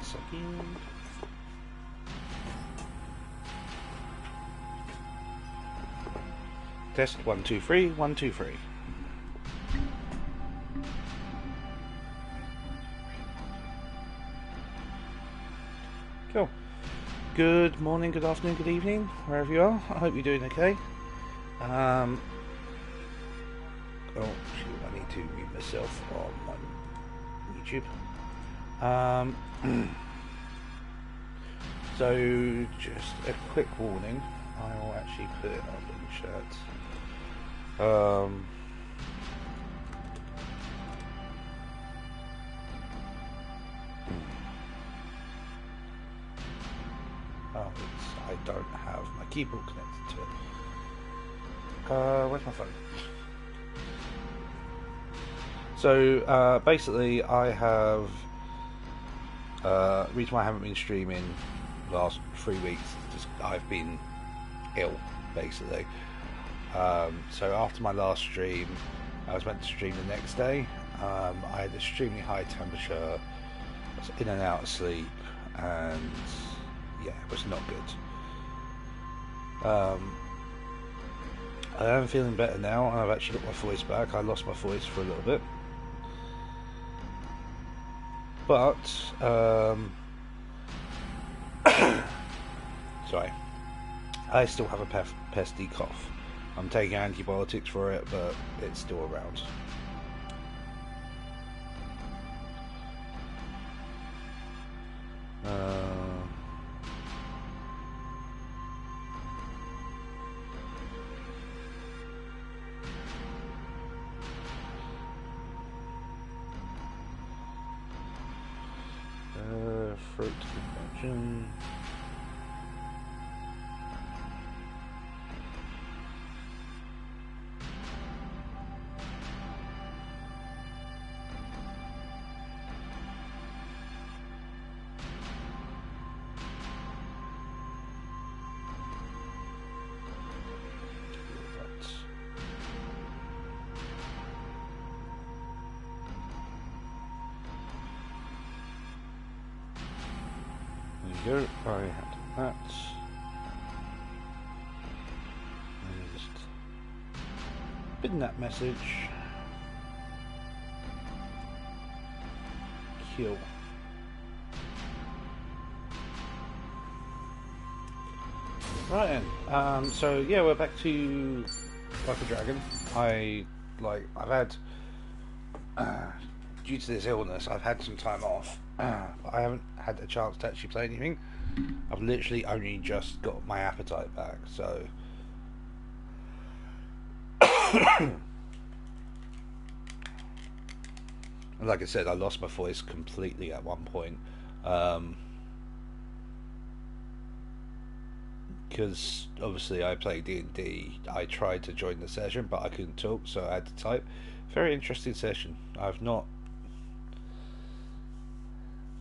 second. Test 1 2 3 1 2 3. Cool. Good morning, good afternoon, good evening, wherever you are. I hope you're doing okay. Oh shoot, I need to mute myself on YouTube. So just a quick warning. I will actually put it up in the chat. Oh, I don't have my keyboard connected to it. Where's my phone? So basically, I have reason why I haven't been streaming the last 3 weeks. Just I've been ill, basically. So after my last stream, I was meant to stream the next day. I had extremely high temperature. I was in and out of sleep, and yeah, it was not good. I am feeling better now, and I've actually got my voice back. I lost my voice for a little bit, but sorry, I still have a pesky cough. I'm taking antibiotics for it, but it's still around. Fruit convention. There you go, I had that. And just bin that message. Kill. Right then. So yeah, we're back to Like a Dragon. I've had due to this illness, I've had some time off. But I haven't had a chance to actually play anything. I've literally only just got my appetite back, so like I said, I lost my voice completely at one point, because obviously I play D&D. I tried to join the session, but I couldn't talk, so I had to type. Very interesting session. I've not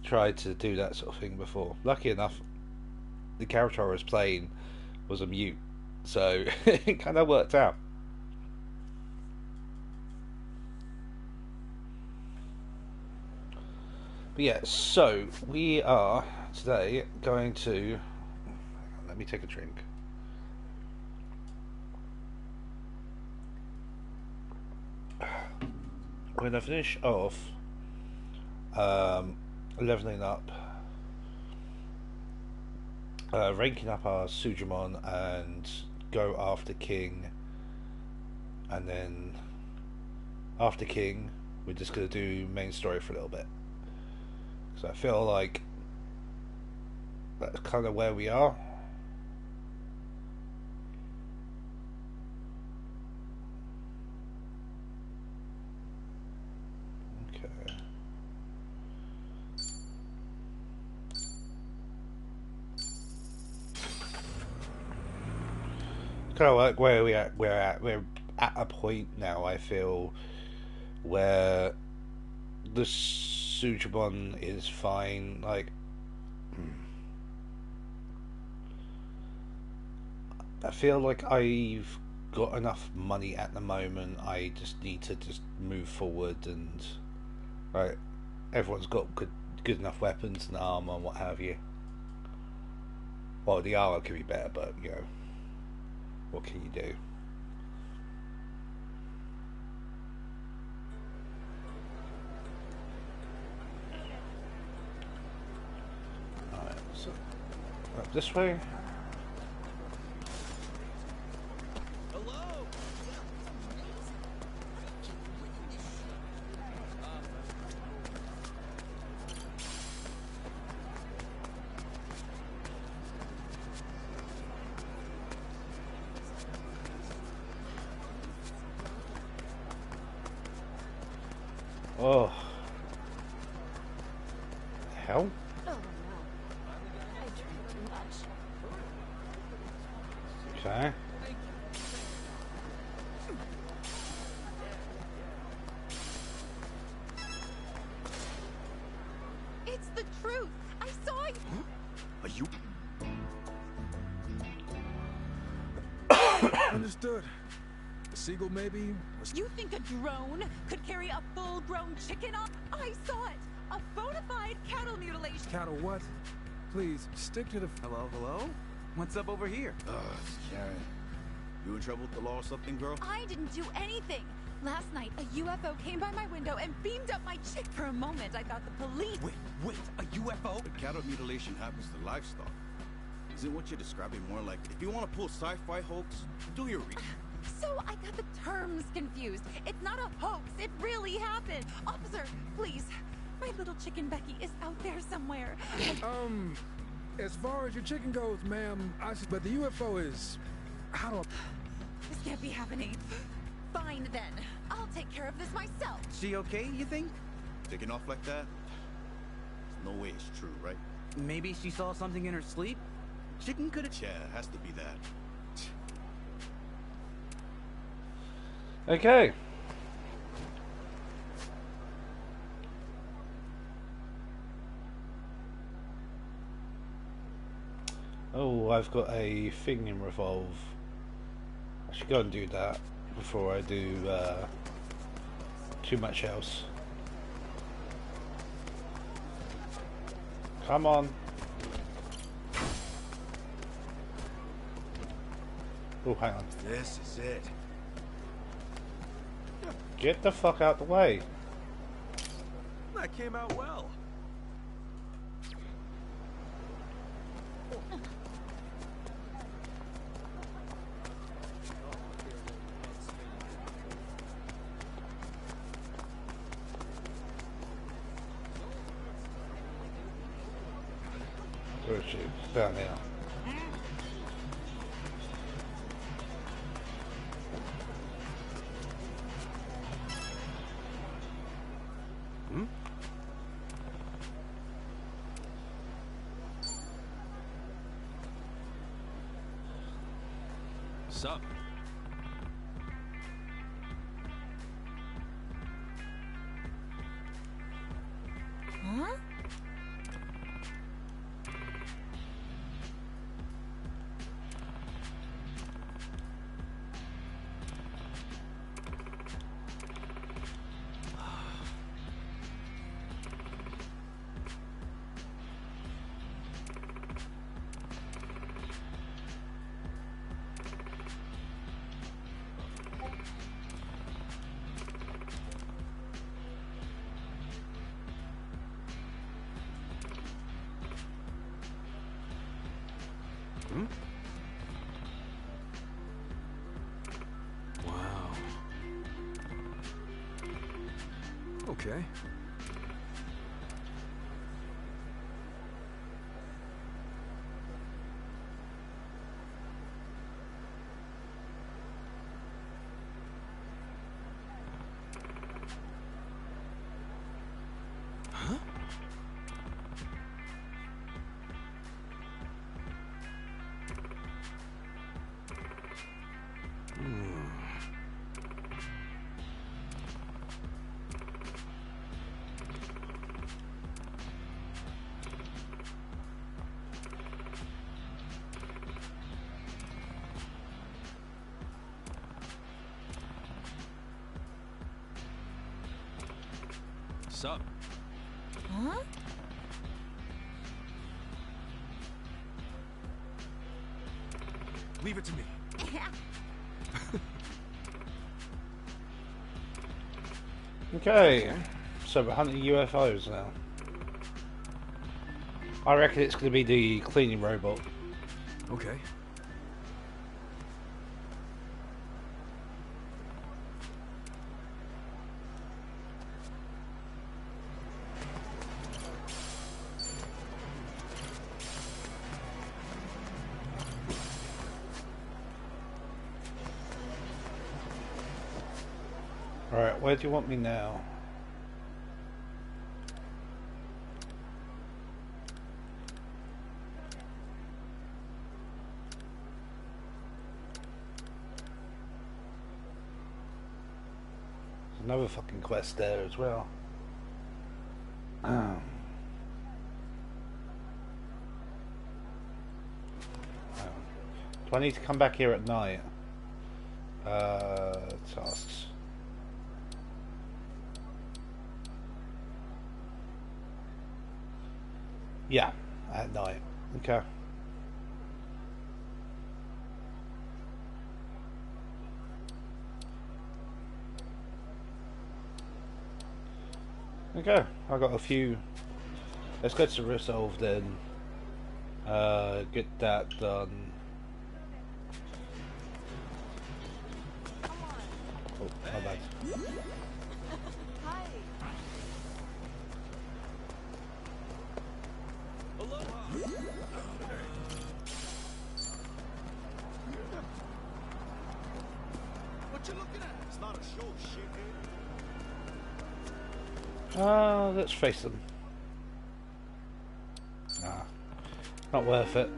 tried to do that sort of thing before. Lucky enough, the character I was playing was a mute, so it kind of worked out. But yeah, so we are today going to... Hang on, let me take a drink. We're going to finish off leveling up, ranking up our Sujimon, and go after King, and then after King we're just going to do main story for a little bit, so I feel like that's kind of where we are. Kind of like where we're at a point now, I feel, where the Sujimon is fine. Like, I feel like I've got enough money at the moment. I just need to just move forward, and everyone's got good enough weapons and armor and what have you. Well, the armor could be better, but you know, what can you do? Alright, so up this way. Oh. Hell? Oh no. I drank too much. Okay. It's the truth. I saw you. Are you? Understood. A seagull, maybe? You think a drone could carry a full-grown chicken off? I saw it. A bona fide cattle mutilation. Cattle what? Please, stick to the... Hello, hello? What's up over here? Karen. You in trouble with the law or something, girl? I didn't do anything. Last night, a UFO came by my window and beamed up my chick. For a moment, I thought the police... Wait, a UFO? But cattle mutilation happens to livestock. Isn't what you're describing more like, if you want to pull sci-fi hoax, do your research. So I got the terms confused. It's not a hoax. It really happened. Officer, please. My little chicken Becky is out there somewhere. As far as your chicken goes, ma'am, but the UFO is... How do I... This can't be happening. Fine, then. I'll take care of this myself. She okay, you think? Taking off like that? There's no way it's true, right? Maybe she saw something in her sleep? Chicken could've... Yeah, it has to be that. Okay. Oh, I've got a thing in Revolve. I should go and do that before I do too much else. Come on. Oh, hang on. This is it. Get the fuck out the way. That came out well. Where is she? Down there. Sup? Huh? Wow. Okay. Huh? Sup? Huh? Leave it to me. Okay, so we're hunting UFOs now. I reckon it's going to be the cleaning robot. Okay. Alright, where do you want me now? There's another fucking quest there as well. Do I need to come back here at night? Tasks. Yeah, at night. Okay. Okay, I got a few. Let's get to resolve then. Get that done. Oh, my bad. Hi. What you looking at? It's not a show, shithead. Let's face them. Nah, not worth it.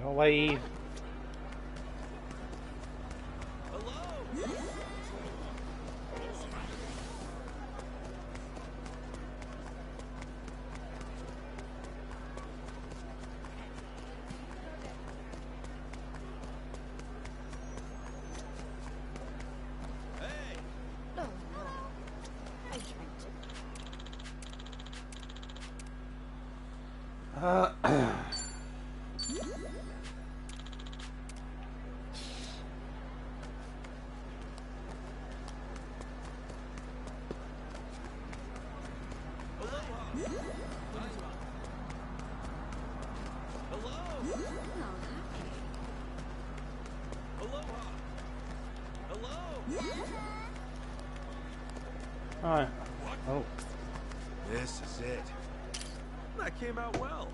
Go away. Oh, no. I tricked Alright. Oh. This is it. That came out well.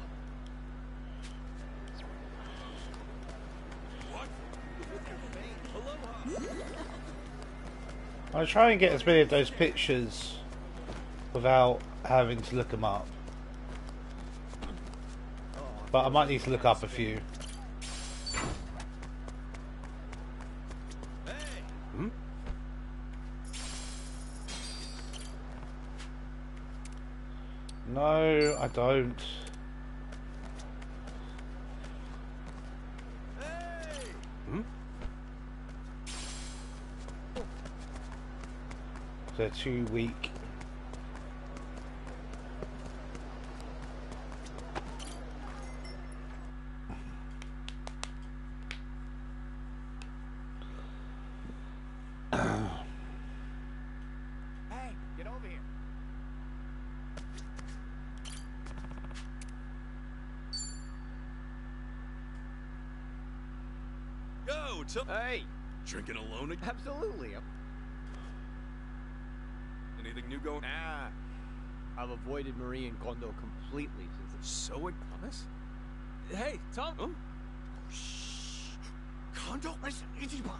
I'll try and get as many of those pictures without having to look them up. But I might need to look up a few. Hmm? No, I don't. Hmm? They're too weak. Hey, get over here. Yo, Hey, drinking alone again? absolutely. Anything new going? Nah, I've avoided Marie and Kondo completely since it's So it, Thomas? Hey, Tom. huh? Kondo. Listen, Ichiban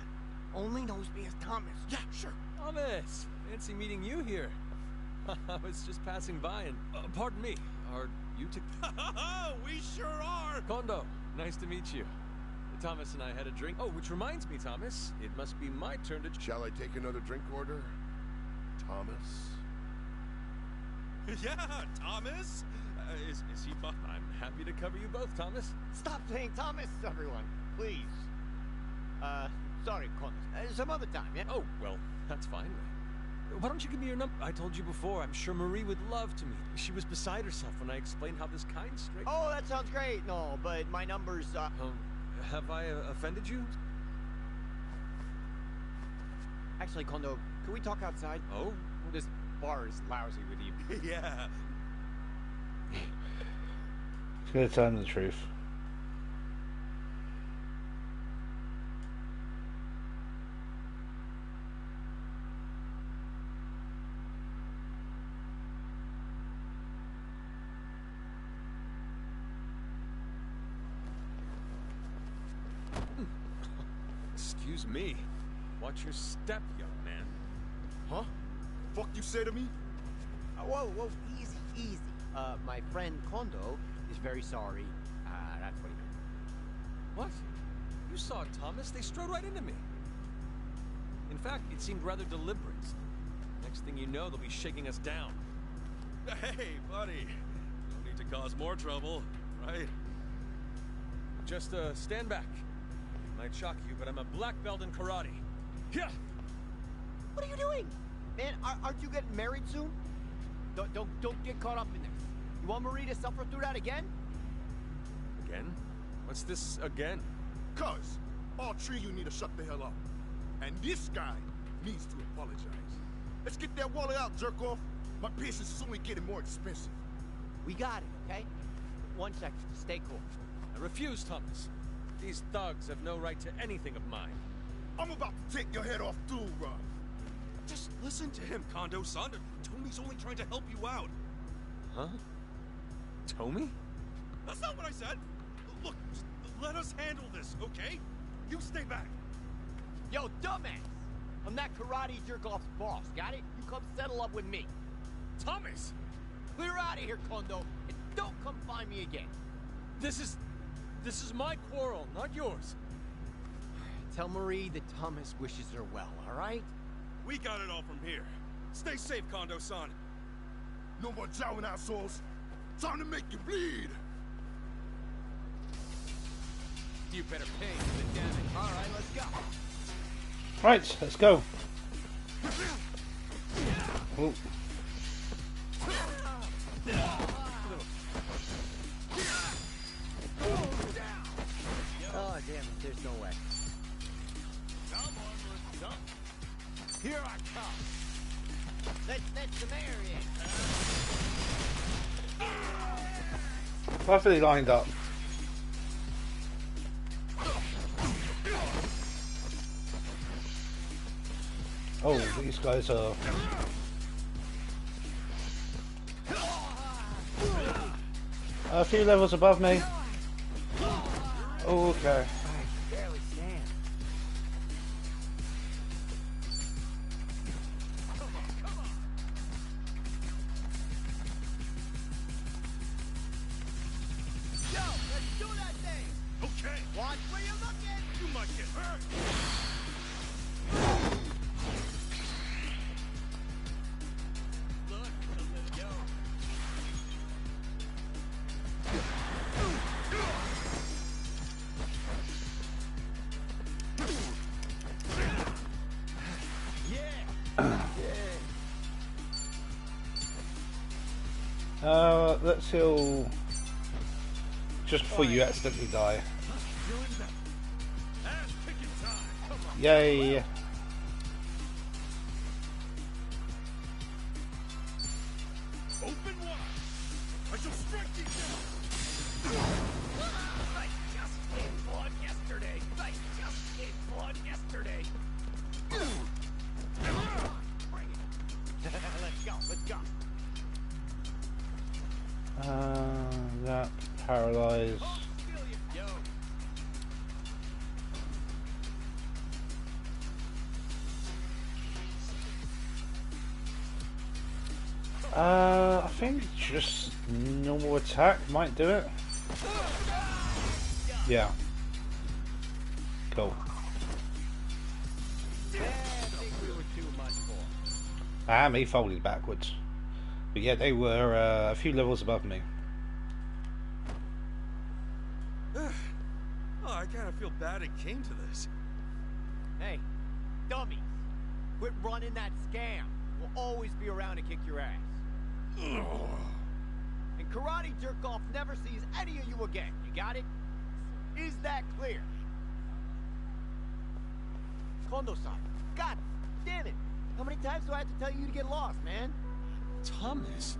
only knows me as Thomas. Yeah, sure. Thomas, fancy meeting you here. I was just passing by and... pardon me, are you two... We sure are. Kondo, nice to meet you. Thomas and I had a drink. Oh, which reminds me, Thomas, it must be my turn to... Shall I take another drink order? Thomas? Yeah, Thomas. Is he fine? I'm happy to cover you both, Thomas. Stop saying Thomas, everyone, please. Sorry, Kondo. Some other time, yeah? Oh, well, that's fine. Why don't you give me your number? I told you before, I'm sure Marie would love to meet you. She was beside herself when I explained how this kind straight... Oh, that sounds great. No, but my number's, have I offended you? Actually, Kondo, can we talk outside? Oh? This bar is lousy with you. Yeah. He's gonna tell him the truth. Excuse me. Watch your step, young man. Huh? Fuck you say to me? Whoa, easy, easy. My friend Kondo is very sorry. That's what he meant. What? You saw Thomas? They strode right into me. In fact, it seemed rather deliberate. Next thing you know, they'll be shaking us down. Hey, buddy. No need to cause more trouble, right? Just, stand back. Might shock you, but I'm a black belt in karate. Yeah. What are you doing? Man, aren't you getting married soon? Don't get caught up in this. You want Marie to suffer through that again? Again? What's this again? Cuz, all three of you need to shut the hell up. And this guy needs to apologize. Let's get that wallet out, jerk off. My patience is only getting more expensive. We got it, okay? 1 second. Stay cool. I refuse, Thomas. These thugs have no right to anything of mine. I'm about to take your head off too, bro. Just listen to him, Kondo-san. Tomi's only trying to help you out. Huh? Tomi? That's not what I said. Look, just let us handle this, okay? You stay back. Yo, dumbass! I'm that karate jerk-off's boss, got it? You come settle up with me. Thomas! Clear out of here, Kondo, and don't come find me again. This is my quarrel, not yours. Tell Marie that Thomas wishes her well, all right? We got it all from here. Stay safe, Kondo-san. No more jowling, assholes. Time to make you bleed. You better pay for the damage. All right, let's go. Right, let's go. Ooh. Oh, damn it, there's no way. Come on, let's jump. Here I come. Let's the mayor in. Perfectly lined up. Oh, these guys are... a few levels above me. Oh, okay. I barely stand. Yo, let's do that thing. Okay. Watch where you're looking. You might get hurt. Look, yo. Let's heal just before you accidentally die. Ass kicking time. Come on. Yay! Open wide. I shall strike you down. I just gave blood yesterday. I just gave blood yesterday. Bring it. Let's go. Let's go. That paralyze. Yo. I think just normal attack might do it. Yeah. Cool. Yeah, I think we were too much for. Ah, me folded backwards. But yeah, they were a few levels above me. Oh, I kind of feel bad it came to this. Hey, dummies, quit running that scam. will always be around to kick your ass. And karate jerk-off never sees any of you again. You got it? Is that clear? Kondo-san, God damn it! How many times do I have to tell you to get lost, man? Thomas.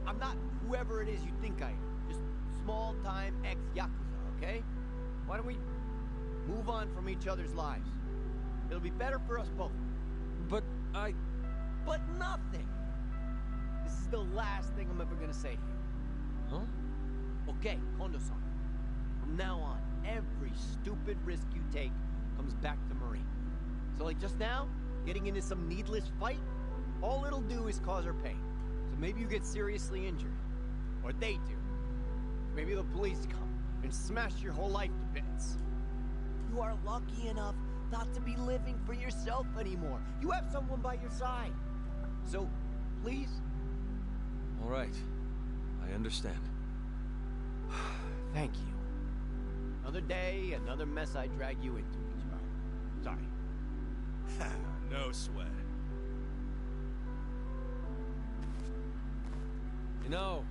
I'm not whoever it is you think I am. Just small-time ex-yakuza, okay? Why don't we move on from each other's lives? It'll be better for us both. But But nothing! This is the last thing I'm ever gonna say to you. Huh? Okay, Kondo-san. From now on, every stupid risk you take comes back to Marie. So like just now, getting into some needless fight, all it'll do is cause her pain. So maybe you get seriously injured. Or they do. Maybe the police come and smash your whole life to bits. You are lucky enough not to be living for yourself anymore. You have someone by your side. So, please? All right. I understand. Thank you. Another day, another mess I drag you into, Ichiban. Sorry. No sweat. You know,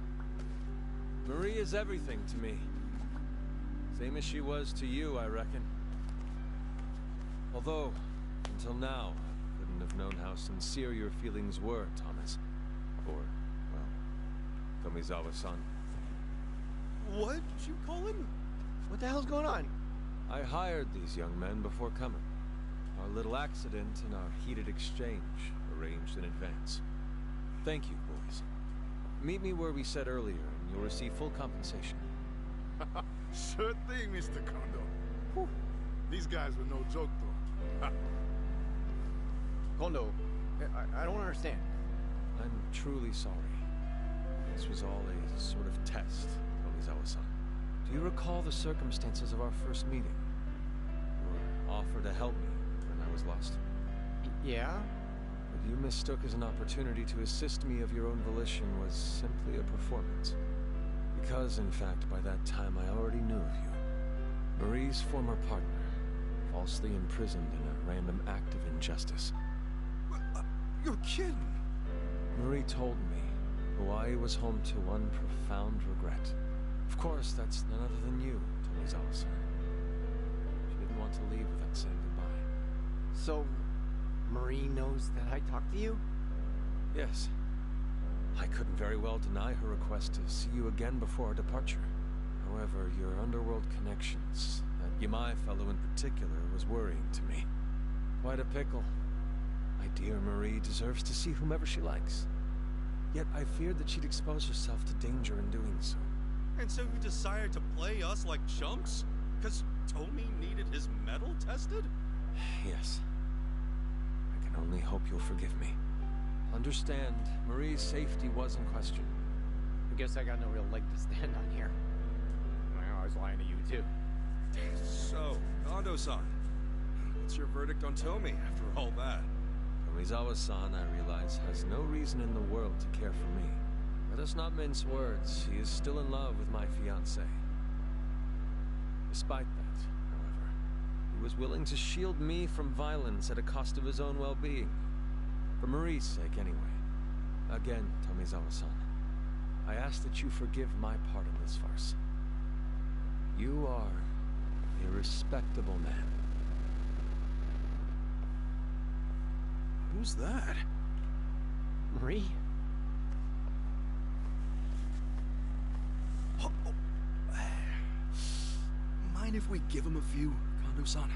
Marie is everything to me. Same as she was to you, I reckon. Although, until now, I couldn't have known how sincere your feelings were, Thomas. Or, well, Tomizawa-san. What you call him? What the hell's going on? I hired these young men before coming. Our little accident and our heated exchange arranged in advance. Thank you, boys. Meet me where we said earlier, and you'll receive full compensation. Sure thing, Mr. Kondo. Whew. These guys were no joke, though. Kondo, I don't understand. I'm truly sorry. This was all a sort of test, Tomizawa-san. Do you recall the circumstances of our first meeting? Your offer to help me when I was lost? Yeah? What you mistook as an opportunity to assist me of your own volition was simply a performance. Because, in fact, by that time I already knew of you. Marie's former partner, falsely imprisoned in a random act of injustice. You're kidding. Marie told me Hawaii was home to one profound regret. Of course, that's none other than you, Tomizawa-san. She didn't want to leave without saying goodbye. So, Marie knows that I talked to you? Yes. I couldn't very well deny her request to see you again before our departure. However, your underworld connections, that Yamai fellow in particular, was worrying to me. Quite a pickle. My dear Marie deserves to see whomever she likes. Yet I feared that she'd expose herself to danger in doing so. And so you decided to play us like chumps? Because Tomi needed his metal tested? Yes. I can only hope you'll forgive me. Understand, Marie's safety was in question. I guess I got no real leg to stand on here. Well, I was lying to you, too. So, Kondo-san, what's your verdict on Tomi after all that? Tomizawa-san, I realize, has no reason in the world to care for me. Let us not mince words. He is still in love with my fiancée. Despite that, however, he was willing to shield me from violence at a cost of his own well-being. For Marie's sake, anyway. Again, Tomizawa-san, I ask that you forgive my part in this farce. You are a respectable man. Who's that? Marie? Mind if we give him a few, Kondo-san?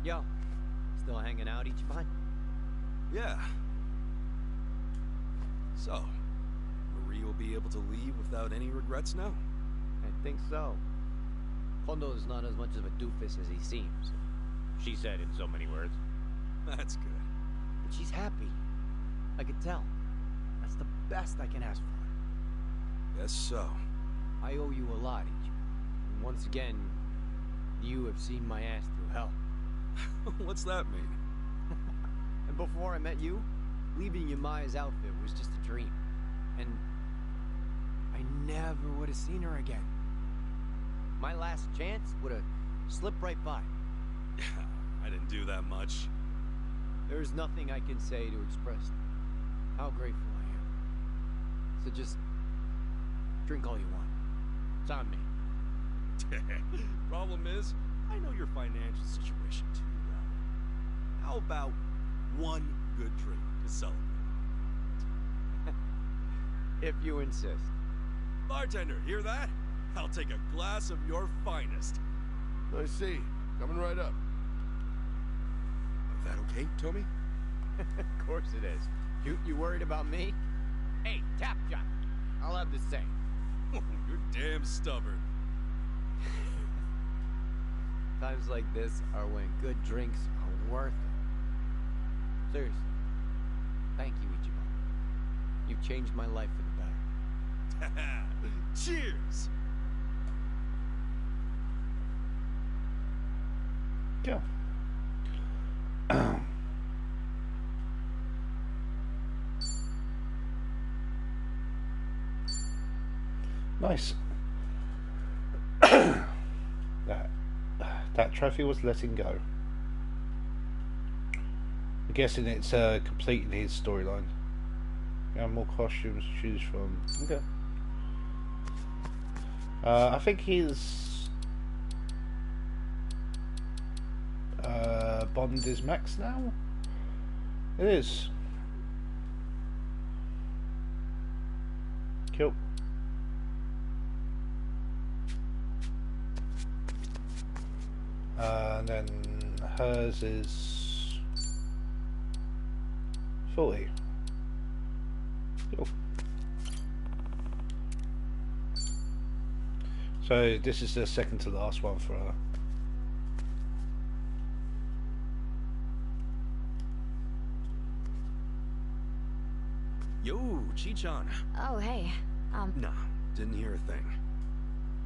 Yo, still hanging out, Ichiban? Yeah. So, Marie will be able to leave without any regrets now? I think so. Kondo's not as much of a doofus as he seems. She said in so many words. That's good. But she's happy. I could tell. That's the best I can ask for. Guess so. I owe you a lot, Ichiban. And once again, you have seen my ass through hell. What's that mean? before I met you, leaving Yamaya's outfit was just a dream. And I never would have seen her again. My last chance would have slipped right by. I didn't do that much. There's nothing I can say to express how grateful I am. So just drink all you want. It's on me. Problem is, I know your financial situation too well. How about one good drink to celebrate? If you insist. Bartender, hear that? I'll take a glass of your finest. I see. Coming right up. Is that okay, Tommy? Of course it is. You worried about me? Hey, tap jock. I'll have the same. You're damn stubborn. Times like this are when good drinks are worth it. Seriously. Thank you, Ichiban. You've changed my life for the better. Cheers! Yeah. Nice. That trophy was letting go. I'm guessing it's completing his storyline. More costumes to choose from. Okay. I think his bond is max now. It is. Cool. And then hers is 40. Cool. So this is the second to last one for her. Yo, Chi-chan. Oh, hey. Nah, didn't hear a thing.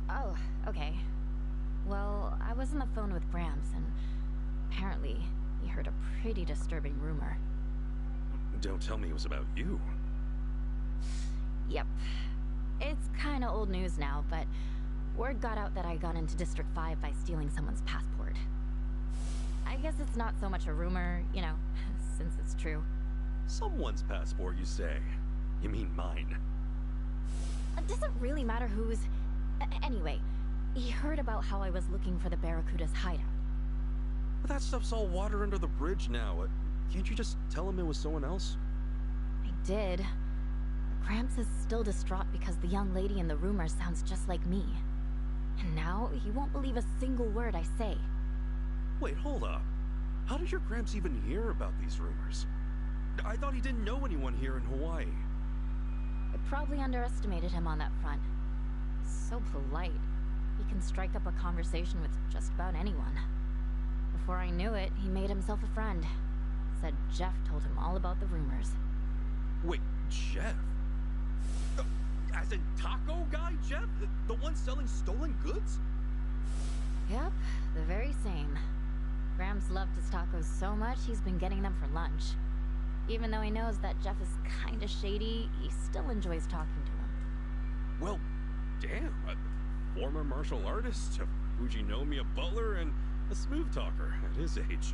Oh, okay. Well, I was on the phone with Gramps, and apparently he heard a pretty disturbing rumor. Don't tell me it was about you. Yep. It's kinda old news now, but word got out that I got into District 5 by stealing someone's passport. I guess it's not so much a rumor, you know, since it's true. Someone's passport, you say? You mean mine? It doesn't really matter whose... Anyway, he heard about how I was looking for the Barracuda's hideout. But that stuff's all water under the bridge now. Can't you just tell him it was someone else? I did. Gramps is still distraught because the young lady in the rumor sounds just like me. And now he won't believe a single word I say. Wait, hold up. How did your Gramps even hear about these rumors? I thought he didn't know anyone here in Hawaii. I probably underestimated him on that front. He's so polite. He can strike up a conversation with just about anyone. Before I knew it, he made himself a friend. Said Jeff told him all about the rumors. Wait, Jeff? As in taco guy Jeff? The one selling stolen goods? Yep, the very same. Gramps loved his tacos so much, he's been getting them for lunch. Even though he knows that Jeff is kinda shady, he still enjoys talking to him. Well, damn. A former martial artist, a Fujinomiya butler, and a smooth talker at his age.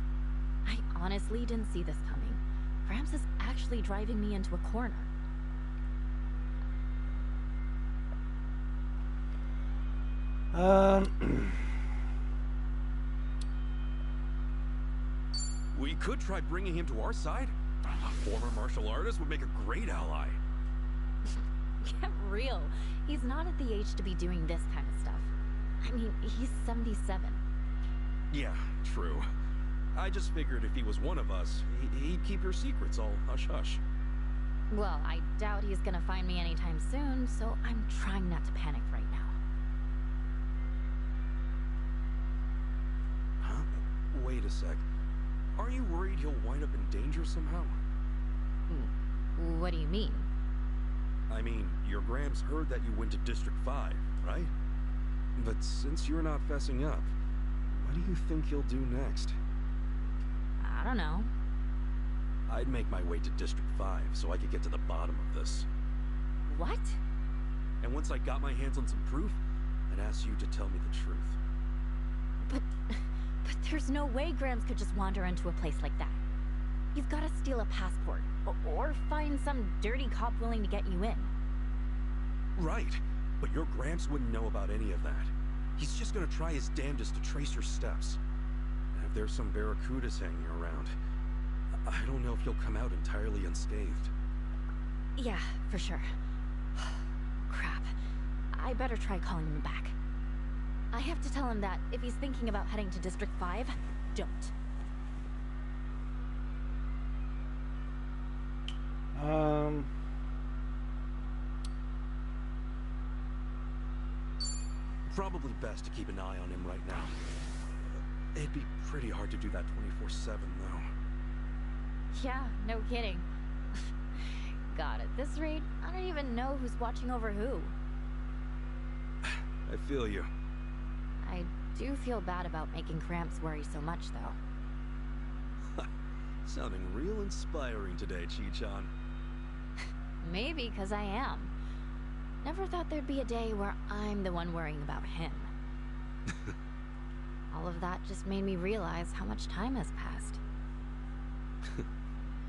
I honestly didn't see this coming. Gramps is actually driving me into a corner. We could try bringing him to our side. A former martial artist would make a great ally. Get real. He's not at the age to be doing this kind of stuff. I mean, he's 77. Yeah, true. I just figured if he was one of us, he'd keep your secrets all hush-hush. Well, I doubt he's gonna find me anytime soon, so I'm trying not to panic right now. Huh? Wait a sec. Are you worried he'll wind up in danger somehow? What do you mean? I mean, your Gramps heard that you went to District 5, right? But since you're not fessing up, what do you think he'll do next? I don't know. I'd make my way to District 5 so I could get to the bottom of this. What? And once I got my hands on some proof, I'd ask you to tell me the truth. But there's no way Grams could just wander into a place like that. You've got to steal a passport, or find some dirty cop willing to get you in. Right, but your Gramps wouldn't know about any of that. He's just gonna try his damnedest to trace your steps. And if there's some barracudas hanging around, I don't know if you'll come out entirely unscathed. Yeah, for sure. Crap. I better try calling him back. I have to tell him that if he's thinking about heading to District 5, don't. Probably best to keep an eye on him right now. It'd be pretty hard to do that 24/7, though. Yeah, no kidding. God, at this rate, I don't even know who's watching over who. I feel you. I do feel bad about making Gramps worry so much, though. Sounding real inspiring today, Chi-chan. Maybe because I am. Never thought there'd be a day where I'm the one worrying about him. All of that just made me realize how much time has passed.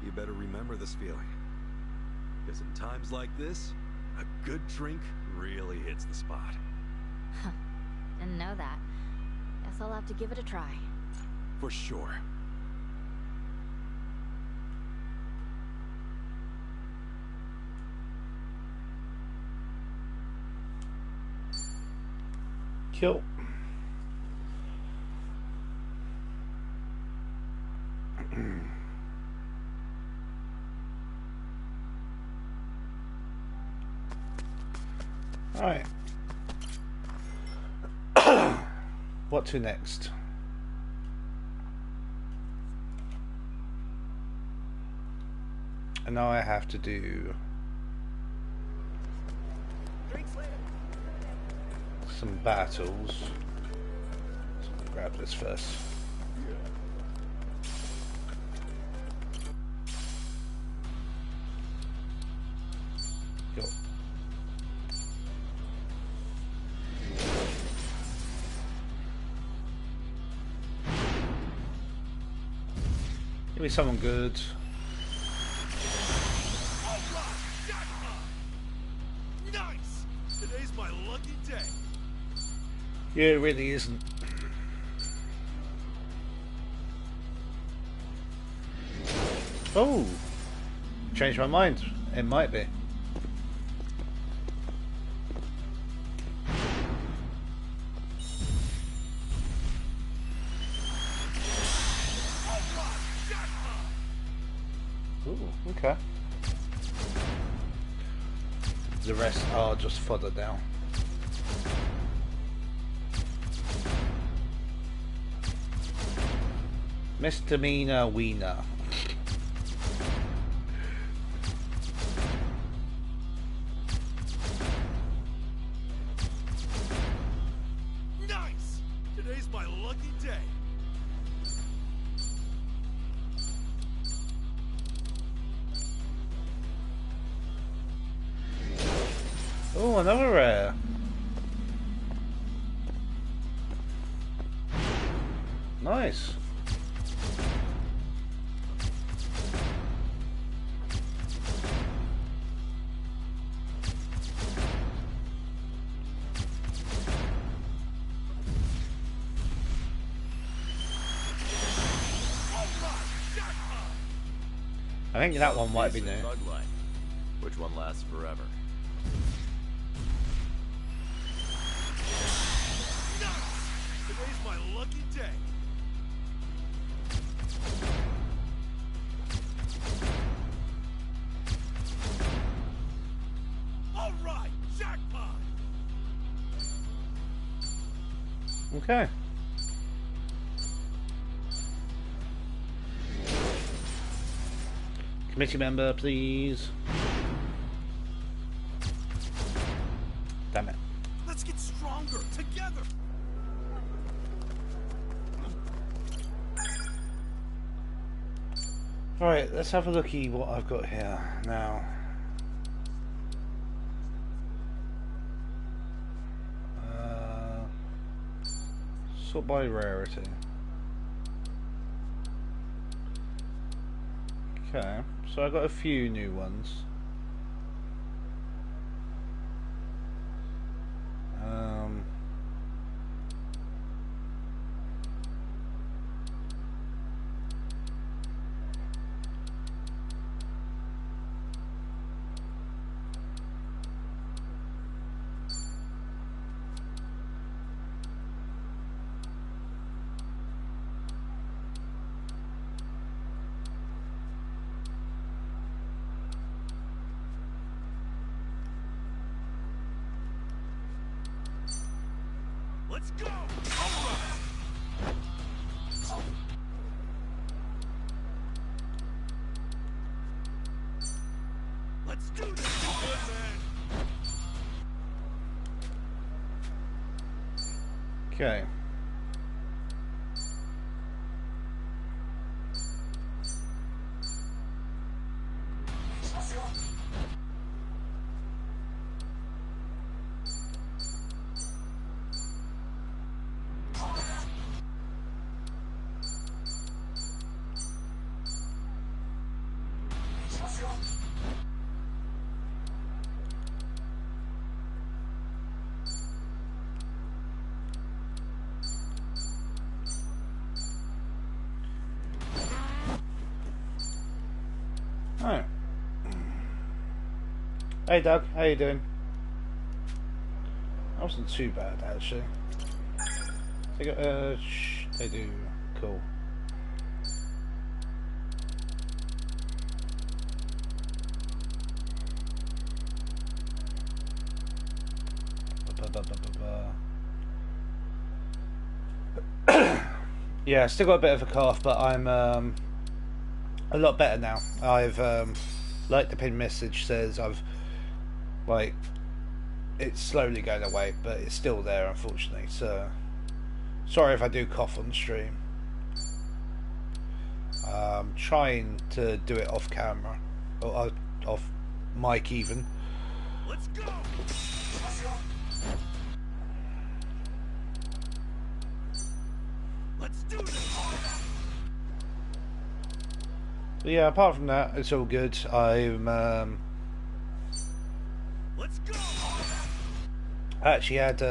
You better remember this feeling. Because in times like this, a good drink really hits the spot. Didn't know that. Guess I'll have to give it a try. For sure. Cool. All right. What to next? And now I have to do some battles. So I'll grab this first. Cool. Give me someone good. Nice! Today's my lucky day. Yeah, it really isn't. Oh! Changed my mind. It might be. Ooh, okay. The rest are just fodder now. Misdemeanor Wiener. Nice! Today's my lucky day. Oh, another rare. Nice. I think that one might be new. Which one lasts forever? Today's my lucky day. All right, jackpot. Okay. Committee member, please. Damn it. Let's get stronger together. Right, let's have a looky what I've got here now. Sort by rarity. Okay, so I got a few new ones. Let's go! Let's do this, good man! Okay. Oh. Hey Doug, how you doing? That wasn't too bad actually. They got they do cool. Yeah, still got a bit of a cough, but I'm a lot better now. I've like the pin message says, I've like it's slowly going away, but it's still there unfortunately. So sorry if I do cough on stream. Trying to do it off camera or off mic even. Let's go! Let's do this! But yeah, apart from that, it's all good. I'm Let's go! I actually had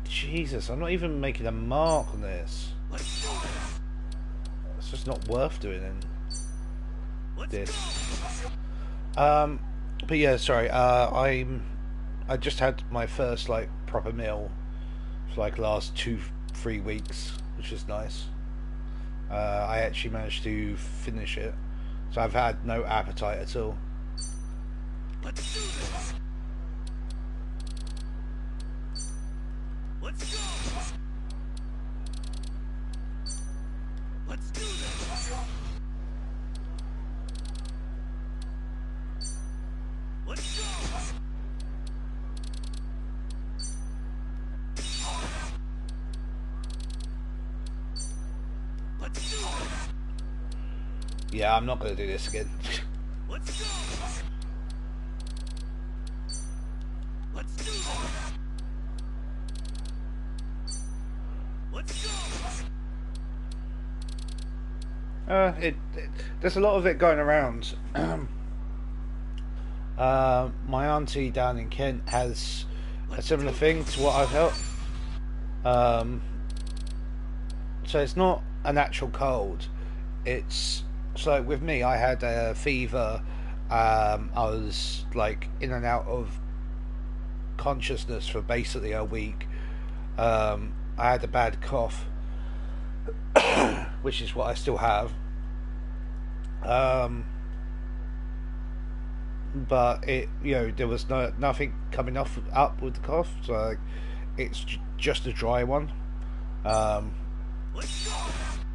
Jesus, I'm not even making a mark on this. Let's do this! It's just not worth doing Let's this. go! But yeah, sorry. I just had my first like proper meal for like last 2-3 weeks, which is nice. I actually managed to finish it, so I've had no appetite at all. Let's do this! Let's go! Let's do this! Let's go! Let's do this! Yeah, I'm not going to do this again. Let's go! Let's do this! Let's go! There's a lot of it going around. My auntie down in Kent has a similar thing to what I've felt. So it's not an actual cold. It's so with me, I had a fever. I was like in and out of consciousness for basically a week. I had a bad cough, which is what I still have. But it, there was nothing coming up with the cough, so it's just a dry one.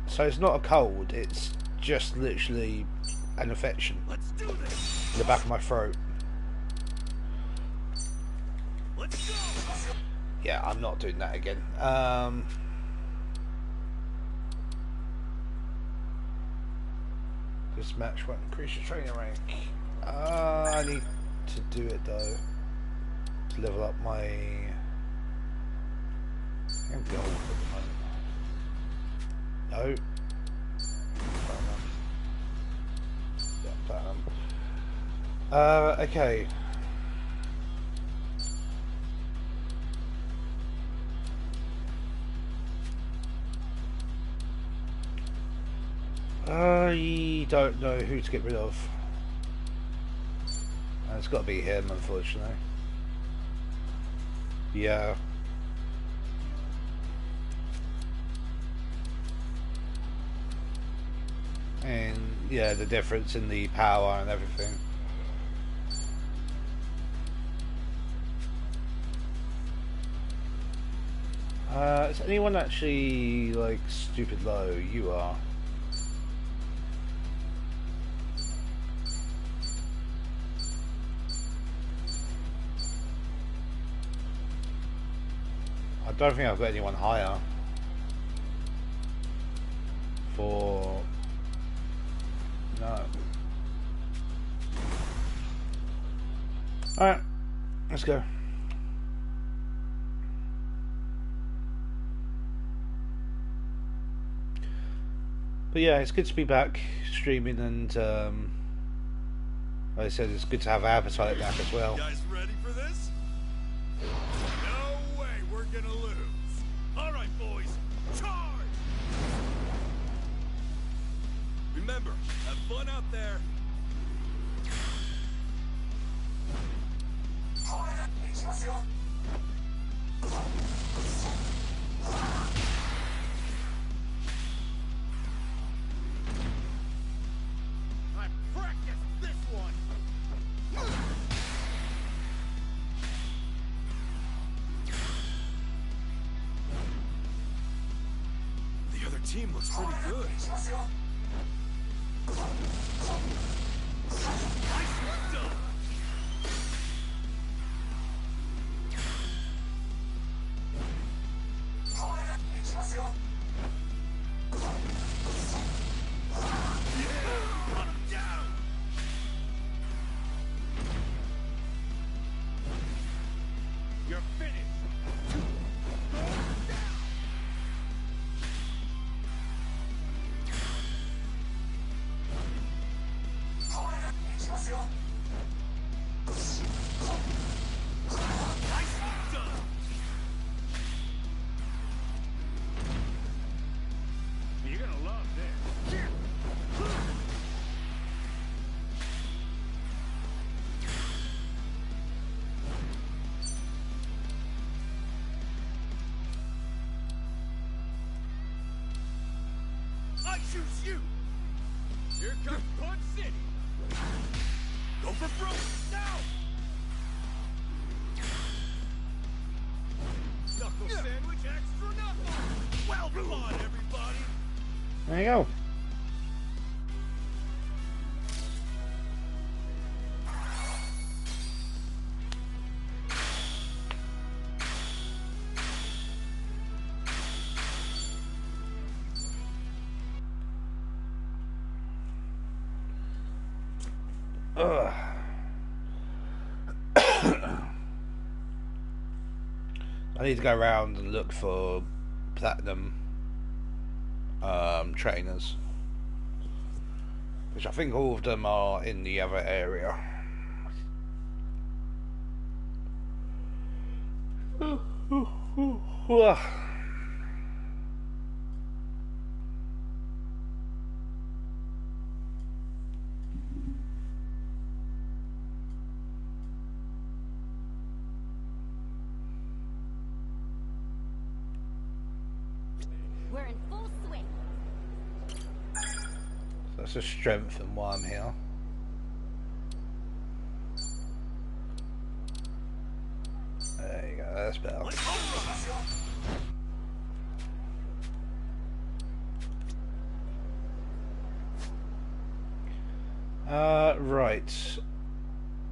So it's not a cold, it's just literally an infection in the back of my throat. Yeah, I'm not doing that again. this match won't increase your training rank. I need to do it though. To level up my... I'm gold at the moment. No. Platinum. Yeah, platinum. Okay. I don't know who to get rid of. It's got to be him, unfortunately. Yeah. And yeah, the difference in the power and everything. Is anyone actually like stupid low? You are. I don't think I've got anyone higher for... No. Alright, let's go. But yeah, it's good to be back streaming, and like I said, it's good to have appetite back as well. You guys ready for this? No way we're gonna lose. All right, boys, charge! Remember, have fun out there. I practiced this one. The other team looks pretty good. Nicely done. You're finished. Nicely done. You're gonna love this. I choose you. Here comes Punch City. Go for broke now. Knuckle sandwich, extra knuckle. Well done, everybody. There you go. Ugh. I need to go around and look for platinum trainers, which I think all of them are in the other area. We're in full swing. That's a strength and why I'm here. There you go, that's better. Right.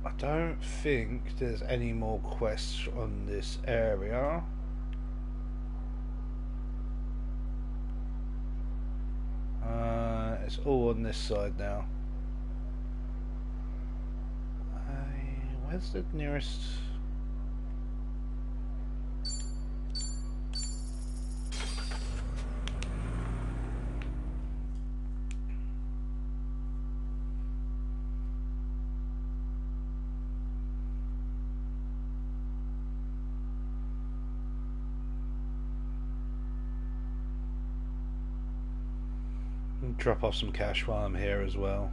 I don't think there's any more quests on this area. It's all on this side now. Where's the nearest? Drop off some cash while I'm here as well.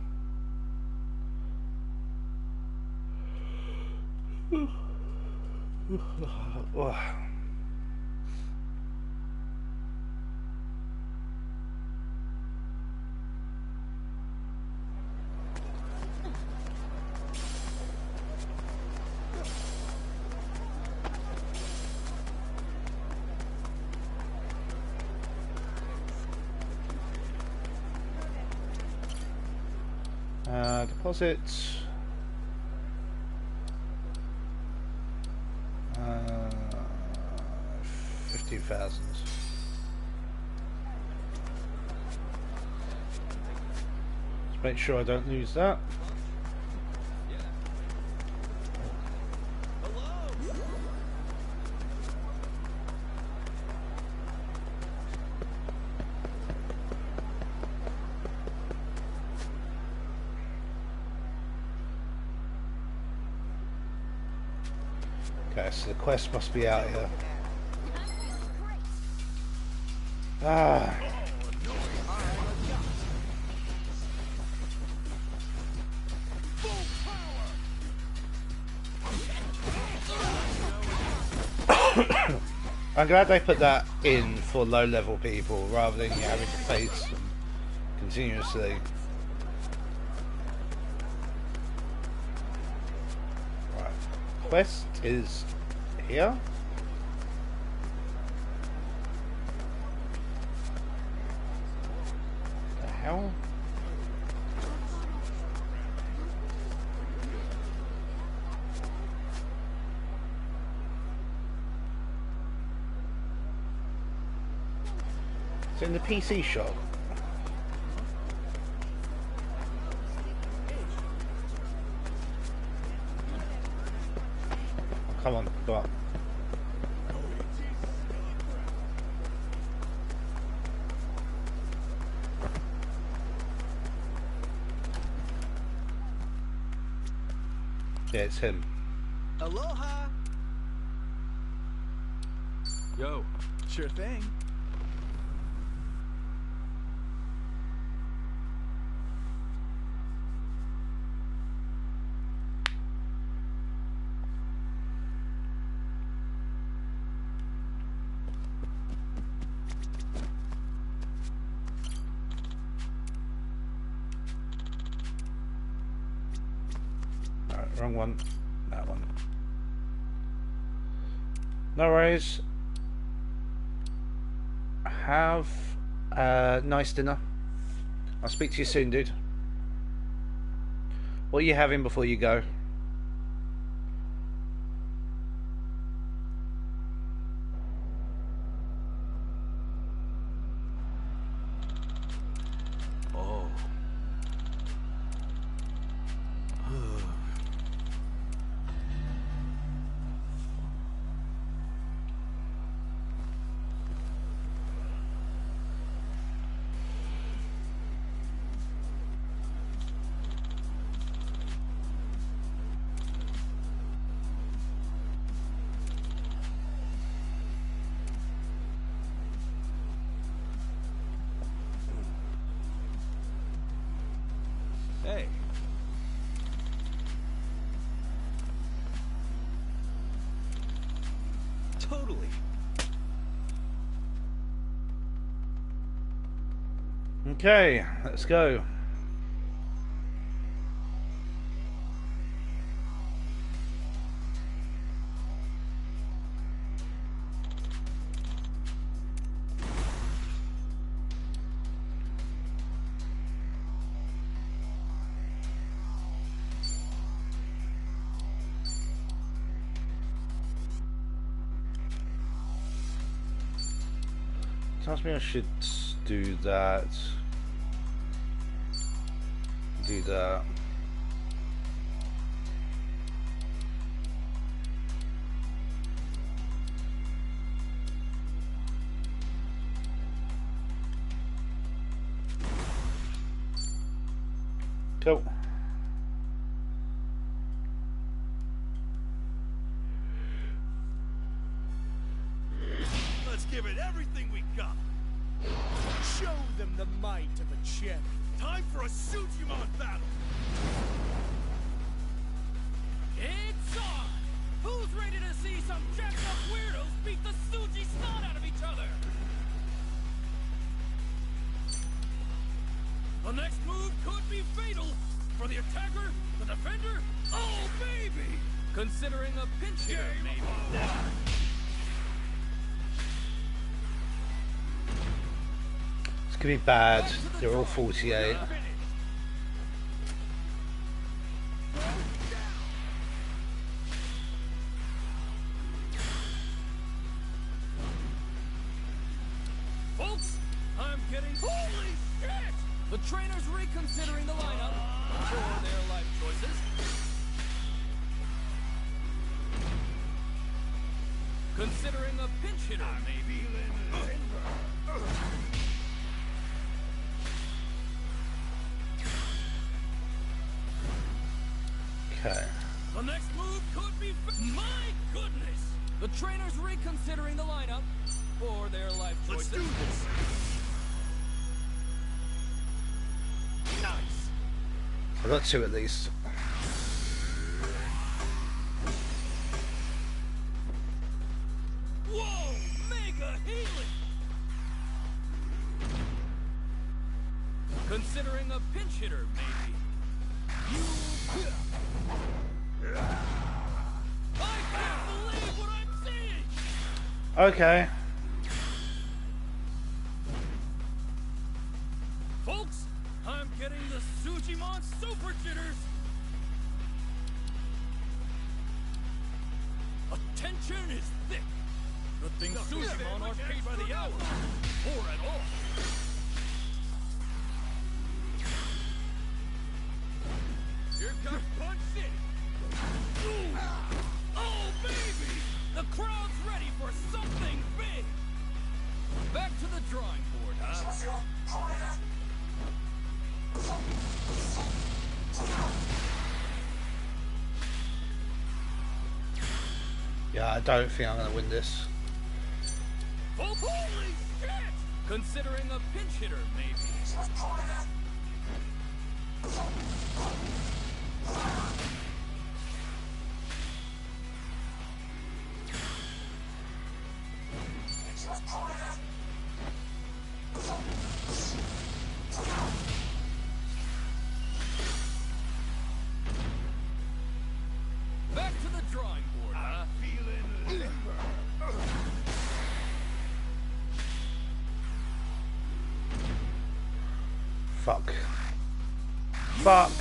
Deposit 15,000. Let's make sure I don't lose that. Okay, so the quest must be out here. Ah. I'm glad they put that in for low-level people rather than you having to face them continuously. Right, quest is here. The hell? It's in the PC shop. Come on, go up. Yeah, it's him. Aloha! Yo, Sure thing. Wrong one. That one. No worries. Have a nice dinner. I'll speak to you soon, dude. What are you having before you go? Hey. Totally. Okay, let's go. Tells me I should do that. Do that. Cool. Let's give it everything we got. Show them the might of a champion. Time for a Sujimon battle. It's on! Who's ready to see some jacked up weirdos beat the Suji snot out of each other? The next move could be fatal for the attacker, the defender, oh baby! Considering a pinch hitter, maybe. It's gonna be bad. They're all 48. Folks, I'm getting... Holy shit! The trainer's reconsidering the lineup for their life choices. Considering a pinch hitter, maybe. Okay. The next move could be... My goodness! The trainer's reconsidering the lineup for their life choices. Let's do this. Nice! I got two at least. Whoa! Mega healing! Considering a pinch hitter, maybe. I can't believe what I'm seeing! Okay. Folks, I'm getting the Sujimon Super Jitters! Attention is thick! Good thing Sujimon aren't paid by the hour, or at all. Here comes Punch City! Oh, baby! The crowd's ready for something big! Back to the drawing board, huh? Yeah, I don't think I'm gonna win this. Oh, holy shit! Considering a pinch hitter, maybe. Back to the drawing board, huh? Fuck. Fuck.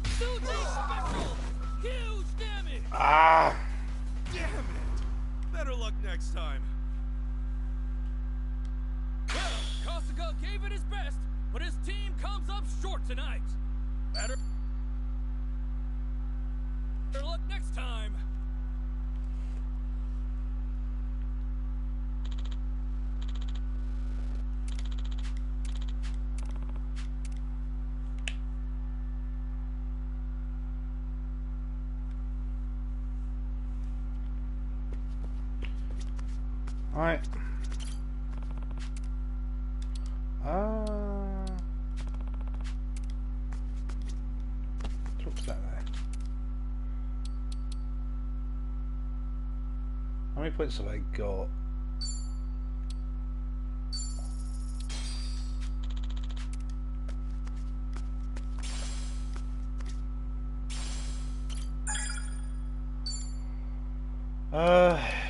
Suji special! Huge damage! Ah. Damn it! Better luck next time. Well, Kasuga gave it his best, but his team comes up short tonight. Better luck next time. All right. What's that there? How many points have I got?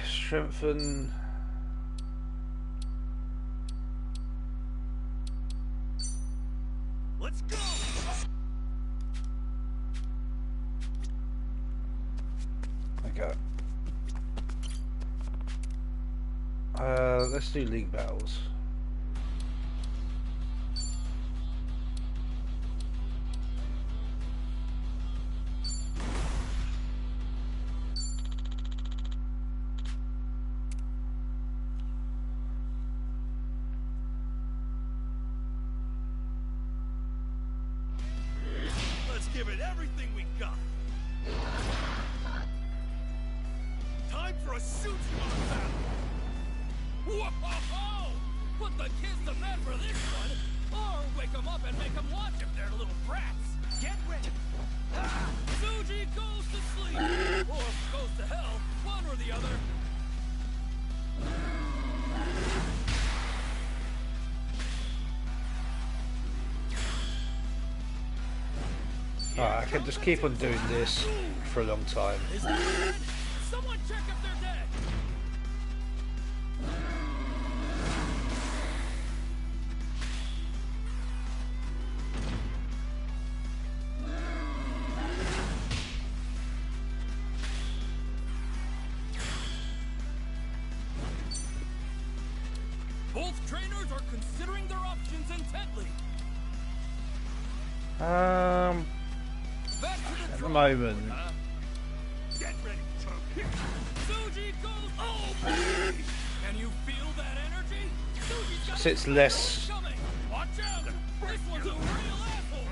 Strengthen. Let's go. Okay. Let's do league battles. give it everything we got. Time for a Sujimon battle. Whoa! Put the kids to bed for this one, or wake them up and make them watch if they're little brats. Get ready. Suji goes to sleep, or goes to hell, one or the other. Alright, I can just keep on doing this for a long time. Is that dead? Someone check if they're dead. Both trainers are considering their options intently. Back to the At the drum moment, board, huh? Get ready, Chunk. Suji goes. Oh, baby! Can you feel that energy? Suji's got so it's less. coming. Watch out! This one's a real asshole.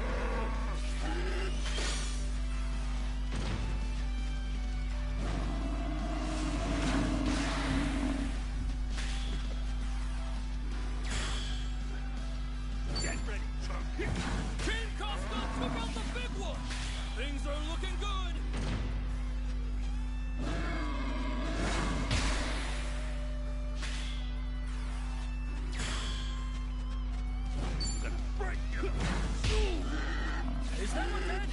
Get ready, Chunk. King Costa took out the big one. Things are looking good. Break you. Is that one dead?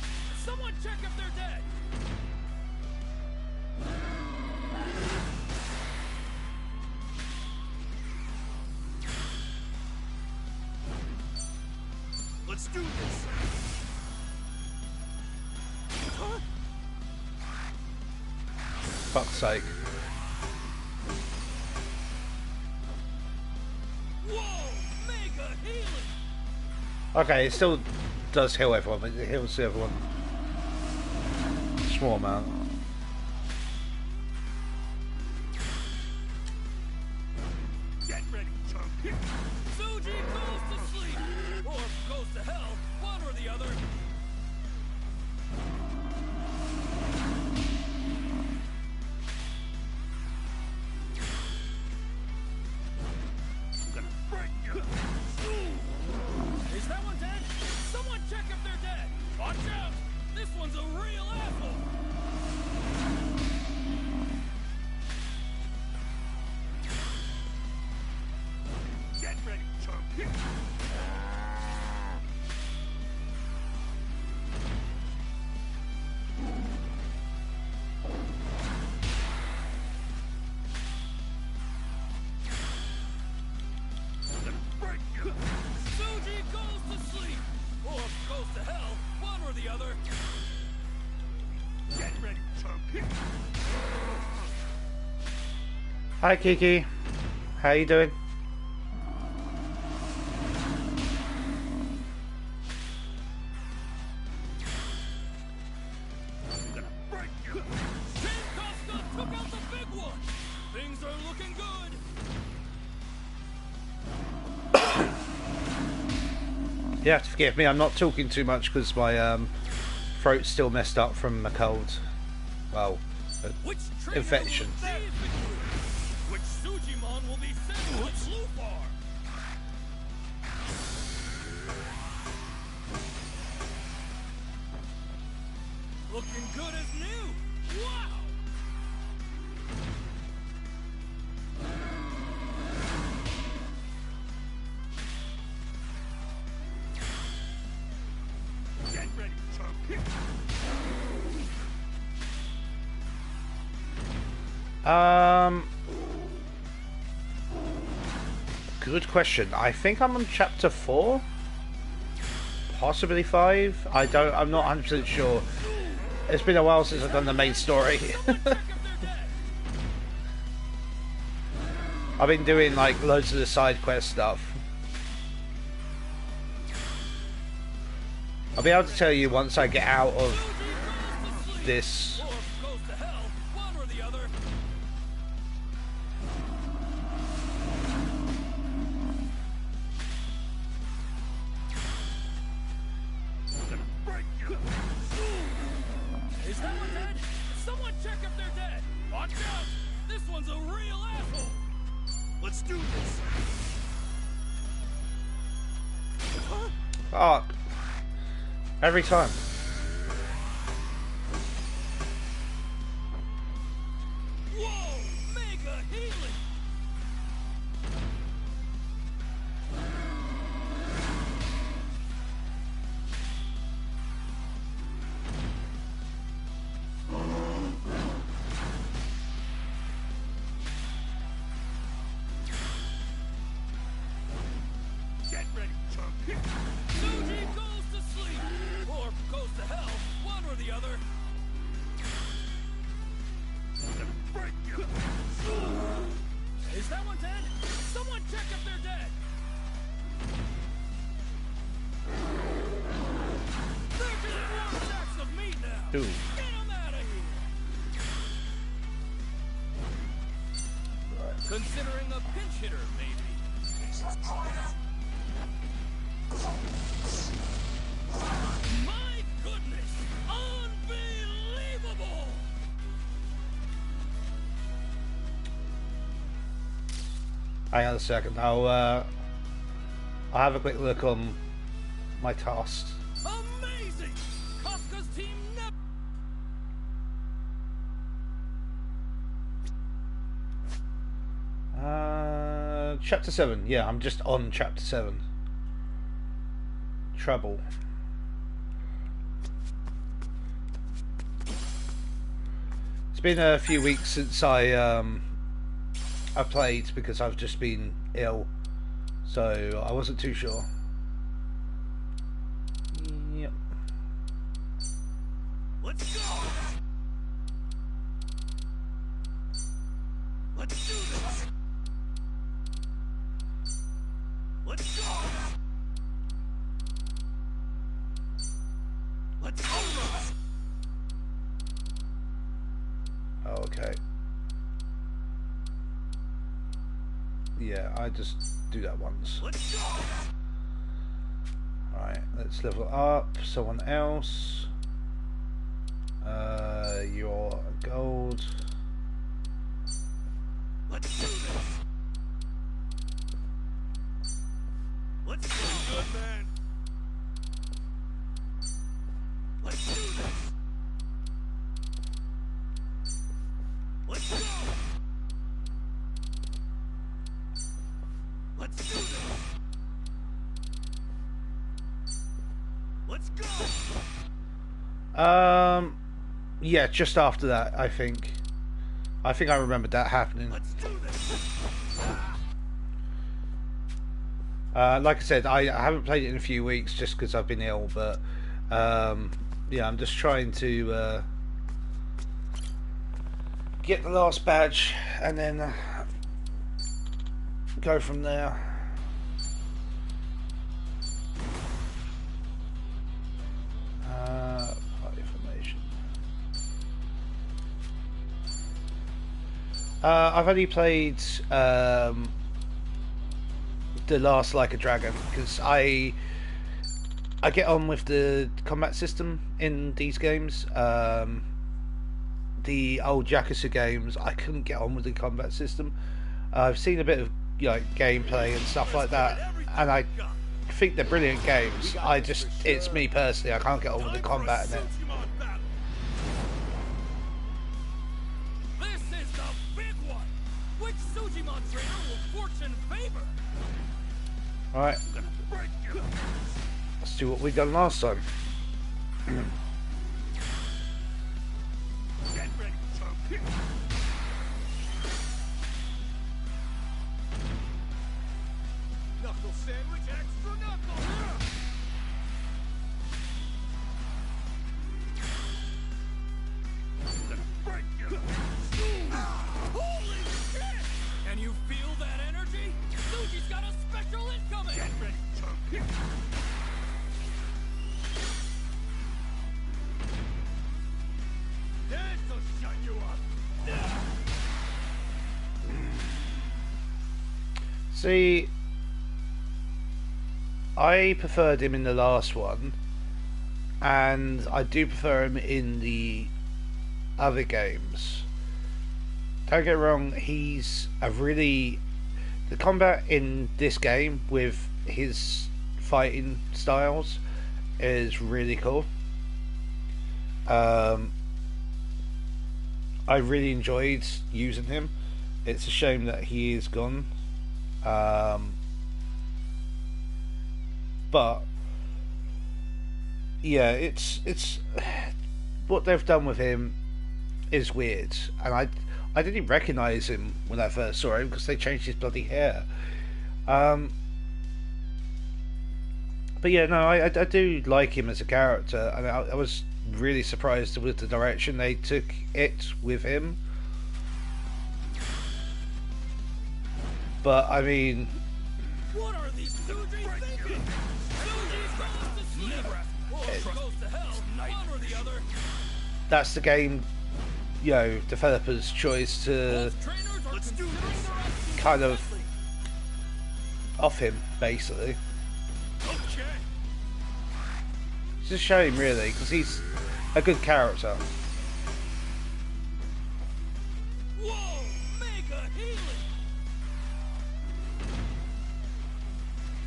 Someone check if they're dead. Let's do this. Huh? Fuck's sake. Whoa! Mega healing. Okay, it still does heal everyone, but it heals everyone. Small amount. Get ready, Chunk. Suji goes to sleep, or goes to hell, one or the other. I'm gonna break you. Is that one dead? Someone check if they're dead. Watch out! This one's a real asshole. Get ready, Chunk. I'm gonna break you. Suji goes to sleep, or goes to hell, one or the other. Get ready, Chunk. Hi Kiki, how you doing? I'm gonna break you. King Costa took out the big one. Things are looking good. You have to forgive me, I'm not talking too much because my throat's still messed up from a cold. Well, Which trainer infection. will save the group? Which Sujimon will be sent to Lufar? Looking good as new. Wow! Get ready, Chunk. Good question. I think I'm on chapter 4, possibly 5. I'm not 100% sure. It's been a while since I've done the main story. I've been doing like loads of the side quest stuff. I'll be able to tell you once I get out of this. Or goes to hell, one or the other. I'm gonna break you. Let's do this. Oh, every time. Whoa! Mega healing! Get ready, chump. Suji goes to sleep! Or goes to hell, one or the other. Break you. Is that one dead? Someone check if they're dead! They're just warm sacks of meat now! Ooh. Get them out of here! Considering a pinch hitter, maybe. My goodness! Unbelievable! Hang on a second. I'll have a quick look on my tasks. Amazing! Kafka's team never... Chapter 7. Yeah, I'm just on chapter 7. Trouble. It's been a few weeks since I played because I've just been ill, so I wasn't too sure. Yep. Let's go. Let's do this. Let's go. Let's go. Oh, okay. Yeah, I just do that once. Let's go. Alright, let's level up. Someone else. You're gold. Let's do this. Let's go. Good man. Let's do this. Let's go. Let's do this. Let's go. Yeah, just after that, I think. I think I remembered that happening. Let's do this. Like I said, I haven't played it in a few weeks just because I've been ill, but yeah, I'm just trying to get the last badge and then go from there. Party information. I've only played the last Like a Dragon because I get on with the combat system in these games. The old Yakuza games, I couldn't get on with the combat system. I've seen a bit of gameplay and stuff like that, and I think they're brilliant games. It's me personally, I can't get on with the combat in it. This is the big one! Which Sujimon trainer will fortune favor? Alright, let's do what we done last time. Get ready, chump. Knuckle sandwich, extra knuckle. Break you. Holy shit! Can you feel that energy? Suji's got a special incoming! Get ready, chump. This'll shut you up. See, I preferred him in the last one, and I do prefer him in the other games. Don't get me wrong, he's a really the combat in this game with his fighting styles is really cool. I really enjoyed using him. It's a shame that he is gone. But yeah, it's what they've done with him is weird, and I didn't recognise him when I first saw him because they changed his bloody hair. But yeah, no, I do like him as a character, and I was really surprised with the direction they took it with him. But I mean, What are these Suji's thinking? Suji's goes to sleep. Or goes to hell, one or the other. that's the game, you know, developers' choice to Both trainers are considering their options kind of correctly. off him, basically. Okay. It's a shame, really, because he's a good character. Whoa! Mega healing!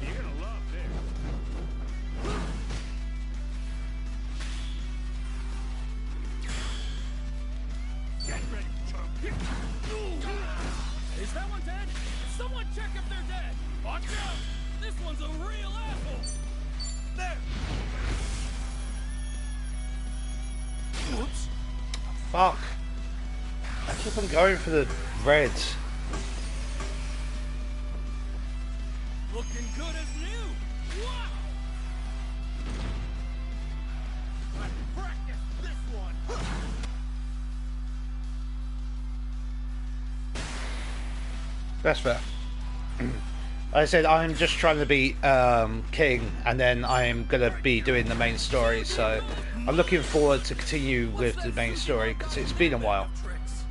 You're gonna love this. Get ready, chump. Is that one dead? Someone check if they're dead! Watch out! This one's a real asshole! There! Whoops! Fuck. I keep on going for the reds. Looking good as new! Wow! Let's practice this one. That's fair. I said I'm just trying to be king, and then I'm gonna be doing the main story. So I'm looking forward to continue with the main story because it's been a while. Tricks.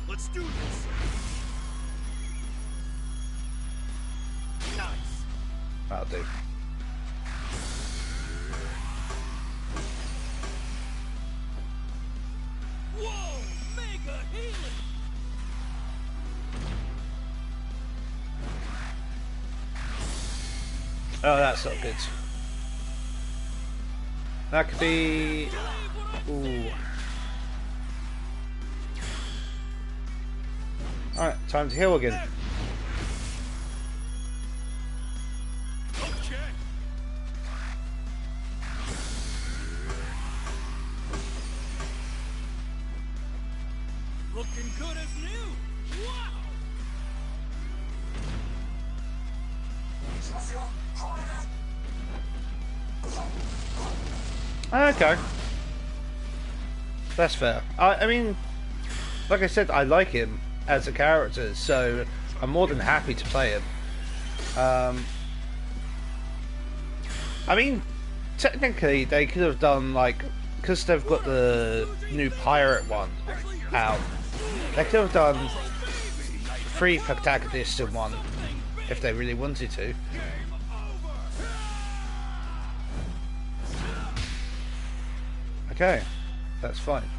Let's do this. Nice. That'll do. Whoa! Mega healing! Oh, that's not good. That could be. Ooh. Alright, time to heal again. Okay. Looking good as new! Wow! Okay. That's fair. I mean, like I said, I like him as a character, so I'm more than happy to play him. I mean, technically, they could have done, like, because they've got the new pirate one out, they could have done 3 protagonists in one, if they really wanted to. Okay, that's fine.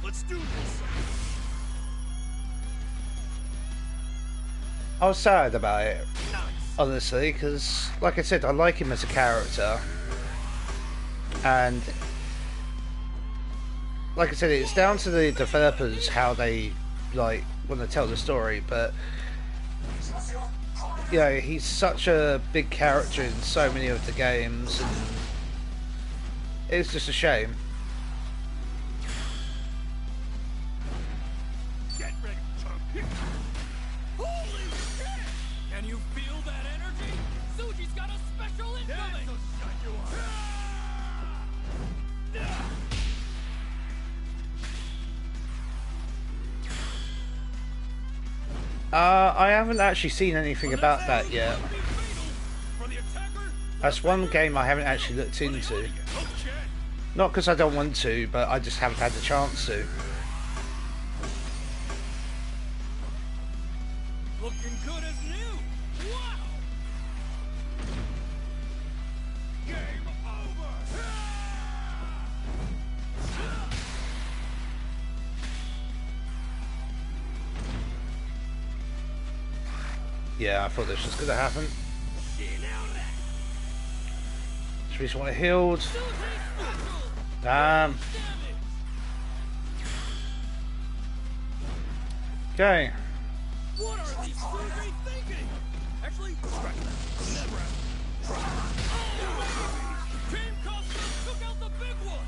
Let's do this. I was sad about it, Nice. honestly, because, like I said, I like him as a character, and like I said, it's down to the developers how they like want to tell the story. But you know, he's such a big character in so many of the games, and it's just a shame. Get ready, chump. Holy shit! Can you feel that energy? Suji's got a special incoming! Shut you up. I haven't actually seen anything about that yet. For the attacker, That's one game I haven't actually looked into. Okay. Not because I don't want to, but I just haven't had the chance to. looking good as new! Wow! Yeah, I thought this was going to happen. Just reason why I healed. Damn. Okay. What are these Suji thinking? Actually, scratch that. Never have. Team Cosmos took out the big one.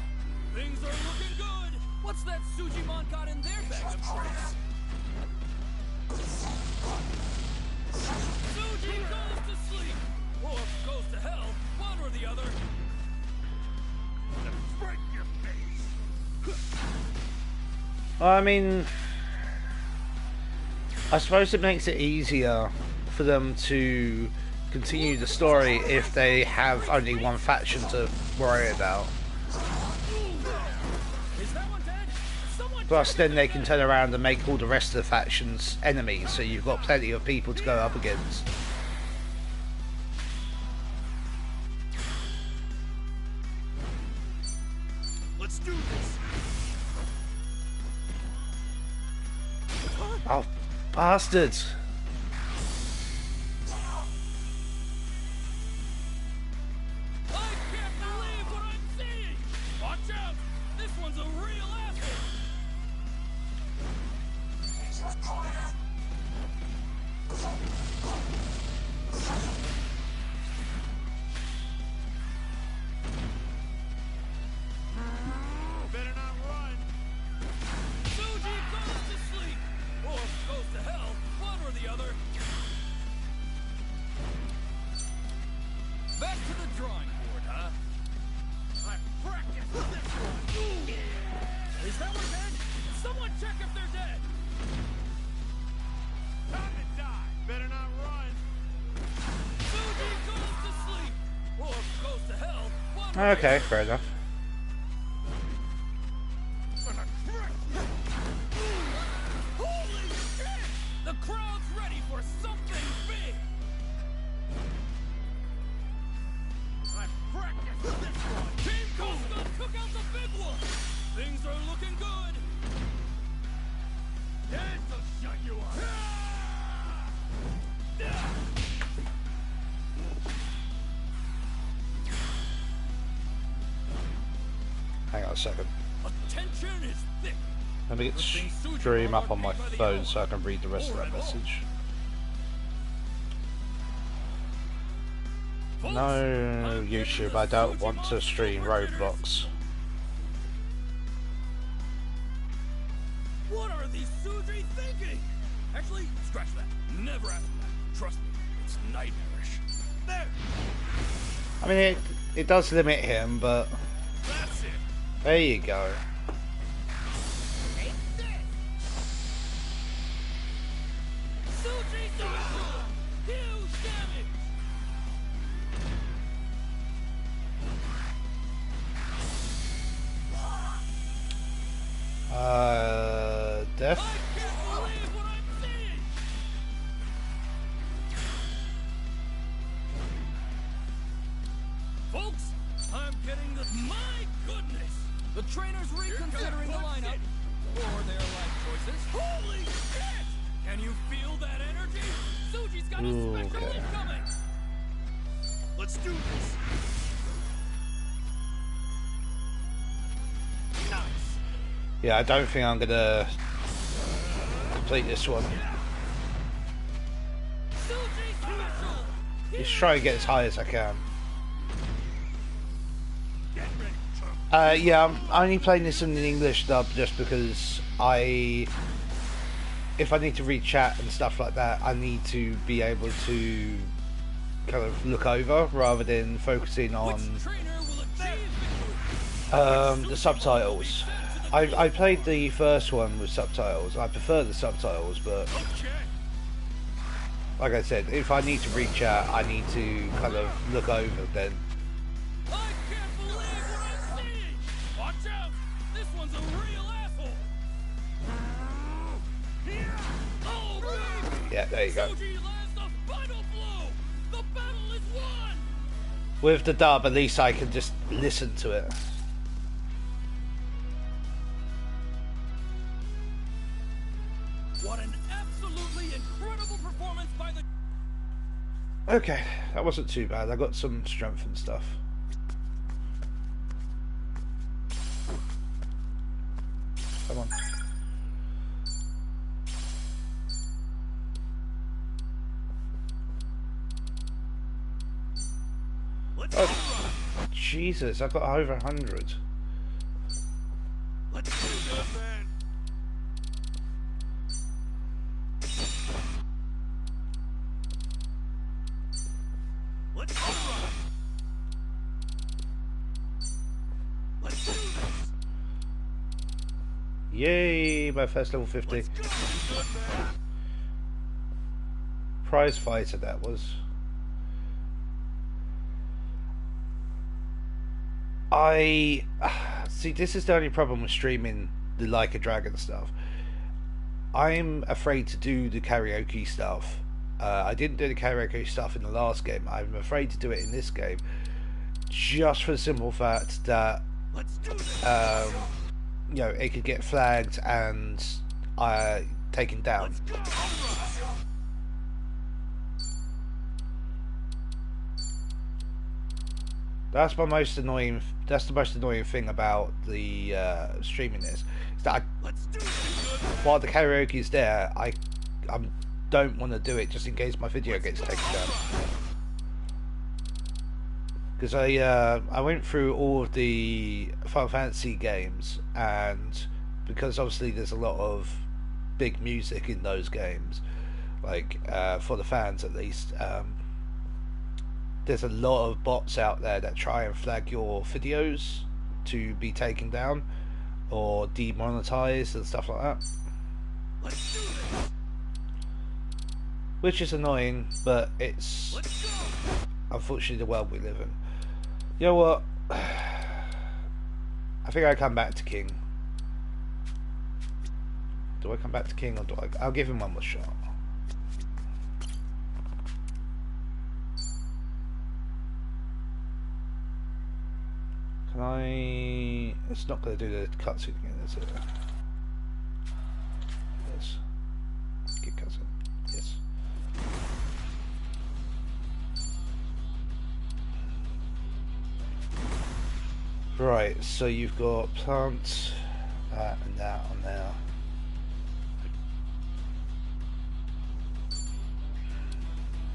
Things are looking good. What's that Sujimon got in their bag of tricks? Suji goes to sleep, or goes to hell, one or the other. Break your face. I mean, I suppose it makes it easier for them to continue the story if they have only one faction to worry about. Plus, then they can turn around and make all the rest of the factions enemies, so you've got plenty of people to go up against. Let's do this. Oh, bastards! I can't believe what I'm seeing! Watch out! This one's a real asshole! Better not run. Suji goes to sleep, or goes to hell, one or the other. Back to the drawing board, huh? I practiced this one. Is that one dead? Someone check if they're dead! Time to die. Better not run. Suji goes to sleep, or goes to hell, one or the Okay, other. fair enough. Holy shit! The crowd's ready for something big! I practiced this one. Team Costa took out the big one! Things are looking good! This'll shut you up. Hang on a second. Attention is thick! Let me get the stream up on my phone so I can read the rest of that message. No, YouTube, I don't want to stream Roblox. What are these Suji thinking? Actually, scratch that. Never ask that. Trust me, it's nightmarish. There! I mean, it does limit him, but That's it. there you go. Suji special! Huge damage! Death? I can't believe what I'm seeing! Folks, I'm getting the... My goodness! The trainer's reconsidering the lineup. Or their life choices. Holy shit! Can you feel that energy? Suji's got a special Okay. incoming! Let's do this. Nice. Yeah, I don't think I'm gonna complete this one. Suji special! Just try and get as high as I can. Get ready, chump. Yeah, I'm only playing this in the English dub just because if I need to read chat and stuff like that, I need to be able to kind of look over rather than focusing on Which trainer will achieve victory? the subtitles. I played the first one with subtitles. I prefer the subtitles, but Okay. like I said, if I need to read chat, I need to kind of look over then. I can't believe what I'm seeing! Watch out! This one's a real asshole! Oh, baby! Yeah, there you go. Suji lands the final blow! The battle is won! With the dub, at least I can just listen to it. What an absolutely incredible performance by the... Okay, that wasn't too bad. I got some strength and stuff. Come on. Oh, Jesus, I got over 100. Let's do this, man. Let's do this. Let's do this. Yay, my first level 50. Let's go. Good, man. Prize fighter that was. See, this is the only problem with streaming the Like a Dragon stuff. I'm afraid to do the karaoke stuff. I didn't do the karaoke stuff in the last game. I'm afraid to do it in this game, just for the simple fact that Let's do this. you know, it could get flagged and taken down. Let's go. That's the most annoying thing about the streaming is that Let's do this. while the karaoke is there, I don't want to do it just in case my video gets taken down. Because I went through all of the Final Fantasy games, and because obviously there's a lot of big music in those games, like for the fans at least. There's a lot of bots out there that try and flag your videos to be taken down or demonetized and stuff like that. Let's do this. Which is annoying, but it's Let's go. unfortunately the world we live in. You know what? I think I come back to King. Do I come back to King or do I? I'll give him one more shot. Can I? It's not going to do the cutscene again, is it? Yes. Get cutscene. Yes. Right. So you've got plants, that and that on there.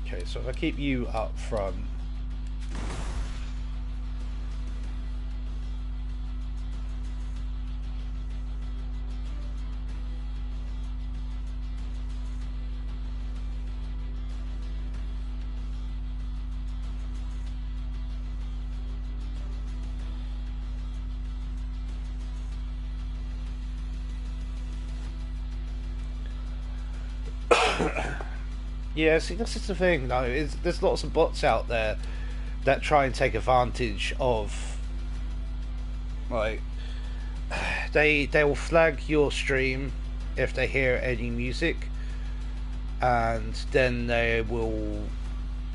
Okay. So if I keep you up front. Yeah, see, this is the thing, though. There's lots of bots out there that try and take advantage of, like, they will flag your stream if they hear any music, and then they will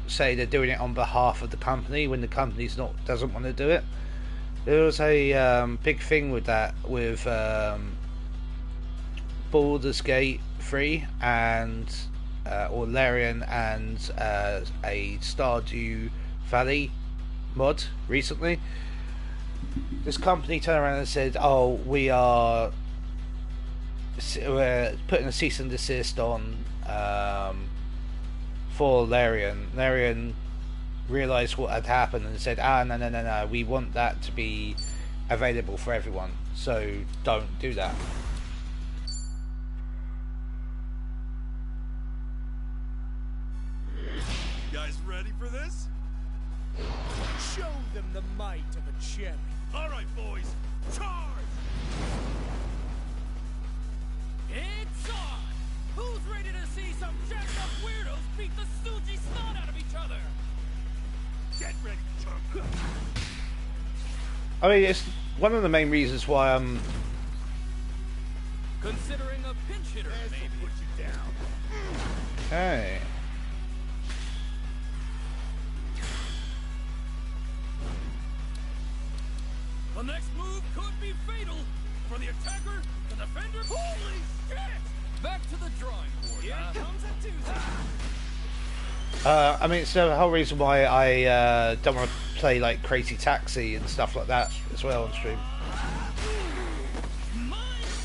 say they're doing it on behalf of the company when the company's doesn't want to do it. There was a big thing with that with Baldur's Gate 3 and or Larian and a Stardew Valley mod recently. This company turned around and said, "Oh, we're putting a cease and desist on for Larian." Larian realised what had happened and said, no, we want that to be available for everyone, so don't do that. You guys ready for this? Show them the might of a champion. All right, boys, charge! It's on! Who's ready to see some jacked up weirdos beat the stoogie snot out of each other? Get ready, chump. I mean, it's one of the main reasons why I'm Considering a pinch hitter, maybe. Put you down. okay. The next move could be fatal for the attacker, the defender. Holy shit! Back to the drawing board. Here comes a doozy. I mean, it's the whole reason why I don't want to play like Crazy Taxi and stuff like that as well on stream. My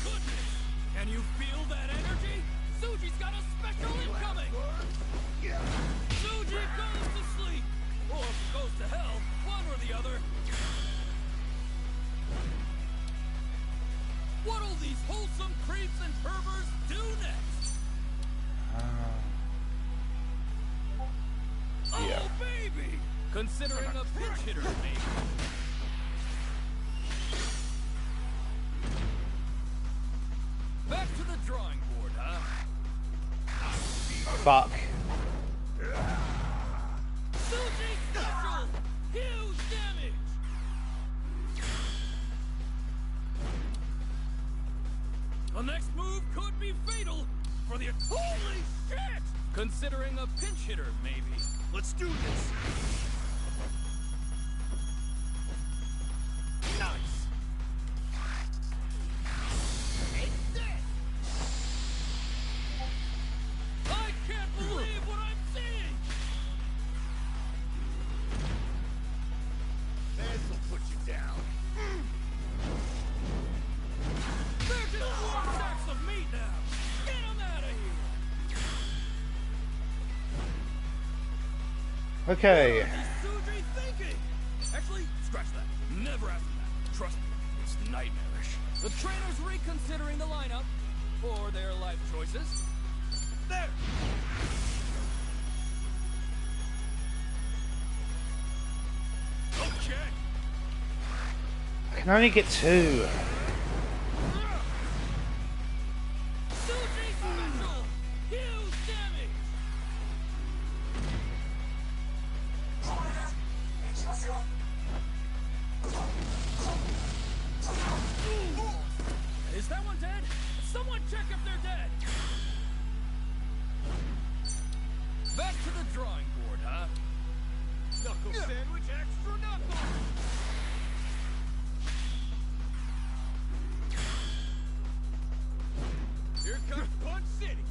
goodness! Can you feel that energy? Suji's got a special incoming! Suji goes to sleep! Or goes to hell, one or the other. What'll these wholesome creeps and perverts do next? Yeah. Oh, baby! Considering a pinch hitter, maybe. Back to the drawing board, huh? Fuck. Suji special! Huge damage! The next move could be fatal for the... Holy shit! Considering a pinch hitter, maybe. Let's do this. Nice. I can't believe what I'm seeing! This'll put you down. They're just warm sacks of meat now! Get them out of here! Okay. What is Suji thinking? Actually, scratch that. Never ask him that. Trust me, it's nightmarish. The trainer's reconsidering the lineup for their life choices. There! Okay! I can only get 2. Suji special! Huge damage! Is that one dead? Someone check if they're dead! Back to the drawing board, huh? Knuckle sandwich, extra knuckle. Here comes Punch City.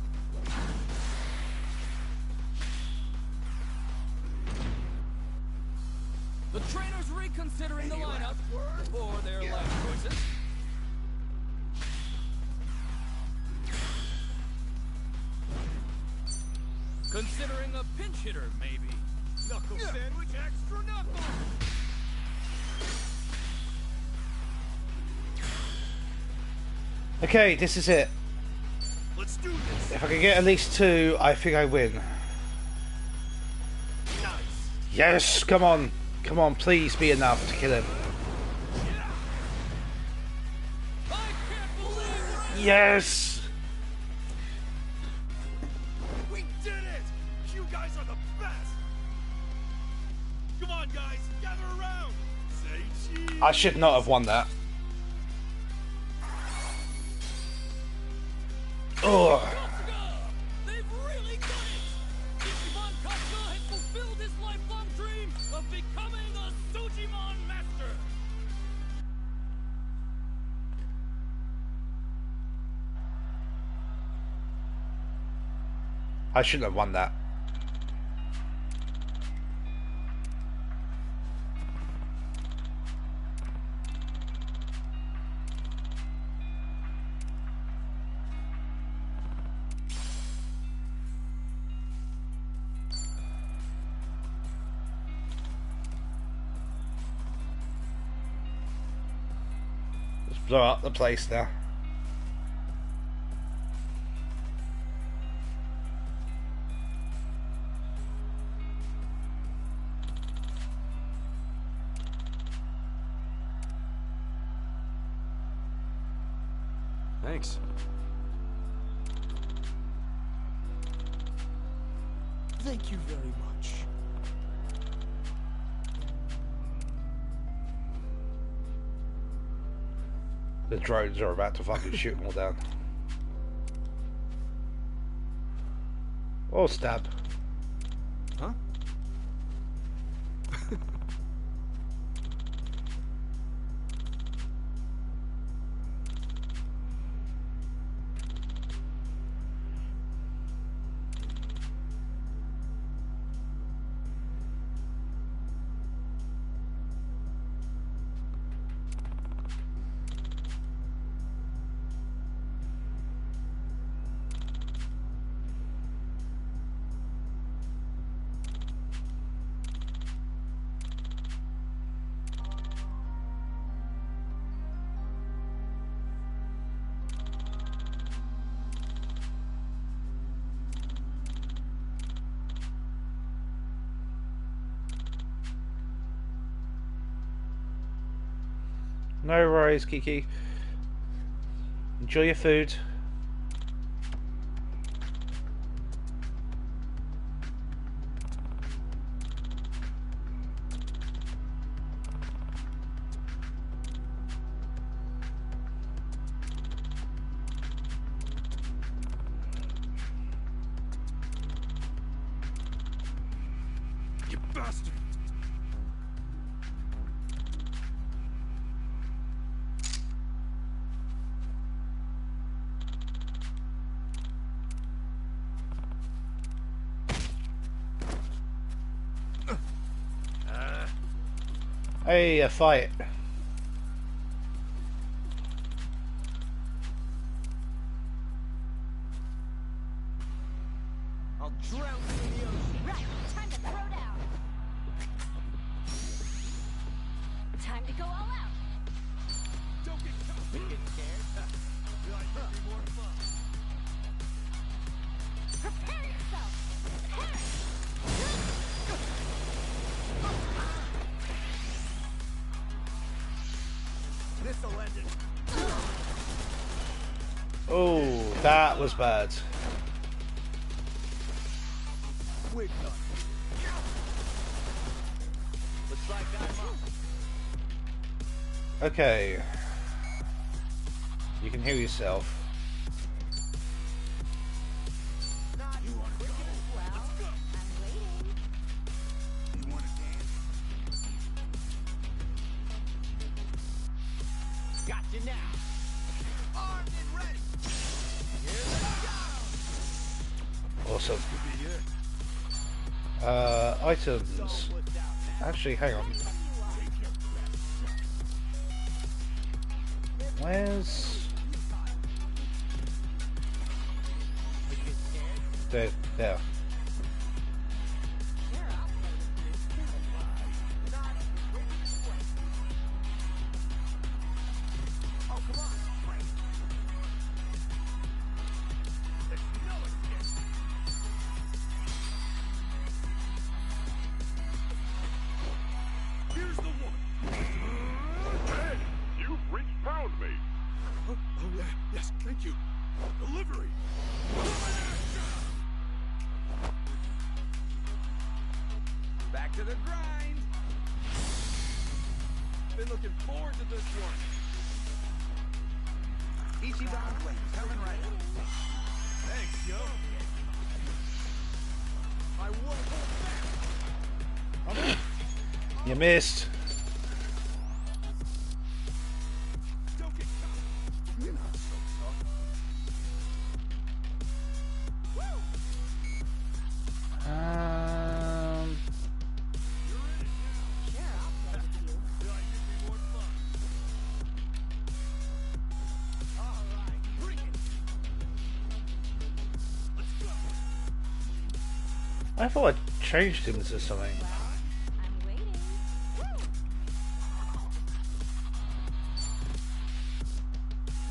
The trainer's reconsidering the lineup for their life choices. Considering a pinch hitter, maybe. Knuckle sandwich, extra knuckle. Okay, this is it. Let's do this. If I can get at least 2, I think I win. Nice. Yes, come on. Come on, please be enough to kill him. I can't believe it! Yes! We did it! You guys are the best! Come on, guys, gather around! Say cheese! I should not have won that. Oh. They've really done it! Ichiban Kafka has fulfilled his lifelong dream of becoming a Sujimon master! I shouldn't have won that. Let's blow up the place now. Thanks. Thank you very much. The drones are about to fucking shoot them all down. Or stab. Huh? No worries, Kiki. Enjoy your food. You bastard! Hey, a fight. I'll drown you in the ocean. Right, time to throw down. Time to go all out. Don't get caught. Get scared? Feel like it'd be more fun. Prepare yourself. Perish. This'll end it. Oh, that was bad. We're done. Looks like I'm up. Okay. You can heal yourself. Not quick as well. I'm waiting. You wanna dance? Gotcha now. Armed and ready. Here they go. Awesome. Could be it. Items. So what's out now? Actually, hang on. Where's... There. There. Oh, come on. Here's the one. Hey, you've reached pound me. Oh, yeah. Yes, thank you. Delivery. Back to the grind. Been looking forward to this one. Ichiban Wings coming right up. Thanks, yo. I won't hold back. You missed. Don't get caught. You're not so tough. You're in it now. Sure, I'll play with you. Feel like it'd be more fun. All right, bring it. Let's go. I thought I changed him to something. I'm waiting.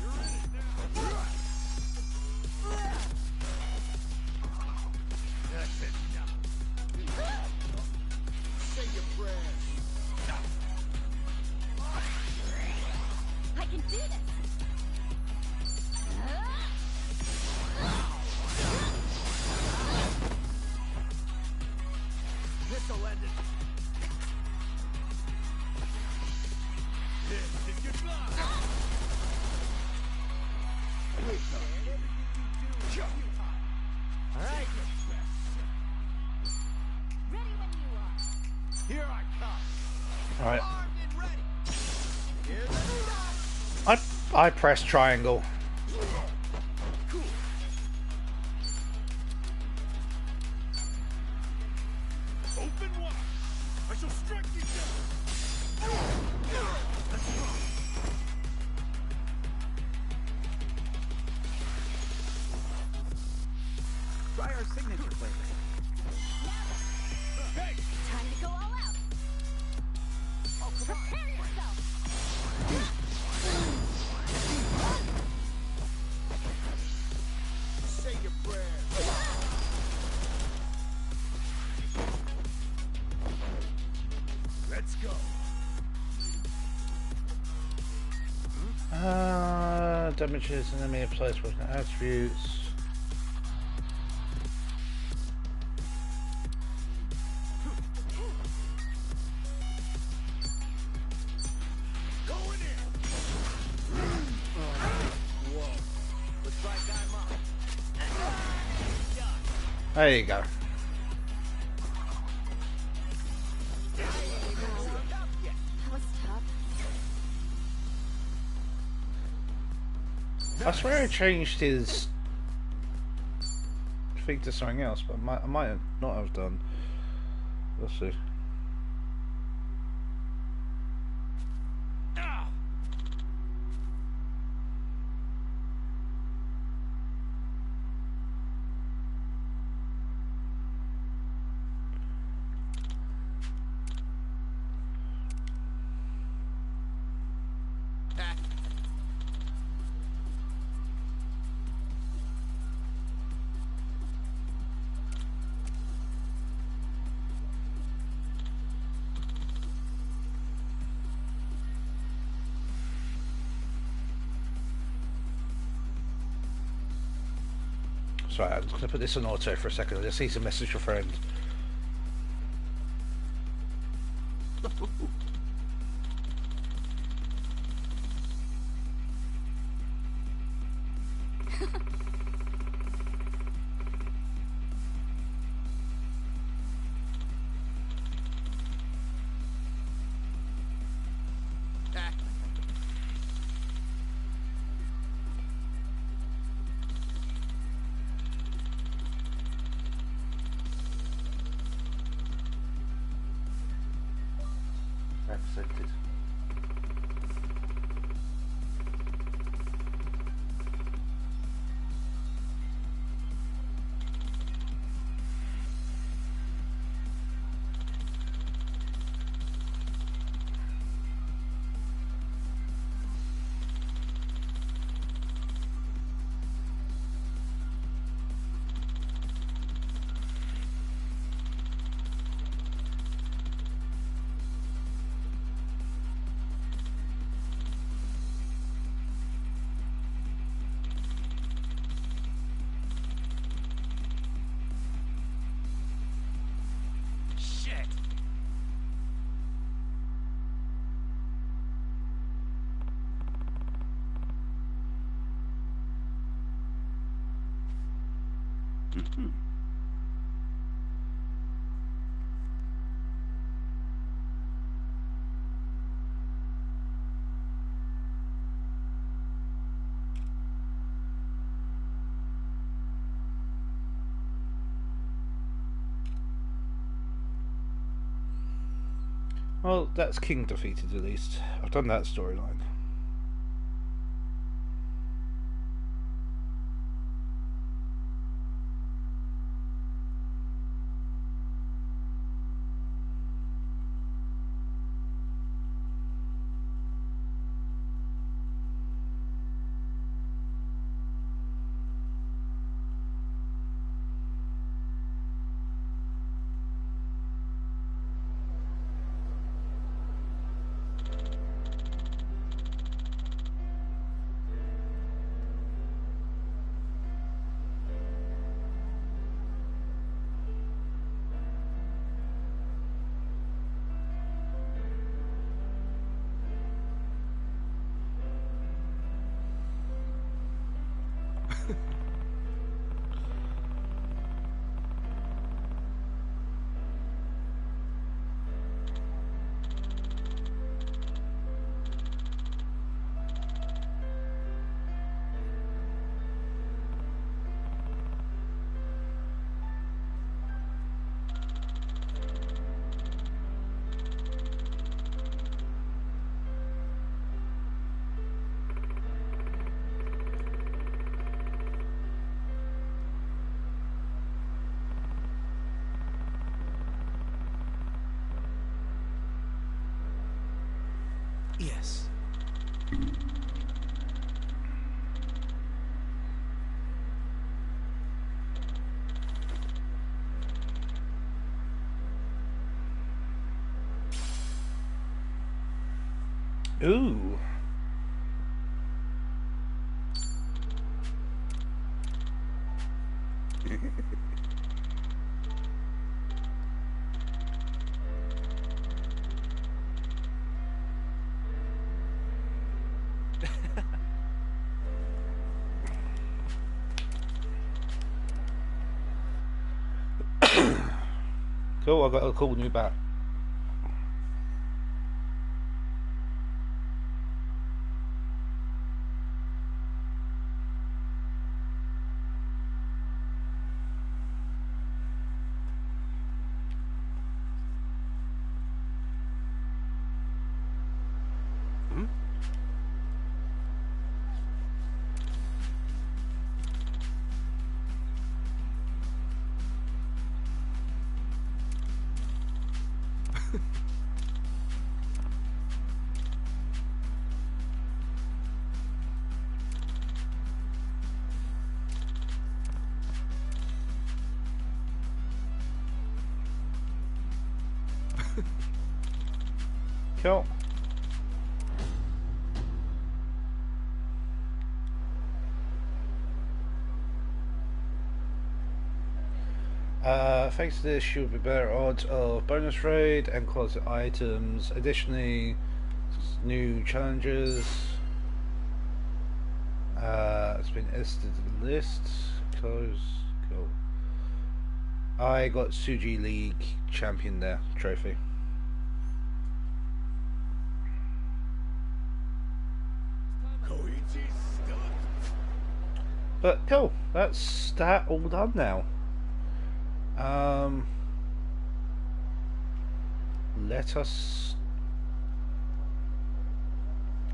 You're in it now. That's it. Say your prayers. I can do this. This'll end it. This is your block. All right, Ready when you are. here I come. Alright. Armed and ready. Here they go. I pressed triangle. Open wide. I shall strike you down. Try our signature flavor. Hey, Time to go all out. Oh, come on. Prepare yourself. Say your prayers. let's go. damages enemy applies with attributes. There you go. That was tough. I swear I changed his thing to something else, but I might not have done. Let's see. Sorry, I'm just going to put this on auto for a second. I just need to message your friend. Accepted. Well, that's King defeated at least. I've done that storyline. Yes. Ooh. Cool, I got a cool new bat. Cool. Thanks to this, you'll be better odds of bonus raid and closet items. Additionally, new challenges. It's been added to the list. Close. Cool. I got Suji League champion there trophy. But cool, that's that all done now. Let us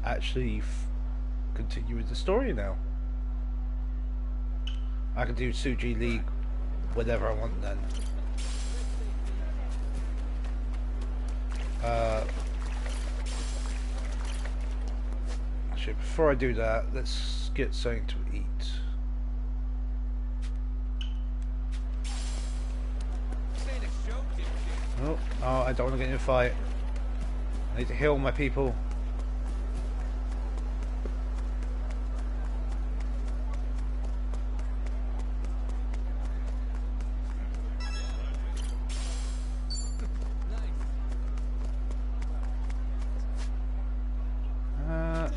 actually continue with the story now. I can do Suji League whenever I want then. Actually, before I do that, let's get something to eat. Oh, I don't want to get in a fight. I need to heal my people.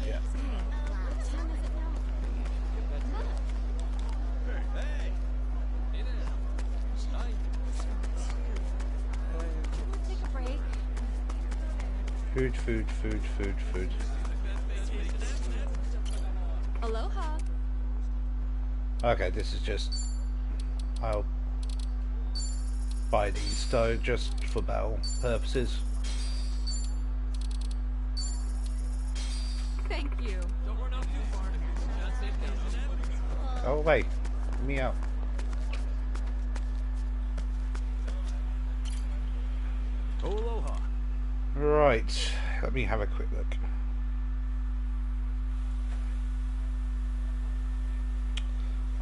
Yeah. Food. Aloha. Okay, this is just... I'll buy these though, just for battle purposes. Thank you. Don't run out too far. Not safe down. Oh wait, let me out. Oh, aloha. Right, let me have a quick look.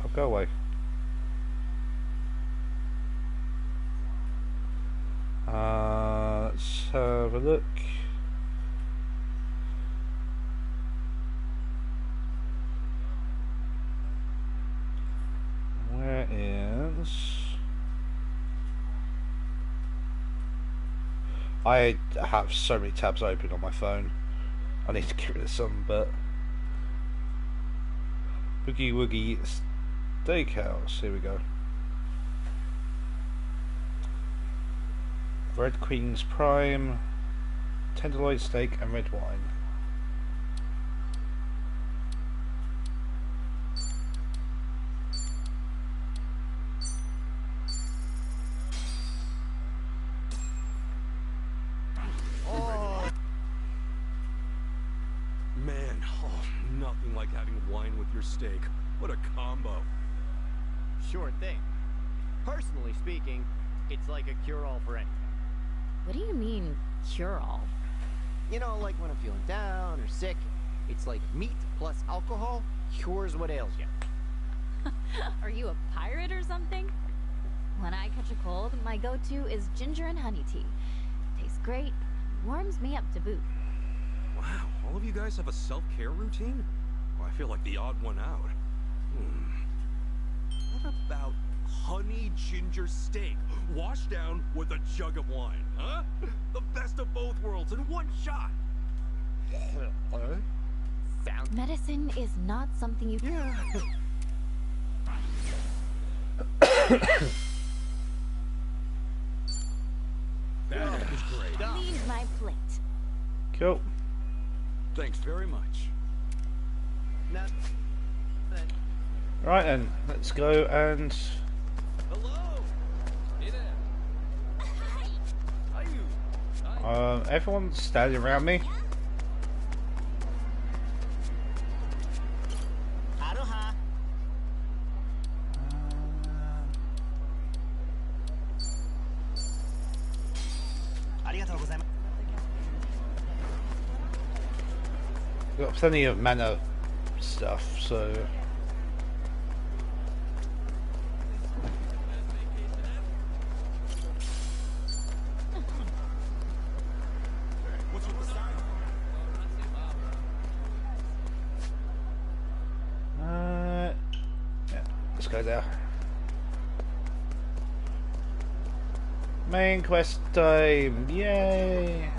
I'll go away. Let's have a look. Where is... I have so many tabs open on my phone. I need to get rid of some, but... Boogie Woogie Steakhouse, here we go. Red Queen's Prime, tenderloin steak and red wine. Man, nothing like having wine with your steak. What a combo. Sure thing. Personally speaking, it's like a cure-all for anything. What do you mean, cure-all? You know, like when I'm feeling down or sick, it's like meat plus alcohol cures what ails you. Are you a pirate or something? When I catch a cold, my go-to is ginger and honey tea. Tastes great, warms me up to boot. Wow, all of you guys have a self-care routine? Well, I feel like the odd one out. What about honey ginger steak washed down with a jug of wine, huh? The best of both worlds in one shot. found. Medicine is not something you... Yeah. That was great. Leave my plate. Cool. Thanks very much. Not. Right then, let's go and... Hello. Hey there. How you? everyone's standing around me. Aroha. We've got plenty of mana stuff, so... yeah, let's go there. Main quest time, yay!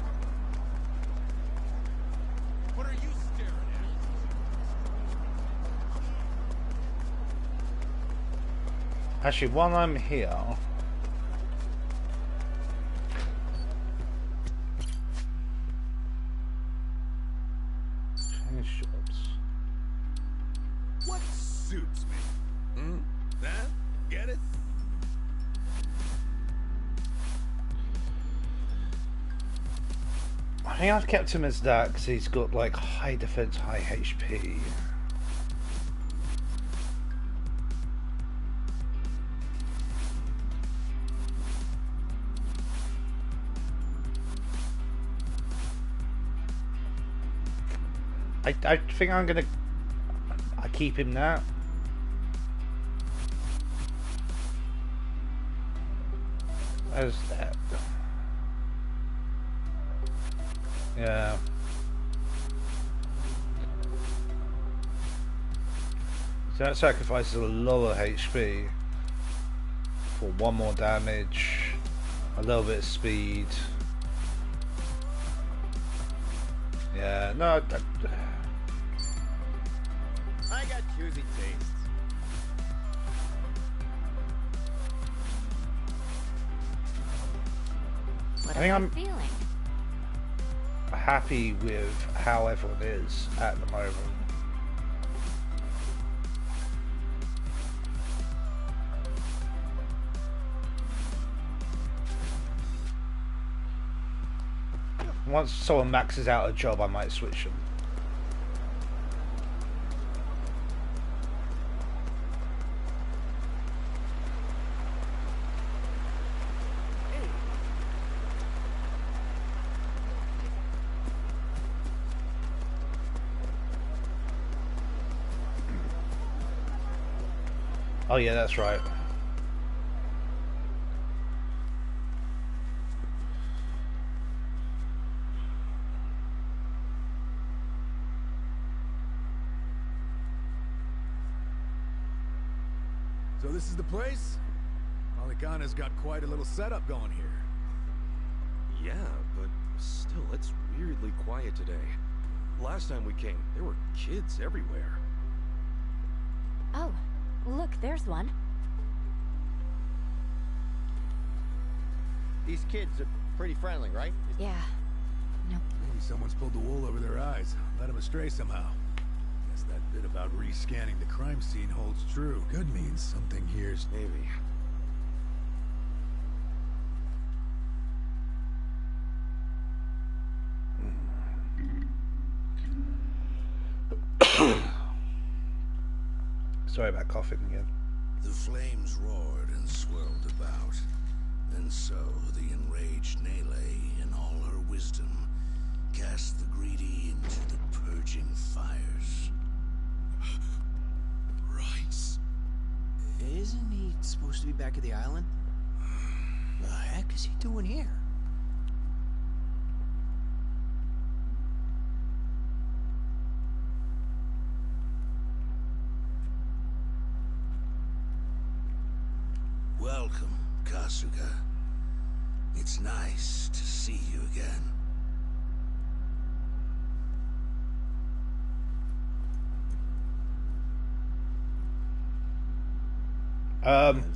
What are you staring at? Actually, while I'm here... Change jobs. What suits me? Hmm? Huh? Get it? I think I've kept him as that because he's got like high defense, high HP. I think I'm gonna... I keep him now. As that. Yeah. So that sacrifices a lot of HP for one more damage, a little bit of speed. Yeah, no. I got choosy tastes. What I think am I I'm- feeling? Happy with how everyone is at the moment. Once someone maxes out a job, I might switch them. Oh yeah, that's right. So this is the place? Polygona's got quite a little setup going here. Yeah, but still, it's weirdly quiet today. Last time we came, there were kids everywhere. Oh, look, there's one. These kids are pretty friendly, right? Yeah. Nope. Maybe someone's pulled the wool over their eyes, led them astray somehow. Guess that bit about rescanning the crime scene holds true. Could mean something here's... Maybe. Sorry about coughing again. The flames roared and swirled about. And so the enraged Nele, in all her wisdom, cast the greedy into the purging fires. Rice. Isn't he supposed to be back at the island? The heck is he doing here? Welcome, Kasuga. It's nice to see you again.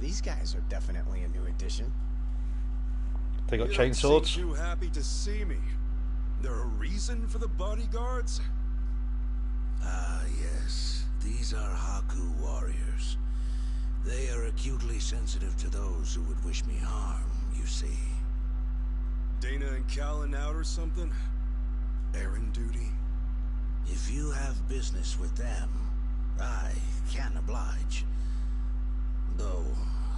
These guys are definitely a new addition. They got You don't chainswords. seem too happy to see me. There a reason for the bodyguards? Ah, yes. These are Haku warriors. They are acutely sensitive to those who would wish me harm, you see. Dana and Callan out or something? Errand duty? If you have business with them, I can oblige. Though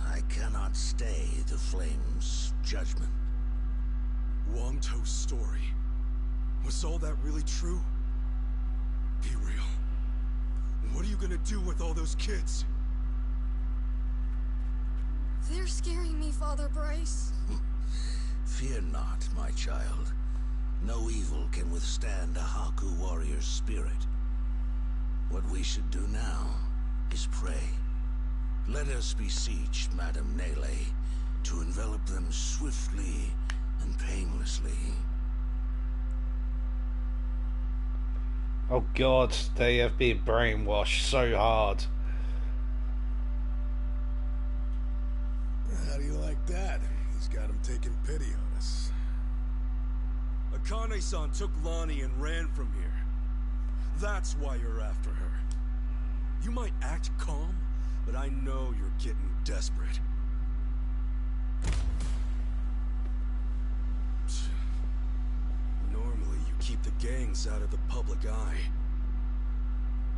I cannot stay the Flame's judgment. Wangto's story. Was all that really true? Be real. What are you gonna do with all those kids? They're scaring me, Father Bryce. Fear not, my child. No evil can withstand a Haku warrior's spirit. What we should do now is pray. Let us beseech Madame Nele to envelop them swiftly and painlessly. Oh god, they have been brainwashed so hard. How do you like that? He's got him taking pity on us. Akane-san took Lonnie and ran from here. That's why you're after her. You might act calm, but I know you're getting desperate. Normally, you keep the gangs out of the public eye.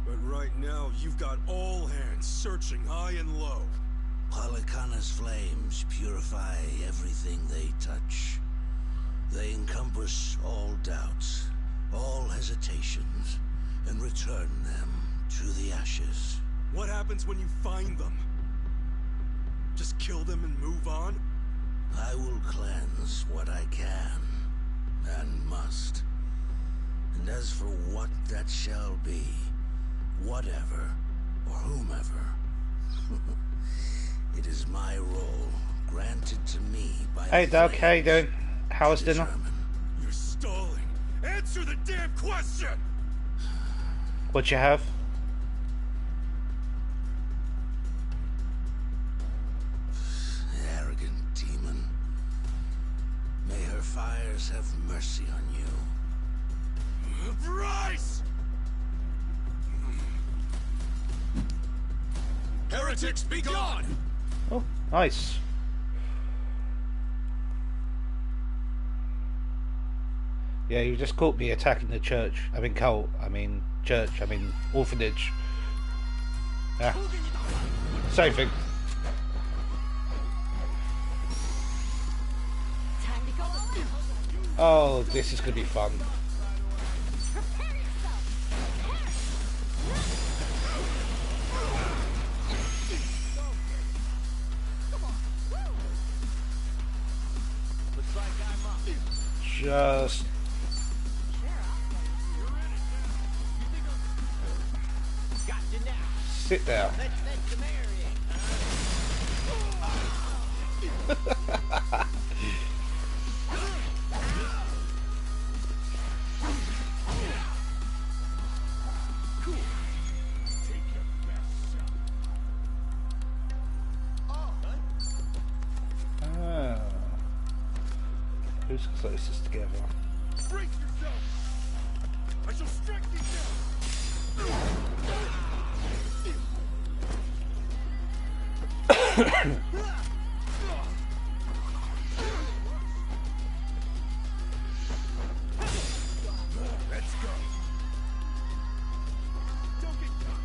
But right now, you've got all hands searching high and low. Palikana's flames purify everything they touch. They encompass all doubts, all hesitations, and return them to the ashes. What happens when you find them? Just kill them and move on? I will cleanse what I can, and must. And as for what that shall be, whatever, or whomever, it is my role, granted to me by Hey Doug, how you doing? How was dinner? You're stalling. Answer the damn question! What'd you have? Arrogant demon. May her fires have mercy on you. Bryce! Heretics, be gone! Oh, nice. Yeah, you just caught me attacking the church. I mean cult. I mean church. I mean orphanage. Yeah. Same thing. Oh, this is gonna be fun. Just sit there. Who's closest together? Brace yourself! I shall strike you down! Let's go! Don't get caught!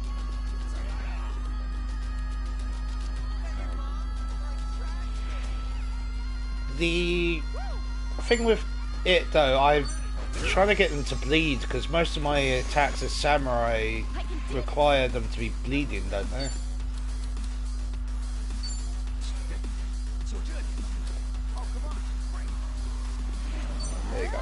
The thing with it though, I'm trying to get them to bleed because most of my attacks as samurai require them to be bleeding, don't they? There you go.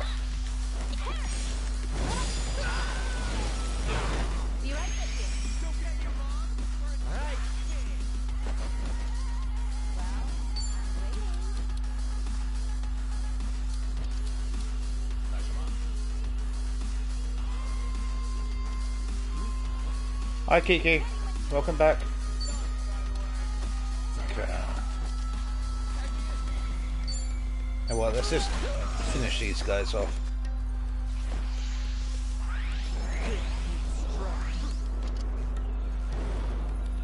Hi Kiki, welcome back. And well, let's just finish these guys off.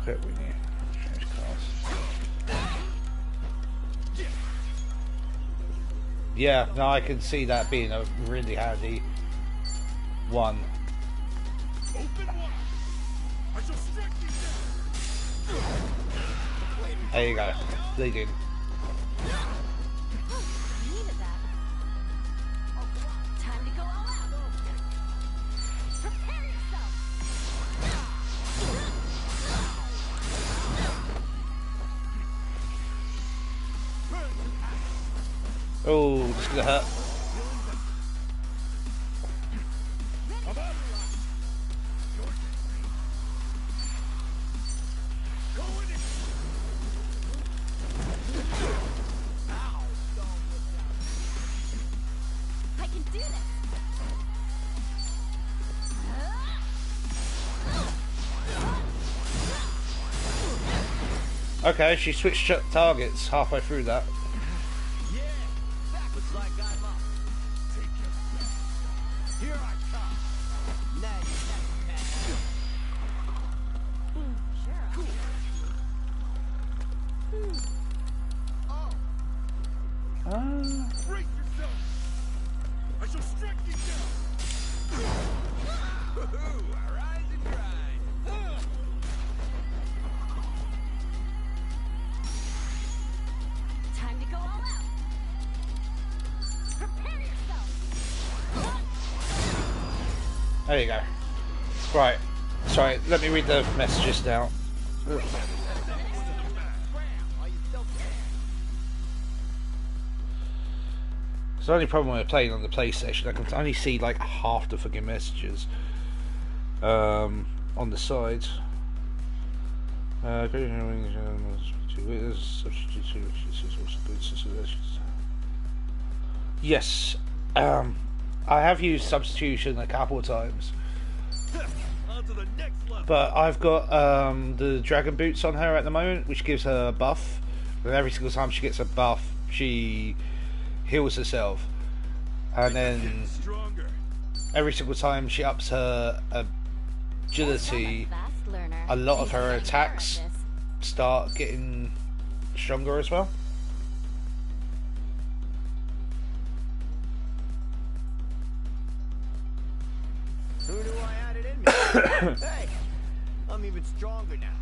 Quick, we need change cars. Yeah, no, I can see that being a really handy one. There you go, bleeding. Oh, this is gonna hurt. I can do this. Okay, she switched targets halfway through that. Looks like I'm up. Take your best. Here I come. Nice. Brace yourself. I shall strike you down. Rise and grind. Time to go all out. Prepare yourself. There you go. Right. Sorry, let me read the messages now. The only problem with playing on the PlayStation, I can only see like half the fucking messages on the side. Yes, I have used substitution a couple of times, but I've got the dragon boots on her at the moment, which gives her a buff, and every single time she gets a buff, she heals herself, and then every single time she ups her agility, a lot of her attacks start getting stronger as well. Who knew I had it in me? Hey, I'm even stronger now.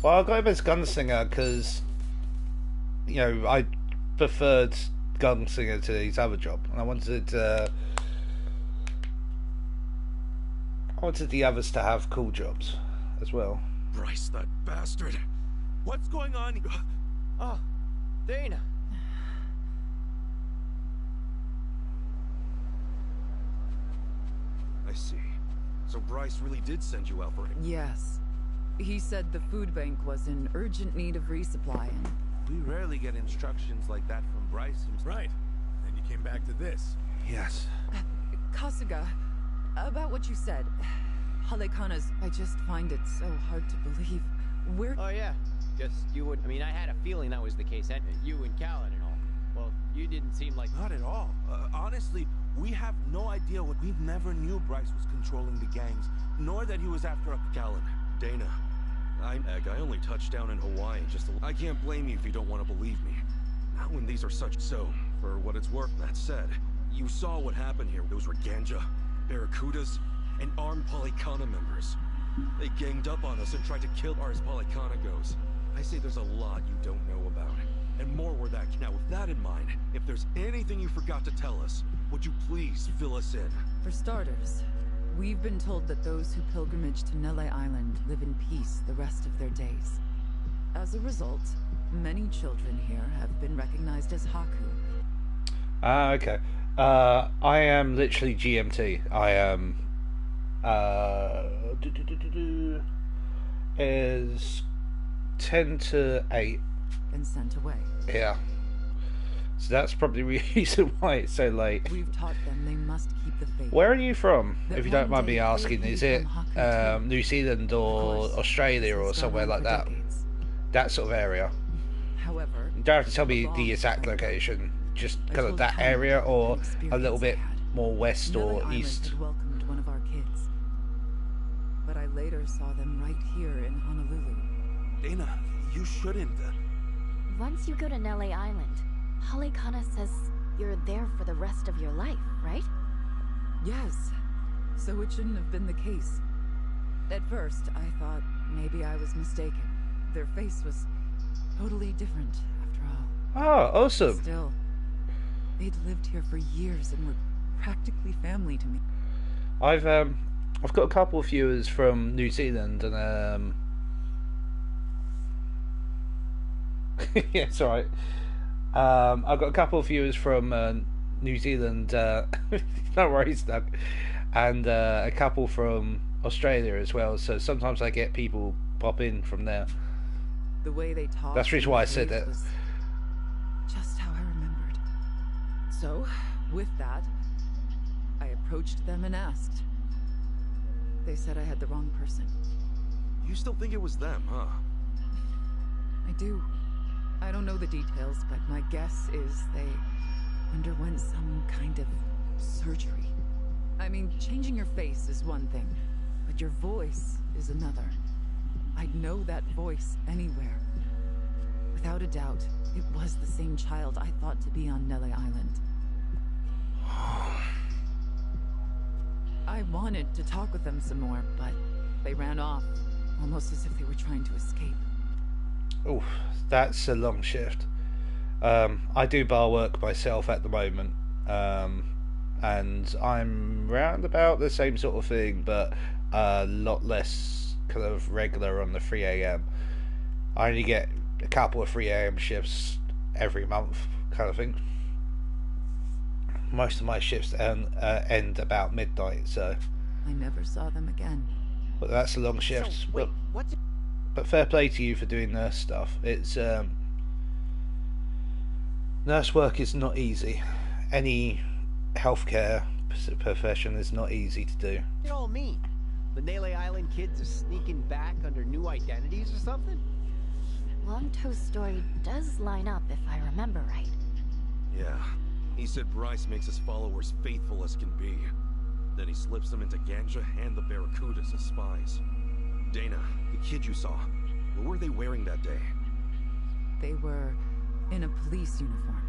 Well, I got him as gunslinger because, you know, I preferred gunslinger to his other job, and I wanted the others to have cool jobs as well. Bryce, that bastard. What's going on? Oh, Dana. I see. So Bryce really did send you out for it? Yes. He said the food bank was in urgent need of resupply. We rarely get instructions like that from Bryce himself. Right. And you came back to this. Yes. Kasuga, about what you said. Halekanas, I just find it so hard to believe. Where... Oh, yeah. Just you would... I mean, I had a feeling that was the case. And you and Callan and all. Well, you didn't seem like... Not at all. Honestly, we have no idea what... We never knew Bryce was controlling the gangs, nor that he was after a... Callan, Dana, I only touched down in Hawaii I can't blame you if you don't want to believe me. Not when these are such... So, for what it's worth, that said, you saw what happened here. Those were Ganja, Barracudas, and armed Polycana members. They ganged up on us and tried to kill our as Polycana goes. I say there's a lot you don't know about. And more where that... Now, with that in mind, if there's anything you forgot to tell us, would you please fill us in? For starters, we've been told that those who pilgrimage to Nele Island live in peace the rest of their days. As a result, many children here have been recognized as Haku. Ah, okay. I am literally GMT. I am... is 10 to 8. And sent away. Yeah. So that's probably the reason why it's so late. We've taught them they must keep the faith. Where are you from, That if you don't one mind me day asking? they Is will it become Haku too. New Zealand or Of course, Australia or this has somewhere gone on like for that? decades. That sort of area. However, You don't have to tell me the the law exact is location. just I kind of told that Kennedy area, about or an a little experience bit I had. more west Nellie or Island east? had welcomed one of our kids, but I later saw them right here in Honolulu. Dana, you shouldn't. Once you go to Nelly Island, Halikana says you're there for the rest of your life, right? Yes, so it shouldn't have been the case. At first, I thought maybe I was mistaken. Their face was totally different, after all. Oh, awesome. Still, they'd lived here for years and were practically family to me. I've got a couple of viewers from New Zealand, and yeah, it's alright. I've got a couple of viewers from New Zealand. No worries, Doug, and a couple from Australia as well. So sometimes I get people pop in from there. The way they talked. That's the reason why I said that. Was just how I remembered. So, with that, I approached them and asked. They said I had the wrong person. You still think it was them, huh? I do. I don't know the details, but my guess is they underwent some kind of surgery. I mean, changing your face is one thing, but your voice is another. I'd know that voice anywhere. Without a doubt, it was the same child I thought to be on Nelly Island. I wanted to talk with them some more, but they ran off, almost as if they were trying to escape. Oh, that's a long shift. I do bar work myself at the moment, and I'm round about the same sort of thing, but a lot less kind of regular on the 3 a.m. I only get a couple of 3 a.m. shifts every month, kind of thing. Most of my shifts end about midnight, so. I never saw them again. But that's a long shift. So, wait, what's it? But fair play to you for doing nurse stuff. It's nurse work is not easy. Any healthcare profession is not easy to do. You all mean? The Nele Island kids are sneaking back under new identities or something? Long Toe's story does line up if I remember right. Yeah. He said Bryce makes his followers faithful as can be. Then he slips them into Ganja and the Barracudas as spies. Dana, the kid you saw, what were they wearing that day? They were in a police uniform.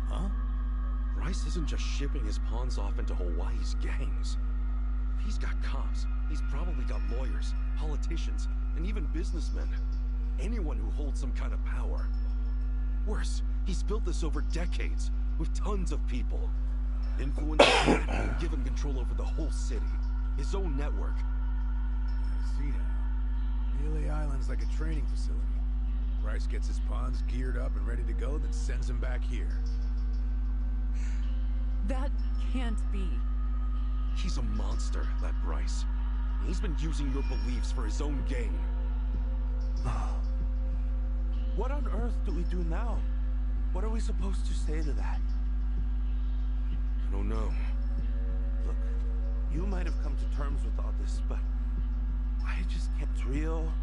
Huh? Bryce isn't just shipping his pawns off into Hawaii's gangs. If he's got cops, he's probably got lawyers, politicians, and even businessmen. Anyone who holds some kind of power. Worse, he's built this over decades, with tons of people. Influence and give him control over the whole city. His own network. I see now. Neely Island's like a training facility. Bryce gets his pawns geared up and ready to go, then sends them back here. That can't be. He's a monster, that Bryce. He's been using your beliefs for his own gain. What on earth do we do now? What are we supposed to say to that? I don't know. Look, you might have come to terms with all this, but I just can't. It's real.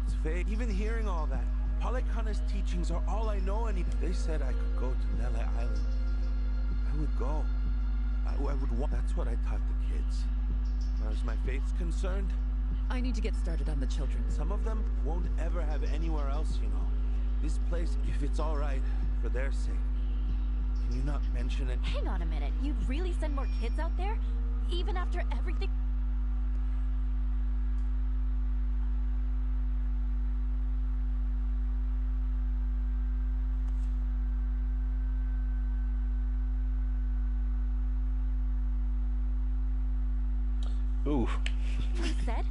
It's fake. Even hearing all that, Palikana's teachings are all I know, and they said I could go to Nele Island. I would go. I would want. That's what I taught the kids. As far as my faith's concerned, I need to get started on the children. some of them won't ever have anywhere else, you know. This place, if it's all right, for their sake. Can you not mention it? Hang on a minute. You'd really send more kids out there? Even after everything? Ooh. You said?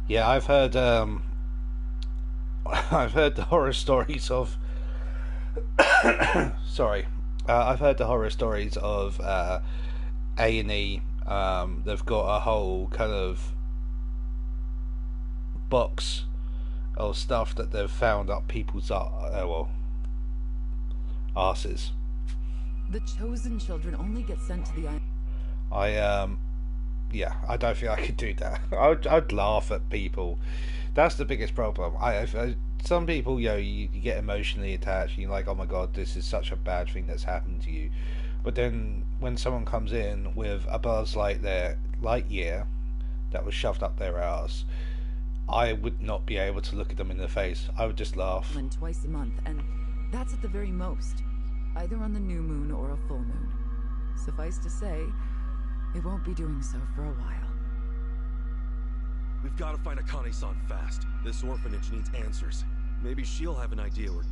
Yeah, I've heard I've heard the horror stories of sorry. I've heard the horror stories of A&E. They've got a whole kind of box of stuff that they've found up people's arses. The chosen children only get sent to the island. Yeah, I don't think I could do that. I'd laugh at people. That's the biggest problem. some people, you get emotionally attached. And you're like, oh my god, this is such a bad thing that's happened to you. But then when someone comes in with a Buzz Lightyear that was shoved up their ass, I would not be able to look at them in the face. I would just laugh. And twice a month, and that's at the very most. Either on the new moon or a full moon. Suffice to say, it won't be doing so for a while. We've got to find Akane-san fast. This orphanage needs answers. Maybe she'll have an idea or...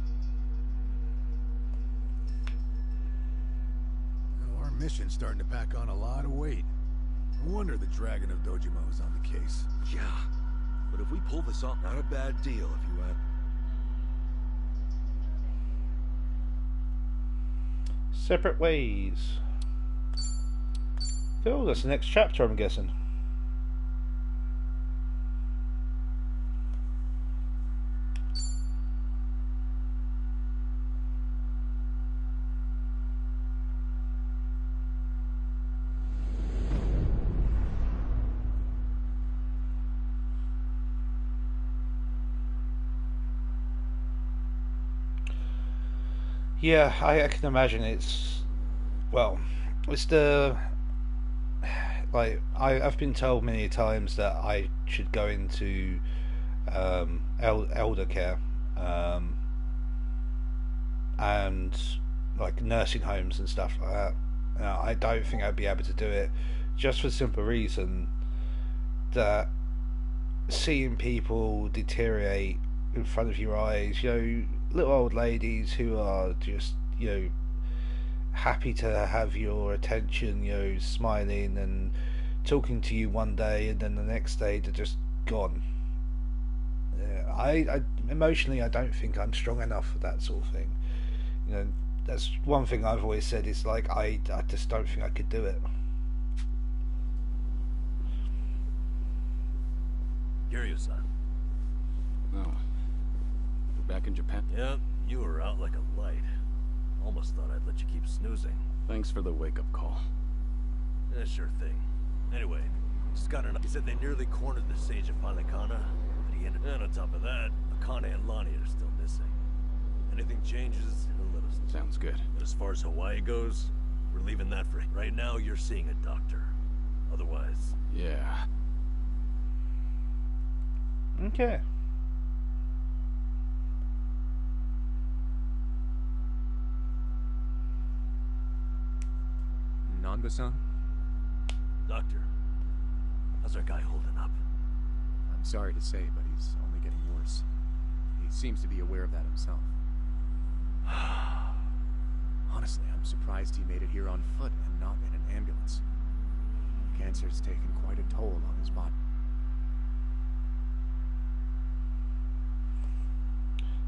Our mission's starting to pack on a lot of weight. No wonder the Dragon of Dojima was on the case. Yeah, but if we pull this off, not a bad deal if you ask. Separate ways. Cool, that's the next chapter, I'm guessing. Yeah, I can imagine it's the I've been told many times that I should go into elder care and like nursing homes and stuff like that. I don't think I'd be able to do it, just for the simple reason that seeing people deteriorate in front of your eyes, little old ladies who are just, happy to have your attention, smiling and talking to you one day, and then the next day they're just gone. I emotionally, I don't think I'm strong enough for that sort of thing. That's one thing I've always said, is like, I just don't think I could do it. Kiryu-san. Oh. You're back in Japan? Yeah, you were out like a light. Almost thought I'd let you keep snoozing. Thanks for the wake-up call. Yeah, sure thing. Anyway, just got enough. He said they nearly cornered the Sage of Palikana, but he ended. And on top of that, Akane and Lonnie are still missing. Anything changes, he'll let us know. Sounds good. But as far as Hawaii goes, we're leaving that for right now. You're seeing a doctor. Otherwise, yeah. Okay. Nanba-san? Doctor, how's our guy holding up? I'm sorry to say, but he's only getting worse. He seems to be aware of that himself. Honestly, I'm surprised he made it here on foot and not in an ambulance. Cancer's taken quite a toll on his body.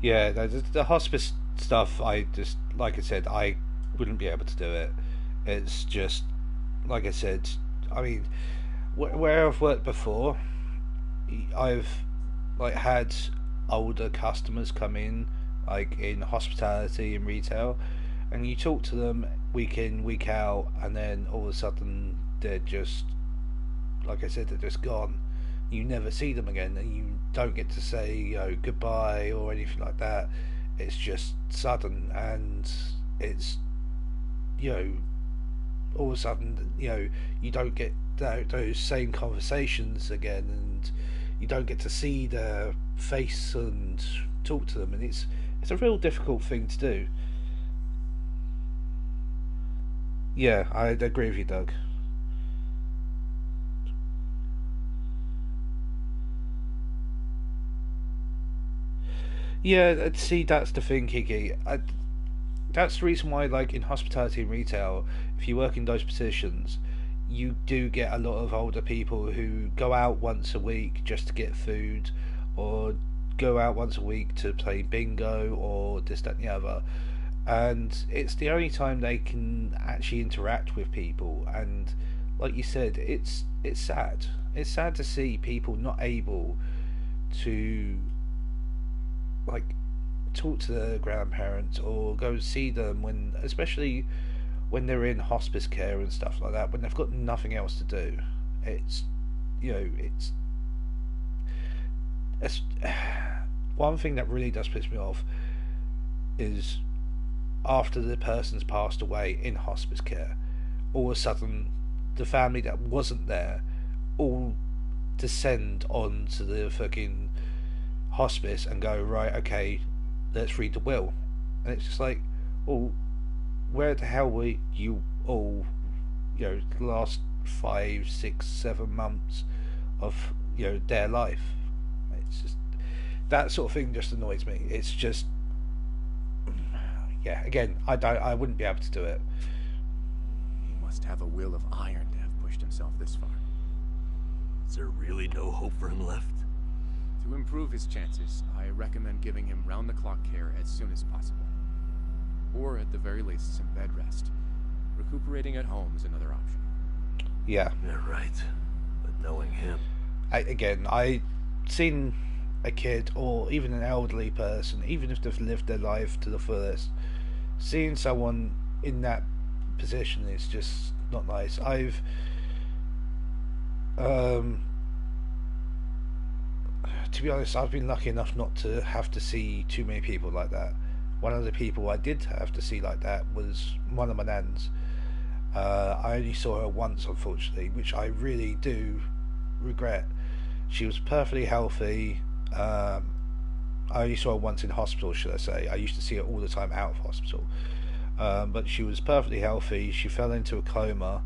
Yeah, the hospice stuff, I just, like I said, I wouldn't be able to do it. It's just, like I said, I mean, where I've worked before, I've had older customers come in, like in hospitality and retail, and you talk to them week in, week out, and then all of a sudden they're just, like I said, they're just gone. You never see them again, and you don't get to say goodbye or anything like that. It's just sudden, and it's all of a sudden you don't get those same conversations again, and you don't get to see their face and talk to them, and it's a real difficult thing to do. Yeah, I agree with you, Doug. Yeah, see, that's the thing, Kiki. That's the reason why, like in hospitality and retail, if you work in those positions, you do get a lot of older people who go out once a week just to get food, or go out once a week to play bingo, or this, that, and the other. And it's the only time they can actually interact with people. And like you said, it's sad. It's sad to see people not able to talk to their grandparents or go see them, especially when they're in hospice care and stuff like that, when they've got nothing else to do. It's one thing that really does piss me off is after the person's passed away in hospice care, all of a sudden the family that wasn't there all descend onto the fucking hospice and go, right, okay, let's read the will. And it's just like, well, where the hell were you all, the last 5, 6, 7 months of, their life? It's just, that sort of thing just annoys me. It's just, yeah, again, I wouldn't be able to do it. He must have a will of iron to have pushed himself this far. Is there really no hope for him left? To improve his chances, I recommend giving him round-the-clock care as soon as possible. Or at the very least, some bed rest. Recuperating at home is another option. Yeah. Yeah, right. But knowing him... I seen a kid or even an elderly person, even if they've lived their life to the fullest, seeing someone in that position is just not nice. I've to be honest, I've been lucky enough not to have to see too many people like that. One of the people I did have to see like that was one of my nans. I only saw her once, unfortunately, which I really do regret. She was perfectly healthy. I only saw her once in hospital, should I say. I used to see her all the time out of hospital. But she was perfectly healthy. She fell into a coma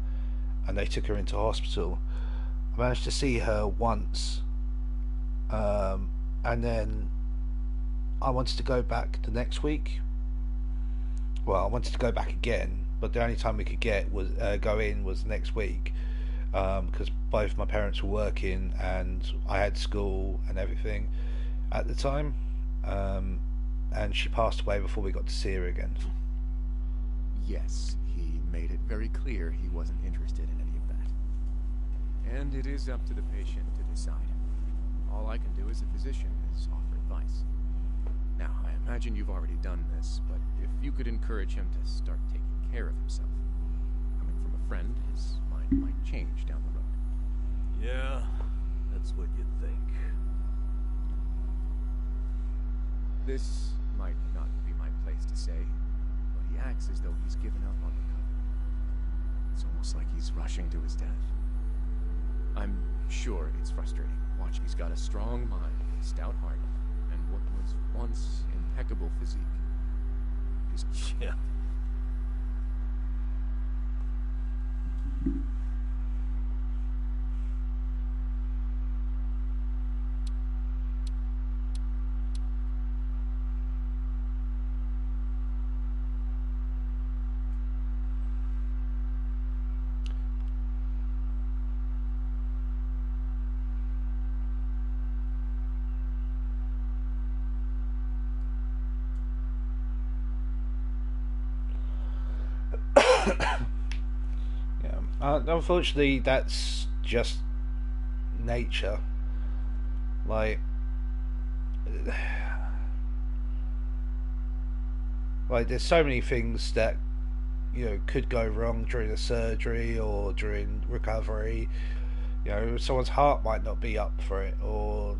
and they took her into hospital. I managed to see her once, and then I wanted to go back the next week. Well, I wanted to go back again, but the only time we could go in was next week, because both my parents were working and I had school and everything at the time, and she passed away before we got to see her again. Yes, he made it very clear he wasn't interested in any of that. And it is up to the patient to decide. All I can do as a physician is offer advice. Now, I imagine you've already done this, but if you could encourage him to start taking care of himself. Coming from a friend, his mind might change down the road. Yeah, that's what you'd think. This might not be my place to say, but he acts as though he's given up on recovery. It's almost like he's rushing to his death. I'm sure it's frustrating. Watch, he's got a strong mind, a stout heart, and what was once impeccable physique is... Yeah. Unfortunately, that's just nature. Like there's so many things that could go wrong during a surgery or during recovery. Someone's heart might not be up for it, or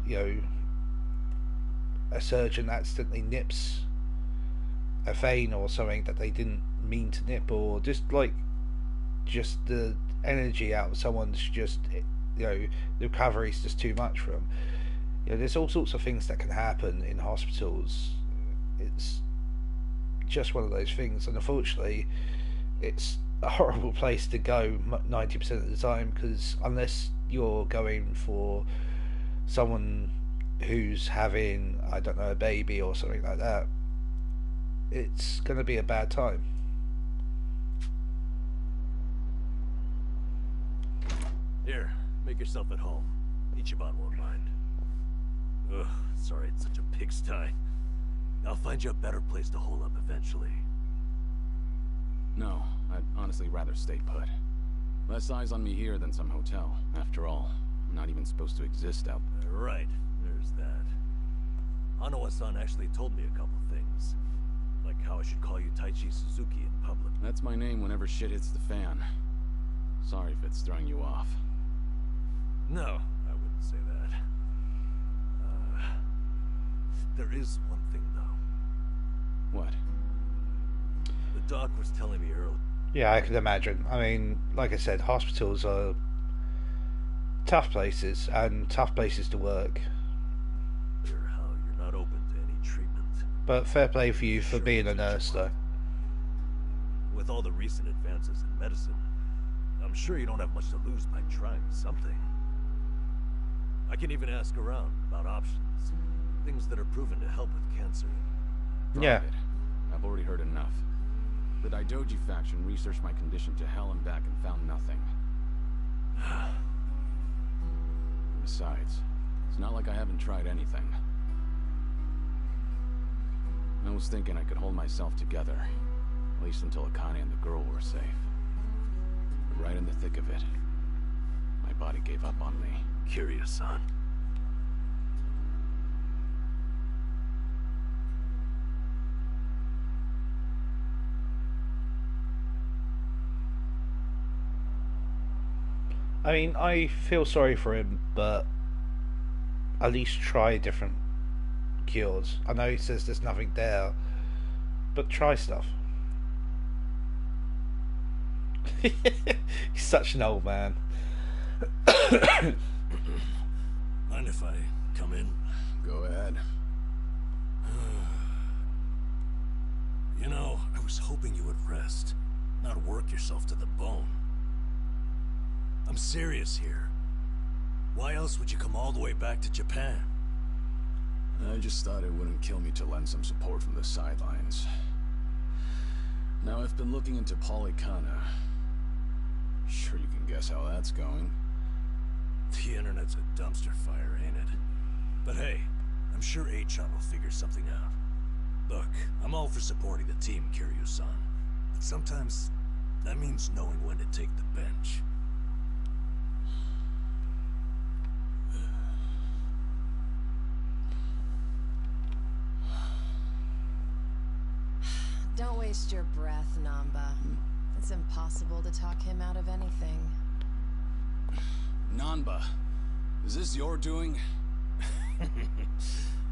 a surgeon accidentally nips a vein or something that they didn't mean to nip, or just the energy out of someone's the recovery's just too much for them. There's all sorts of things that can happen in hospitals. It's just one of those things, and unfortunately it's a horrible place to go 90% of the time, because unless you're going for someone who's having, I don't know, a baby or something like that, it's going to be a bad time. Here, make yourself at home. Ichiban won't mind. Ugh, sorry it's such a pigsty. I'll find you a better place to hole up eventually. No, I'd honestly rather stay put. Less eyes on me here than some hotel. After all, I'm not even supposed to exist out there. Right, there's that. Hanawa-san actually told me a couple things. Like how I should call you Taichi Suzuki in public. That's my name whenever shit hits the fan. Sorry if it's throwing you off. No, I wouldn't say that. There is one thing, though. What? The doc was telling me earlier. Yeah, I can imagine. I mean, like I said, hospitals are tough places, and tough places to work. How you're not open to any treatment. But fair play for you for being a nurse, though. With all the recent advances in medicine, I'm sure you don't have much to lose by trying something. I can even ask around about options. Things that are proven to help with cancer. Yeah. I've already heard enough. The Daidoji faction researched my condition to hell and back and found nothing. Besides, it's not like I haven't tried anything. I was thinking I could hold myself together, at least until Akane and the girl were safe. But right in the thick of it, my body gave up on me. Kiryu-san. I mean, I feel sorry for him, but at least try different cures. I know he says there's nothing there, but try stuff. He's such an old man. Mind if I come in? Go ahead. You know, I was hoping you would rest, not work yourself to the bone. I'm serious here. Why else would you come all the way back to Japan? I just thought it wouldn't kill me to lend some support from the sidelines. Now I've been looking into Polycana. Sure you can guess how that's going. The internet's a dumpster fire, ain't it? But hey, I'm sure H-On will figure something out. Look, I'm all for supporting the team, Kiryu-san. But sometimes, that means knowing when to take the bench. Don't waste your breath, Namba. It's impossible to talk him out of anything. Nanba, is this your doing?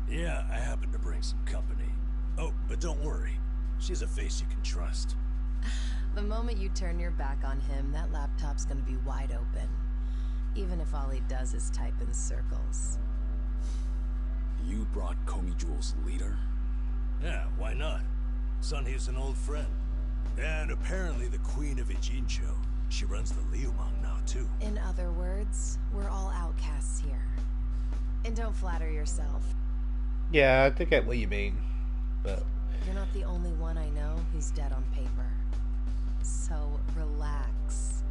Yeah, I happen to bring some company. Oh, but don't worry. She's a face you can trust. The moment you turn your back on him, that laptop's gonna be wide open. Even if all he does is type in circles. You brought Komi Jewel's leader? Yeah, why not? Sunhee's an old friend. And apparently the Queen of Ijincho. She runs the Liumang now, too. In other words, we're all outcasts here. And don't flatter yourself. Yeah, I get what you mean, but... You're not the only one I know who's dead on paper. So, relax.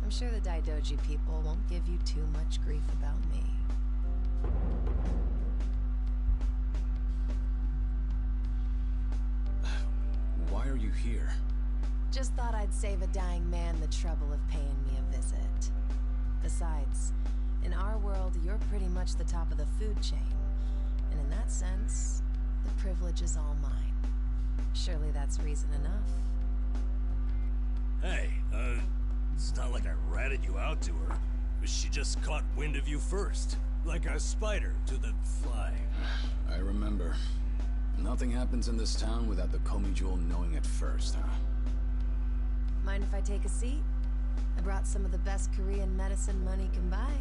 I'm sure the Daidoji people won't give you too much grief about me. Why are you here? Just thought I'd save a dying man the trouble of paying me a visit. Besides, in our world, you're pretty much the top of the food chain. And in that sense, the privilege is all mine. Surely that's reason enough. Hey, it's not like I ratted you out to her. She just caught wind of you first. Like a spider to the fly. I remember. Nothing happens in this town without the Komi Jewel knowing it first, huh? Mind if I take a seat? I brought some of the best Korean medicine money can buy.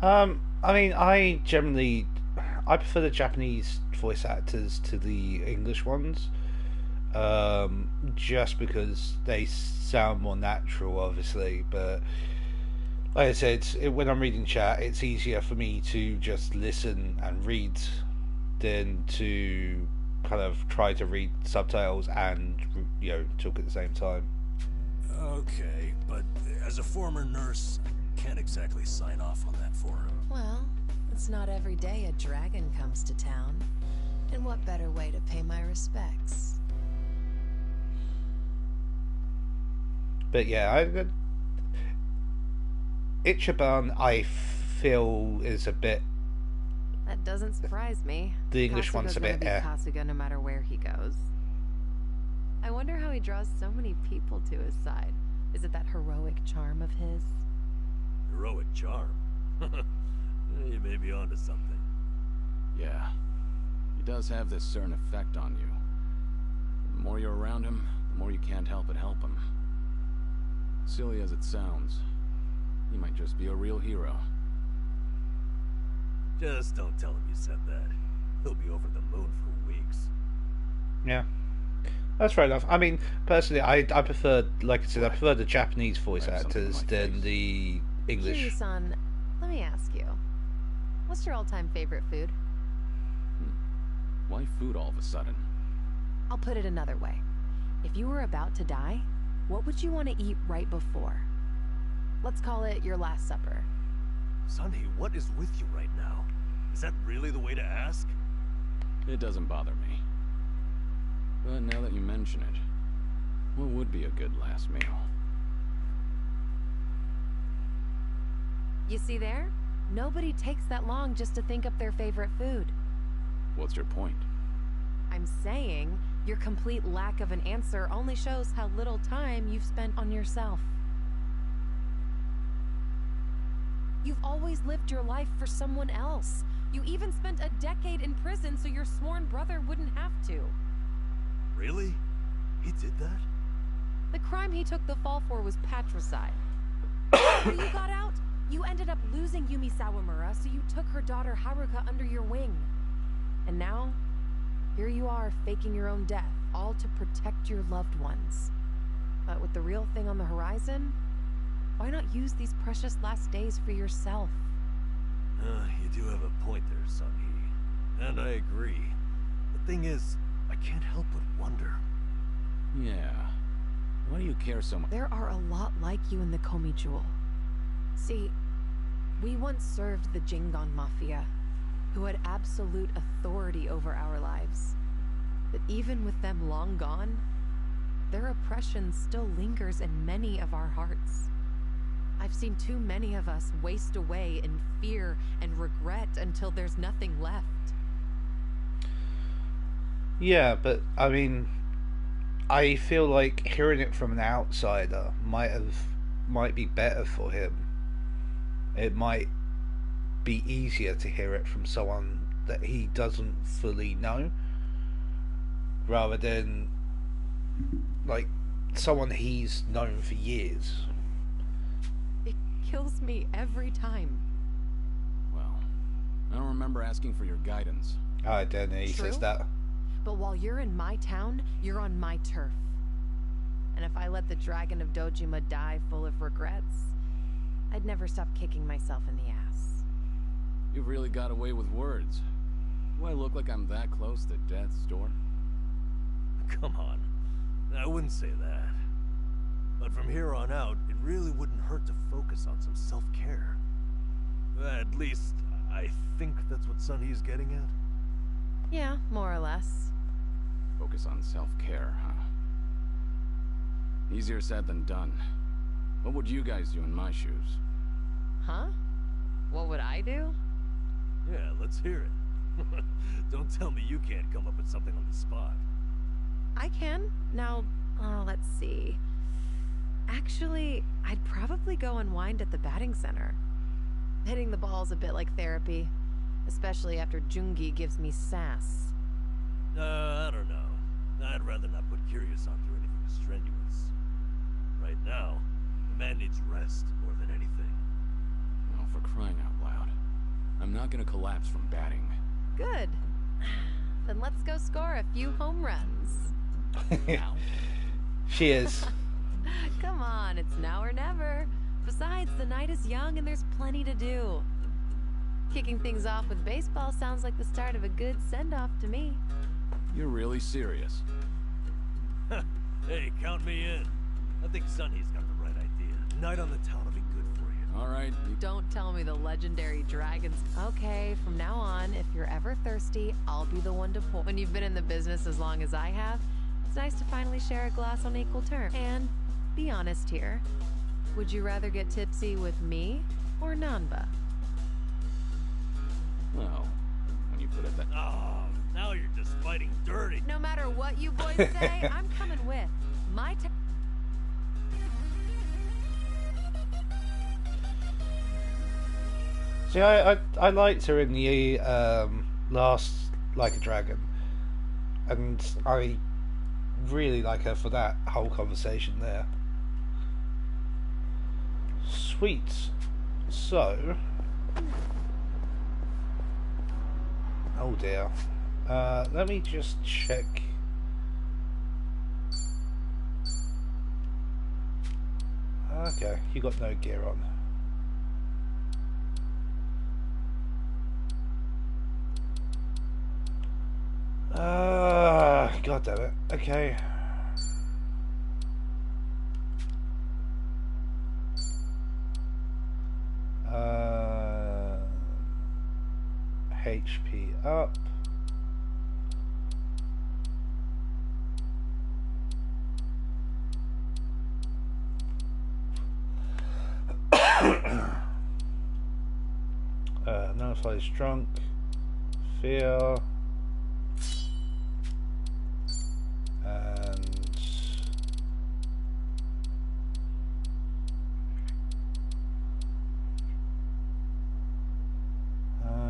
I mean, I prefer the Japanese voice actors to the English ones. Just because they sound more natural, obviously, but like I said, when I'm reading chat, it's easier for me to just listen and read than to kind of try to read subtitles and, you know, talk at the same time. Okay, but as a former nurse, I can't exactly sign off on that for him. Well, it's not every day a dragon comes to town. And what better way to pay my respects? But yeah, Ichiban, I feel, is a bit... That doesn't surprise me. The English Kasuga's one's a bit gonna be Kasuga no matter where he goes. I wonder how he draws so many people to his side. Is it that heroic charm of his? Heroic charm? You may be onto something. Yeah. He does have this certain effect on you. The more you're around him, the more you can't help but help him. Silly as it sounds, he might just be a real hero. Just don't tell him you said that. He'll be over the moon for weeks. Yeah. That's fair enough. I mean, personally, I prefer, like I said, I prefer the Japanese voice actors than the English. Kiryu-san, let me ask you. What's your all-time favorite food? Why food all of a sudden? I'll put it another way. If you were about to die, what would you want to eat right before? Let's call it your last supper. Sonny, what is with you right now? Is that really the way to ask? It doesn't bother me. But now that you mention it, what would be a good last meal? You see there? Nobody takes that long just to think up their favorite food. What's your point? I'm saying your complete lack of an answer only shows how little time you've spent on yourself. You've always lived your life for someone else. You even spent a decade in prison so your sworn brother wouldn't have to. Really? He did that? The crime he took the fall for was patricide. When you got out, you ended up losing Yumi Sawamura, so you took her daughter Haruka under your wing. And now, here you are faking your own death, all to protect your loved ones. But with the real thing on the horizon, why not use these precious last days for yourself? You do have a point there, Sunhee. And I agree. The thing is, I can't help but wonder. Yeah. Why do you care so much? There are a lot like you in the Komi Jewel. See, we once served the Jingon Mafia, who had absolute authority over our lives. But even with them long gone, their oppression still lingers in many of our hearts. I've seen too many of us waste away in fear and regret until there's nothing left. Yeah, but I mean, I feel like hearing it from an outsider might be better for him. It might be easier to hear it from someone that he doesn't fully know, rather than like someone he's known for years. It kills me every time. Well, I don't remember asking for your guidance. I don't know, he says that. But while you're in my town, you're on my turf. And if I let the Dragon of Dojima die full of regrets, I'd never stop kicking myself in the ass. You've really got away with words. Do I look like I'm that close to death's door? Come on. I wouldn't say that. But from here on out, it really wouldn't hurt to focus on some self-care. At least, I think that's what Sunhee's getting at. Yeah, more or less. Focus on self-care, huh? Easier said than done. What would you guys do in my shoes? Huh? What would I do? Yeah, let's hear it. Don't tell me you can't come up with something on the spot. I can. Now, let's see. Actually, I'd probably go unwind at the batting center. Hitting the ball's a bit like therapy, especially after Jungi gives me sass. I don't know. I'd rather not put Kiryu-san through anything strenuous. Right now, the man needs rest more than anything. Oh, for crying out loud. I'm not gonna collapse from batting. Good. Then let's go score a few home runs. She is. Come on, it's now or never. Besides, the night is young and there's plenty to do. Kicking things off with baseball sounds like the start of a good send-off to me. You're really serious? Hey, count me in. I think Sunhee's got the right idea. A night on the town will be good for you. All right. Don't tell me the legendary dragons. Okay, from now on, if you're ever thirsty, I'll be the one to pour. When you've been in the business as long as I have, it's nice to finally share a glass on equal terms. And be honest here. Would you rather get tipsy with me or Nanba? Well, when you put it that... Oh, now you're just fighting dirty. No matter what you boys say, I'm coming with. My See, I liked her in the last like a dragon, and I really like her for that whole conversation there. Sweet. So, oh dear. Let me just check. Okay, you got no gear on. God damn it. Okay. HP up. Nullifies drunk. Fear. And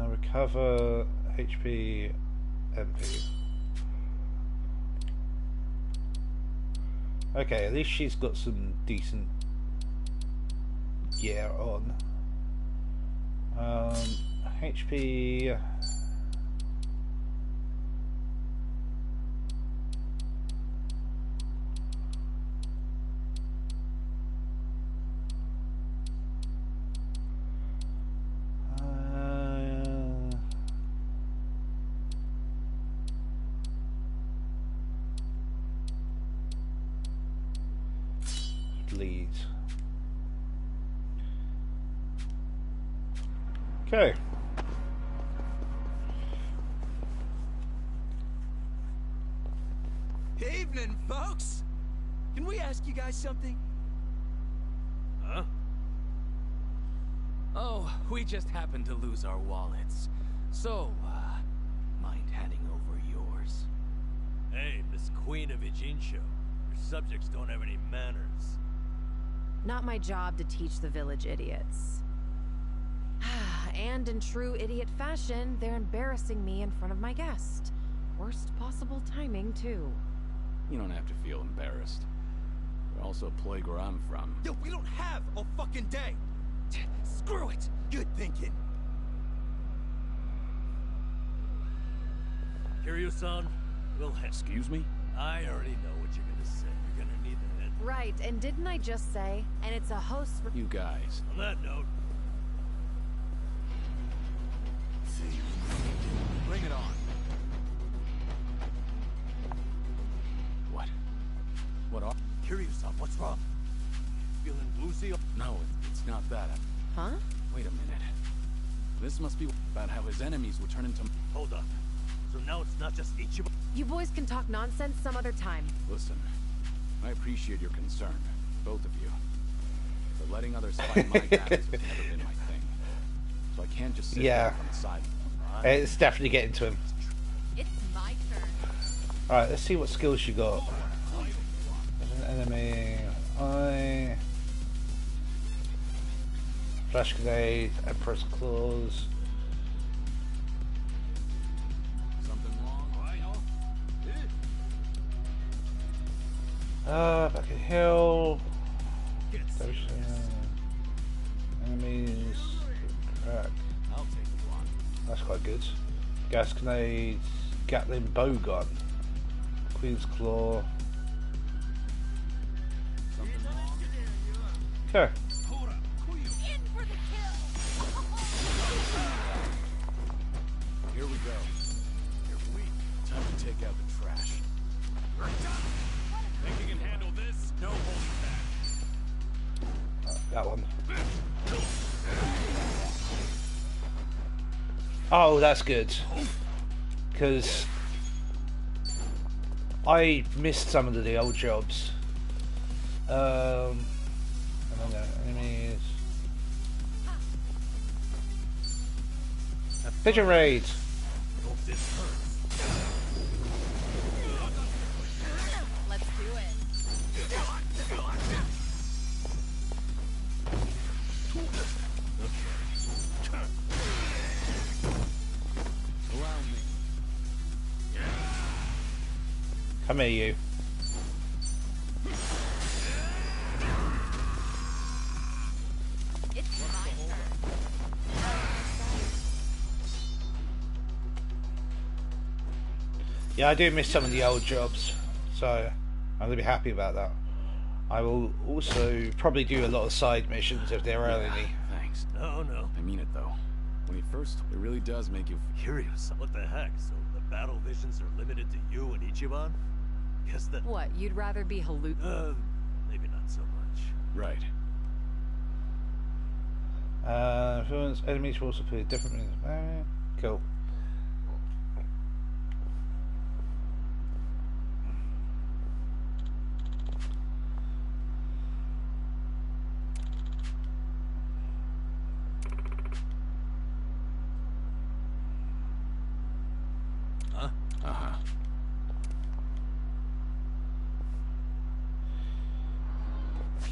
recover HP MP. Okay, at least she's got some decent gear on. HP. Lead. Okay. Evening, folks. Can we ask you guys something? Huh? Oh, we just happened to lose our wallets. So, mind handing over yours? Hey, Miss Queen of Ijincho. Your subjects don't have any manners. Not my job to teach the village idiots. And in true idiot fashion, they're embarrassing me in front of my guest. Worst possible timing, too. You don't have to feel embarrassed. You're also a place where I'm from. Yo, we don't have a fucking day! Screw it! Good thinking. Kiryu-san, we'll head. Excuse me? I already know what you're gonna say. You're gonna need the head. Right, and didn't I just say? And it's a host. You guys. On that note, bring it on. What are... Kiryu-san, what's wrong? Feeling woozy? No, it's not that. Huh? Wait a minute. This must be about how his enemies will turn into... Hold up. So now it's not just Ichiban? You boys can talk nonsense some other time. Listen, I appreciate your concern, both of you. But letting others fight my battles has never been my thing. So I can't just sit back on the side. It's definitely getting to him. It's my turn. Alright, let's see what skills you got. Enemy, Flash Grenade, Emperor's Claws. Something wrong? Back in hill. Enemies. Crack. I'll take one. That's quite good. Gas Grenade, Gatling Bowgun, Queen's Claw. Okay. Here we go. You're weak. Time to take out the trash. Think you can handle this? No holding back. That one. Oh, that's good. Because I missed some of the old jobs. Enemies. Pigeon Raid. Let's do it. Allow me. Come here, you. Yeah, I do miss some of the old jobs, so I'm going to be happy about that. I will also probably do a lot of side missions if there are any. Thanks. No, no. I mean it though. When he first, it really does make you Curious. What the heck? So the battle visions are limited to you and Ichiban? Guess that... What, you'd rather be maybe not so much. Right. Influence enemies will also appear differently. Cool.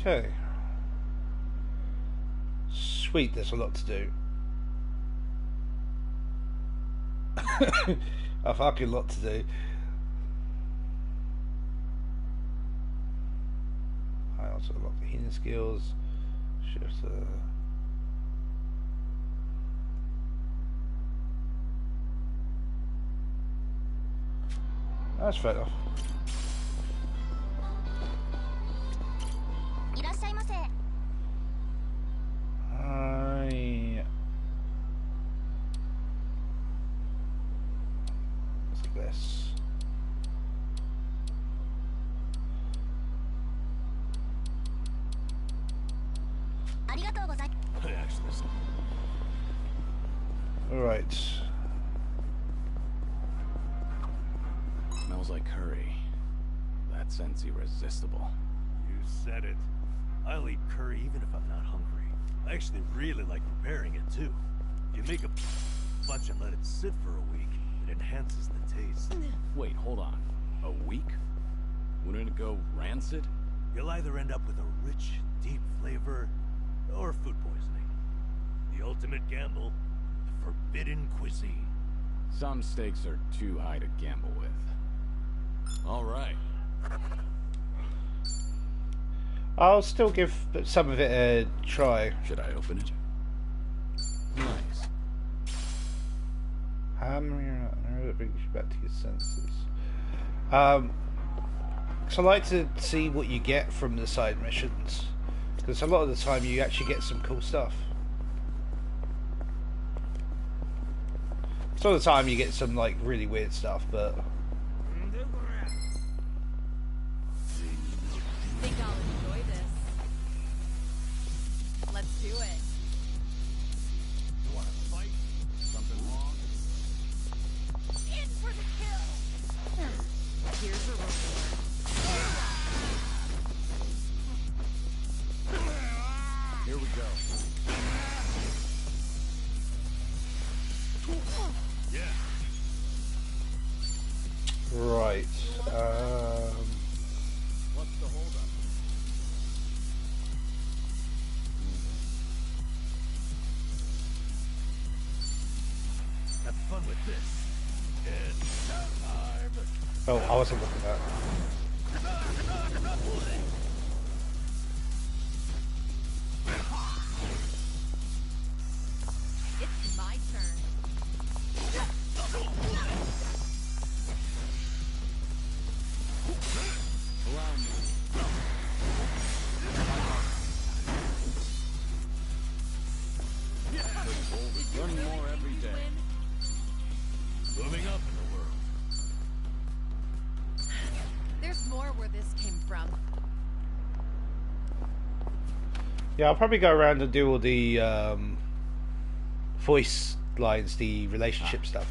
Okay. Sweet, there's a lot to do. A fucking lot to do. I also unlock the healing skills. Shift That's fair enough. What's this? Alright. Smells like curry. That scent's irresistible. You said it. I'll eat curry even if I'm not hungry. I actually really like preparing it too. If you make a bunch and let it sit for a week, it enhances the taste. Wait, hold on. A week? Wouldn't it go rancid? You'll either end up with a rich, deep flavor, or food poisoning. The ultimate gamble, forbidden cuisine. Some stakes are too high to gamble with. All right. I'll still give some of it a try. Should I open it? Nice. Hammer that brings you back to your senses. So I like to see what you get from the side missions, because a lot of the time you actually get some cool stuff. Some of the time you get some like really weird stuff, but I think I'll enjoy this. Let's do it. You want to fight? Something wrong? In for the kill! Here's a reward. Here we go. Yeah. right. What's the holdup? Have fun with this. It's time. Oh, I wasn't looking at that. It's my turn. Allow me. Learning more every day. Moving up in the world. There's more where this came from. Yeah, I'll probably go around and do all the voice lines, the relationship stuff.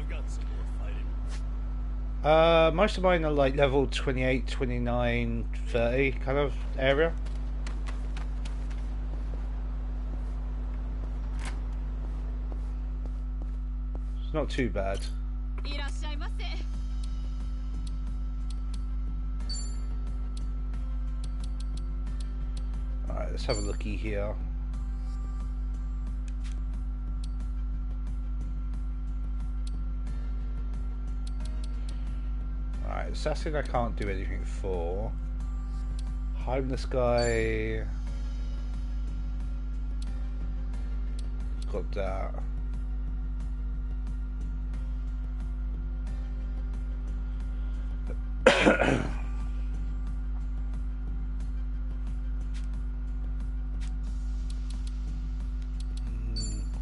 got some more fighting. Most of mine are like level 28, 29, 30 kind of area. It's not too bad. Alright, let's have a looky here. Alright, assassin I can't do anything for. Homeless guy. Got that.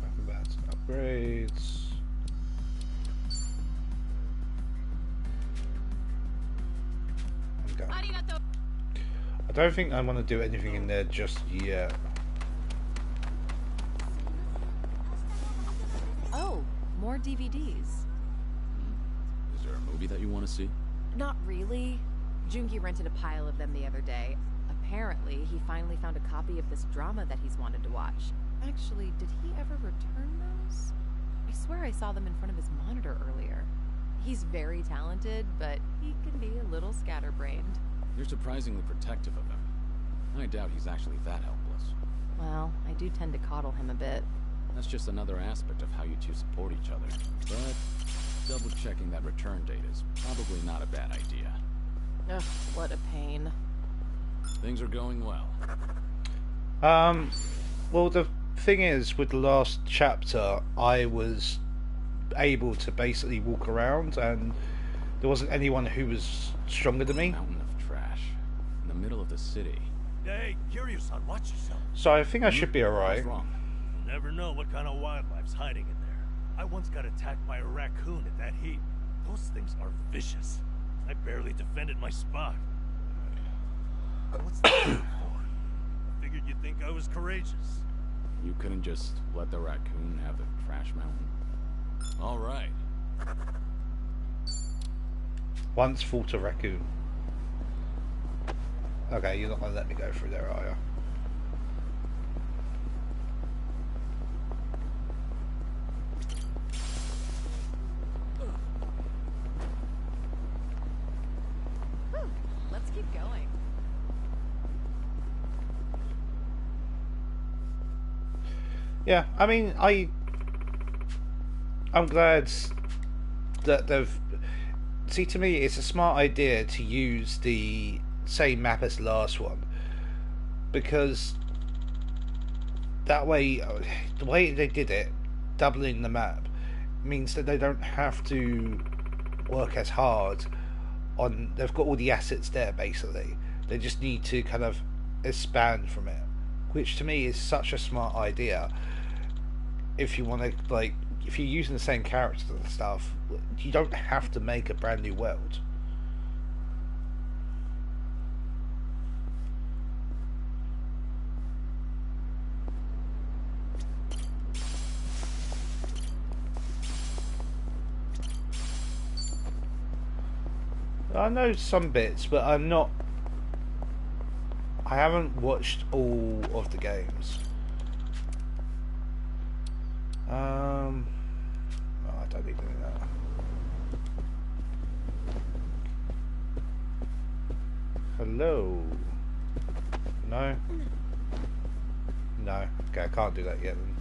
Weapon bands and upgrades. I don't think I want to do anything in there just yet. Oh, more DVDs. Is there a movie that you want to see? Not really. Jungi rented a pile of them the other day. Apparently, he finally found a copy of this drama that he's wanted to watch. Actually, did he ever return those? I swear I saw them in front of his monitor earlier. He's very talented, but he can be a little scatterbrained. You're surprisingly protective of him. I doubt he's actually that helpless. Well, I do tend to coddle him a bit. That's just another aspect of how you two support each other. But double-checking that return date is probably not a bad idea. Ugh, what a pain. Things are going well. Well, the thing is, with the last chapter, I was able to basically walk around, and there wasn't anyone who was stronger than me. Mountain of trash in the middle of the city. Hey, Kiryu-san, watch yourself. So I think I should be alright. What's wrong? You never know what kind of wildlife's hiding in there. I once got attacked by a raccoon at that heat. Those things are vicious. I barely defended my spot. What's that for? I figured you'd think I was courageous. You couldn't just let the raccoon have the trash mountain? All right. Once fought a raccoon. Okay, you're not going to let me go through there, are you? Let's keep going. Yeah, I mean, I'm glad that they've... See, to me, it's a smart idea to use the same map as the last one, because that way, the way they did it, doubling the map, means that they don't have to work as hard on... They've got all the assets there, basically. They just need to kind of expand from it, which to me is such a smart idea. If you want to, like, if you're using the same characters and stuff, you don't have to make a brand new world. I know some bits, but I haven't watched all of the games. Oh, I don't even know. Hello? No? No. Okay, I can't do that yet then.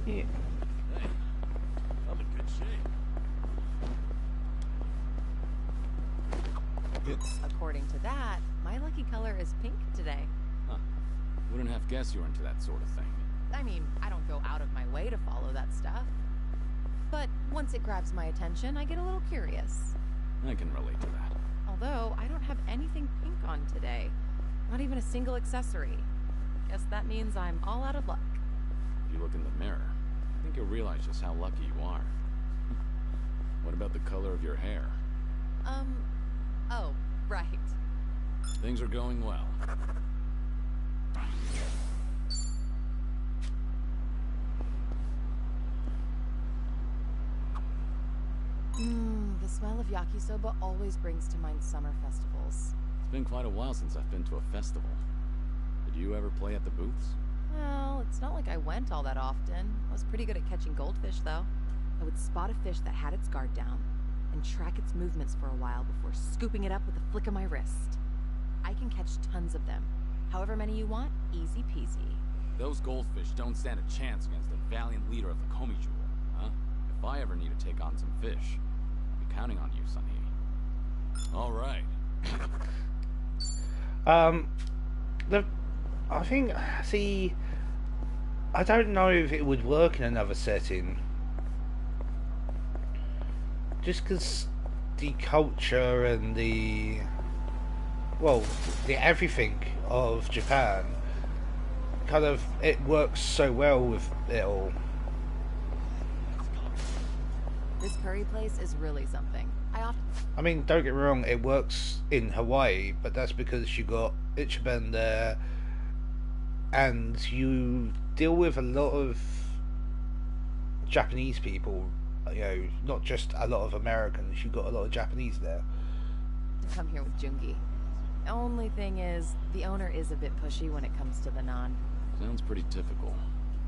Yeah. Hey, I'm in good shape. According to that, my lucky color is pink today. Huh. Wouldn't have guessed you were into that sort of thing. I mean, I don't go out of my way to follow that stuff. But once it grabs my attention, I get a little curious. I can relate to that. Although, I don't have anything pink on today. Not even a single accessory. Guess that means I'm all out of luck. If you look in the mirror, I think you'll realize just how lucky you are. What about the color of your hair? Oh, right. Things are going well. The smell of yakisoba always brings to mind summer festivals. It's been quite a while since I've been to a festival. Did you ever play at the booths? Well, it's not like I went all that often. I was pretty good at catching goldfish, though. I would spot a fish that had its guard down and track its movements for a while before scooping it up with a flick of my wrist. I can catch tons of them. However many you want, easy peasy. Those goldfish don't stand a chance against the valiant leader of the Komi Jewel, huh? If I ever need to take on some fish, I'll be counting on you, Sunny. All right. I think, see, I don't know if it would work in another setting. Just because the culture and the everything of Japan, kind of, it works so well with it all. This curry place is really something. I mean, don't get me wrong, it works in Hawaii, but that's because you got Ichiban there, and you deal with a lot of Japanese people, you know, not just a lot of Americans, you've got a lot of Japanese there. To come here with Jungi. Only thing is, the owner is a bit pushy when it comes to the naan. Sounds pretty typical.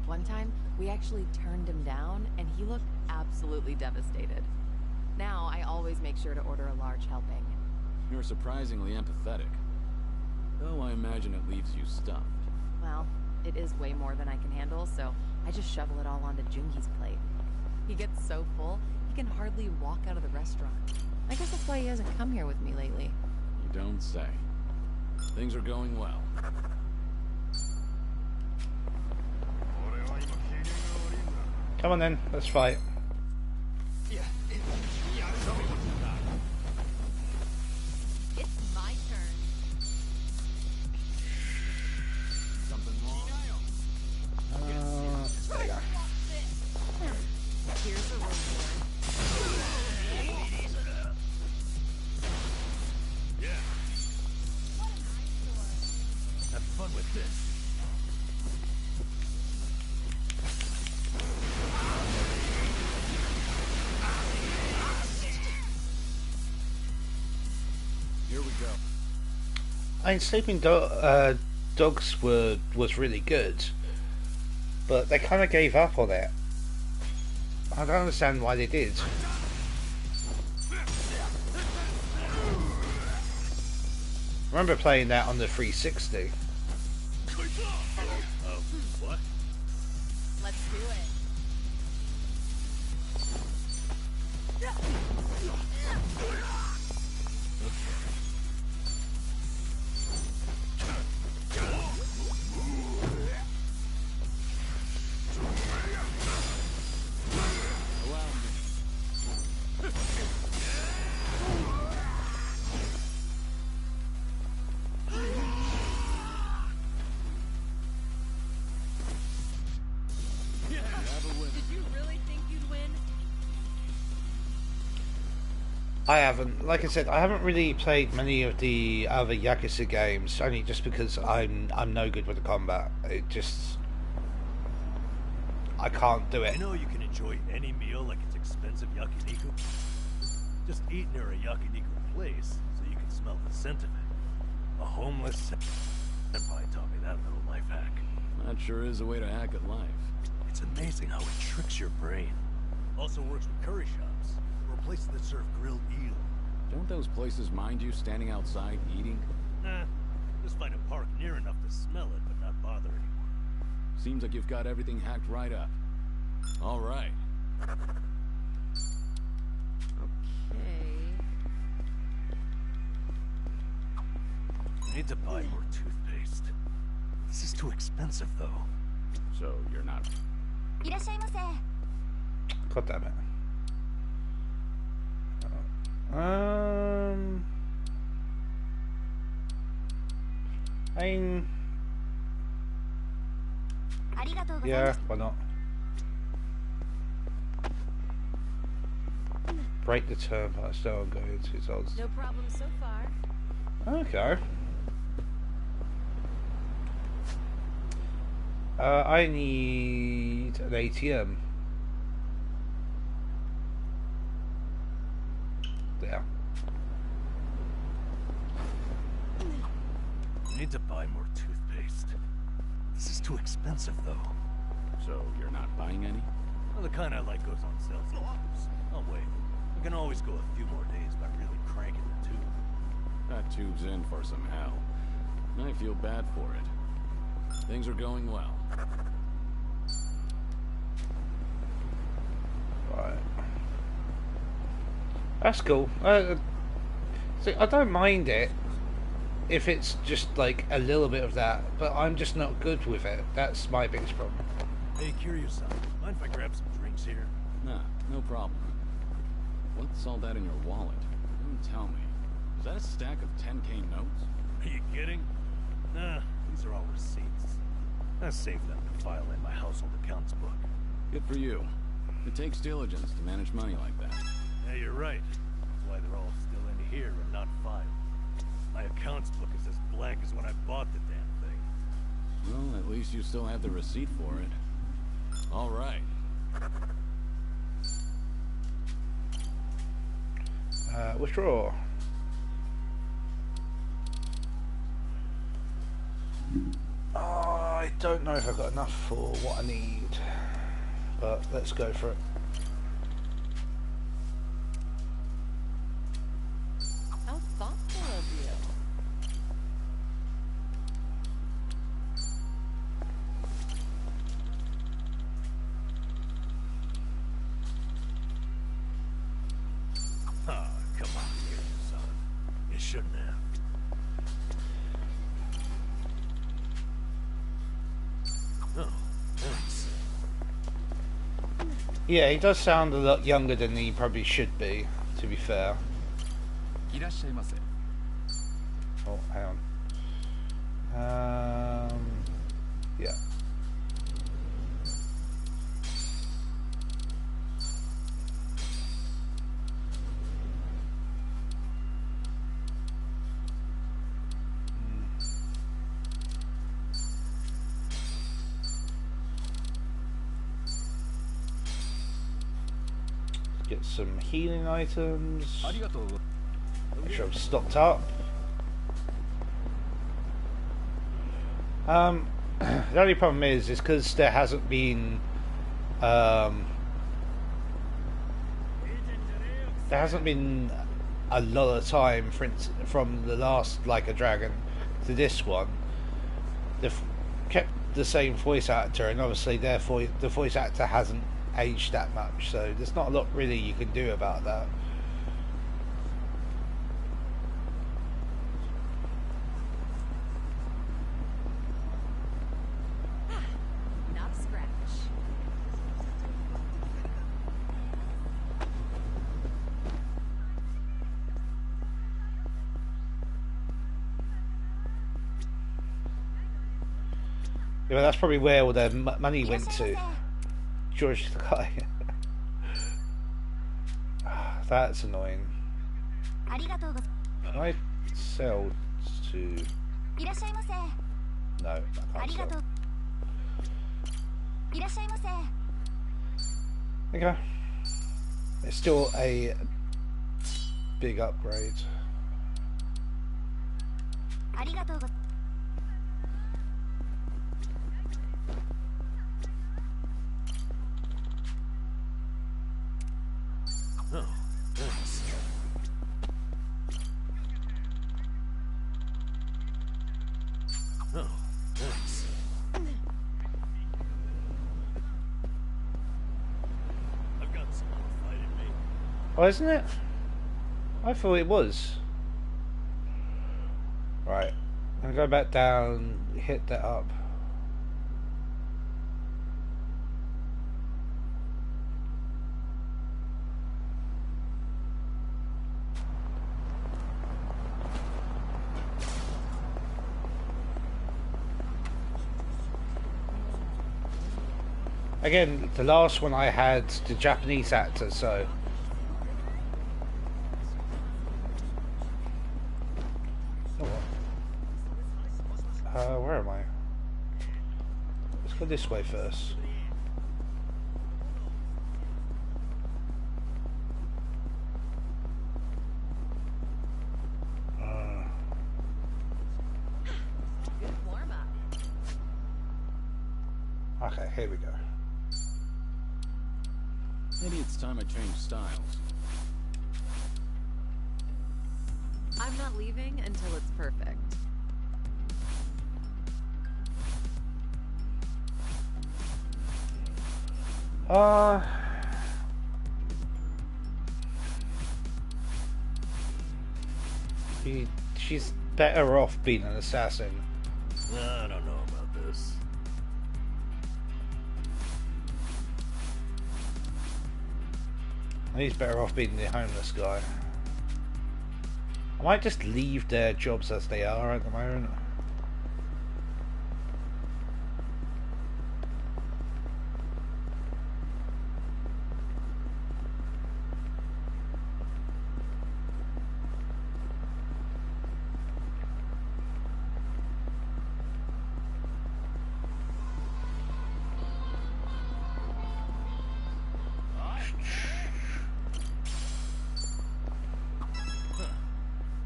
One time, we actually turned him down, and he looked absolutely devastated. Now, I always make sure to order a large helping. You're surprisingly empathetic. Though I imagine it leaves you stuffed. Well, it is way more than I can handle, so I just shovel it all onto Jungi's plate. He gets so full, he can hardly walk out of the restaurant. I guess that's why he hasn't come here with me lately. You don't say. Things are going well. Come on then, let's fight. It's my turn. Something wrong? There you go. Here's a reward. Yeah. Have fun with this. Here we go. I mean, Sleeping Dogs was really good, but they kind of gave up on it. I don't understand why they did. I remember playing that on the 360. What? Let's do it. Did you really think you'd win? I haven't, like I said, I haven't really played many of the other Yakuza games, only just because I'm no good with the combat. It just, I can't do it. You know you can enjoy any meal like it's expensive yakiniku? Just eat near a yakiniku place so you can smell the scent of it. A homeless senpai taught me that little life hack. That sure is a way to hack at life. It's amazing how it tricks your brain. Also works with curry shops, or places that serve grilled eel. Don't those places mind you standing outside eating? Just find a park near enough to smell it, but not bother anymore. Seems like you've got everything hacked right up. All right. Okay. I need to buy more toothpaste. This is too expensive, though. So you're not... いらっしゃいませ。 God damn it. I mean, ありがとうございま yeah, す。 why not? Break the turnpike, still go into its odds. No problem so far. Okay. I need an ATM. there. Need to buy more toothpaste. This is too expensive, though. So, you're not buying any? Well, the kind I like goes on sale sometimes. I'll wait. I can always go a few more days by really cranking the tube. That tube's in for some hell. I feel bad for it. Things are going well. Right. That's cool. See, I don't mind it if it's just like a little bit of that, but I'm just not good with it. That's my biggest problem. Hey, Kiryu-san, mind if I grab some drinks here? Nah, no problem. What's all that in your wallet? Don't tell me. Is that a stack of 10K notes? Are you kidding? Nah, these are all receipts. I saved them to file in my household accounts book. Good for you. It takes diligence to manage money like that. Yeah, you're right. That's why they're all still in here and not filed. My accounts book is as blank as when I bought the damn thing. Well, at least you still have the receipt for it. All right. Withdraw. Oh, I don't know if I've got enough for what I need, but let's go for it. How thoughtful of you. Ah, come on, Kiryu-san. You shouldn't have. Oh, thanks. Yeah, he does sound a lot younger than he probably should be, to be fair. Oh, hang on. Yeah. Get some healing items. Make sure I'm stocked up. The only problem is because there hasn't been a lot of time from the last Like a Dragon to this one. They've kept the same voice actor, and obviously therefore the voice actor hasn't aged that much, so there's not a lot really you can do about that. Not a scratch. Yeah, well, that's probably where all their money went to. George the guy. That's annoying. Can I sell to... No, I can't sell. Okay. It's still a big upgrade. Oh, thanks. Oh, thanks. I've got some more fight in me. Oh, isn't it? I thought it was. Right. I'm gonna go back down, hit that up. Again, the last one I had the Japanese actor, so... where am I? Let's go this way first. Okay, here we go. Maybe it's time I change styles. I'm not leaving until it's perfect. She's better off being an assassin. I don't know about this. He's better off being the homeless guy. I might just leave their jobs as they are at the moment.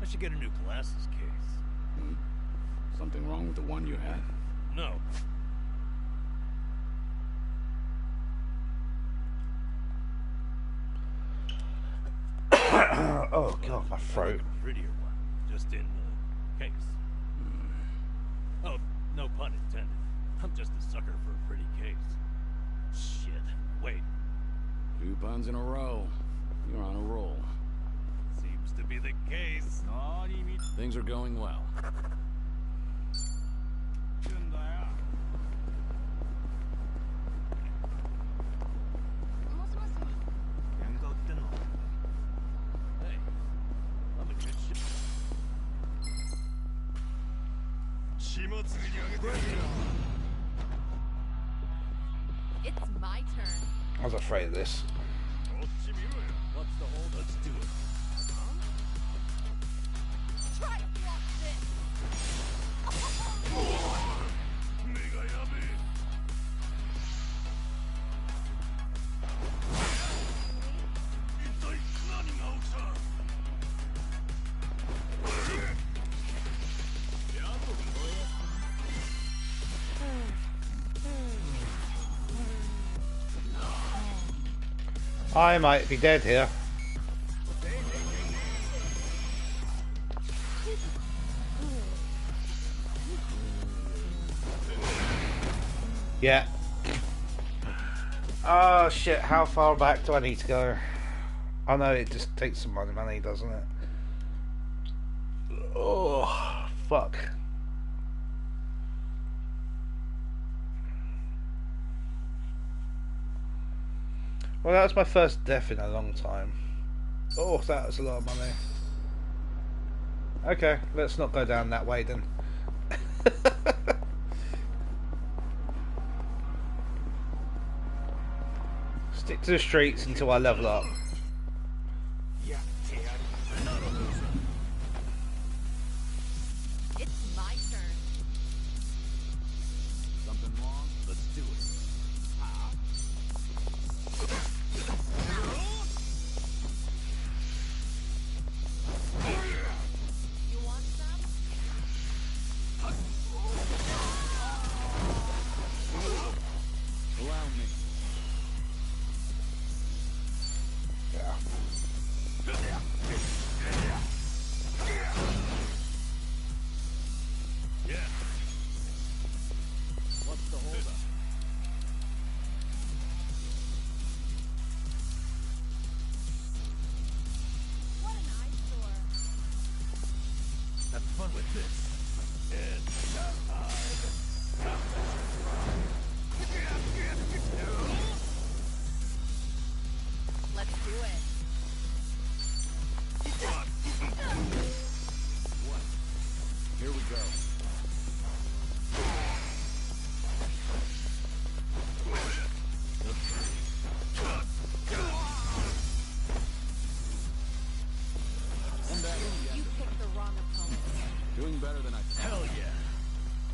I should get a new glasses case. Something wrong with the one you had? No. Oh god, my throat. A prettier one, just in the case. Oh, no pun intended. I'm just a sucker for a pretty case. Shit. Wait. 2 puns in a row. You're on a roll. Seems to be the case. Things are going well. Hey, I'm a good shit. It's my turn. I was afraid of this. What's the hold? Let's do it. Try to block I might be dead here. Yeah. Oh shit, how far back do I need to go? I know it just takes some money, doesn't it? Oh, fuck. Well, that was my first death in a long time. Oh, that was a lot of money. Okay, let's not go down that way then. Stick to the streets until I level up. It's my turn. Something wrong? Let's do it. You want some? Allow me. Yeah. Yeah. What's the hold up? What an eyesore. Have fun with this. Let's do it. Here we go. You picked the wrong opponent. Doing better than I thought. Hell yeah.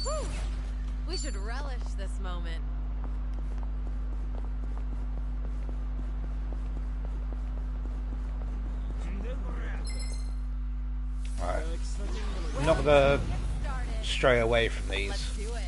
Whew. We should relish this moment. Alright. I'm not gonna Get started. stray away from these. Let's do it.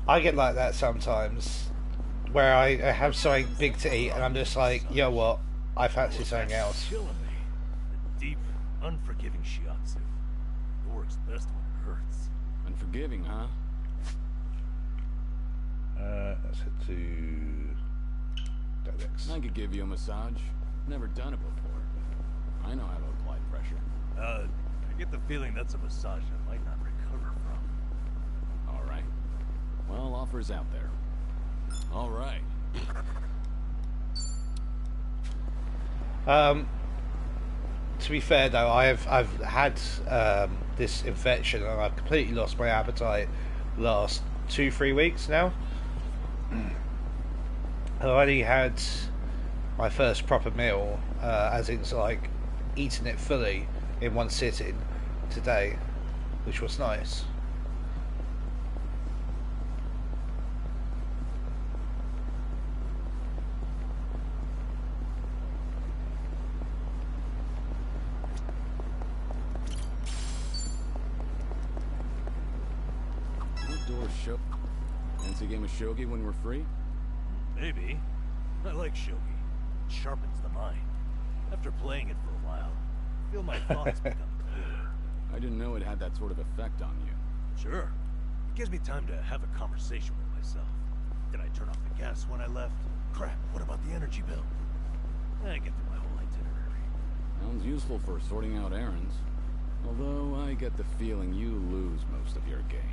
I get like that sometimes, where I have something big to eat and I'm just like, you know what, I fancy something else. Killing me. The deep, unforgiving shiatsu. It works best when it hurts. Unforgiving, huh? Let's head to Dex. I could give you a massage. Never done it before. I know how to apply pressure. I get the feeling that's a massage I might not recover from. All right. Well, offers out there. All right. To be fair though, I've had this infection and I've completely lost my appetite last 2-3 weeks now. I already had my first proper meal, as in like eating it fully in one sitting today, which was nice. Fancy a game of shogi when we're free? Maybe. I like shogi. It sharpens the mind. After playing it for a while, I feel my thoughts become clearer. I didn't know it had that sort of effect on you. Sure. It gives me time to have a conversation with myself. Did I turn off the gas when I left? Crap, what about the energy bill? I get through my whole itinerary. Sounds useful for sorting out errands. Although I get the feeling you lose most of your games.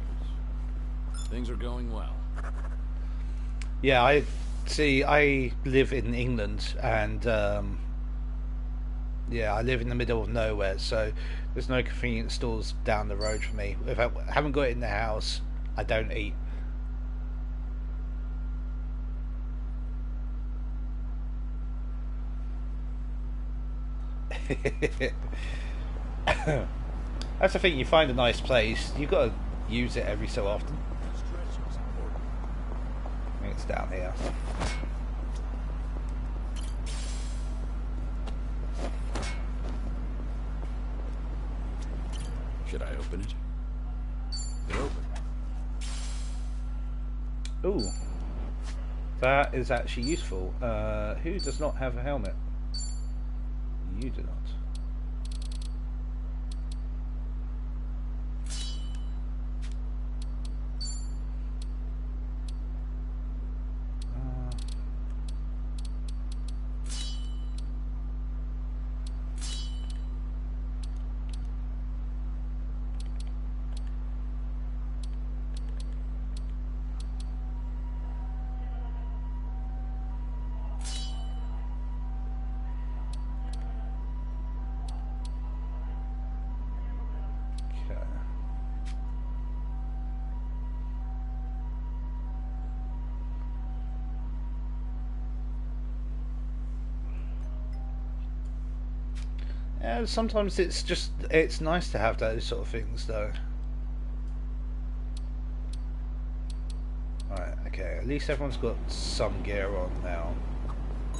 Things are going well. Yeah, I live in England and yeah, I live in the middle of nowhere, so there's no convenience stores down the road for me. If I haven't got it in the house, I don't eat. That's the thing, you find a nice place, you've got to use it every so often. I think it's down here. Should I open it? It opened. Ooh. That is actually useful. Who does not have a helmet? You do not. Yeah, sometimes it's nice to have those sort of things though. Right, okay, at least everyone's got some gear on now.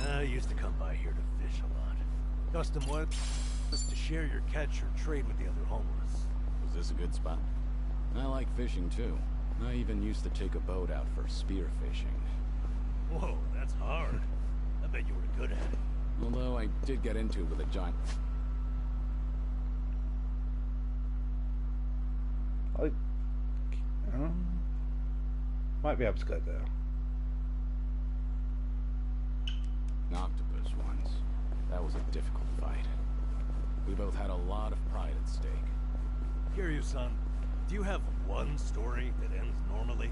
I used to come by here to fish a lot. Custom was to share your catch or trade with the other homeless. Was this a good spot? I like fishing too. I even used to take a boat out for spear fishing. Whoa, that's hard. I bet you were good at it. Although I did get into it with a giant... Might be able to go there. An octopus once. That was a difficult fight. We both had a lot of pride at stake. Kiryu-san, do you have one story that ends normally?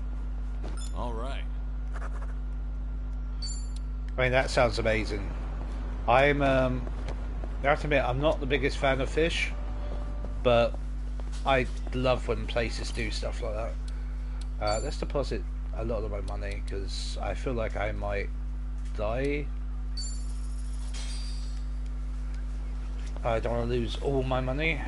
All right. I mean, that sounds amazing. I have to admit, I'm not the biggest fan of fish, but I love when places do stuff like that. Let's deposit a lot of my money because I feel like I might die. I don't want to lose all my money.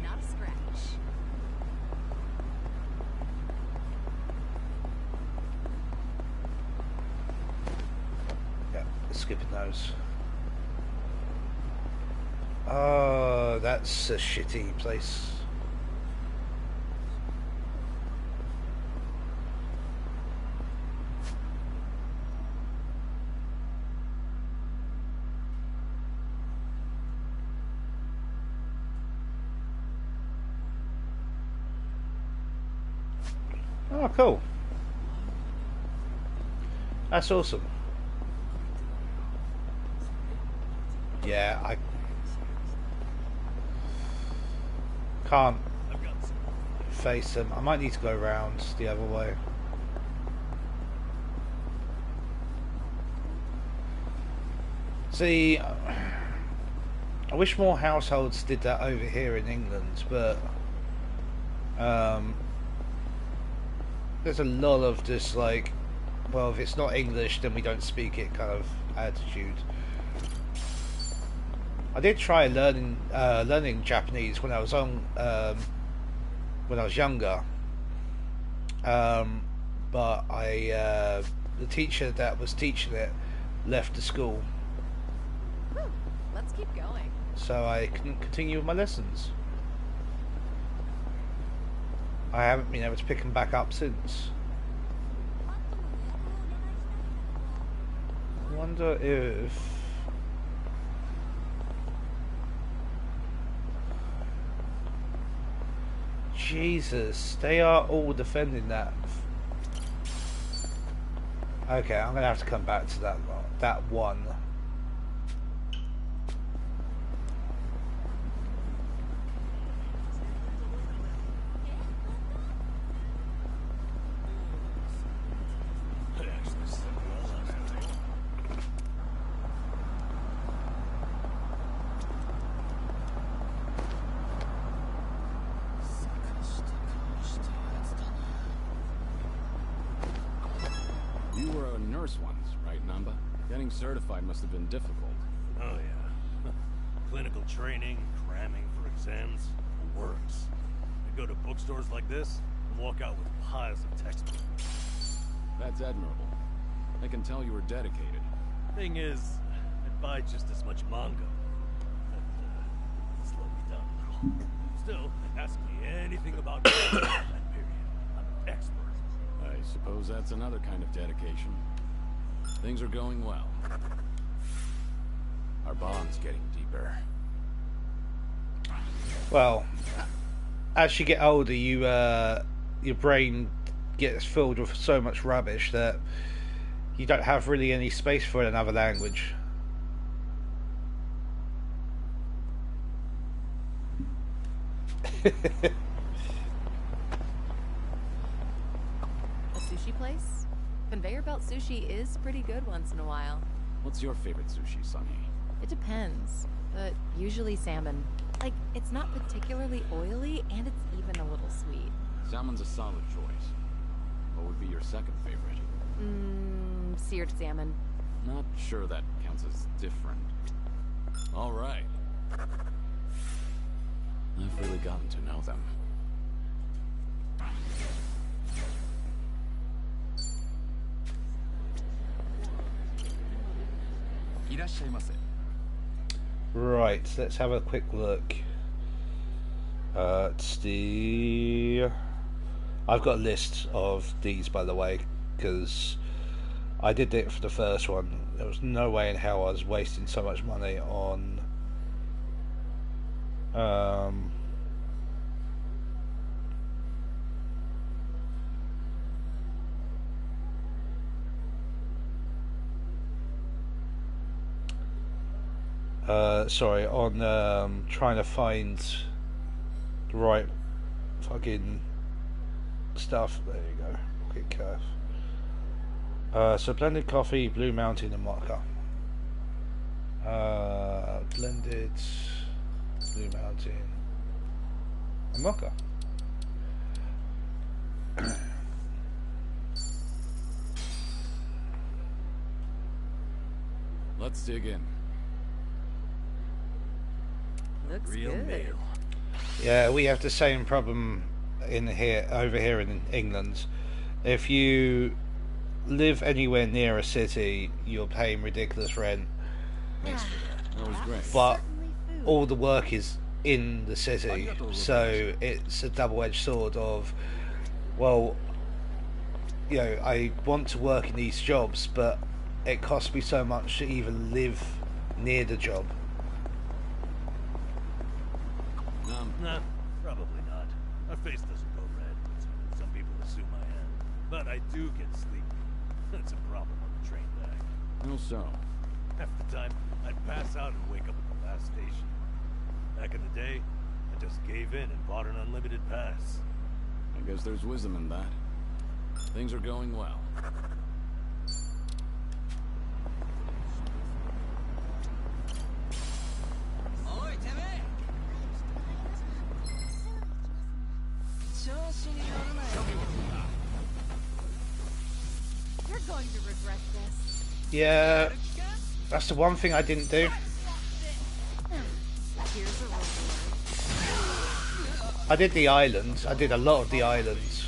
Not a scratch. skipping those. Oh, that's a shitty place. Oh, cool. That's awesome. Yeah, I can't face them. I might need to go around the other way. See, I wish more households did that over here in England, but there's a lot of this, like, well, if it's not English then we don't speak it kind of attitude. I did try learning Japanese when I was younger, but the teacher that was teaching it left the school. Whew, let's keep going. So I couldn't continue with my lessons. I haven't been able to pick them back up since. I wonder if... Jesus, they are all defending that. Okay, I'm gonna have to come back to that one. Certified must have been difficult. Oh yeah. Clinical training, cramming for exams, works. I go to bookstores like this and walk out with piles of textbooks. That's admirable. I can tell you were dedicated. Thing is, I'd buy just as much manga. That slowed me down a little. Still, ask me anything about that period. I'm an expert. I suppose that's another kind of dedication. Things are going well. Our bond's getting deeper. Well, as you get older, your brain gets filled with so much rubbish that you don't have really any space for another language. A sushi place? Conveyor belt sushi is pretty good once in a while. What's your favorite sushi, Sunny? It depends, but usually salmon. Like, it's not particularly oily, and it's even a little sweet. Salmon's a solid choice. What would be your second favorite? Seared salmon. Not sure that counts as different. All right. I've really gotten to know them. Right, let's have a quick look at the... I've got a list of these, by the way, because I did it for the first one. There was no way in hell I was wasting so much money on trying to find the right fucking stuff. There you go. Quick curve. So blended coffee, Blue Mountain and mocha. Blended Blue Mountain and mocha. Let's dig in. Looks Real good. meal. Yeah, we have the same problem over here in England. If you live anywhere near a city, you're paying ridiculous rent. Thanks for that. That was great. But all the work is in the city, so it's a double-edged sword of, well, you know, I want to work in these jobs, but it costs me so much to even live near the job. Nah, probably not. My face doesn't go red. Some people assume I am. But I do get sleepy. That's a problem on the train back. How so? Half the time, I'd pass out and wake up at the last station. Back in the day, I just gave in and bought an unlimited pass. I guess there's wisdom in that. Things are going well. You're going to regret this. Yeah, that's the one thing I didn't do. Here's a reward. I did the islands. I did a lot of the islands.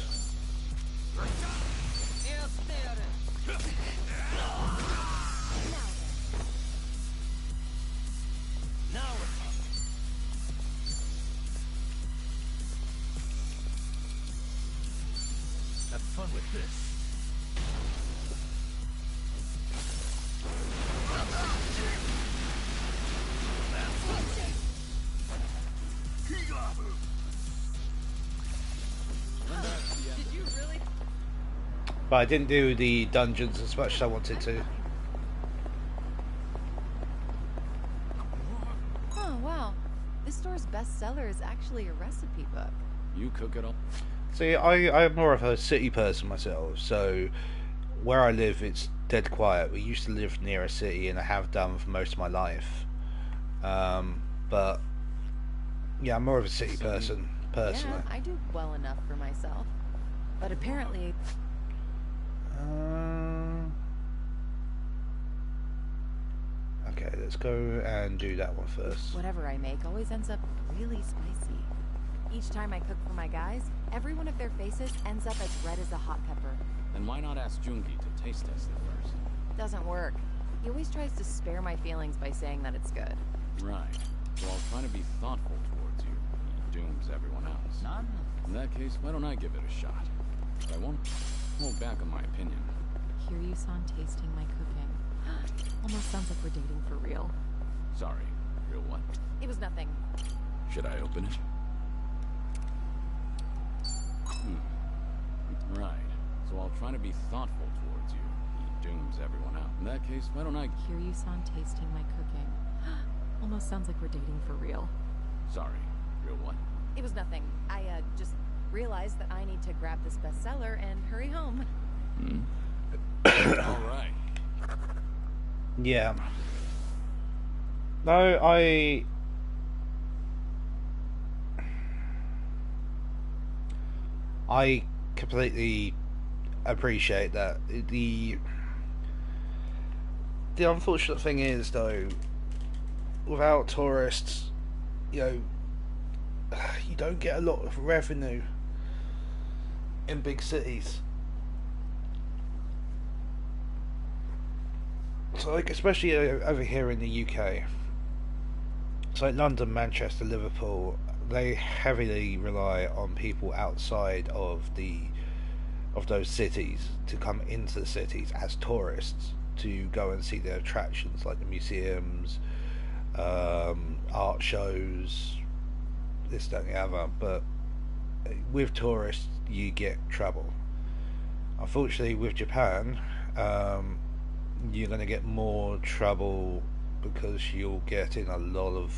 Have fun with this. Did you really? But I didn't do the dungeons as much as I wanted to. Oh, wow. This store's bestseller is actually a recipe book. You cook it all? See, I'm more of a city person myself, so where I live, it's dead quiet. We used to live near a city, and I have done for most of my life. But yeah, I'm more of a city person, personally. Yeah, I do well enough for myself. But apparently... Okay, let's go and do that one first. Whatever I make always ends up really spicy. Each time I cook for my guys, every one of their faces ends up as red as a hot pepper. Then why not ask Jungi to taste test it first? Doesn't work. He always tries to spare my feelings by saying that it's good. Right. So I'll try to be thoughtful towards you. He dooms everyone else. In that case, why don't I give it a shot? But I won't hold back on my opinion. Kiryu-san tasting my cooking. Almost sounds like we're dating for real. Sorry. Real what? It was nothing. Should I open it? Right. So I'll try to be thoughtful towards you. He dooms everyone else. In that case, why don't I... Kiryu-san tasting my cooking. Almost sounds like we're dating for real. Sorry. Real what? It was nothing. I, just realized that I need to grab this bestseller and hurry home. All right. Yeah. No, I completely appreciate that. The unfortunate thing is, though, without tourists, you know, you don't get a lot of revenue in big cities. So, like, especially over here in the UK, so like London, Manchester, Liverpool, they heavily rely on people outside of those cities to come into the cities as tourists to go and see their attractions, like the museums, art shows, this, that, and the other. But with tourists, you get trouble. Unfortunately, with Japan, you're going to get more trouble because you'll get in a lot of,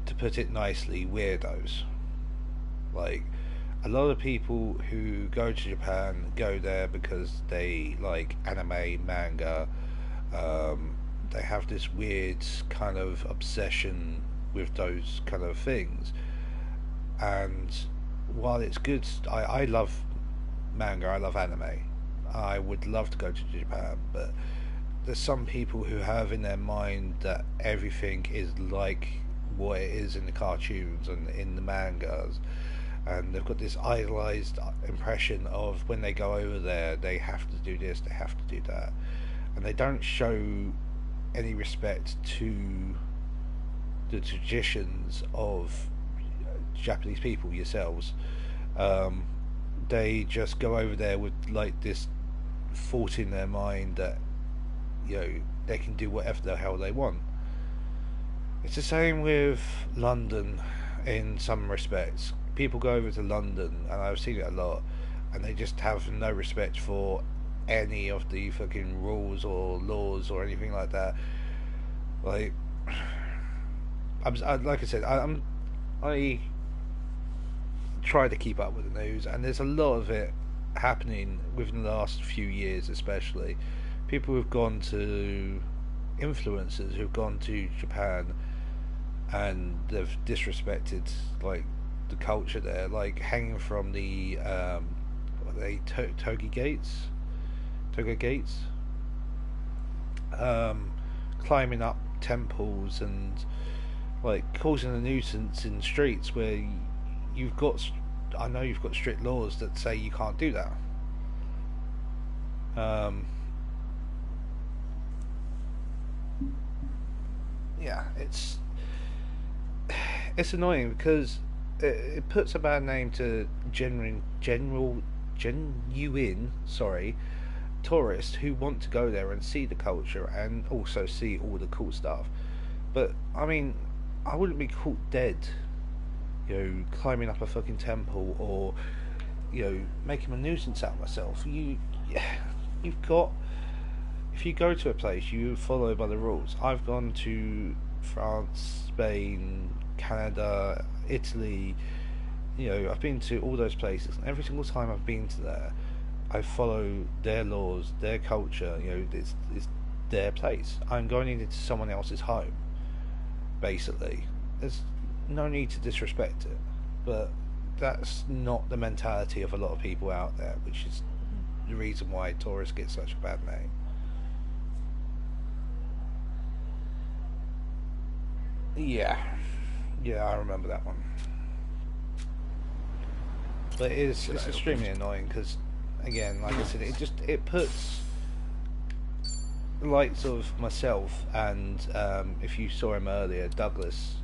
to put it nicely, weirdos. Like, a lot of people who go to Japan go there because they like anime, manga. They have this weird kind of obsession with those kind of things. And while it's good, I love manga, I love anime. I would love to go to Japan, but there's some people who have in their mind that everything is like what it is in the cartoons and in the mangas, and they've got this idolized impression of when they go over there they have to do this, they have to do that, and they don't show any respect to the traditions of Japanese people yourselves. They just go over there with like this thought in their mind that, you know, they can do whatever the hell they want. It's the same with London in some respects. People go over to London, and I've seen it a lot, and they just have no respect for any of the fucking rules or laws or anything like that. Like, like I said, I try to keep up with the news, and there's a lot of it happening within the last few years, especially. People who've gone to influencers who've gone to Japan and they've disrespected like the culture there, like hanging from the Toga gates, climbing up temples and like causing a nuisance in streets where you've got, I know you've got strict laws that say you can't do that. Yeah, it's annoying because it puts a bad name to genuine tourists who want to go there and see the culture and also see all the cool stuff. But I mean, I wouldn't be caught dead, you know, climbing up a fucking temple or, you know, making a nuisance out of myself. You've got, if you go to a place, you follow by the rules. I've gone to France, Spain, Canada, Italy, you know, I've been to all those places, and every single time I've been to there, I follow their laws, their culture, you know, it's their place. I'm going into someone else's home, basically. There's no need to disrespect it, but that's not the mentality of a lot of people out there, which is the reason why tourists get such a bad name. Yeah, I remember that one. But it's extremely annoying because, again, like I said, it puts the likes of myself and if you saw him earlier, Douglas,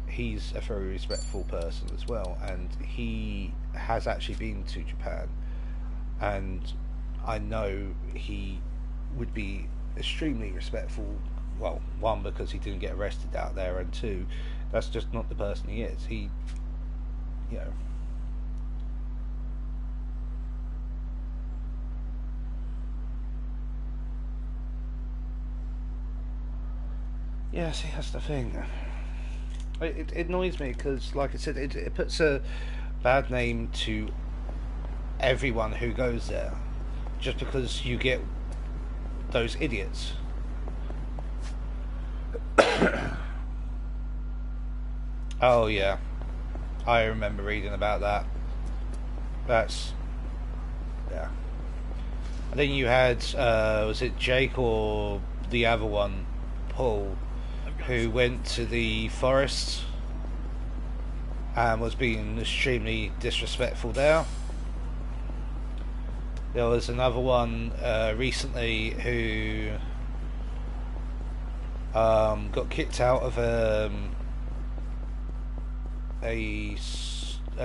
he's a very respectful person as well, and he has actually been to Japan, and I know he would be extremely respectful. Well, one, because he didn't get arrested out there, and two, that's just not the person he is. He, you know. Yeah, see, that's the thing. It annoys me because, like I said, it puts a bad name to everyone who goes there, just because you get those idiots. Oh yeah, I remember reading about that. Yeah. And then you had, was it Jake or the other one, Paul, who went to the forest and was being extremely disrespectful there. There was another one recently who got kicked out of a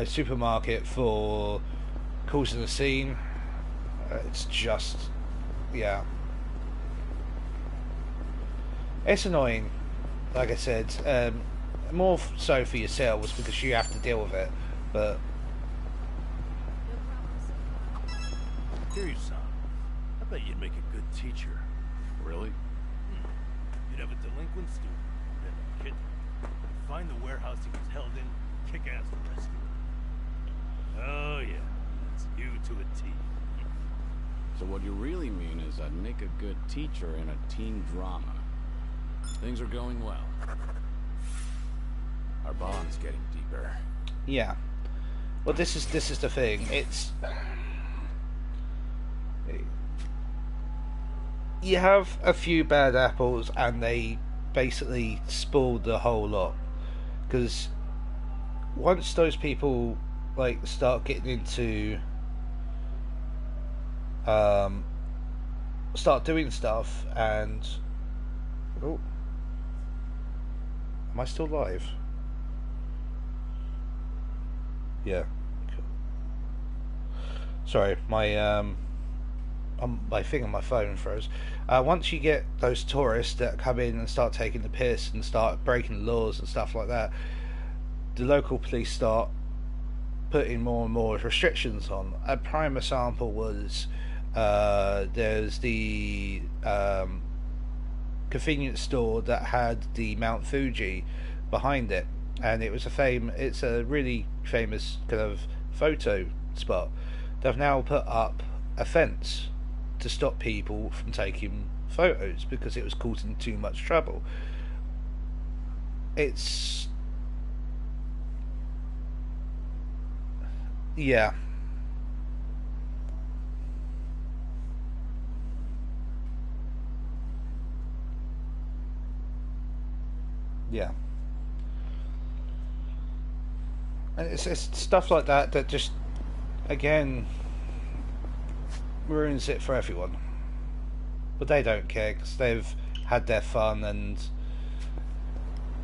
supermarket for causing a scene. It's just, yeah, it's annoying. Like I said, more so for yourselves because you have to deal with it. But Kiryu-san, I bet you'd make a good teacher. Really? You'd have a delinquent student, then a kid. Find the warehouse he was held in, kick ass the rescue. Oh yeah, that's you to a T. So what you really mean is I'd make a good teacher in a teen drama. Things are going well. Our bond's getting deeper. yeah, well, this is the thing. It's, you have a few bad apples, and they basically spoiled the whole lot. Because once those people like start getting into start doing stuff and oh, am I still live? Yeah. Cool. Sorry, my thing on my phone froze. Once you get those tourists that come in and start taking the piss and start breaking the laws and stuff like that, the local police start putting more and more restrictions on. A prime example was there's the convenience store that had the Mount Fuji behind it, and it's a really famous kind of photo spot. They've now put up a fence to stop people from taking photos because it was causing too much trouble. It's yeah. Yeah. And it's stuff like that that just, again, ruins it for everyone. But they don't care because they've had their fun and,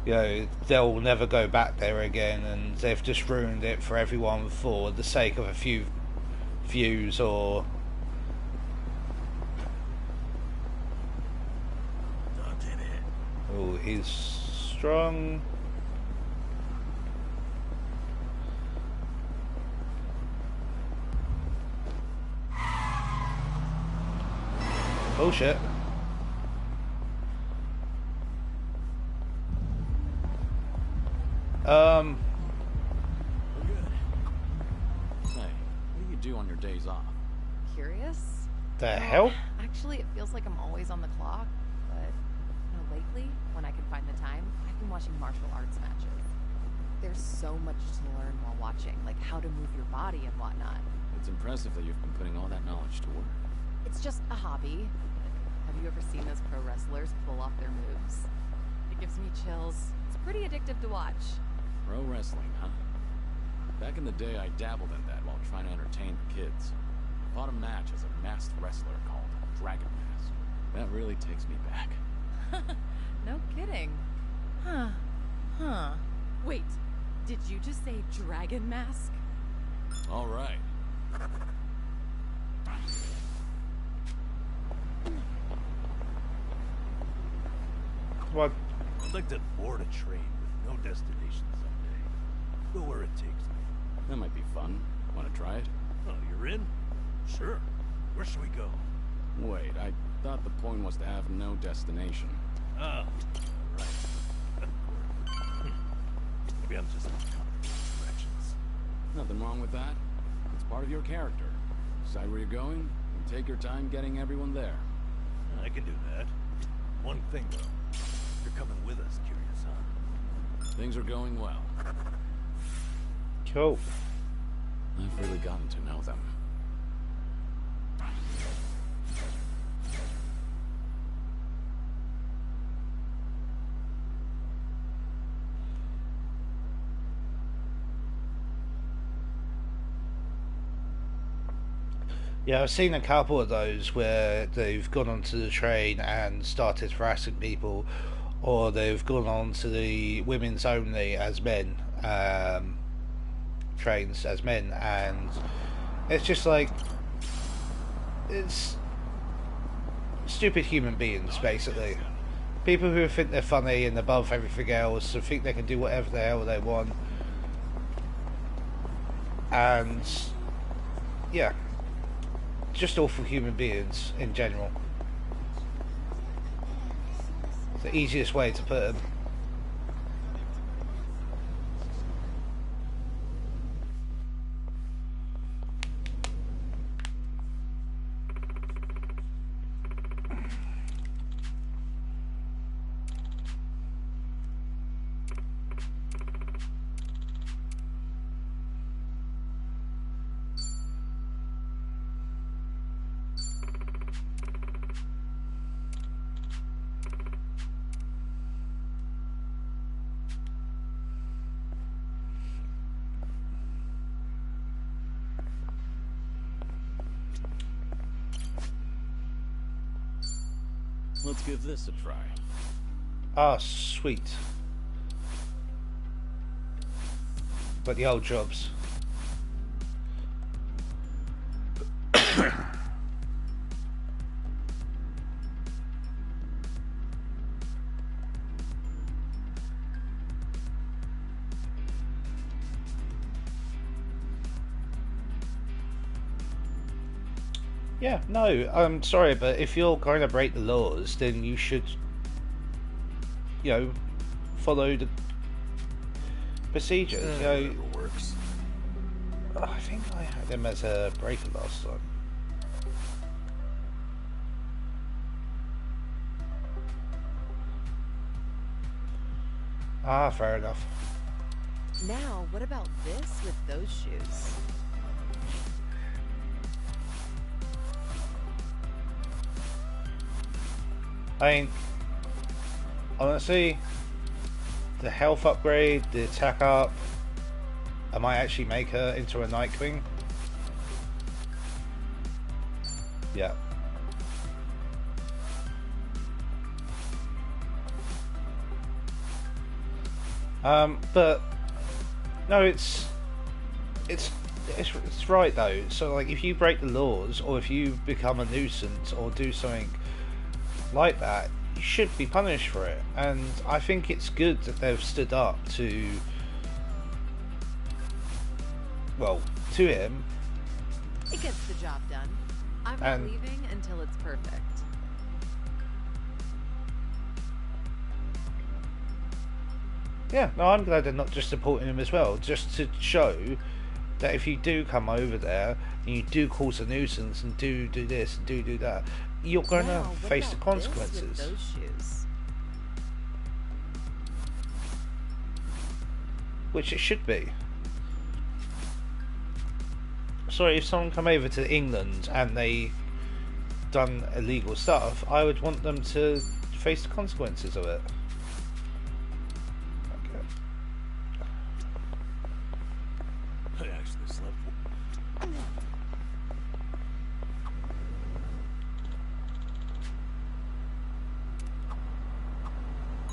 you know, they'll never go back there again, and they've just ruined it for everyone for the sake of a few views or... Oh, he's strong. Oh shit. Hey, what do you do on your days off? Curious? The hell? Actually, it feels like I'm always on the clock, but lately, when I can find the time, I've been watching martial arts matches. There's so much to learn while watching, like how to move your body and whatnot. It's impressive that you've been putting all that knowledge to work. It's just a hobby. Have you ever seen those pro wrestlers pull off their moves? It gives me chills. It's pretty addictive to watch. Pro wrestling, huh? Back in the day, I dabbled in that while trying to entertain the kids. I fought a match as a masked wrestler called Dragon Mask. That really takes me back. No kidding. Huh. Wait, did you just say Dragon Mask? All right. What? I'd like to board a train with no destination someday. Go where it takes me. That might be fun. Want to try it? Oh, you're in? Sure. Where should we go? Wait, I thought the point was to have no destination. Oh, right. Maybe I'm just caught in directions. Nothing wrong with that. It's part of your character. Decide where you're going, and take your time getting everyone there. I can do that. One thing, though. You're coming with us, Curious, huh? Things are going well. Cool. I've really gotten to know them. Yeah, I've seen a couple of those where they've gone onto the train and started harassing people, or they've gone on to the women's only as men trains as men, and it's just like, it's stupid human beings basically. People who think they're funny and above everything else, and think they can do whatever the hell they want, and yeah, just awful human beings in general. It's the easiest way to put them. Let's give this a try. Ah, sweet. But the old jobs. Yeah, no, I'm sorry, but if you're going to break the laws, then you should, you know, follow the procedures. You know, works. I think I had him as a breaker last time. Ah, fair enough. Now, what about this with those shoes? I mean, honestly, the health upgrade, the attack up, I might actually make her into a Night Queen. Yeah. But no, it's right though. So like, if you break the laws, or if you become a nuisance, or do something like that, you should be punished for it. And I think it's good that they've stood up to, well, to him. It gets the job done. I'm not leaving until it's perfect. Yeah, no, I'm glad they're not just supporting him as well, just to show that if you do come over there and you do cause a nuisance and do this and do that, you're going to face the consequences. Those shoes? Which it should be. Sorry, if someone come over to England and they done illegal stuff, I would want them to face the consequences of it. I actually slept.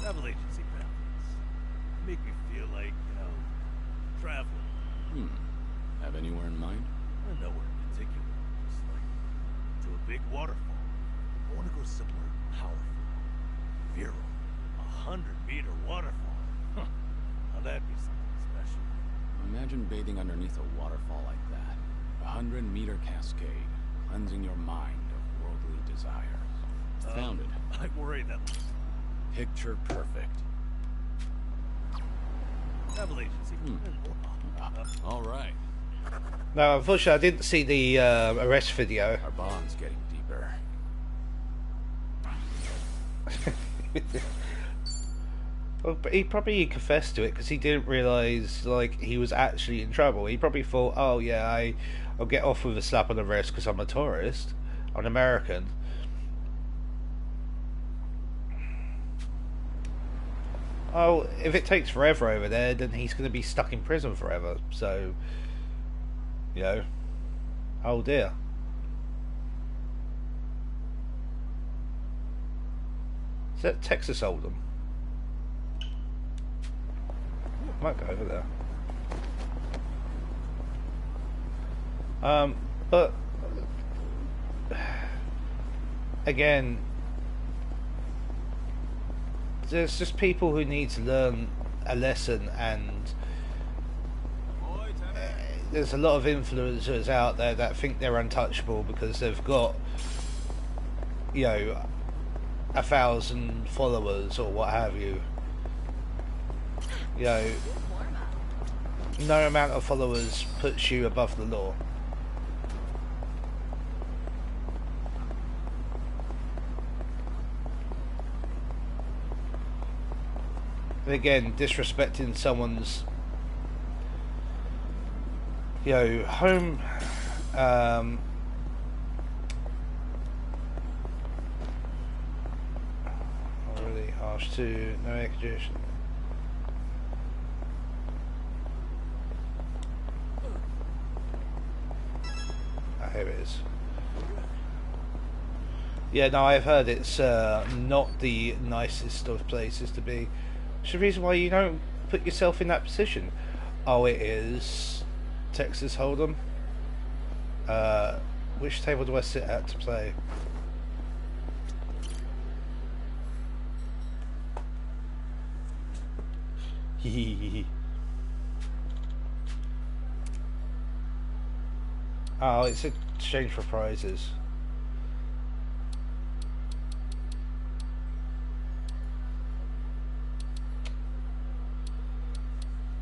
Travel agency pamphlets make me feel like, you know, traveling. Have anywhere in mind? Nowhere in particular. Just like to a big waterfall. I want to go somewhere powerful, virile, 100-meter waterfall. Huh. Now that'd be something special. Imagine bathing underneath a waterfall like that. 100-meter cascade, cleansing your mind of worldly desires. Found it. I worry that Picture perfect. travel agency. All right. No, unfortunately, I didn't see the arrest video. Our bond's getting deeper. Well, but he probably confessed to it because he didn't realise, like, he was actually in trouble. He probably thought, oh yeah, I'll get off with a slap on the wrist because I'm a tourist. I'm an American. Oh, if it takes forever over there, then he's going to be stuck in prison forever. So, you know, oh dear. Is that Texas Hold'em? Might go over there. But again, there's just people who need to learn a lesson, and there's a lot of influencers out there that think they're untouchable because they've got, you know, 1,000 followers or what have you. You know, no amount of followers puts you above the law. And again, disrespecting someone's, you know, home, really harsh too, no extradition. Here it is. Yeah, no, I've heard it's not the nicest of places to be. It's the reason why you don't put yourself in that position. Oh, it is Texas Hold'em. Which table do I sit at to play? Oh, it's exchange for prizes.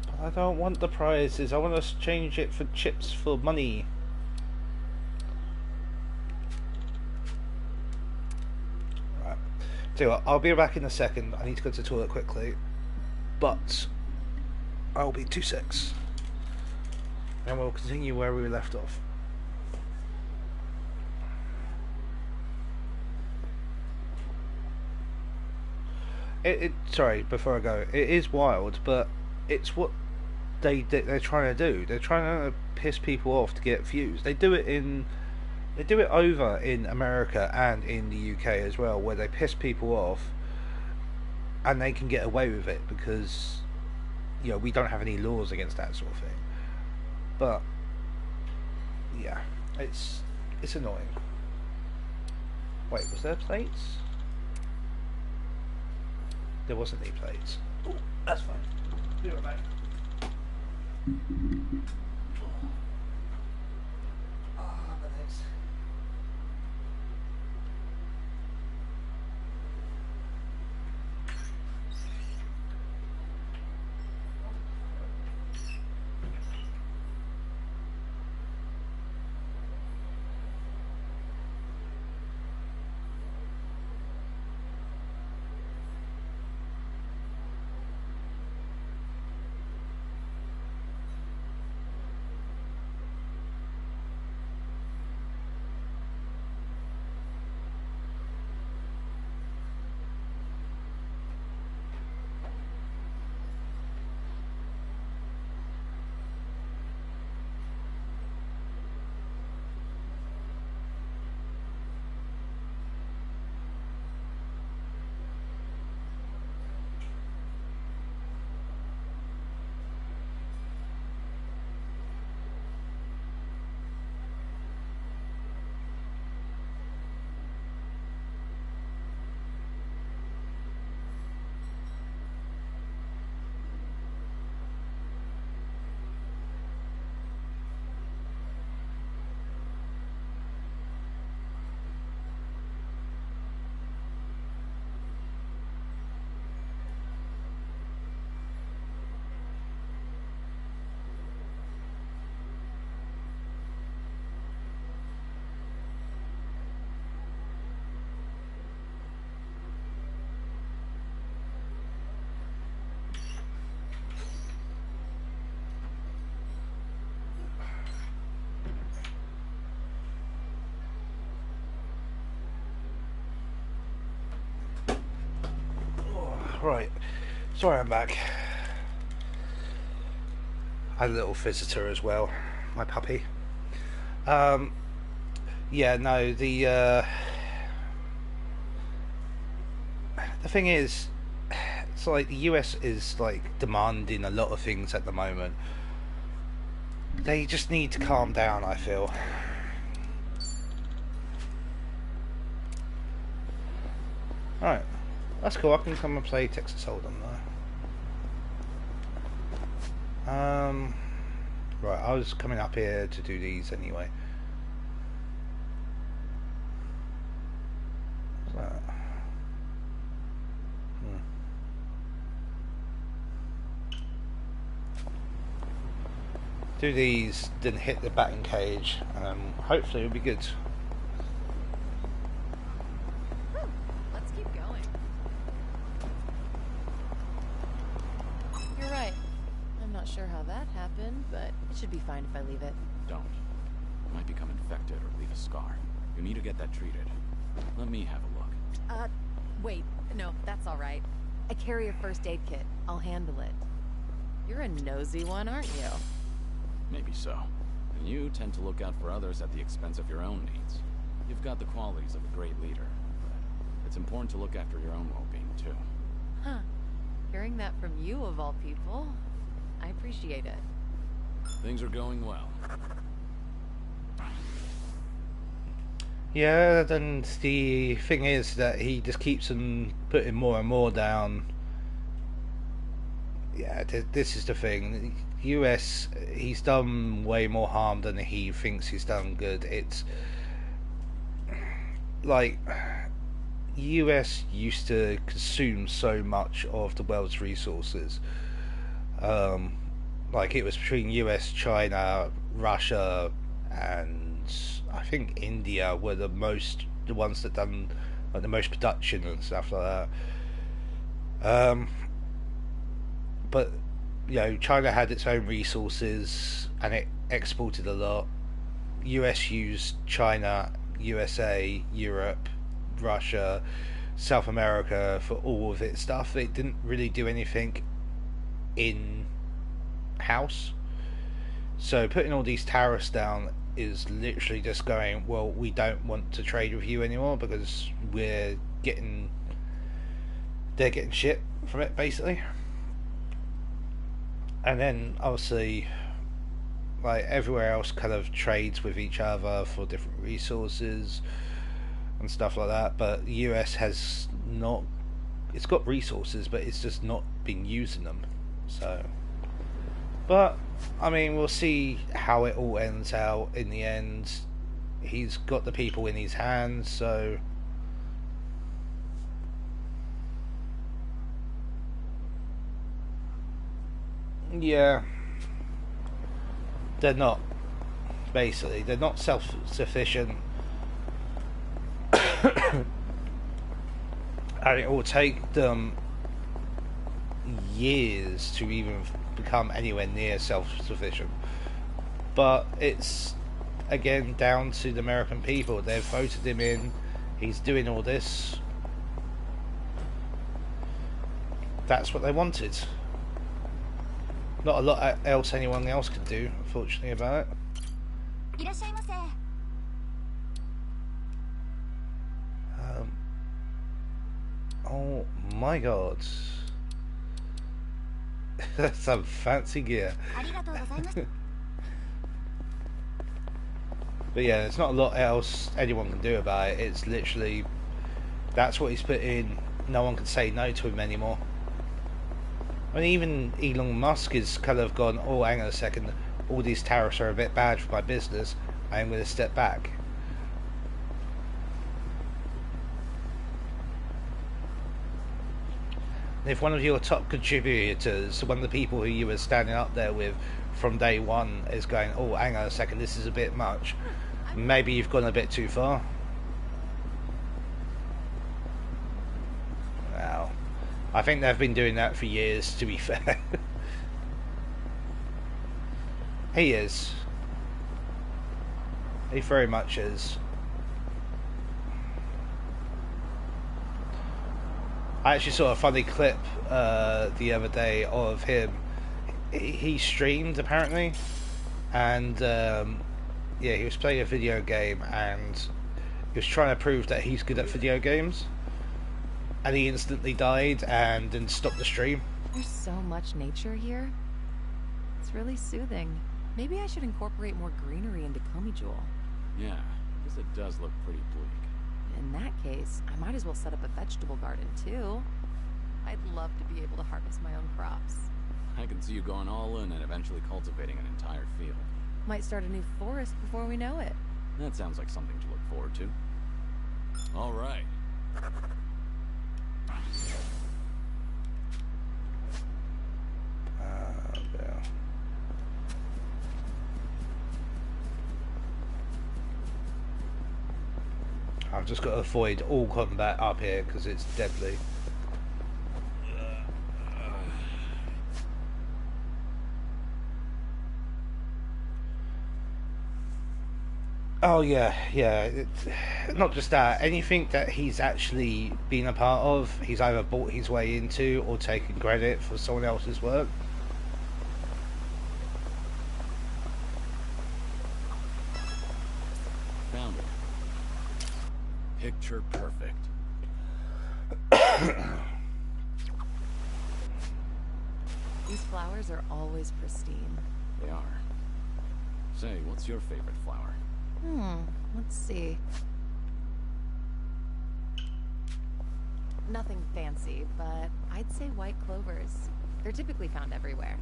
But I don't want the prizes. I want to exchange it for chips for money. Right. Tell you what, I'll be back in a second. I need to go to the toilet quickly. But I'll be 2 secs. And we'll continue where we left off. Sorry, before I go, it is wild, but it's what they're trying to do. They're trying to piss people off to get views. They do it over in America and in the UK as well, where they piss people off, and they can get away with it because, you know, we don't have any laws against that sort of thing. But yeah, it's annoying. Wait, was there plates? There wasn't any plates. Ooh, that's fine. Be right back. My legs. Right, sorry I'm back. I had a little visitor as well, my puppy. Yeah, no, the thing is, it's like the US is like demanding a lot of things at the moment. They just need to calm down, I feel. Alright. That's cool, I can come and play Texas Hold'em though. Right, I was coming up here to do these anyway. What's that? Do these, then hit the batting cage, and hopefully it'll be good. Sure how that happened, but it should be fine if I leave it. Don't. You might become infected or leave a scar. You need to get that treated. Let me have a look. Wait. No, that's all right. I carry a first aid kit. I'll handle it. You're a nosy one, aren't you? Maybe so. And you tend to look out for others at the expense of your own needs. You've got the qualities of a great leader, but it's important to look after your own well-being, too. Huh. Hearing that from you, of all people, I appreciate it. Things are going well. Yeah, and the thing is that he just keeps on putting more and more down. Yeah, this is the thing. US, he's done way more harm than he thinks he's done good. It's like US used to consume so much of the world's resources. Like it was between US, China, Russia, and I think India were the ones that done like the most production and stuff like that. But you know, China had its own resources and it exported a lot. US used China, USA, Europe, Russia, South America for all of its stuff. It didn't really do anything in house. So putting all these tariffs down is literally just going, well, we don't want to trade with you anymore because they're getting shit from it, basically. And then obviously like everywhere else kind of trades with each other for different resources and stuff like that, but the US has not, it's got resources but it's just not been using them. So but I mean, we'll see how it all ends out in the end. He's got the people in his hands, so yeah, they're not self-sufficient. And it will take them years to even become anywhere near self-sufficient. But it's again down to the American people. They've voted him in. He's doing all this. That's what they wanted. Not a lot else anyone else could do, unfortunately, about it. Oh my god. That's some fancy gear. But yeah, there's not a lot else anyone can do about it. It's literally, that's what he's put in. No one can say no to him anymore. I mean, even Elon Musk has kind of gone, oh, hang on a second, all these tariffs are a bit bad for my business. I'm going to step back. If one of your top contributors, one of the people who you were standing up there with from day one, is going, oh, hang on a second, this is a bit much, maybe you've gone a bit too far. Well, I think they've been doing that for years, to be fair. He is. He very much is. I actually saw a funny clip the other day of him. He streamed apparently, and yeah, he was playing a video game and he was trying to prove that he's good at video games, and he instantly died and then stopped the stream. There's so much nature here. It's really soothing. Maybe I should incorporate more greenery into Komijul. Yeah, because it does look pretty bleak. In that case, I might as well set up a vegetable garden, too. I'd love to be able to harvest my own crops. I can see you going all in and eventually cultivating an entire field. Might start a new forest before we know it. That sounds like something to look forward to. All right. Yeah. I've just got to avoid all combat up here because it's deadly. Oh yeah, not just that. Anything that he's actually been a part of, he's either bought his way into or taken credit for someone else's work. Found it. Picture perfect. These flowers are always pristine. They are. Say, what's your favorite flower? Let's see. Nothing fancy, but I'd say white clovers. They're typically found everywhere.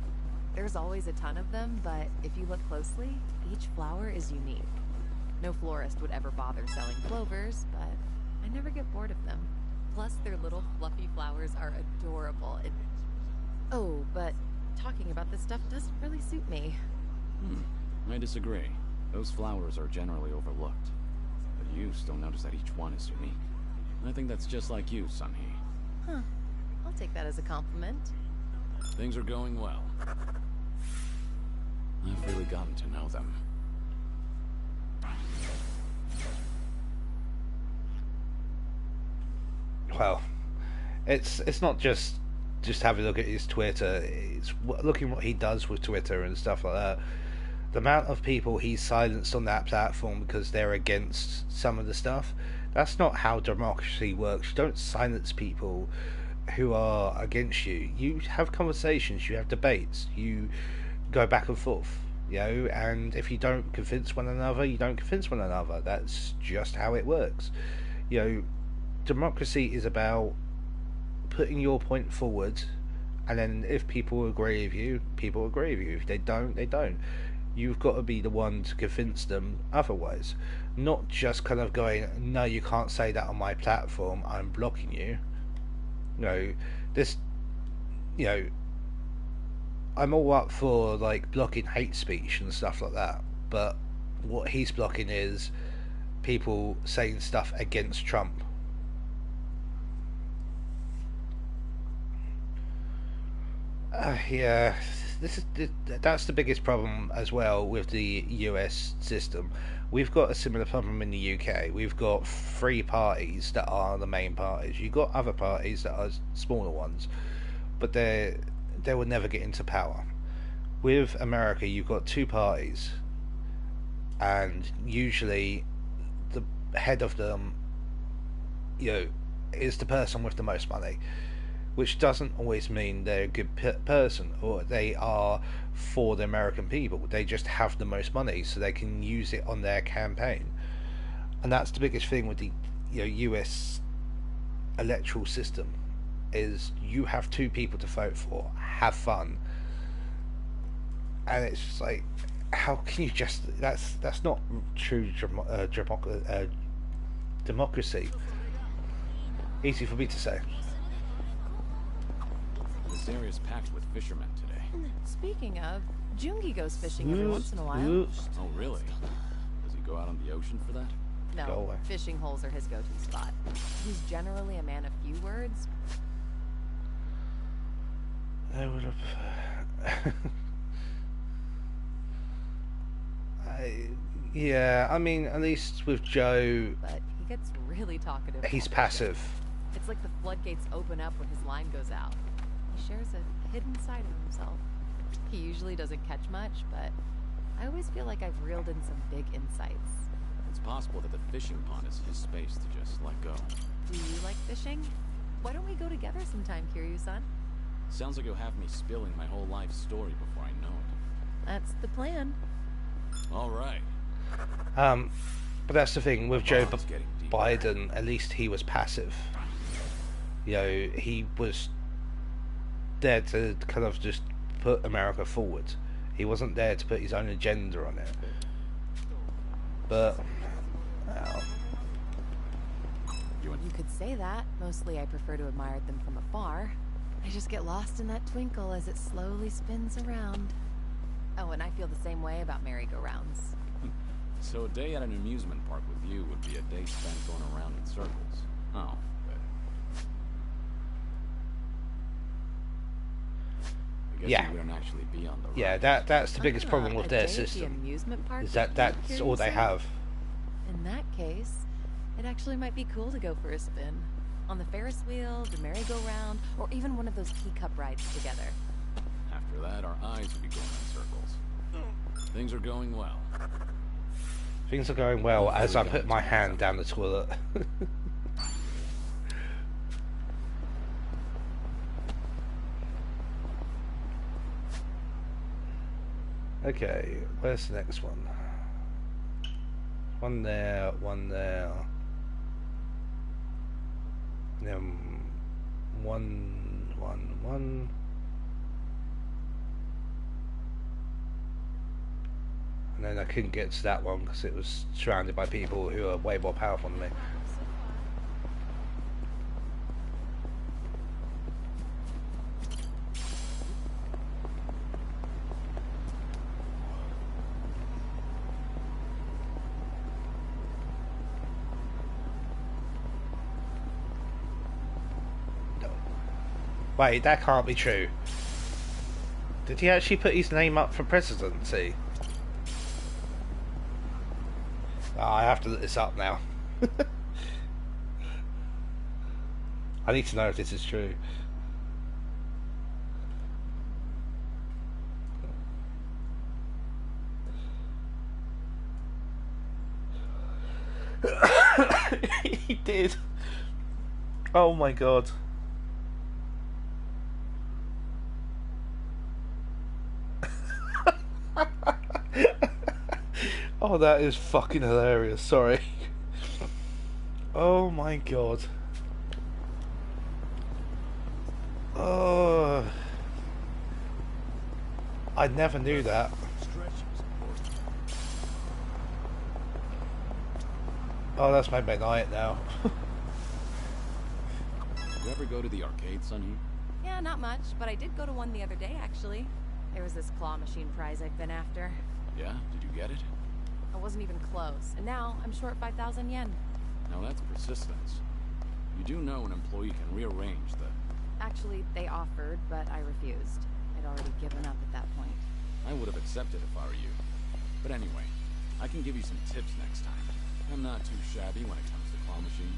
There's always a ton of them, but if you look closely, each flower is unique. No florist would ever bother selling clovers, but I never get bored of them. Plus, their little fluffy flowers are adorable. Oh, but talking about this stuff doesn't really suit me. I disagree. Those flowers are generally overlooked. But you still notice that each one is unique. I think that's just like you, Sunhee. Huh. I'll take that as a compliment. Things are going well. I've really gotten to know them. Well, it's not just having a look at his Twitter. It's looking what he does with Twitter and stuff like that. The amount of people he's silenced on that platform because they're against some of the stuff. That's not how democracy works. You don't silence people who are against you. You have conversations, you have debates, you go back and forth, you know, and if you don't convince one another, you don't convince one another. That's just how it works. You know, democracy is about putting your point forward, and then if people agree with you, people agree with you. If they don't, they don't. You've got to be the one to convince them otherwise. Not just kind of going, no, you can't say that on my platform, I'm blocking you. You know, this, you know, I'm all up for, like, blocking hate speech and stuff like that, but what he's blocking is people saying stuff against Trump. Yeah, that's the biggest problem as well with the US system. We've got a similar problem in the UK. We've got 3 parties that are the main parties. You've got other parties that are smaller ones, but they will never get into power. With America, you've got 2 parties, and usually the head of them, you know, is the person with the most money, which doesn't always mean they're a good person or they are for the American people. They just have the most money, so they can use it on their campaign. And that's the biggest thing with the, you know, US electoral system, is you have 2 people to vote for. Have fun. And it's just like, how can you just... That's not true democracy. Easy for me to say. This area's packed with fishermen today. Speaking of, Jungi goes fishing every once in a while. Oh, really? Does he go out on the ocean for that? No, fishing holes are his go-to spot. He's generally a man of few words. I would have... yeah, I mean, at least with Joe... But he gets really talkative. He's passive. It's like the floodgates open up when his line goes out. He shares a hidden side of himself. He usually doesn't catch much, but I always feel like I've reeled in some big insights. It's possible that the fishing pond is his space to just let go. Do you like fishing? Why don't we go together sometime, Kiryu-san? Sounds like you'll have me spilling my whole life story before I know it. That's the plan. All right. But that's the thing with Joe Biden. At least he was passive. You know, he was there to kind of just put America forward. He wasn't there to put his own agenda on it. But you could say that. Mostly I prefer to admire them from afar. I just get lost in that twinkle as it slowly spins around. Oh, and I feel the same way about merry-go-rounds. So a day at an amusement park with you would be a day spent going around in circles. Oh, I guess you wouldn't actually be on the ride. Yeah, that's the biggest problem with their system. Amusement park is that's all they have. In that case, it actually might be cool to go for a spin. On the Ferris wheel, the merry-go-round, or even one of those teacup rides together. After that, our eyes would be going in circles. Things are going well. Things are going well as I put my hand down the toilet. Okay, where's the next one? One there, one there. And then one. And then I couldn't get to that one because it was surrounded by people who are way more powerful than me. Wait, that can't be true. Did he actually put his name up for presidency? Oh, I have to look this up now. I need to know if this is true. He did. Oh my god. Oh, that is fucking hilarious. Sorry. Oh my god. Oh, I never knew that. Oh, that's made my night now. You ever go to the arcade, Sonny? Yeah, not much, but I did go to one the other day, actually. There was this claw machine prize I've been after. Yeah? Did you get it? I wasn't even close, and now I'm short 5,000 yen. Now that's persistence. You do know an employee can rearrange the... Actually, they offered, but I refused. I'd already given up at that point. I would have accepted if I were you. But anyway, I can give you some tips next time. I'm not too shabby when it comes to claw machine.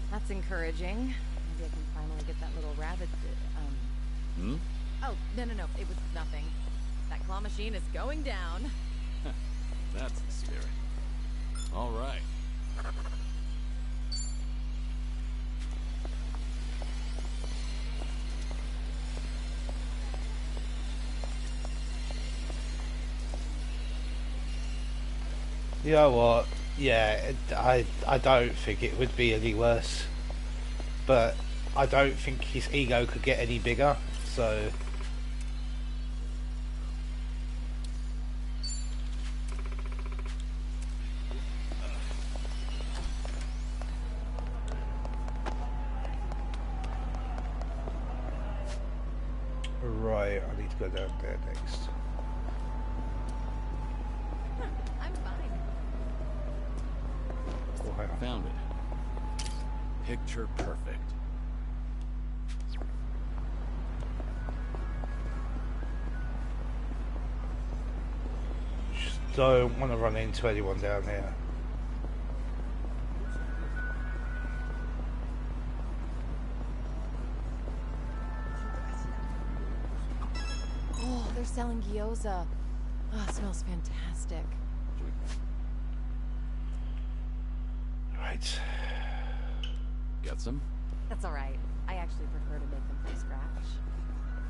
That's encouraging. Maybe I can finally get that little rabbit... Hmm? Oh, no, it was nothing. That claw machine is going down. That's the spirit. All right. You know what? Yeah, I don't think it would be any worse. But I don't think his ego could get any bigger, so... Right, I need to go down there next. I'm fine. Oh, hang on. Found it. Picture perfect. Just don't want to run into anyone down here. Oh, they're selling gyoza. Oh, it smells fantastic. Right. Got some? That's alright. I actually prefer to make them from scratch.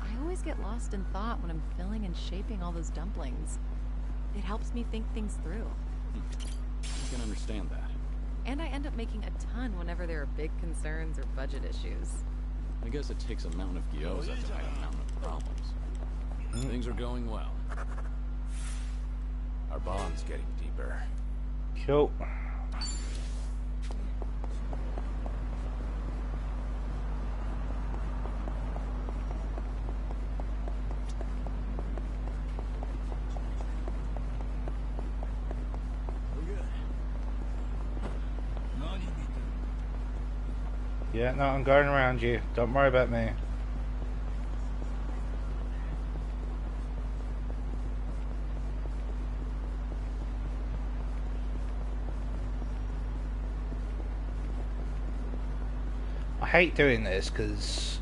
I always get lost in thought when I'm filling and shaping all those dumplings. It helps me think things through. I can understand that. And I end up making a ton whenever there are big concerns or budget issues. I guess it takes a mountain of gyoza to hide a mountain of problems. Things are going well. Our bond's getting deeper. Cool. Yeah, no, I'm going around you. Don't worry about me. I hate doing this because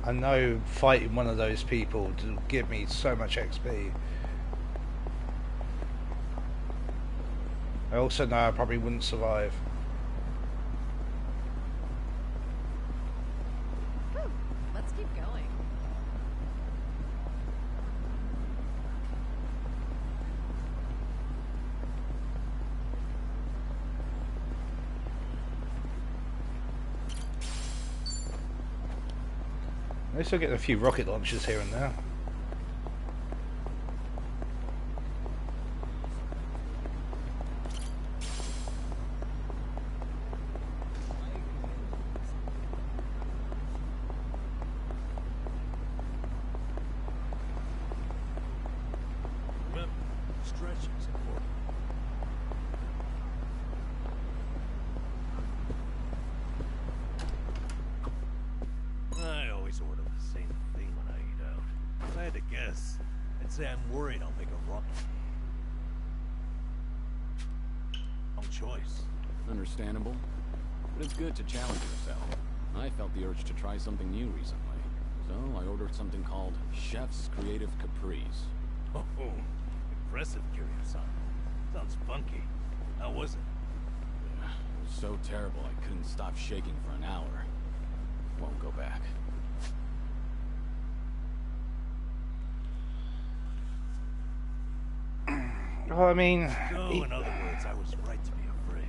I know fighting one of those people will give me so much XP. I also know I probably wouldn't survive. Whew, let's keep going. At least I'll get a few rocket launchers here and there. Stretching's important. I always order the same thing when I eat out. If I had to guess, I'd say I'm worried I'll make a wrong choice. Understandable. But it's good to challenge yourself. I felt the urge to try something new recently. So I ordered something called Chef's Creative Caprice. Oh, impressive, Kiryu-san. Sounds funky. How was it? Yeah, it was so terrible I couldn't stop shaking for an hour. Won't go back. Well, I mean... So, in other words, I was right to be afraid.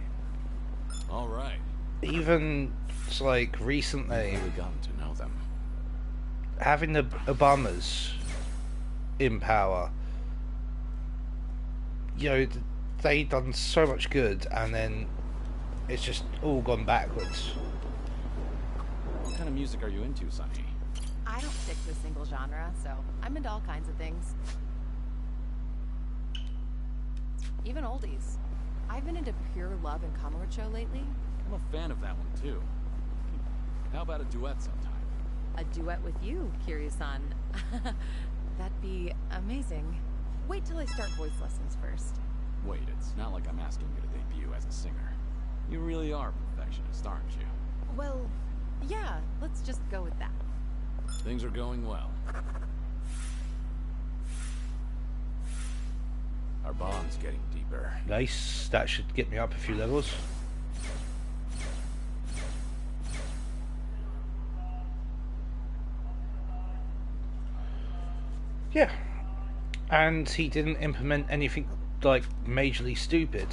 All right. Even, like, recently... You've really gotten to know them. Having the Obamas in power, you know, they done so much good, and then it's just all gone backwards. What kind of music are you into, Sonny? I don't stick to a single genre, so I'm into all kinds of things. Even oldies. I've been into Pure Love and Kamurocho lately. I'm a fan of that one, too. How about a duet sometime? A duet with you, Kiryu-san. That'd be amazing. Wait till I start voice lessons first. Wait, it's not like I'm asking you to debut as a singer. You really are a perfectionist, aren't you? Well, yeah, let's just go with that. Things are going well. Our bond's getting deeper. Nice. That should get me up a few levels. Yeah. And he didn't implement anything, like, majorly stupid.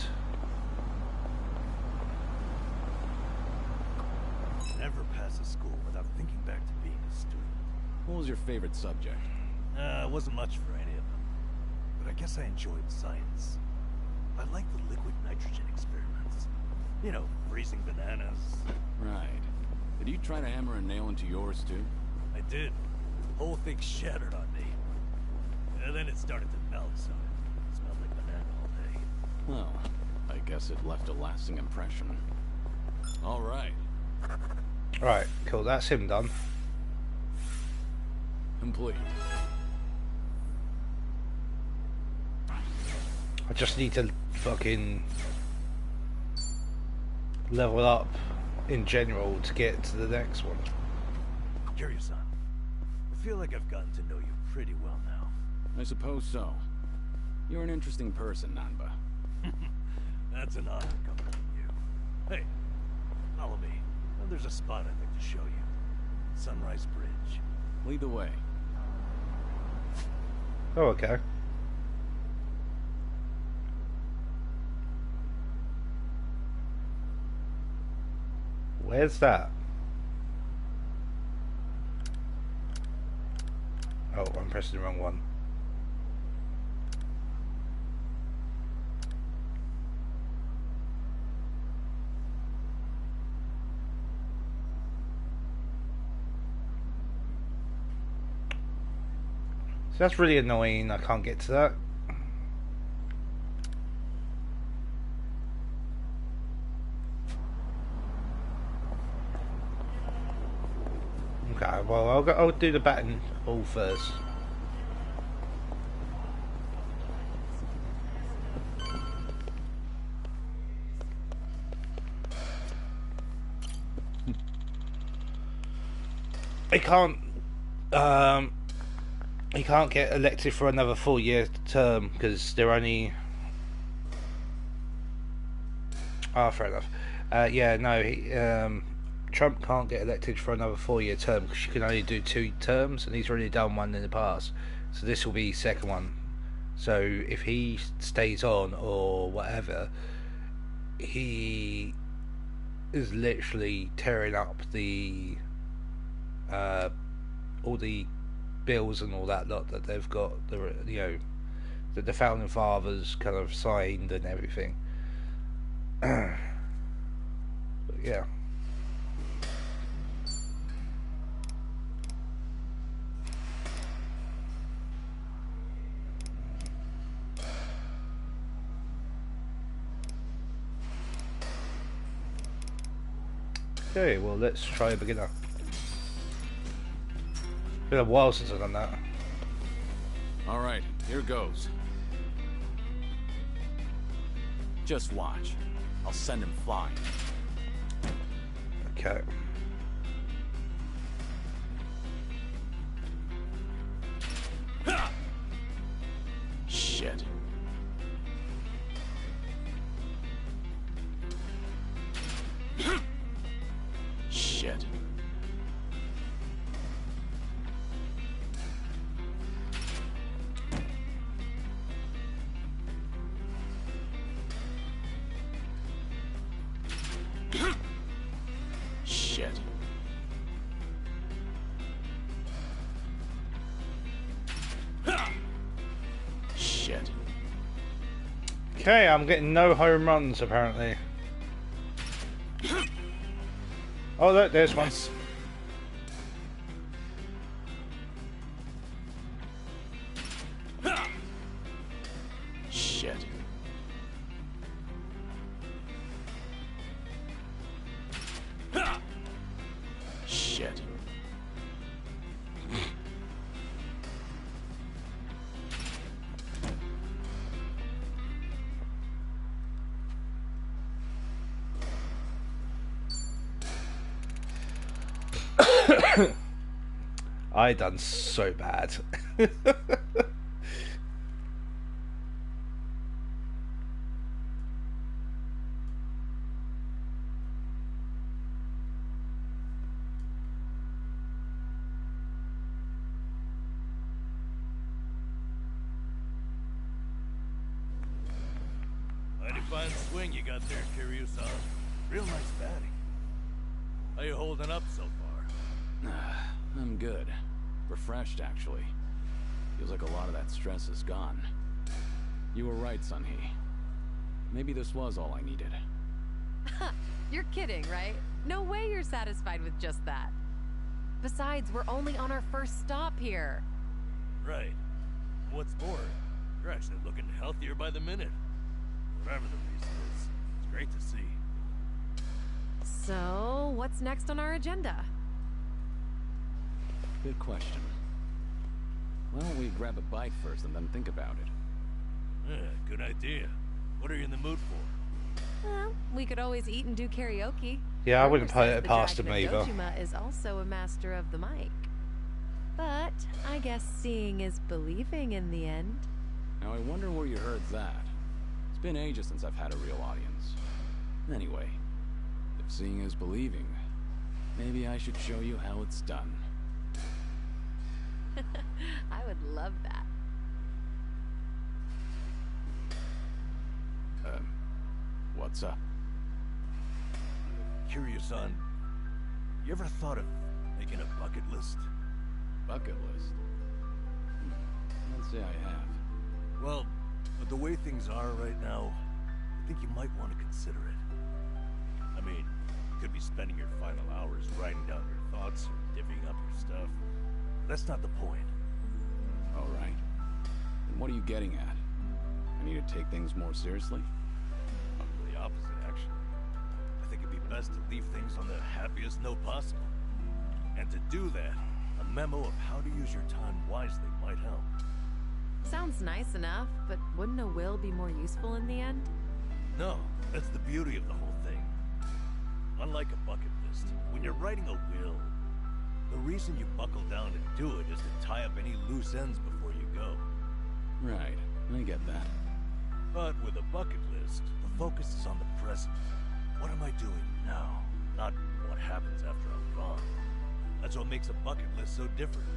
Never pass a school without thinking back to being a student. What was your favorite subject? It wasn't much for any of them. But I guess I enjoyed science. I liked the liquid nitrogen experiments. You know, freezing bananas. Right. Did you try to hammer a nail into yours, too? I did. The whole thing shattered on me. And then it started to melt, so it smelled like banana all day. Well, I guess it left a lasting impression. All right. Right, cool. That's him done. Complete. I just need to fucking level up in general to get to the next one. Kiryu-san, I feel like I've gotten to know you pretty well now. I suppose so. You're an interesting person, Nanba. That's an honor coming from you. Hey, follow me. There's a spot I'd like to show you. Sunrise Bridge. Lead the way. Oh, okay. Where's that? Oh, I'm pressing the wrong one. So that's really annoying. I can't get to that. Okay, well, I'll do the batting ball first. He can't get elected for another 4-year term because they're only Ah, fair enough. Yeah, no, Trump can't get elected for another 4-year term because you can only do 2 terms, and he's already done one in the past. So this will be his second one. So if he stays on or whatever, he is literally tearing up the all the bills and all that lot that they've got, that the founding fathers kind of signed and everything. But yeah. Okay, well, let's try a beginner. Been a while since I've done that. Alright, here goes. Just watch. I'll send him flying. Okay. Shit. Shit. Shit. Shit. Okay, I'm getting no home runs apparently. Oh look, there's one. Shit. Shit. I done so bad. Mighty fine swing you got there, Kiryu-san. Real nice batting. How you holding up so far? I'm good. Refreshed, actually. Feels like a lot of that stress is gone. You were right, Sunhee. Maybe this was all I needed. You're kidding, right? No way you're satisfied with just that. Besides, we're only on our first stop here. Right. What's more, you're actually looking healthier by the minute. Whatever the reason is, it's great to see. So, what's next on our agenda? Good question. Why don't we grab a bite first and then think about it? Yeah, good idea. What are you in the mood for? Well, we could always eat and do karaoke. Yeah, I wouldn't Rumor put says it the past him Dragon either. of Dojima is also a master of the mic. But I guess seeing is believing in the end. Now I wonder where you heard that. It's been ages since I've had a real audience. Anyway, if seeing is believing, maybe I should show you how it's done. I would love that. What's up? Kiryu-san, you ever thought of making a bucket list? Bucket list? Can't say I have. Well, with the way things are right now, I think you might want to consider it. I mean, you could be spending your final hours writing down your thoughts or divvying up your stuff. That's not the point. All right. Then what are you getting at? I need to take things more seriously? The opposite, actually. I think it'd be best to leave things on the happiest note possible. And to do that, a memo of how to use your time wisely might help. Sounds nice enough, but wouldn't a will be more useful in the end? No, that's the beauty of the whole thing. Unlike a bucket list, when you're writing a will, the reason you buckle down and do it is to tie up any loose ends before you go. Right, I get that. But with a bucket list, list. The focus is on the present. What am I doing now? Not what happens after I'm gone. That's what makes a bucket list so different.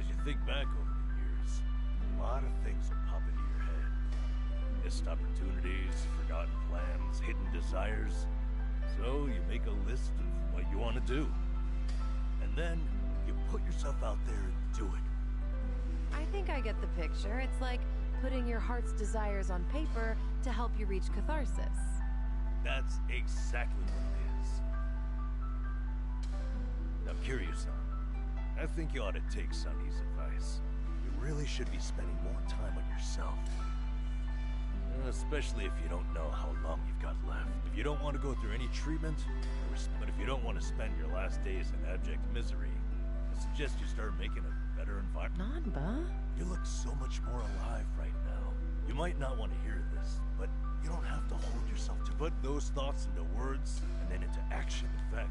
As you think back over the years, a lot of things will pop into your head. Missed opportunities, forgotten plans, hidden desires. So you make a list of what you want to do. And then you put yourself out there and do it. I think I get the picture. It's like putting your heart's desires on paper to help you reach catharsis. That's exactly what it is. Now, Kiryu-san, I think you ought to take Sunny's advice. You really should be spending more time on yourself. Especially if you don't know how long you've got left. If you don't want to go through any treatment, but if you don't want to spend your last days in abject misery, I suggest you start making a better environment. Nanba? You look so much more alive right now. You might not want to hear this, but you don't have to hold yourself to put those thoughts into words and then into action. In fact,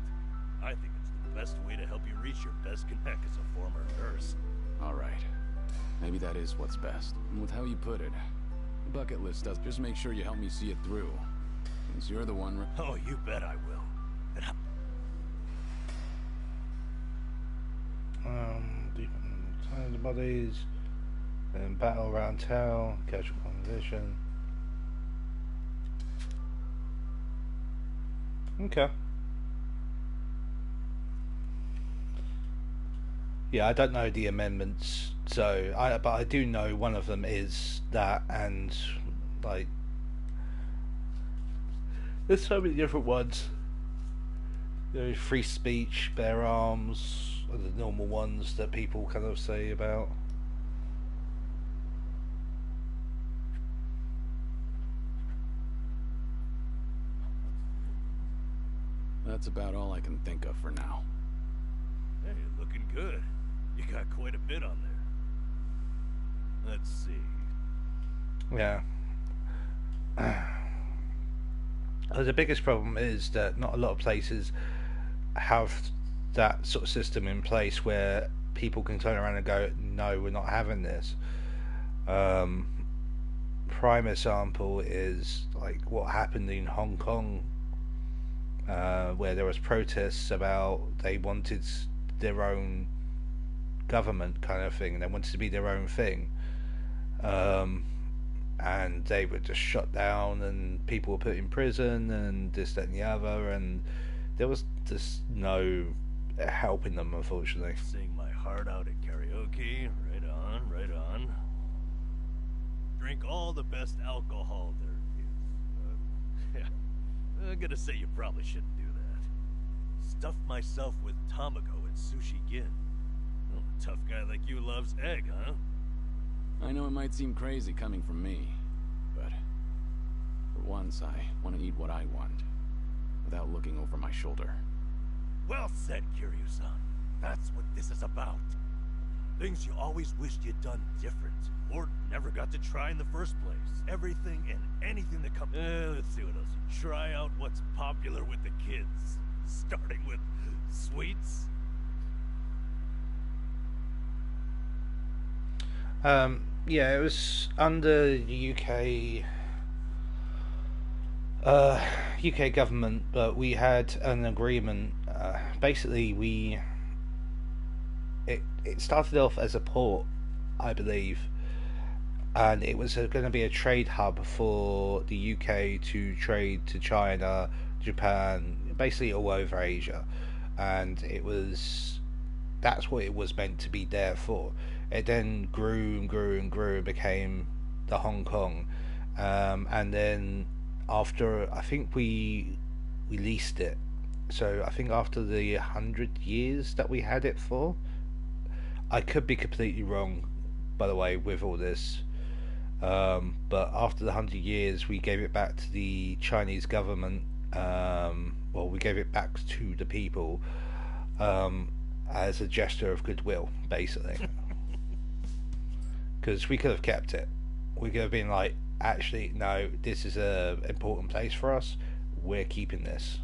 I think it's the best way to help you reach your best connect as a former nurse. Alright. Maybe that is what's best. And with how you put it, the bucket list does. Just make sure you help me see it through. Since you're the one... Oh, you bet I will. Tons of bodies, then battle around town, casual conversation. Okay. Yeah, I don't know the amendments, but I do know one of them is that, and like, there's so many different ones. You know, free speech, bear arms, are the normal ones that people kind of say about. That's about all I can think of for now. Hey, you're looking good. You got quite a bit on there. Let's see. Yeah. The biggest problem is that not a lot of places have that sort of system in place where people can turn around and go, no, we're not having this. Prime example is like what happened in Hong Kong, where there was protests about they wanted their own government kind of thing, and they wanted to be their own thing, and they were just shut down and people were put in prison and this, that and the other, and there was just no helping them, unfortunately. Sing my heart out at karaoke. Right on, right on. Drink all the best alcohol there is. Yeah, I'm gonna say you probably shouldn't do that. Stuff myself with Tamako and Sushi Gin. Well, a tough guy like you loves egg, huh? I know it might seem crazy coming from me, but for once I want to eat what I want, without looking over my shoulder. Well said, Kiryu-san. That's what this is about. Things you always wished you'd done different, or never got to try in the first place. Everything and anything that comes... let's see what else. You try out what's popular with the kids. Starting with sweets. Yeah, it was under the UK government, but we had an agreement. Basically, it started off as a port, I believe, and it was going to be a trade hub for the UK to trade to China, Japan, basically all over Asia, and that's what it was meant to be there for. It then grew and grew and grew and became the Hong Kong, and then after, I think we leased it. So I think after the 100 years that we had it for, I could be completely wrong, by the way, with all this, but after the 100 years we gave it back to the Chinese government. Well, we gave it back to the people as a gesture of goodwill, basically. Because we could have kept it. We could have been like, actually, no, this is a important place for us. We're keeping this,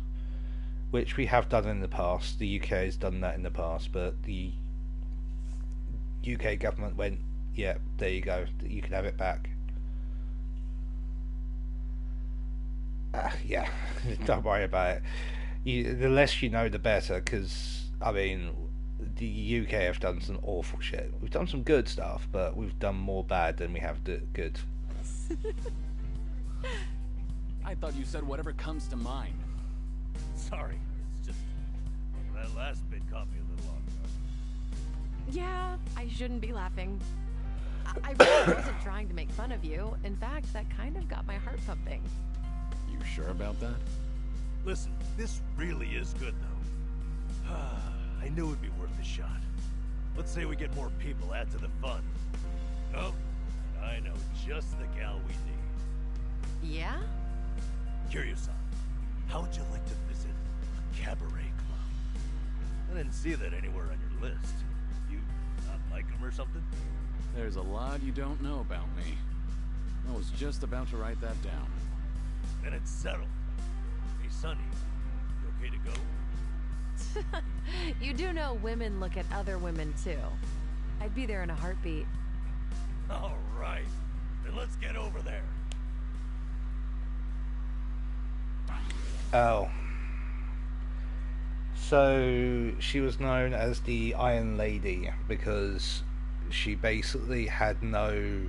which we have done in the past. The UK has done that in the past, but the UK government went, yeah, there you go, you can have it back. Yeah, don't worry about it. The less you know, the better. Because I mean, the UK have done some awful shit. We've done some good stuff, but we've done more bad than we have good. I thought you said whatever comes to mind. Sorry, it's just that last bit caught me a little off guard. Yeah, I shouldn't be laughing. I really wasn't trying to make fun of you. In fact, that kind of got my heart pumping. You sure about that? Listen, this really is good, though. I knew it'd be worth a shot. Let's say we get more people, add to the fun. Oh, I know just the gal we need. Yeah? Kiryu-san, how would you like to visit a cabaret club? I didn't see that anywhere on your list. You not like them or something? There's a lot you don't know about me. I was just about to write that down. Then it's settled. Hey, Sonny, you okay to go? You do know women look at other women, too. I'd be there in a heartbeat. All right. Then let's get over there. Oh. So she was known as the Iron Lady because she basically had no...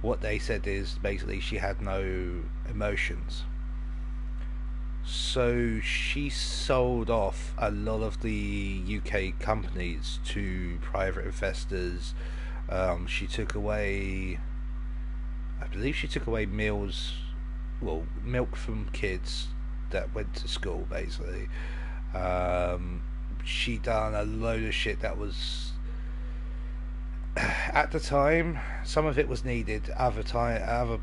What they said is basically she had no emotions. So she sold off a lot of the UK companies to private investors. She took away... I believe she took away meals... Well, milk from kids that went to school, basically. She done a load of shit that was... At the time, some of it was needed. Other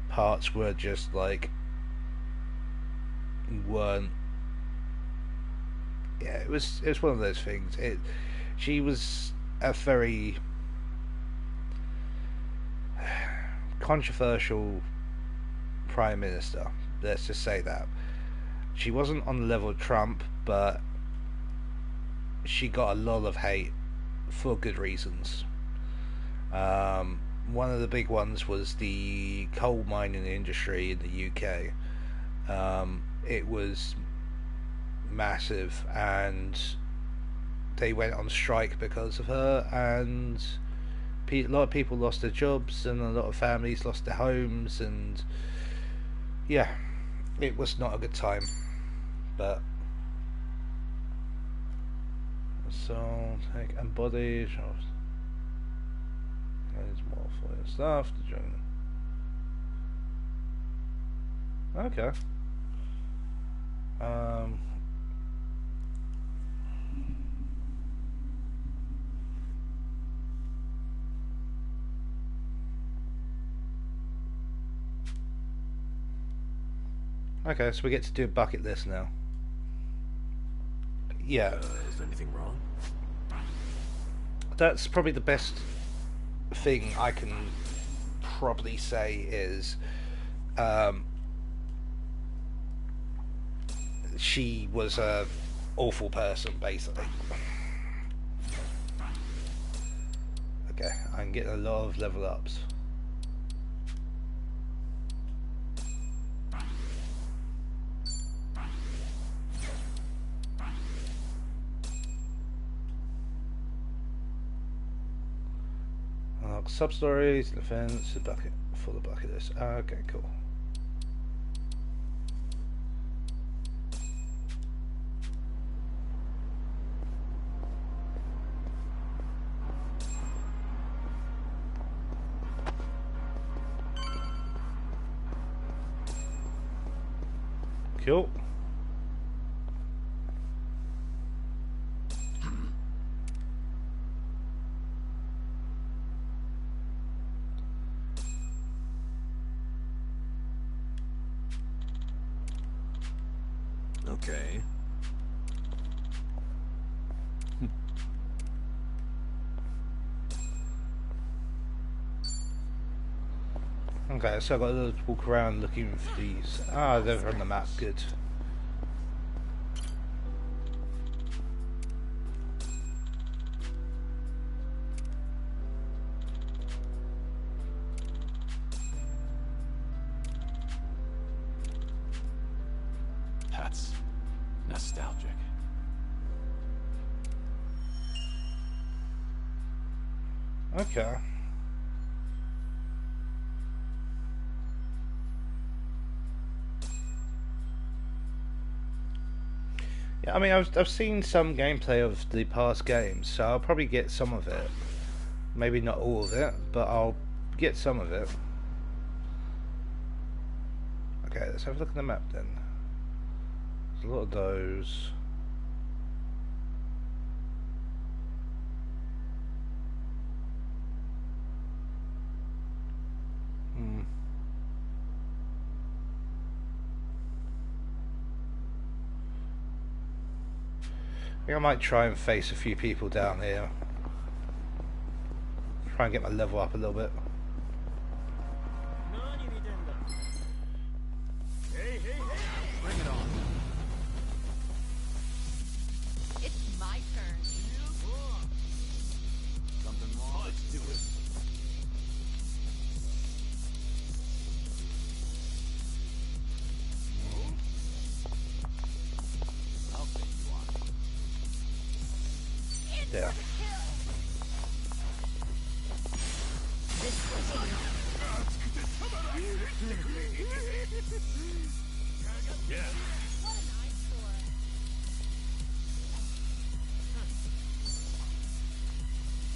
parts were just like weren't. Yeah, it was one of those things. She was a very controversial prime minister. Let's just say that. She wasn't on the level of Trump, but she got a lot of hate for good reasons. One of the big ones was the coal mining industry in the UK. It was massive, and they went on strike because of her, and a lot of people lost their jobs, and a lot of families lost their homes, and yeah, it was not a good time. But so take embodied. There's more for your stuff to join. Okay. Okay, so we get to do a bucket list now. Yeah. Is anything wrong? That's probably the best thing I can probably say is she was a awful person, basically. Okay, I'm getting a lot of level ups. Sub-stories, defense, the bucket, for the bucket list. Okay, cool. Cool. Okay. Okay, so I've got to walk around looking for these. Ah, they're on the map, good. nostalgic. Okay. Yeah, I mean, I've seen some gameplay of the past games, so I'll probably get some of it. Maybe not all of it, but I'll get some of it. Okay, let's have a look at the map then. There's a lot of those. I think I might try and face a few people down here. Try and get my level up a little bit. Bring it on. It's my turn. Something wrong? Let's do it. I'll take you on. Yeah. Yeah.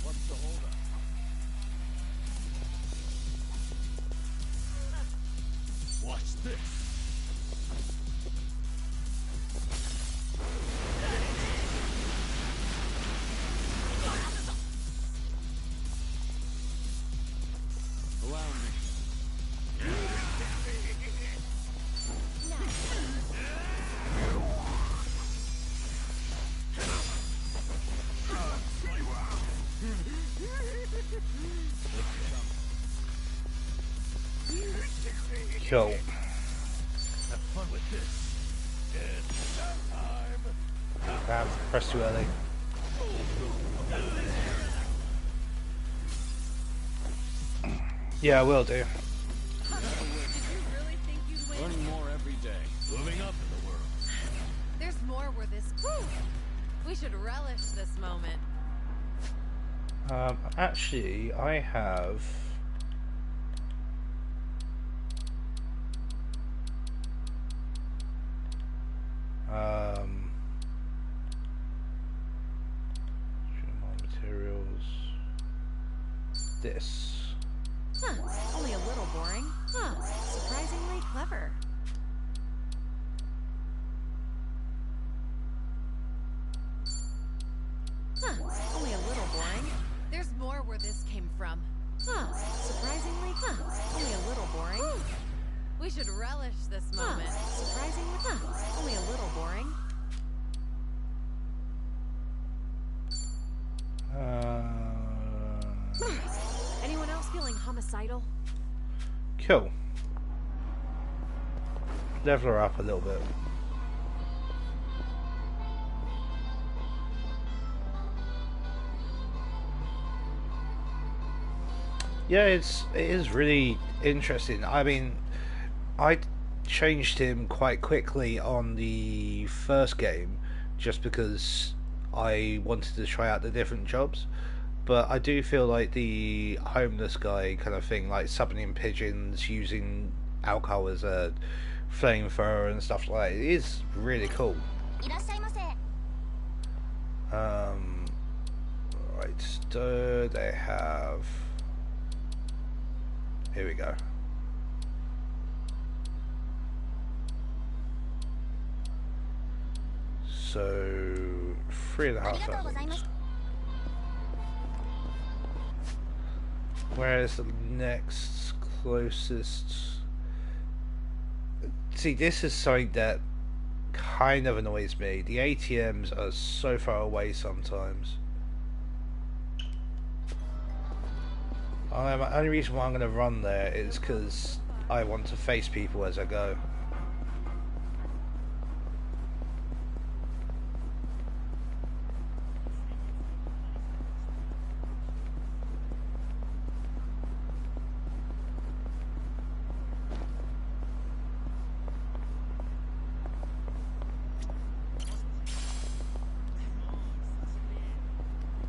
What's the holdup? Watch this. Allow me. Cool. Have fun with this. It's time. Damn, pressed too early. Yeah, I will do. Learning more every day. Moving up in the world. There's more where this... Whew. We should relish this moment. Actually, I have... materials. This. Huh. Only a little boring. Huh. Surprisingly clever. Huh. Only a little boring. There's more where this came from. Huh. Surprisingly, only a little boring. We should relish this moment. Surprisingly, only a little boring. Anyone else feeling homicidal? Cool. Level her up a little bit. Yeah, it is really interesting. I mean, I changed him quite quickly on the first game just because I wanted to try out the different jobs. But I do feel like the homeless guy kind of thing, like summoning pigeons, using alcohol as a flamethrower and stuff like that, it is really cool. Right, so they have... Here we go. So 3,500. Where is the next closest? See, this is something that kind of annoys me. The ATMs are so far away sometimes. The only reason why I'm going to run there is because I want to face people as I go.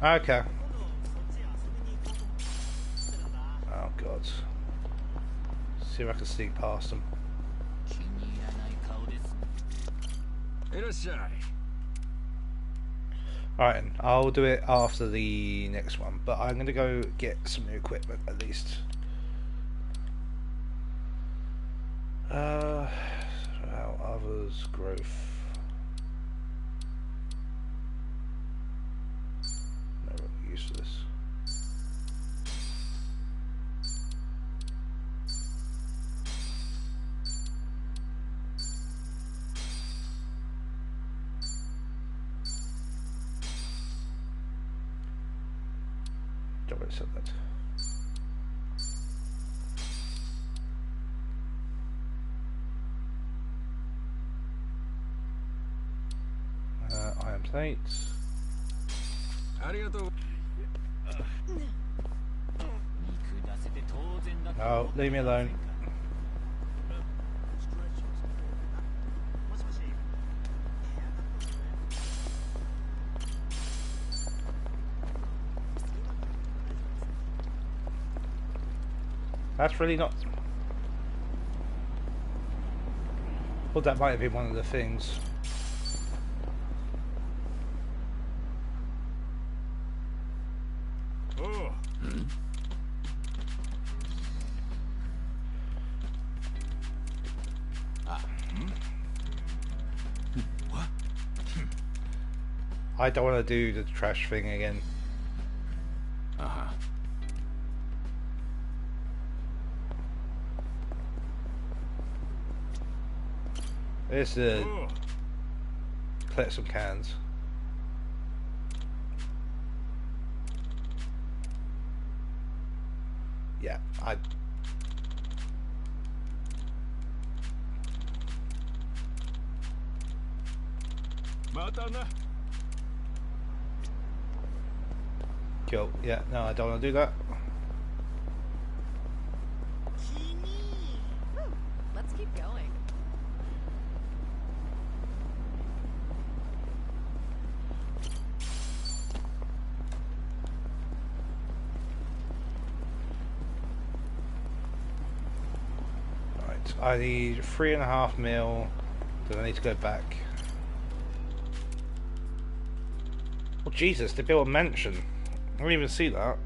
Okay. Oh god. See if I can sneak past them. Alright, I'll do it after the next one, but I'm gonna go get some new equipment at least. Others, growth. No real use for this. Don't really said that. Iron plates. No, leave me alone. That's really not... Well, that might have been one of the things. Oh. What? I don't want to do the trash thing again. Let's collect some cans. Yeah, Cool. Yeah, no, I don't want to do that. Let's keep going. Right, I need 3.5 mil. Then I need to go back. Oh Jesus, they built a mansion. I didn't even see that.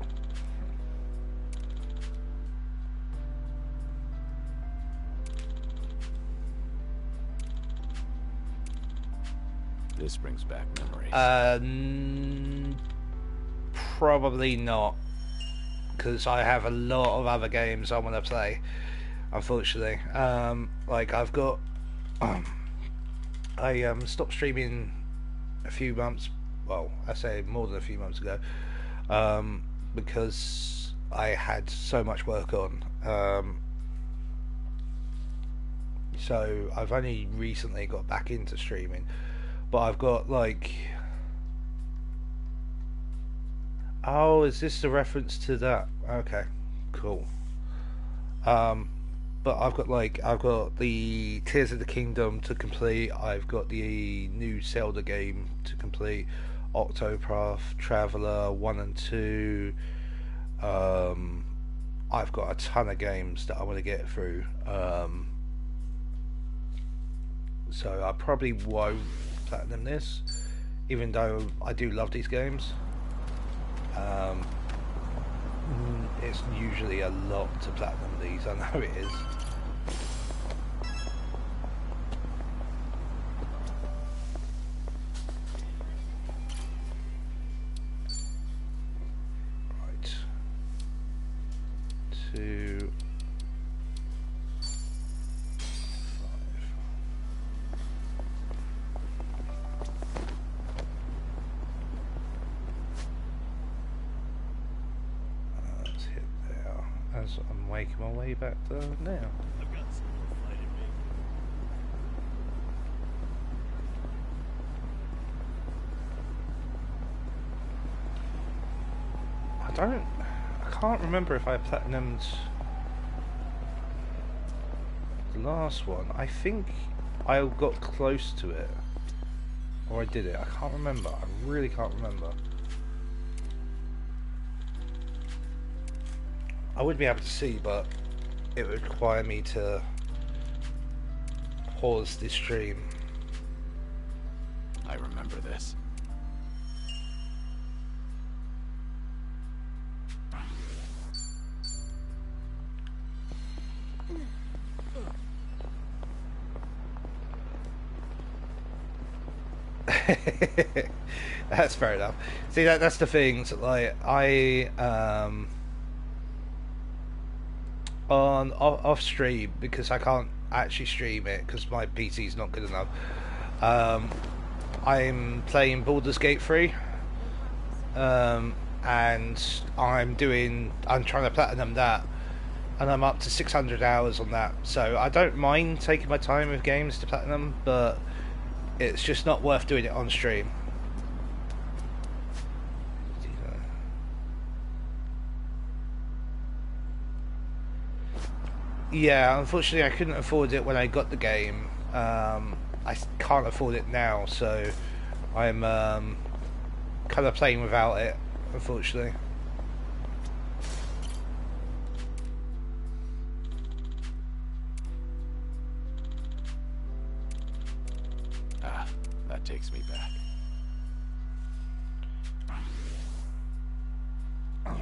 This brings back memories. Probably not, because I have a lot of other games I want to play. Unfortunately, like I've got, I stopped streaming a few months. Well, I say more than a few months ago, because I had so much work on. So I've only recently got back into streaming, but I've got like, oh, is this a reference to that? Okay, cool. But I've got the Tears of the Kingdom to complete. I've got the new Zelda game to complete. Octopath Traveler 1 and 2. I've got a ton of games that I want to get through. So I probably won't platinum this, even though I do love these games. It's usually a lot to platinum these, I know it is. Right. 2, 5. Let's hit there as I'm making my way back down now. I can't remember if I platinumed the last one. I think I got close to it, or I did it. I can't remember. I really can't remember. I would be able to see, but it would require me to pause the stream. I remember this. That's fair enough. See, that's the thing. So, like, I on off stream, because I can't actually stream it because my PC's not good enough. I'm playing Baldur's Gate 3, and I'm trying to platinum that, and I'm up to 600 hours on that. So I don't mind taking my time with games to platinum, but it's just not worth doing it on stream. Yeah, unfortunately I couldn't afford it when I got the game. I can't afford it now, so I'm kind of playing without it, unfortunately. Ah, that takes me back. I'm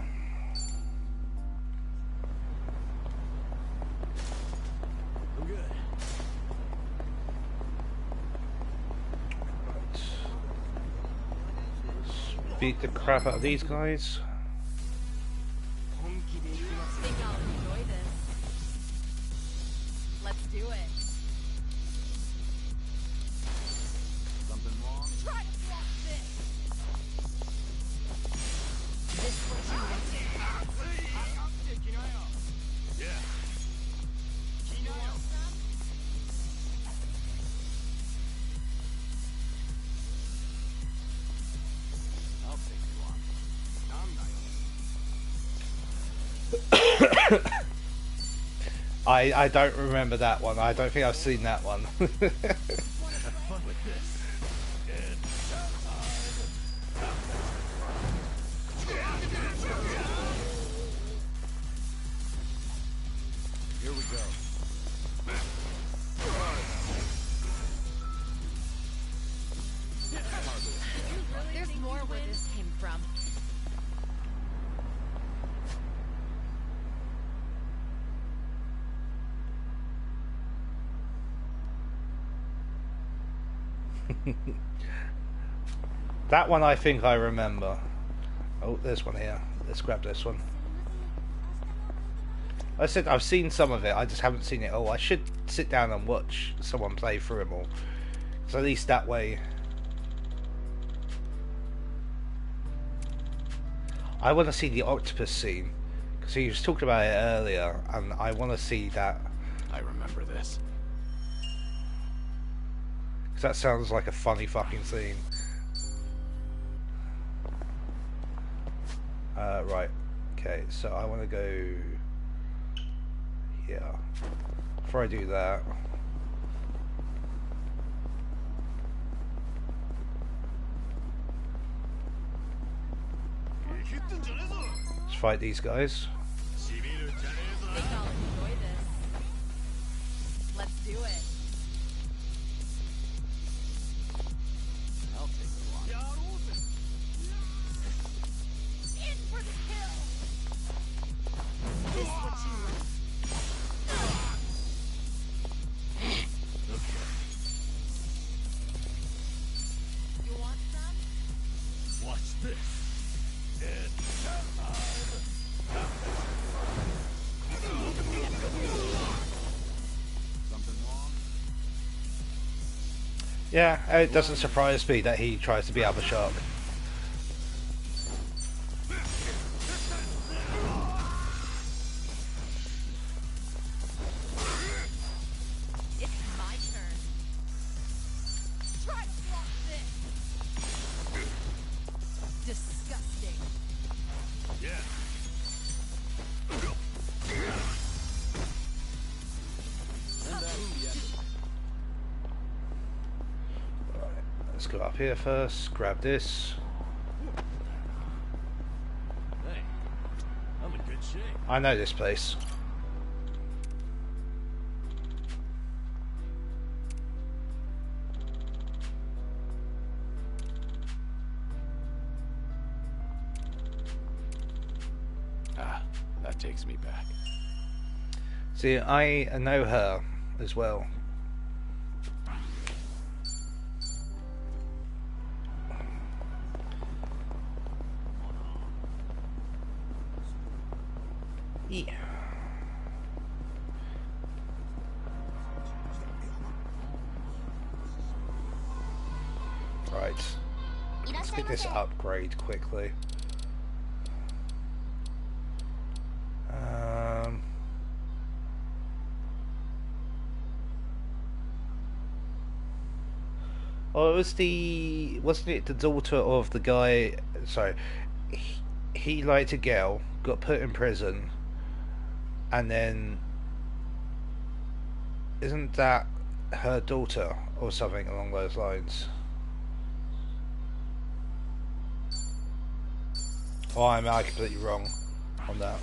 good. Beat the crap out of these guys. Think I'll enjoy this. Let's do it. Something wrong? Try to block this. This what you want. Yeah. You want some? I'll take you on. I don't remember that one. I don't think I've seen that one. Have fun with this. Here we go. There's more where this came from. That one I think I remember. Oh, there's one here. Let's grab this one. I said I've seen some of it, I just haven't seen it all. I should sit down and watch someone play through them all. So at least that way... I want to see the octopus scene, because he was talking about it earlier, and I want to see that. I remember this. Because that sounds like a funny fucking scene. Right. Okay, so I want to go... Yeah. Before I do that... Let's fight these guys. Think I'll enjoy this. Let's do it. I'll take you on. In for the kill. This what you like. You want some? Watch this. Something wrong? Yeah, it doesn't surprise me that he tries to be Alpha Shark. It's my turn. Try to block this. Disgusting. Yeah. Let's go up here first, grab this. Hey, I'm in good I know this place. Ah, that takes me back. See, I know her as well. Yeah. Right. Let's get this upgrade quickly. Oh, it was wasn't it the daughter of the guy? Sorry, he liked a girl, got put in prison, and then isn't that her daughter or something along those lines? Oh, am I completely wrong on that?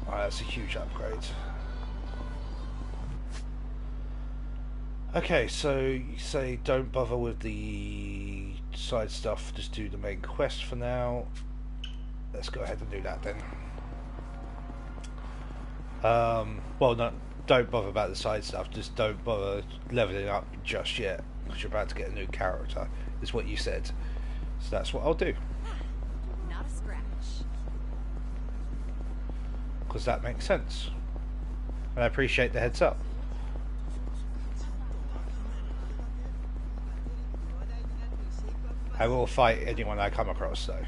Alright, that's a huge upgrade. Okay, so you say don't bother with the side stuff, just do the main quest for now. Let's go ahead and do that then. Well, don't bother about the side stuff, just don't bother leveling up just yet, because you're about to get a new character, is what you said. So that's what I'll do. Not a scratch. Because that makes sense. And I appreciate the heads up. I will fight anyone I come across, though.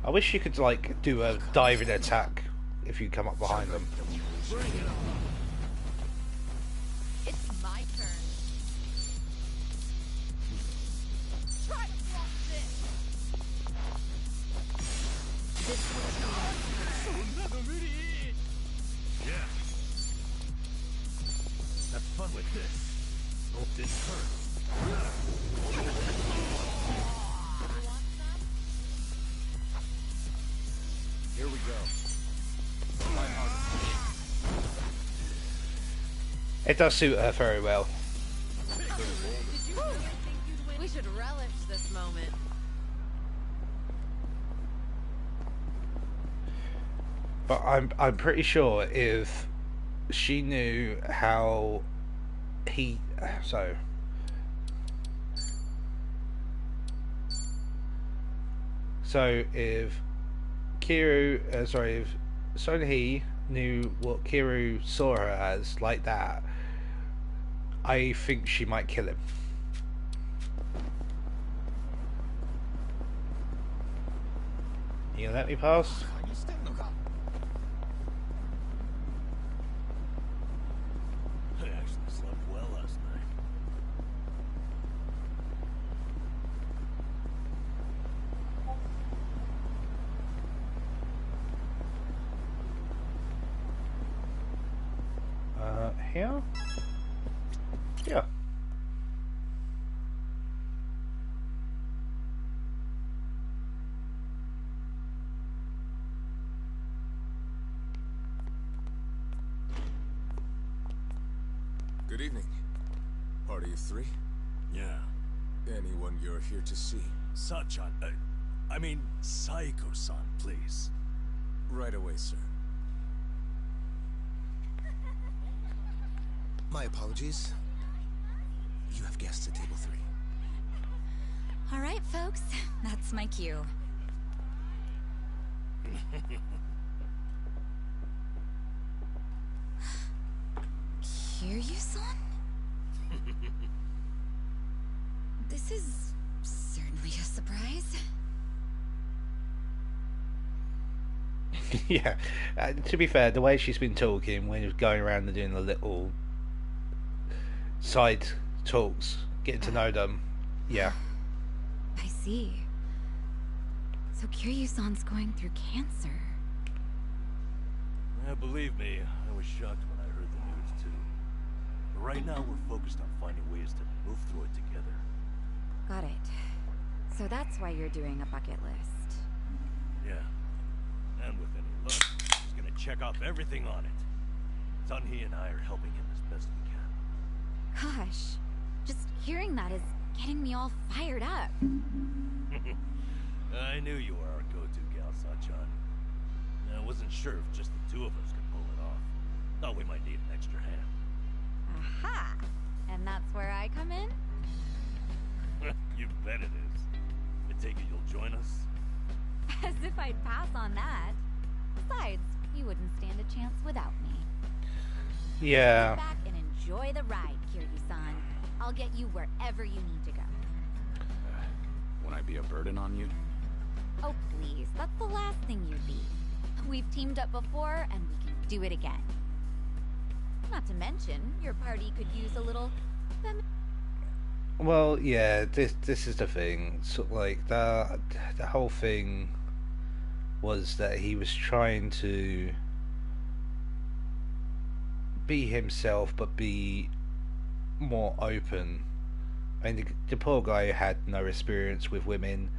I wish you could, like, do a diving attack if you come up behind them. It's my turn. Try to block this. This Yeah. Have fun with this. Hope this hurts. Here we go. It does suit her very well. Did you really think you'd win? We should relish this moment. But I'm pretty sure if she knew how he so if if Sonhee knew what Kiru saw her as like that, I think she might kill him. You gonna let me pass? I actually slept well last night. Here? Yeah. Good evening. Party of three? Yeah. Anyone you're here to see? Sachan, I mean, Saiko-san, please. Right away, sir. My apologies. You have guests at table 3. All right, folks. That's my cue. Kiryu-san? This is certainly a surprise. Yeah. To be fair, the way she's been talking when you're going around and doing the little side talks, getting to know them, yeah. I see. So Kiryu-san's going through cancer. Yeah, believe me, I was shocked when I heard the news too. But right now we're focused on finding ways to move through it together. Got it. So that's why you're doing a bucket list. Yeah. And with any luck, he's gonna check off everything on it. Sunhee and I are helping him as best we can. Gosh, just hearing that is getting me all fired up. I knew you were our go-to gal, Sachan. I wasn't sure if just the two of us could pull it off. Thought we might need an extra hand. Aha! And that's where I come in? You bet it is. I take it you'll join us? As if I'd pass on that. Besides, you wouldn't stand a chance without me. Yeah. Sit back and enjoy the ride, Kiryu-san. I'll get you wherever you need to go. Won't I be a burden on you? Oh, please. That's the last thing you'd be. We've teamed up before, and we can do it again. Not to mention, your party could use a little... Well, yeah, this is the thing. So, like, the whole thing was that he was trying to be himself, but be more open. I mean, the poor guy had no experience with women,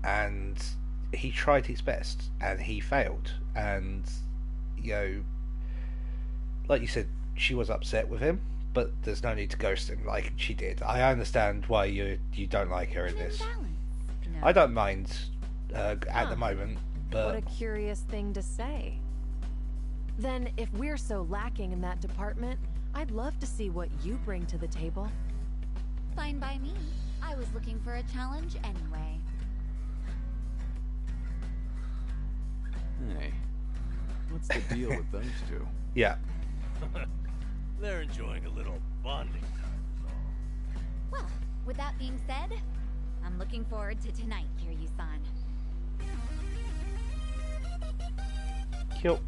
and he tried his best, and he failed. And, you know, like you said, she was upset with him, but there's no need to ghost him like she did. I understand why you don't like her in this. I don't mind at the moment, but... What a curious thing to say. Then, if we're so lacking in that department, I'd love to see what you bring to the table. Fine by me. I was looking for a challenge anyway. Hey, what's the deal with those two? Yeah. They're enjoying a little bonding time, is all. Well, with that being said, I'm looking forward to tonight, Kiryu-san. Cool.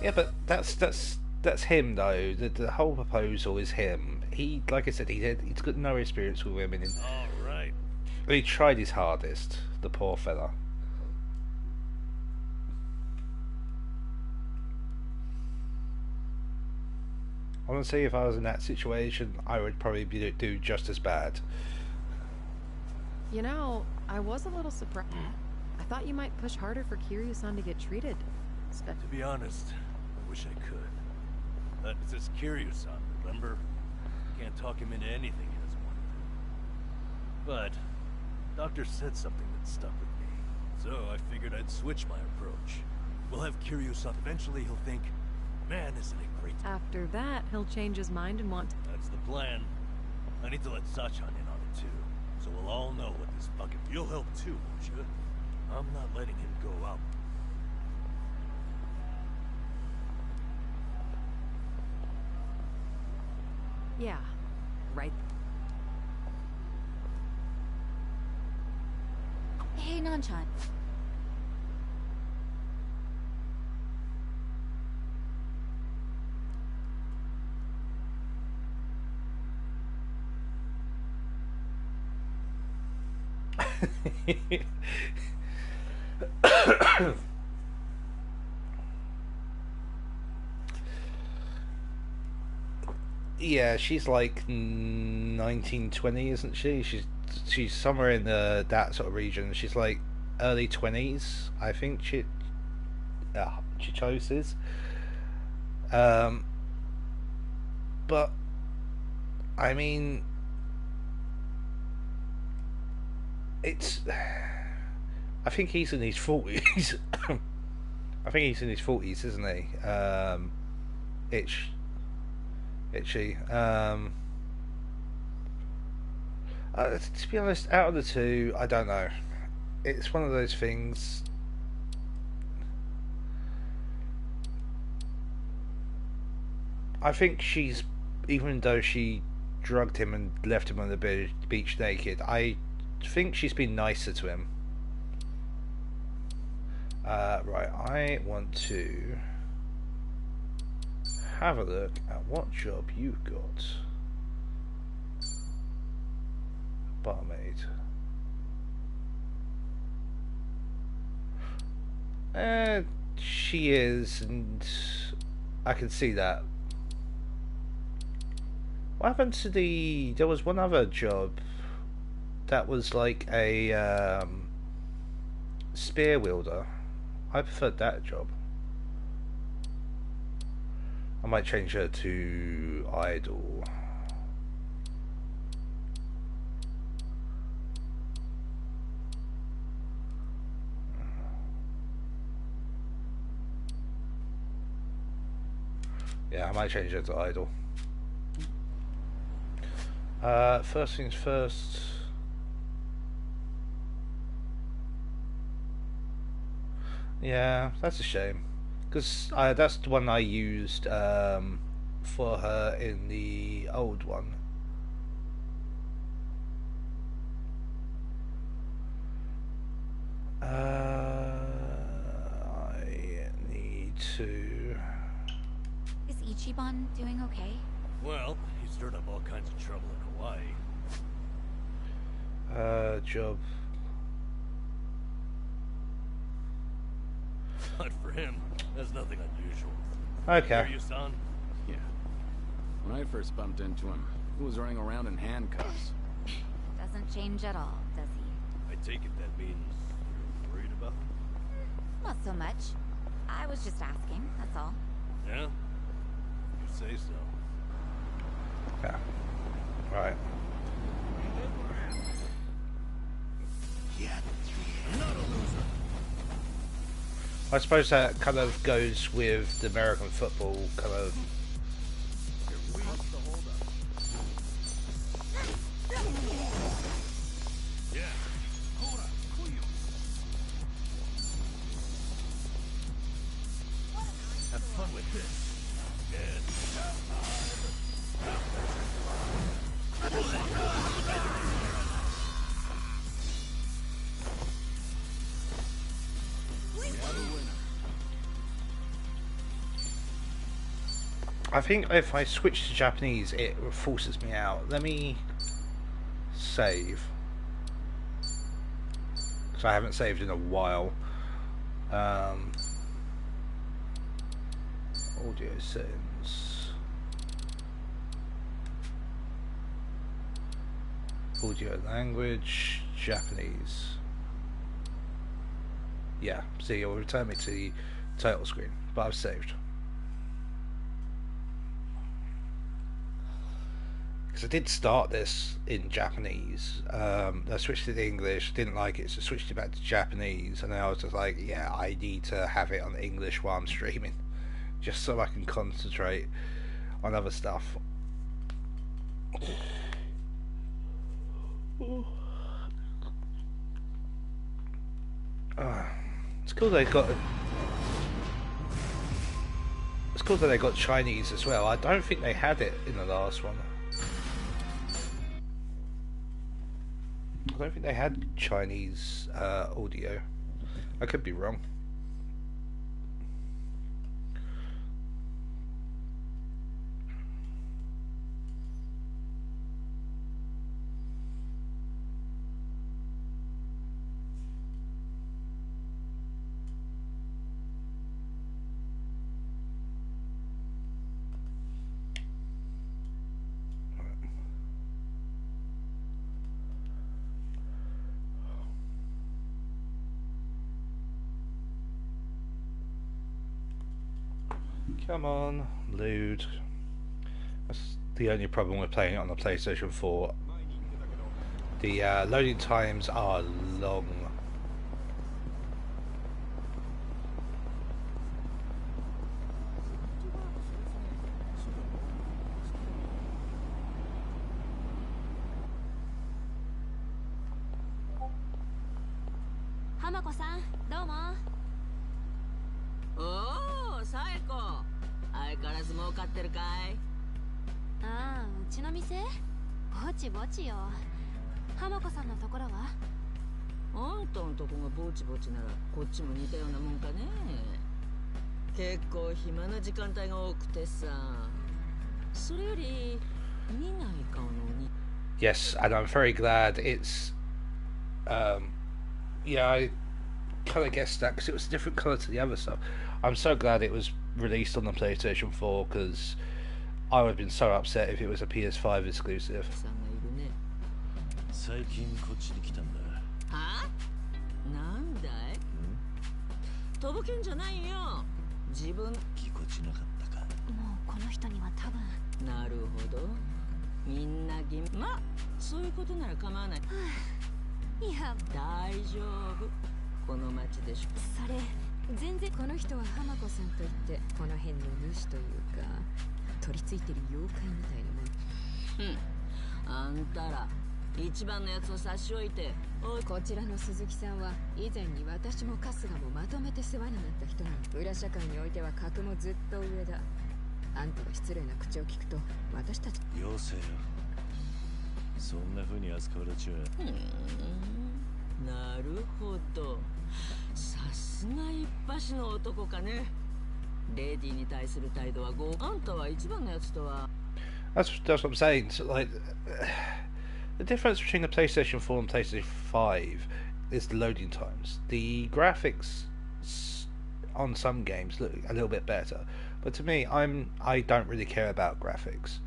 Yeah, but that's him though. The whole proposal is him. He, like I said, he's got no experience with women. All right. He tried his hardest. The poor fella. Honestly, if I was in that situation, I would probably do just as bad. You know, I was a little surprised. I thought you might push harder for Kiryu-san to get treated. To be honest, I wish I could. It's this Kiryu-san, remember? Can't talk him into anything he doesn't want to do. But, Doctor said something that stuck with me. So I figured I'd switch my approach. We'll have Kiryu-san. Eventually he'll think, man, isn't it great? After that, he'll change his mind and want to... That's the plan. I need to let Sachan in on it too. So we'll all know what this bucket... You'll help too, won't you? I'm not letting him go out. Yeah, right. Hey, Nanchan. Yeah, she's like 1920, isn't she? She's somewhere in that sort of region. She's like early 20s, I think. She chooses. But I mean, it's. I think he's in his 40s. I think he's in his 40s, isn't he? Itchy. To be honest, out of the two, I don't know. It's one of those things. I think she's, even though she drugged him and left him on the beach naked, I think she's been nicer to him. Right, I want to have a look at what job you've got. Barmaid. She is, and I can see that. What happened to there was one other job that was like a spear wielder. I preferred that job. I might change her to idol. Yeah, I might change her to idol. First things first. Yeah, that's a shame. Because that's the one I used for her in the old one. I need to... Is Ichiban doing okay? Well, he stirred up all kinds of trouble in Hawaii. Job. But for him, that's nothing unusual. Okay. Hear you, son? Yeah. When I first bumped into him, he was running around in handcuffs. Doesn't change at all, does he? I take it that means you're worried about him? Not so much. I was just asking, that's all. Yeah? You say so. Yeah. Right. Yeah. Not a loser. I suppose that kind of goes with the American football kind of. Have fun with this. I think if I switch to Japanese, it forces me out. Let me save. Because I haven't saved in a while. Audio settings. Audio language. Japanese. Yeah, see, it will return me to the title screen. But I've saved. Because I did start this in Japanese. I switched it to English, didn't like it, so switched it back to Japanese, and then I was just like, yeah, I need to have it on English while I'm streaming, just so I can concentrate on other stuff. It's cool they got. It's cool that they got Chinese as well. I don't think they had it in the last one. I don't think they had Chinese audio. I could be wrong. Come on, load. That's the only problem with playing it on the PlayStation 4. The loading times are long. Hamako-san, どうも。おお、サエコ。相変わらず儲かってるかい？ああ、うちの店？ぼちぼちよ。浜子さんのところは？あんたのとこがぼちぼちならこっちも似たようなもんかね。結構暇な時間帯が多くてさ。それより見ない顔のおに。Yes, and I'm very glad it's. Yeah, I kind of guessed that because it was a different colour to the other stuff. I'm so glad it was released on the PlayStation 4 because I would have been so upset if it was a PS5 exclusive. 最近こっちに来たんだ。は？なんだい？とぼけんじゃないよ。自分ぎこちなかったか。もうこの人には多分。なるほど。みんなまあそういうことなら構わない。いや大丈夫。この町でしょ。それ全然。この人は浜子さんといってこの辺の主というか取り付いてる妖怪みたいなもん。あんたら一番のやつを差し置いて。こちらの鈴木さんは以前に私も春日もまとめて世話になった人なの。裏社会においては格もずっと上だ。あんたが失礼な口を聞くと私たち妖精よ。そんな風に扱われちゃう。なるほど。さすが一発の男かね。レディに対する態度はあんたは一番のやつとは。That's what I'm saying. So, like, the difference between the PlayStation 4 and PlayStation 5 is the loading times. The graphics on some games look a little bit better, but to me, I don't really care about graphics.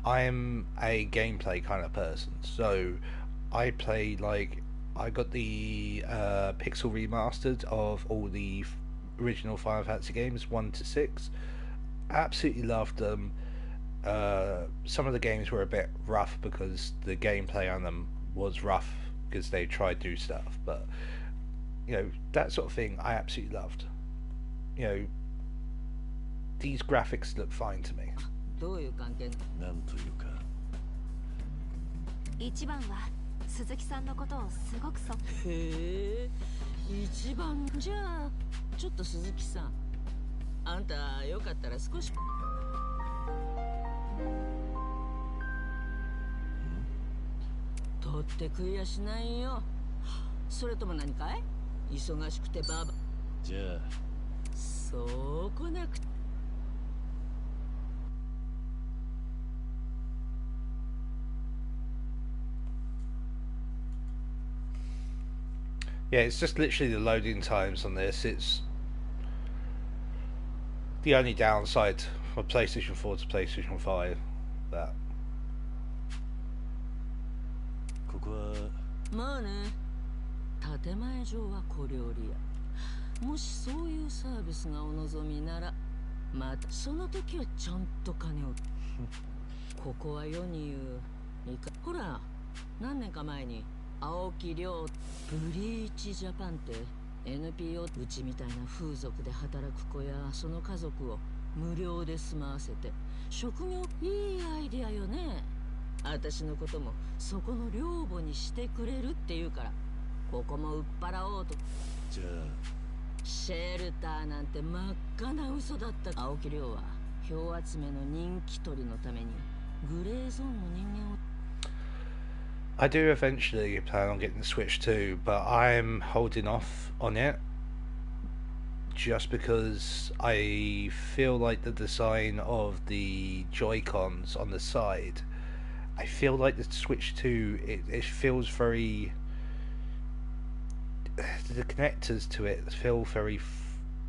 I'm a gameplay kind of person, so I play like I got the pixel remastered of all the original Final Fantasy games 1 to 6. Absolutely loved them. Some of the games were a bit rough because the gameplay on them was rough because they tried to do stuff, but you know, that sort of thing I absolutely loved. You know, these graphics look fine to me. どういう関係？なんというか。一番は鈴木さんのことをすごくへえ、一番じゃあちょっと鈴木さん、あんたよかったら少し。取って食いやしないよ。それとも何かい？忙しくてババ。じゃあ。そう来なくて。Yeah, it's just literally the loading times on this. It's the only downside from PlayStation 4 to PlayStation 5. That. ここは。まあね。建前上は小料理屋。もしそういうサービスがお望みなら、またその時はちゃんと金を。ここは世に言う。ほら、何年か前に。青木亮ブリーチジャパンって NPO うちみたいな風俗で働く子やその家族を無料で住まわせて職業いいアイディアよね。私のこともそこの寮母にしてくれるって言うからここも売っ払おうと。じゃあシェルターなんて真っ赤な嘘だった。青木亮は票集めの人気取りのためにグレーゾーンの人間を。I do eventually plan on getting the Switch too, but I'm holding off on it just because I feel like the design of the Joy-Cons on the side, I feel like the Switch 2, it feels very... The connectors to it feel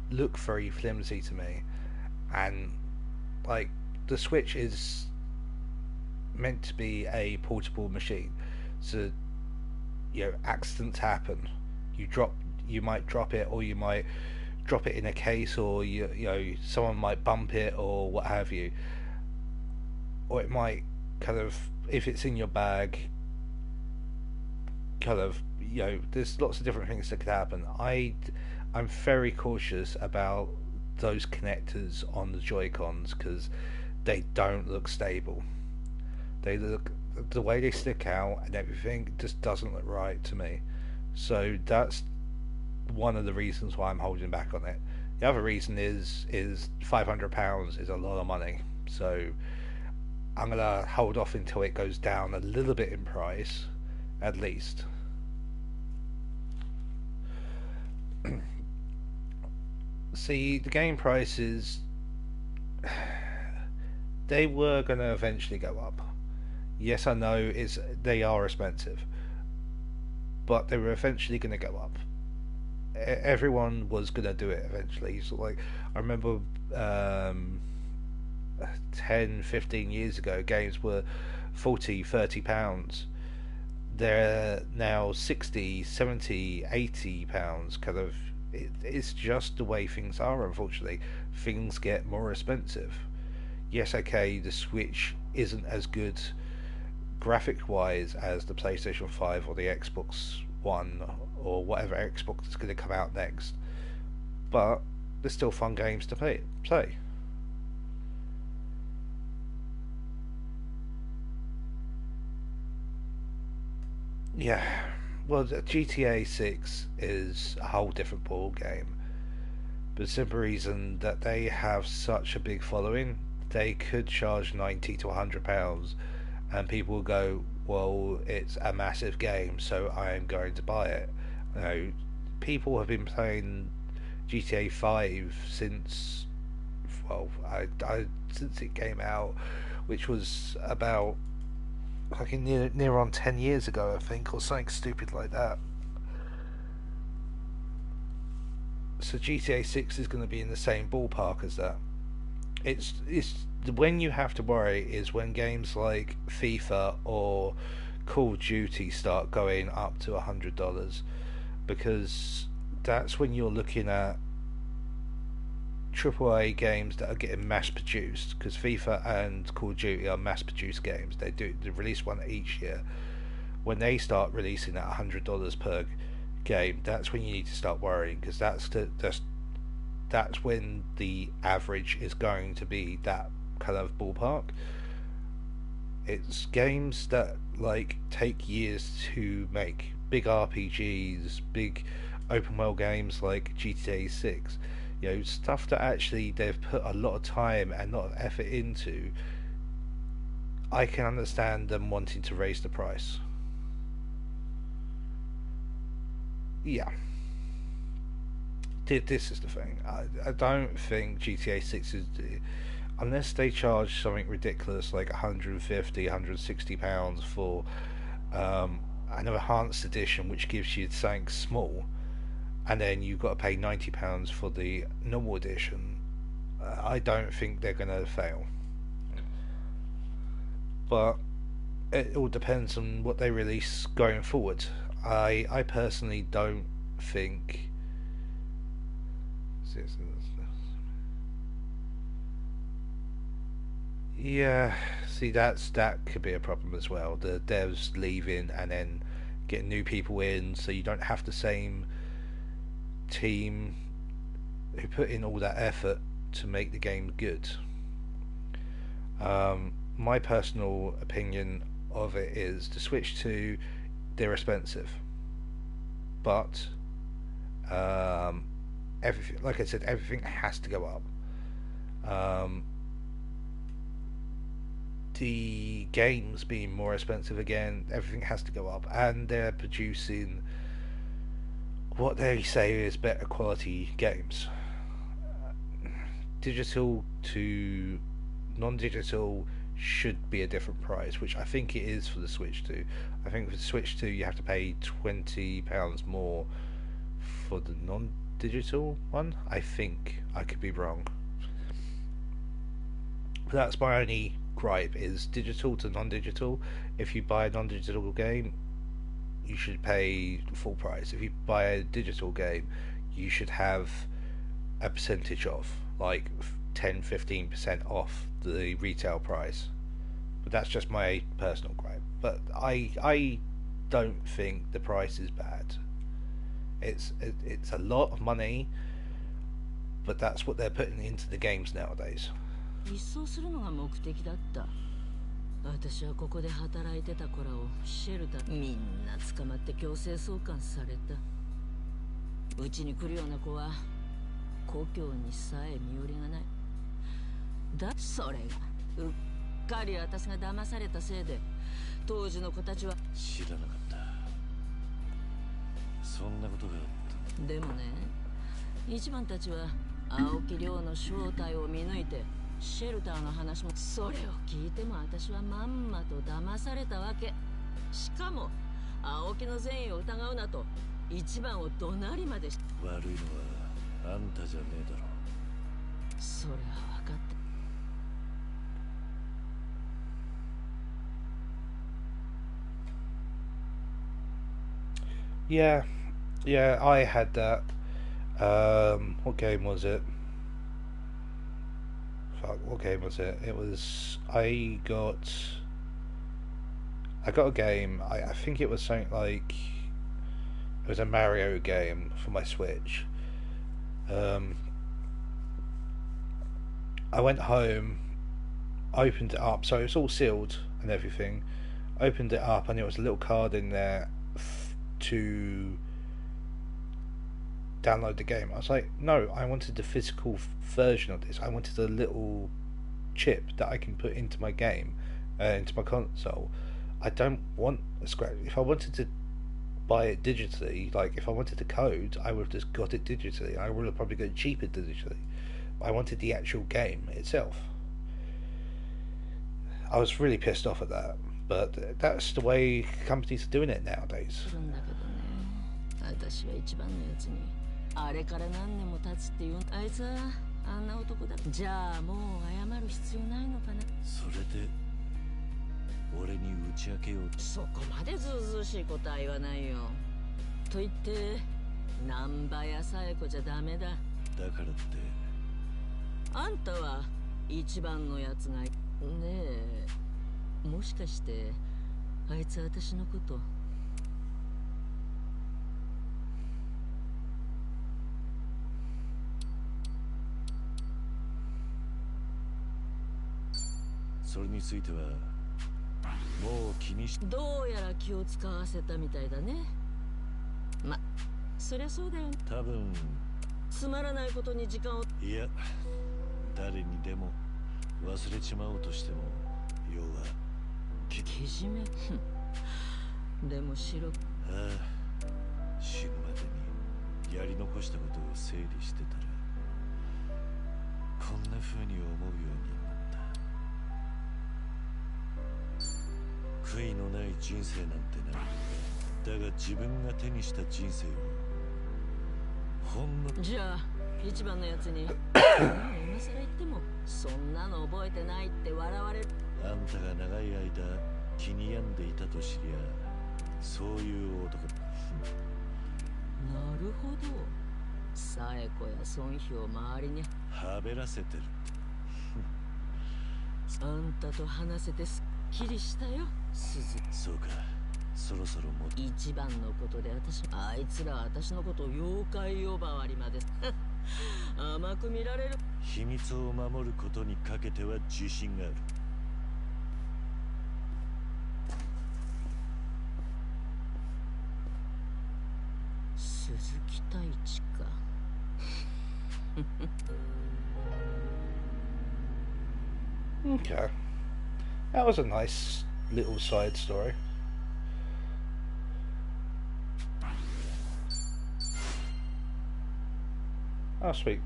look very flimsy to me, and like the Switch is meant to be a portable machine. So, you know, accidents happen. You might drop it, or you might drop it in a case, or you know, someone might bump it, or what have you. Or it might kind of, if it's in your bag, kind of, you know, there's lots of different things that could happen. I'm very cautious about those connectors on the Joy-Cons because they don't look stable. They look, the way they stick out and everything just doesn't look right to me. So that's one of the reasons why I'm holding back on it. The other reason is £500 is a lot of money. So I'm gonna hold off until it goes down a little bit in price, at least. See, the game prices, they were gonna eventually go up. Yes, I know they are expensive, but they were eventually going to go up. Everyone was going to do it eventually. So, like, I remember 10, 15 years ago, games were £40, £30. they're now 60, 70, 80 pounds. Kind of, it's just the way things are, unfortunately. Things get more expensive. Yes, okay, the Switch isn't as good graphic wise as the PlayStation 5 or the Xbox One or whatever Xbox is going to come out next, but there's still fun games to play. Yeah, well, GTA 6 is a whole different ball game. But the simple reason that they have such a big following, they could charge £90 to £100, and people will go, well, it's a massive game, so I am going to buy it. You know, people have been playing GTA 5 since, well, since it came out, which was about fucking near on 10 years ago, I think, or something stupid like that. So GTA 6 is going to be in the same ballpark as that. It's when you have to worry is when games like FIFA or Call of Duty start going up to $100, because that's when you're looking at AAA games that are getting mass produced, because FIFA and Call of Duty are mass produced games. They release one each year. When they start releasing at $100 per game, that's when you need to start worrying, because that's when the average is going to be that kind of ballpark. It's games that like take years to make, big RPGs, big open world games like GTA 6. You know, stuff that actually they've put a lot of time and a lot of effort into. I can understand them wanting to raise the price. Yeah. This is the thing. I don't think GTA 6 is, unless they charge something ridiculous like £150, £160 for an enhanced edition, which gives you something small, and then you've got to pay £90 for the normal edition. I don't think they're going to fail. But it all depends on what they release going forward. I personally don't think. Yeah, see, that could be a problem as well. The devs leaving and then getting new people in, so you don't have the same team who put in all that effort to make the game good. My personal opinion of it is to switch to, they're expensive, but everything, like I said, everything has to go up. The games being more expensive again, everything has to go up, and they're producing what they say is better quality games. Digital to non-digital should be a different price, which I think it is for the Switch 2. I think for the Switch 2 you have to pay £20 more for the non-digital one. I think, I could be wrong. But that's my only gripe, is digital to non-digital. If you buy a non-digital game, you should pay full price. If you buy a digital game, you should have a percentage off, like 10-15% off the retail price. But that's just my personal gripe. But I don't think the price is bad. It's a lot of money, but that's what they're putting into the games nowadays. 一掃するのが目的だった。私はここで働いてた頃、シェルターみんな捕まって強制送還された。うちに来るような子は故郷にさえ身寄りがない。それがうっかり私が騙されたせいで、当時の子たちは知らなかった。そんなことがあった。でもね、一番たちは青木亮の正体を見抜いて。シェルターの話もそれを聞いても私はまんまと騙されたわけ。しかも青木の善意を疑うなと一番を怒鳴りまでし。悪いのはあんたじゃねえだろ。それは分かって。Yeah, yeah, I had that. What game was it? Fuck, what game was it? It was I got a game. I think it was something like it was a Mario game for my Switch. I went home, opened it up, so it's all sealed and everything. Opened it up, and there was a little card in there to download the game. I was like, no, I wanted the physical version of this. I wanted a little chip that I can put into my game, into my console. I don't want a scratch. If I wanted to buy it digitally, like if I wanted the code, I would have just got it digitally. I would have probably got it cheaper digitally. But I wanted the actual game itself. I was really pissed off at that, but that's the way companies are doing it nowadays. 私は一番のやつにあれから何年も経つっていうあいつはあんな男だじゃあもう謝る必要ないのかなそれで俺に打ち明けようとそこまでずうずうしいことは言わないよと言って難波やさえ子じゃダメだだからってあんたは一番のやつがねえもしかしてあいつは私のことそれについてはもう気にしどうやら気を使わせたみたいだねまそりゃそうだよ多分つまらないことに時間をいや誰にでも忘れちまおうとしても要はけじめでも白ああ死ぬまでにやり残したことを整理してたらこんな風に思うようになった悔いのない人生なんてなだが自分が手にした人生をほんのじゃあ一番のやつに今更言ってもそんなの覚えてないって笑われるあんたが長い間気に病んでいたと知りゃそういう男なるほどサエコや孫妃を周りにはべらせてるあんたと話せてすっきりしたよ鈴そうかそろそろも一番のことであいつら私のことを妖怪呼ばわりまで甘く見られる秘密を守ることにかけては自信がある鈴木太一かOkay. That was a nice little side story. Oh, sweet.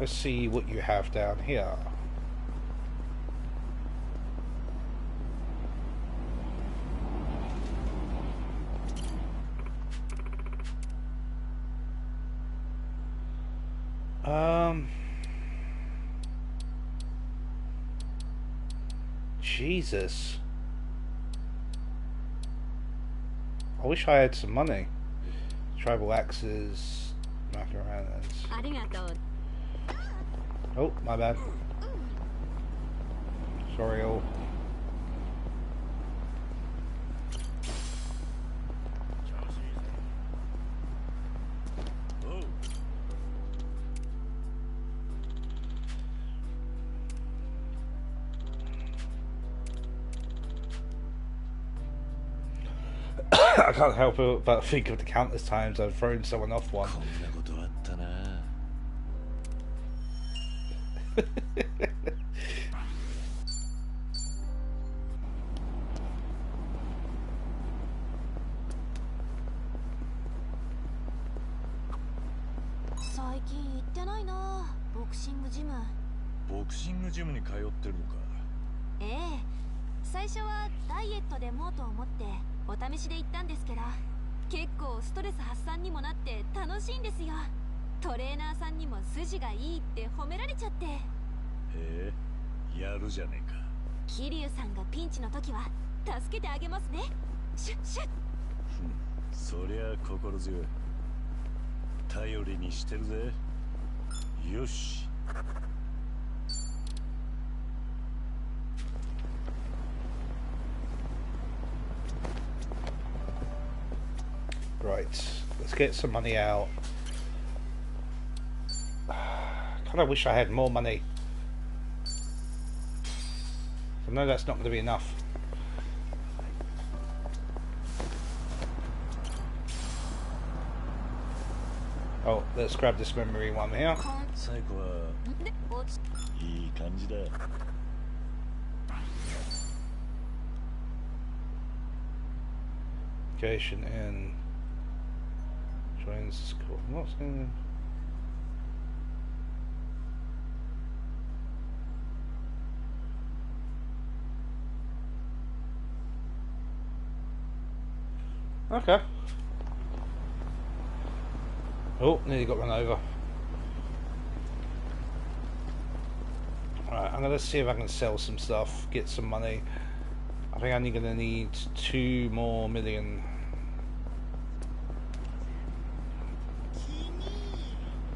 Let's see what you have down here. Jesus. I wish I had some money. Tribal axes, macaronas. Oh, my bad. Sorry, all. I can't help it but think of the countless times I've thrown someone off one. 結構ストレス発散にもなって楽しいんですよ。トレーナーさんにも筋がいいって褒められちゃって。へえ、やるじゃねえか。桐生さんがピンチの時は助けてあげますね。シュッシュッ。そりゃ心強い。頼りにしてるぜ。よし。Right, let's get some money out. Kind of wish I had more money. I know that's not going to be enough. Oh, let's grab this memory one here. 最後はいい感じだ。Location in joins school. What's going on? Okay. Oh, nearly got run over. Alright, I'm gonna see if I can sell some stuff, get some money. I think I'm only gonna need 2 more million.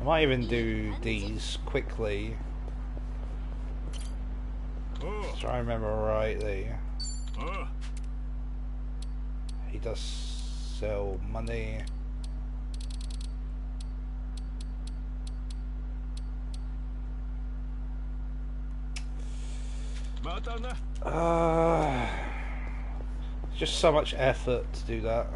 I might even do these quickly. So I remember rightly. He does sell money. Just so much effort to do that.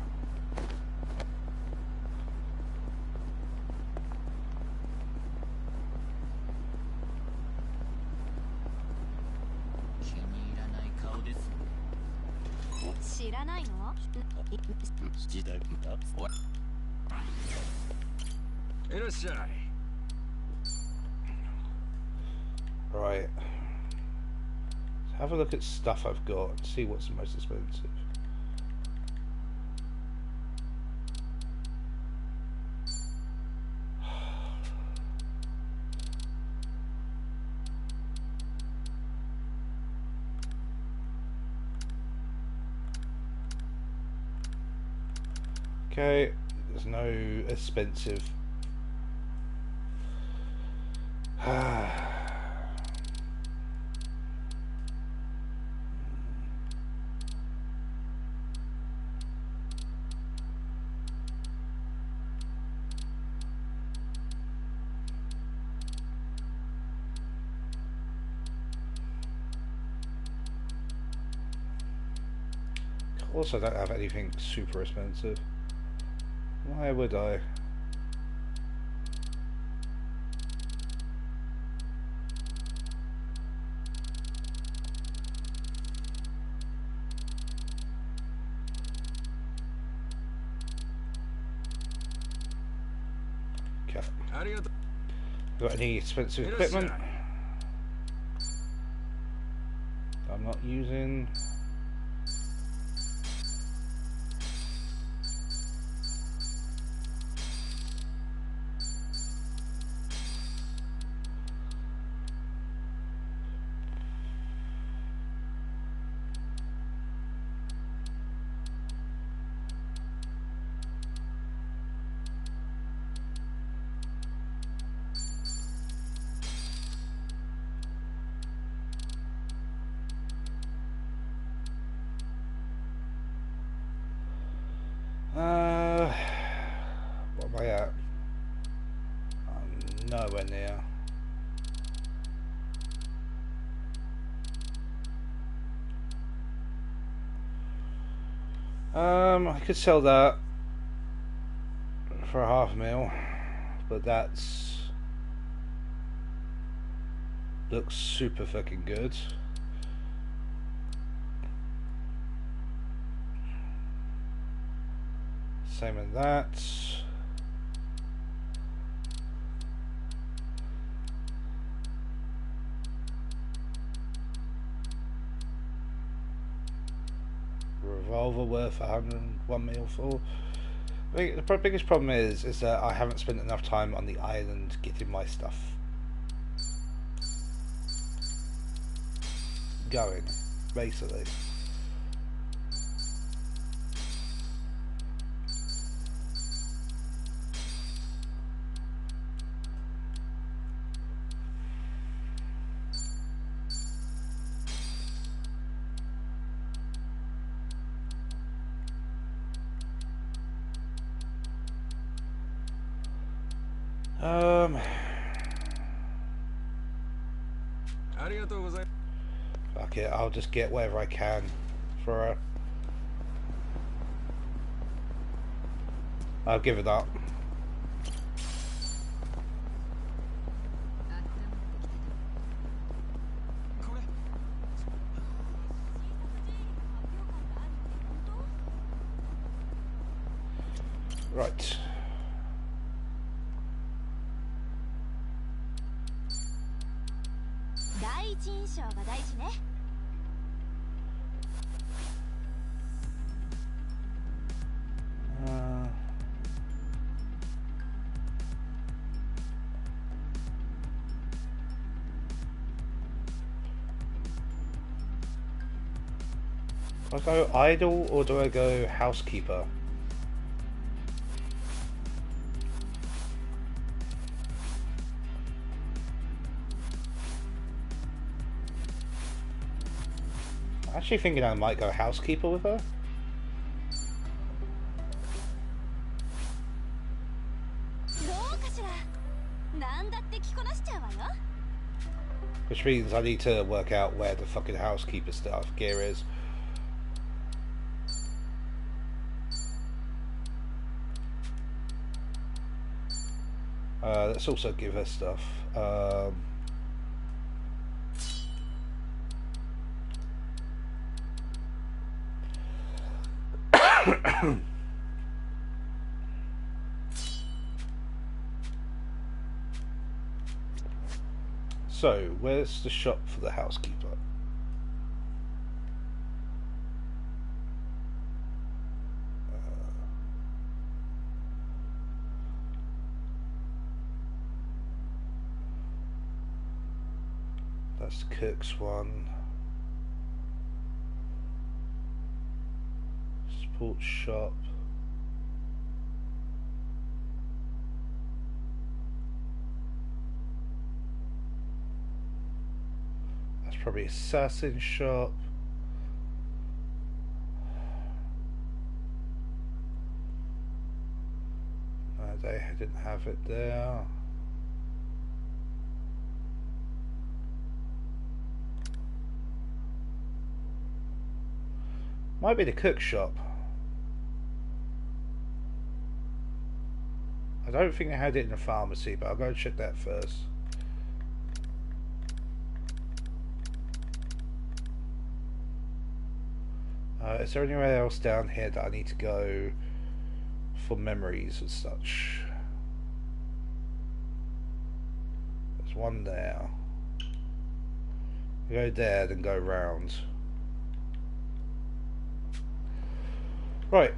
Right. Let's have a look at stuff I've got, see what's the most expensive. Okay, there's no expensive. Also, don't have anything super expensive. Why would I? Okay. Got any expensive equipment? I'm not using. What am I at? I'm nowhere near. I could sell that for $500,000, but that's looks super fucking good. Same in that. Revolver worth 101 mil for. The biggest problem is that I haven't spent enough time on the island getting my stuff going, basically. Fuck it, I'll just get whatever I can for her. I'll give it up. Right. Do I go idol or do I go housekeeper? I'm actually thinking I might go housekeeper with her. Which means I need to work out where the fucking housekeeper stuff gear is. Let's also give her stuff. So, where's the shop for the housekeeper? That's the cook's one. Sports shop. That's probably assassin shop. No, they didn't have it there. Might be the cook shop. I don't think they had it in the pharmacy, but I'll go check that first. Is there anywhere else down here that I need to go for memories and such? There's one there. Go there, then go round. Right.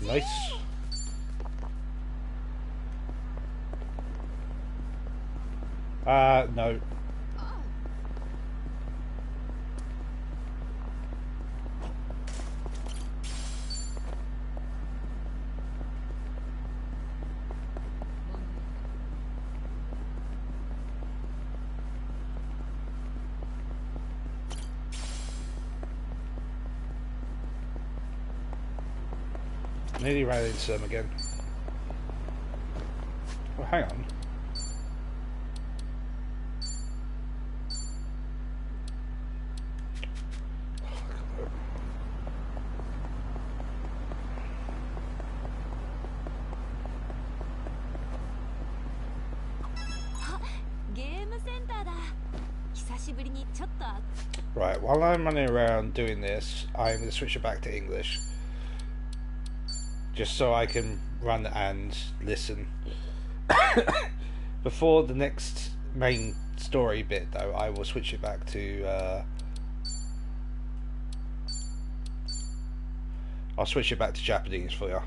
Nice. No. Nearly ran into them again. Oh, hang on. Right, while I'm running around doing this, I'm going to switch it back to English. Just so I can run and listen. Before the next main story bit, though, I will switch it back to... I'll switch it back to Japanese for you.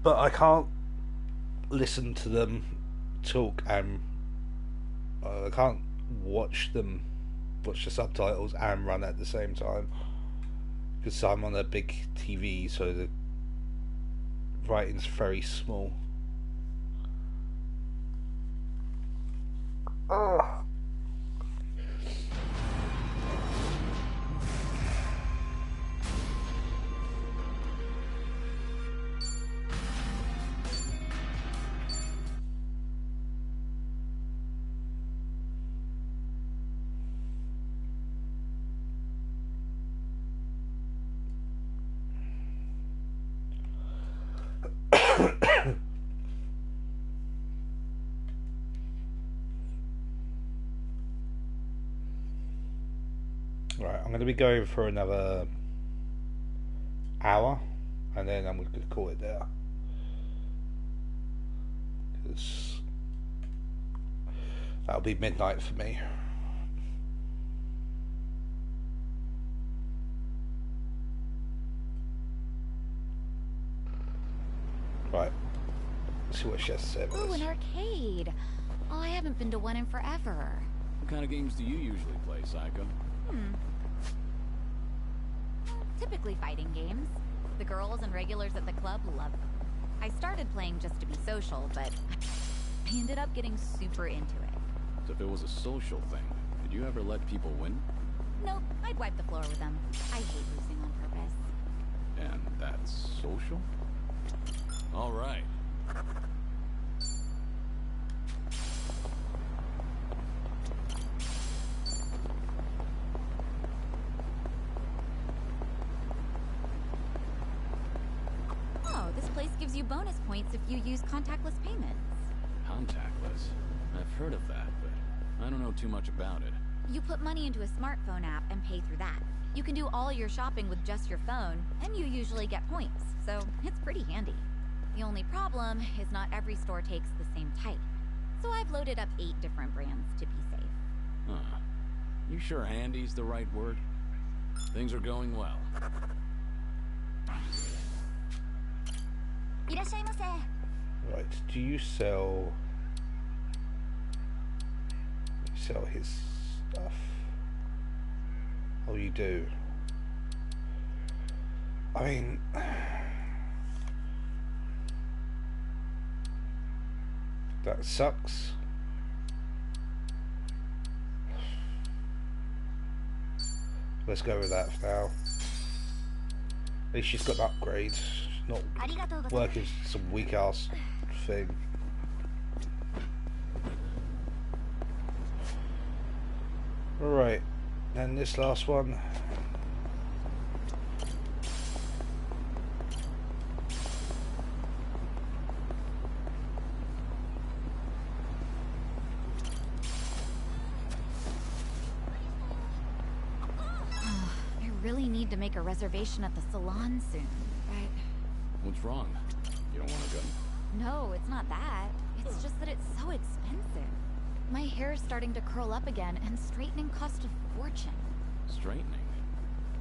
But I can't listen to them talk and I can't watch the subtitles and run at the same time because I'm on a big TV, so the writing's very small. Oh. Right, I'm going to be going for another hour and then I'm going to call it there. Because that'll be midnight for me. Right, let's see what she has to say about Ooh, this. an arcade. Oh, I haven't been to one in forever. What kind of games do you usually play, Psycho? Typically fighting games. The girls and regulars at the club love them. I started playing just to be social, but I ended up getting super into it. So if it was a social thing, did you ever let people win? Nope, I'd wipe the floor with them. I hate losing on purpose. And that's social? All right. Gives you bonus points if you use contactless payments. Contactless? I've heard of that, but I don't know too much about it. You put money into a smartphone app and pay through that. You can do all your shopping with just your phone, and you usually get points, so it's pretty handy. The only problem is not every store takes the same type. So I've loaded up 8 different brands to be safe. Huh. You sure handy's the right word? Things are going well. Right, do you sell his stuff? Oh, you do. I mean, that sucks. Let's go with that for now. At least she's got an upgrade. Not working some weak ass thing. Alright, and this last one. I really need to make a reservation at the salon soon, right? What's wrong? You don't want to go? No, it's not that. It's just that it's so expensive. My hair's starting to curl up again, and straightening costs a fortune. Straightening?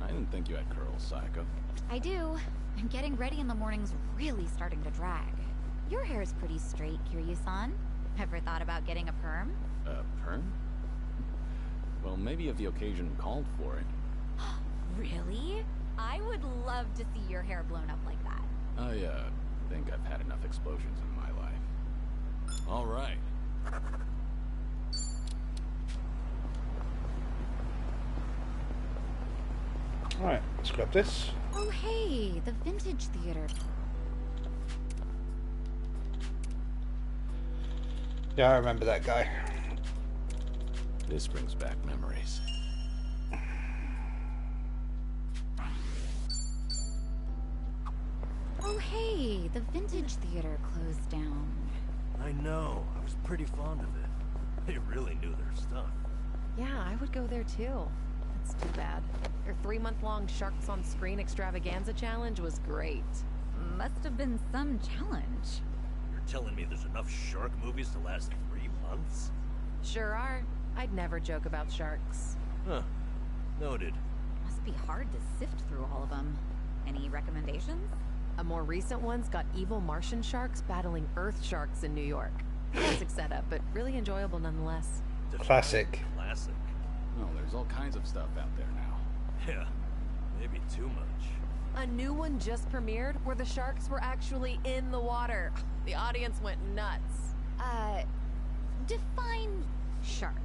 I didn't think you had curls, Psycho. I do, and getting ready in the morning's really starting to drag. Your hair's pretty straight, Kiryu-san. Ever thought about getting a perm? A perm? Well, maybe if the occasion called for it. Really? I would love to see your hair blown up like that. I, think I've had enough explosions in my life. All right. Alright, let's grab this. Oh hey, the vintage theater. Yeah, I remember that guy. This brings back memories. Oh hey, the vintage theater closed down. I know. I was pretty fond of it. They really knew their stuff. Yeah, I would go there too. That's too bad. Their 3-month-long Sharks on Screen extravaganza challenge was great. Must have been some challenge. You're telling me there's enough shark movies to last 3 months? Sure are. I'd never joke about sharks. Huh. Noted. Must be hard to sift through all of them. Any recommendations? A more recent one's got evil Martian sharks battling Earth sharks in New York. Classic setup, but really enjoyable nonetheless. Classic. Classic. Oh, there's all kinds of stuff out there now. Yeah, maybe too much. A new one just premiered where the sharks were actually in the water. The audience went nuts. Define shark.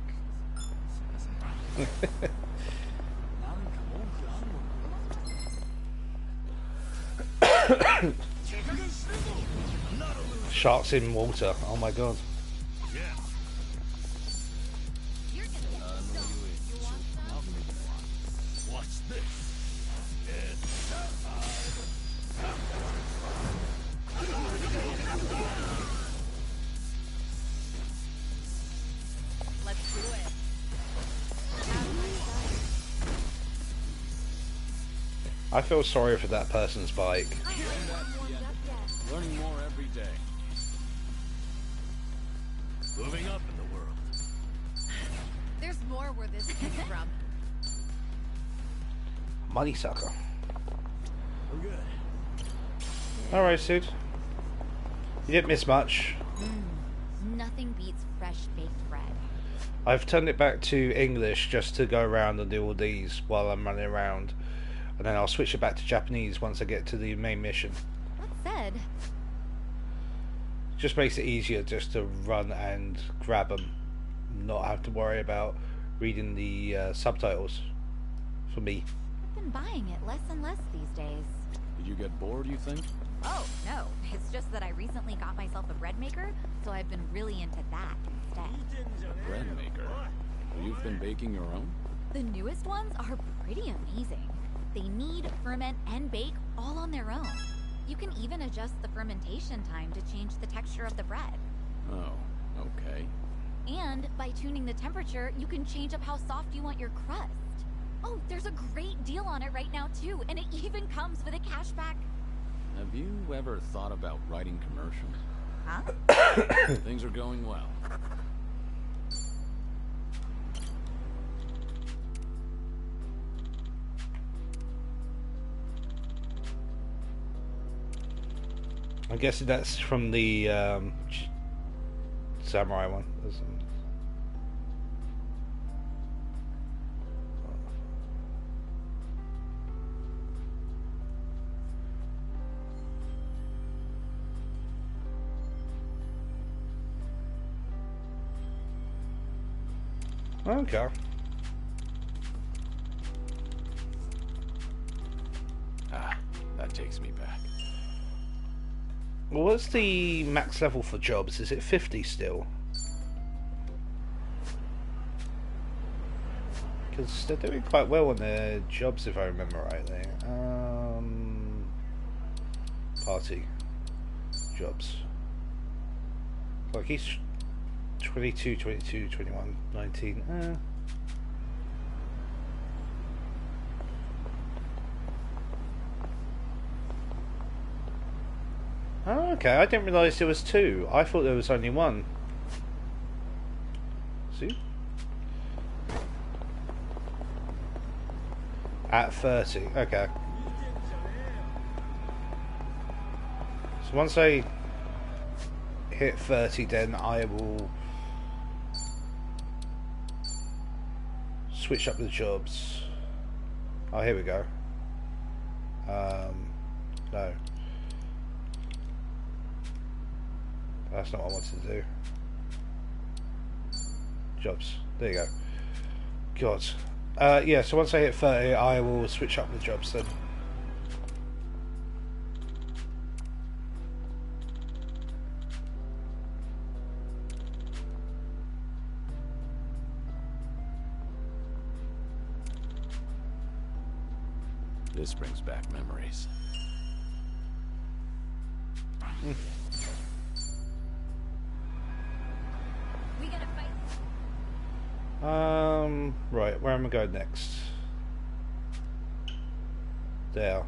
Sharks in water. Oh my god. What's this? Let's do it. I feel sorry for that person's bike. Learning more every day. Moving up in the world. There's more where this came from. Money sucker. We're good. Alright, Sid. You didn't miss much. Nothing beats fresh baked bread. I've turned it back to English just to go around and do all these while I'm running around. And then I'll switch it back to Japanese once I get to the main mission. That said, Just makes it easier just to run and grab them. Not have to worry about reading the subtitles for me. I've been buying it less and less these days. Did you get bored, you think? Oh, no. It's just that I recently got myself a bread maker, so I've been really into that instead. A bread maker? You've been baking your own? The newest ones are pretty amazing. They knead, ferment, and bake all on their own. You can even adjust the fermentation time to change the texture of the bread. Oh, okay. And by tuning the temperature, you can change up how soft you want your crust. Oh, there's a great deal on it right now too, and it even comes with a cashback. Have you ever thought about writing commercials? Huh? Things are going well. I'm guessing that's from the samurai one. Okay. Ah, that takes me back. What's the max level for jobs? Is it 50 still? Because they're doing quite well on their jobs, if I remember rightly. Party jobs. Like he's 22, 22, 21, 19. Oh, okay. I didn't realise there was 2. I thought there was only 1. See? At 30. Okay. So once I hit 30, then I will switch up the jobs. Oh, here we go. No. That's not what I wanted to do. Jobs. There you go. God. Yeah, so once I hit 30, I will switch up with jobs then. This brings back memories. We gotta fight. Right, where am I going next? There.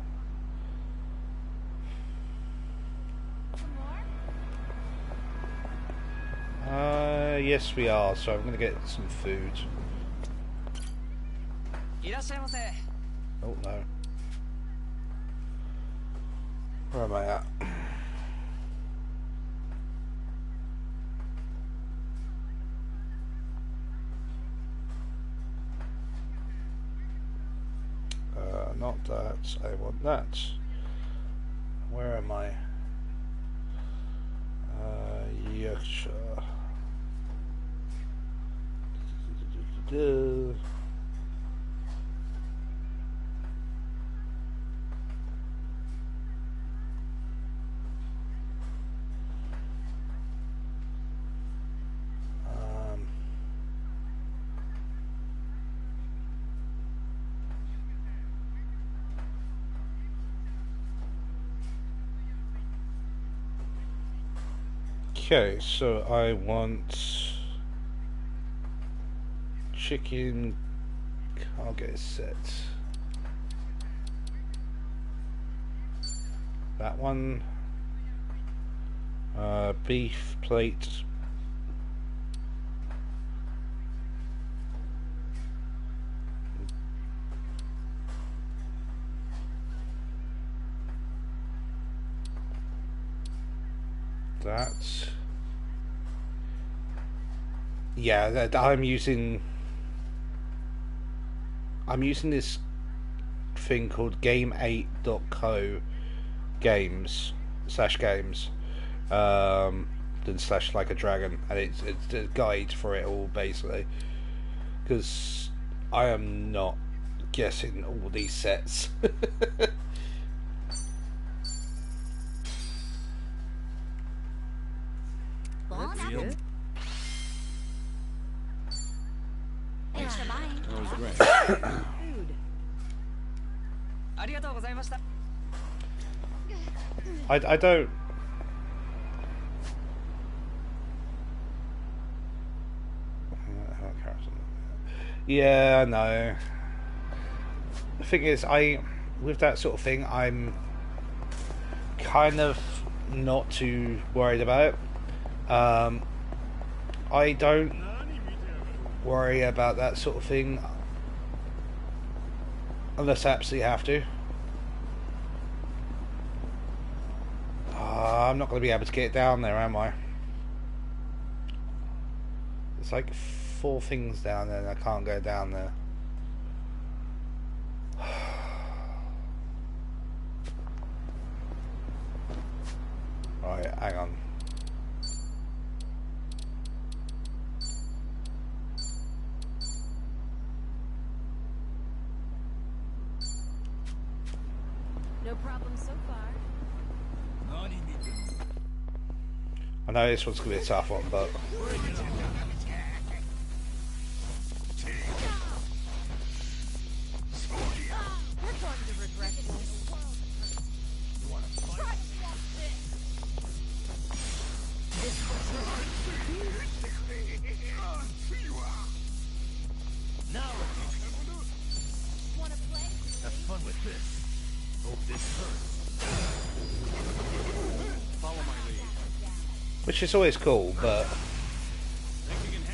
Yes we are, so I'm gonna get some food. Oh no. Where am I at? Not that. I want that. Where am I? Yorkshire. Okay, so I want chicken. I'll get it set. That one. Beef plate. That. Yeah, that I'm using this thing called game8.co games then slash like a dragon, and it's a guide for it all basically, because I am not guessing all these sets. Thanks for buying. That was great. I don't. Yeah, I know. The thing is, with that sort of thing, I'm kind of not too worried about it. I don't worry about that sort of thing unless I absolutely have to. I'm not going to be able to get down there, am I? It's like 4 things down there and I can't go down there. Right, hang on. No problem so far. I know this one's going to be a tough one, but... We're going to regret this. You wanna fight? Now Wanna play? have fun with this. Hope this hurts. Follow my lead. Which is always cool, but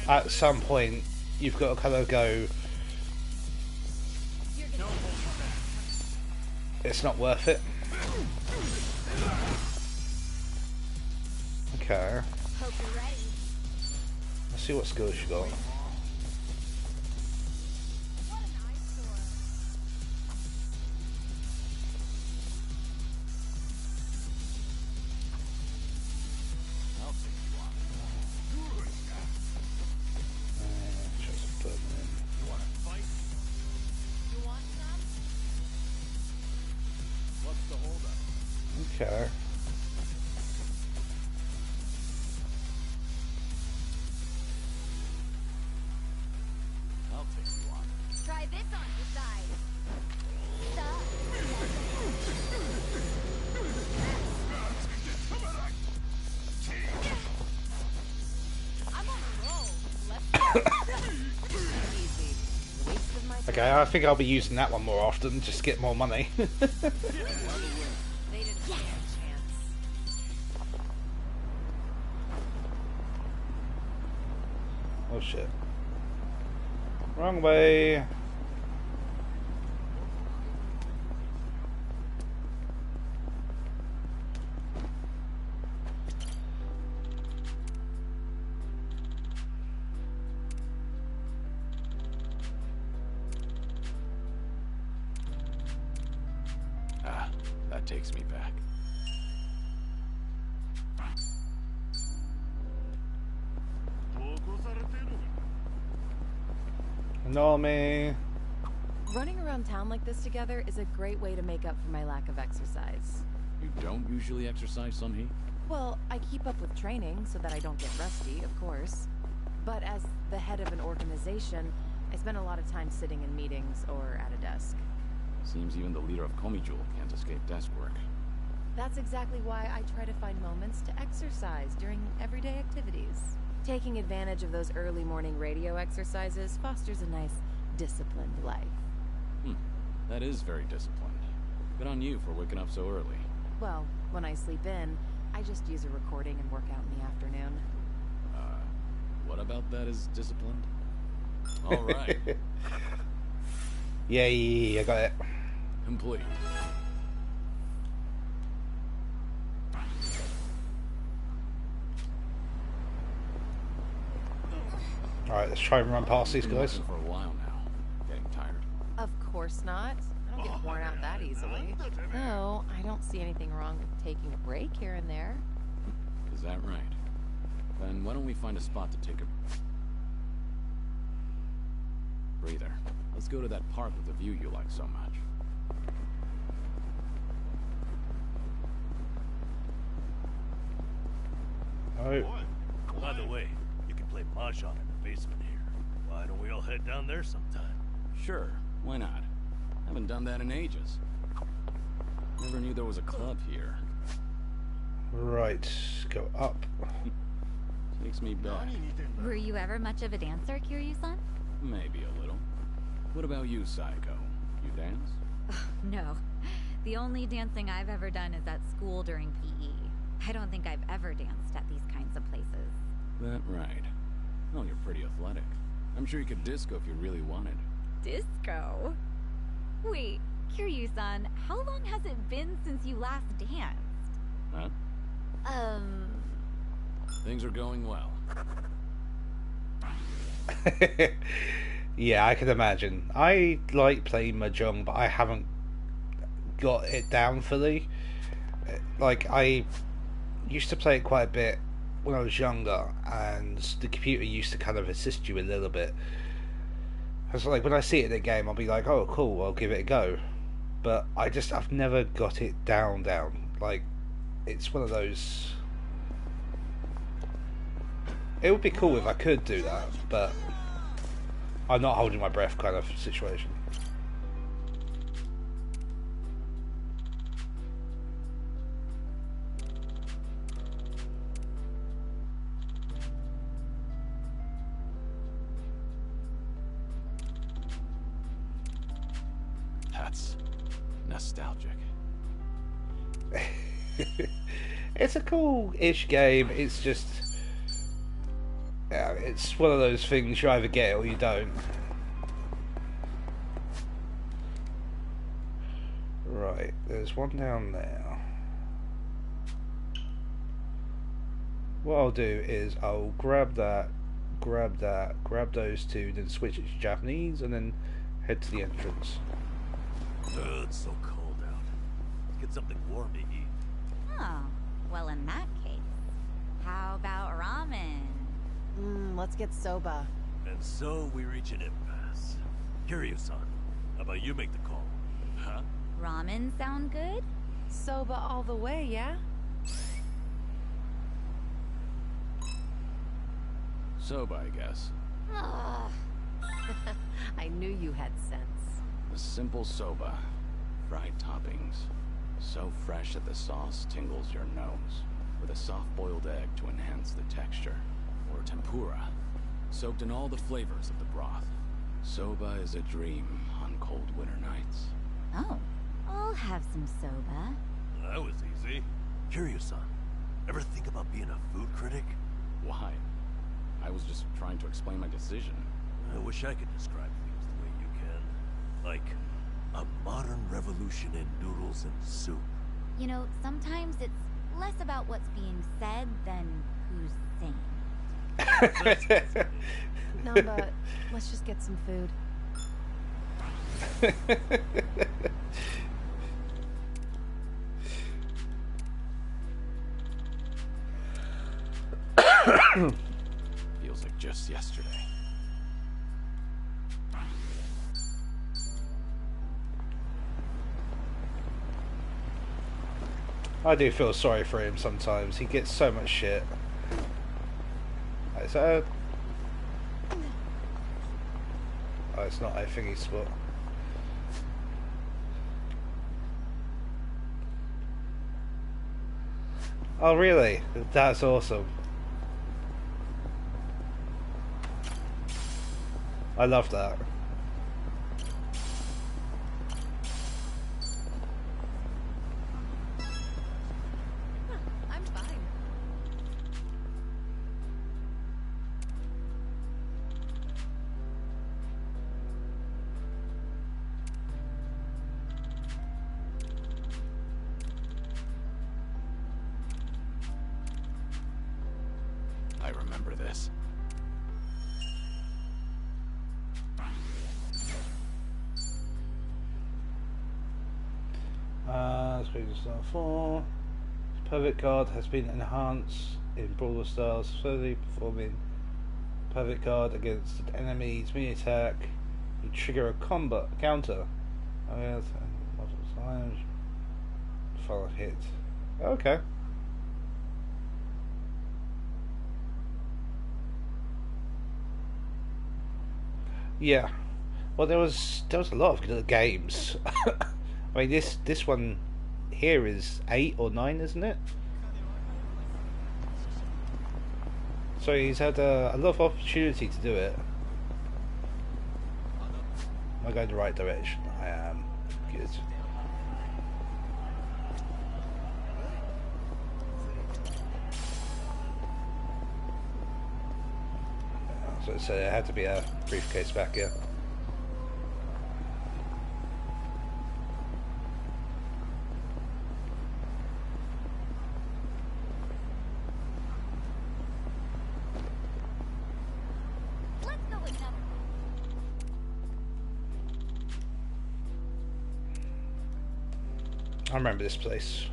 at some point you've got to kind of go, it's not worth it. Okay. Hope you're ready. Let's see what skills you got. Okay. I'll take you on. Try this on your side. I'm on a roll. Easy. Waste of my time. Okay, I think I'll be using that one more often, just to get more money. They didn't stand a chance. Oh shit. Wrong way. Ah, that takes me back. No, me. Running around town like this together is a great way to make up for my lack of exercise. You don't usually exercise, Sunhee? Well, I keep up with training so that I don't get rusty, of course. But as the head of an organization, I spend a lot of time sitting in meetings or at a desk. Seems even the leader of Komijul can't escape desk work. That's exactly why I try to find moments to exercise during everyday activities. Taking advantage of those early morning radio exercises fosters a nice, disciplined life. That is very disciplined. Good on you for waking up so early. Well, when I sleep in, I just use a recording and work out in the afternoon. What about that is disciplined? All right. Yay, I got it. Complete. Alright, let's try and run past these Been guys. working for a while now. Getting tired. Of course not. I don't get worn out that easily. No, I don't see anything wrong with taking a break here and there. Is that right? Then why don't we find a spot to take a breather? Let's go to that park with the view you like so much. Oh. By the way, you can play mahjong in the basement here. Why don't we all head down there sometime? Sure, why not? Haven't done that in ages. Never knew there was a club here. Right, go up. Takes me back. Were you ever much of a dancer, Kiryu-san? Maybe a little. What about you, Saiko? You dance? No. The only dancing I've ever done is at school during PE. I don't think I've ever danced at these kinds of places. That right. Oh, you're pretty athletic. I'm sure you could disco if you really wanted. Disco? Wait, Kiryu-san, how long has it been since you last danced? Huh? Things are going well. Yeah, I can imagine. I like playing mahjong, but I haven't got it down fully. Like, I used to play it quite a bit when I was younger, and the computer used to kind of assist you a little bit. So, like, when I see it in a game, I'll be like, oh, cool, I'll give it a go. But I've never got it down. Like, it's one of those... It would be cool if I could do that, but I'm not holding my breath kind of situation. That's nostalgic. It's a cool-ish game. It's just... Yeah, it's one of those things you either get it or you don't. Right, there's one down there. What I'll do is I'll grab that, grab those two, then switch it to Japanese, and then head to the entrance. It's so cold out. Let's get something warm to eat. Oh, well in that case, how about ramen? Let's get soba. And so we reach an impasse. Kiryu-san, how about you make the call? Huh? Ramen sound good? Soba all the way, yeah? Soba, I guess. I knew you had sense. A simple soba. Fried toppings. So fresh that the sauce tingles your nose. With a soft-boiled egg to enhance the texture. Or tempura. Soaked in all the flavors of the broth. Soba is a dream on cold winter nights. Oh, I'll have some soba. That was easy. Kiryu-san, ever think about being a food critic? Why? I was just trying to explain my decision. I wish I could describe things the way you can. Like, a modern revolution in noodles and soup. You know, sometimes it's less about what's being said than who's saying. Namba, let's just get some food. Feels like just yesterday. I do feel sorry for him sometimes. He gets so much shit. So, oh, it's not a thingy spot. Oh, really? That's awesome. I love that. I'm fine. I remember this. Star 4. Perfect Guard has been enhanced in Brawler Stars, slowly performing Perfect Guard against an enemy's mini attack. You trigger a combat counter. Oh yeah, multiple times. Follow hit. Okay. Yeah. Well, there was a lot of good games. I mean, this one here is 8 or 9, isn't it? So he's had a lot of opportunity to do it. Am I going the right direction? I am. Good. So it had to be a briefcase back here. I remember this place.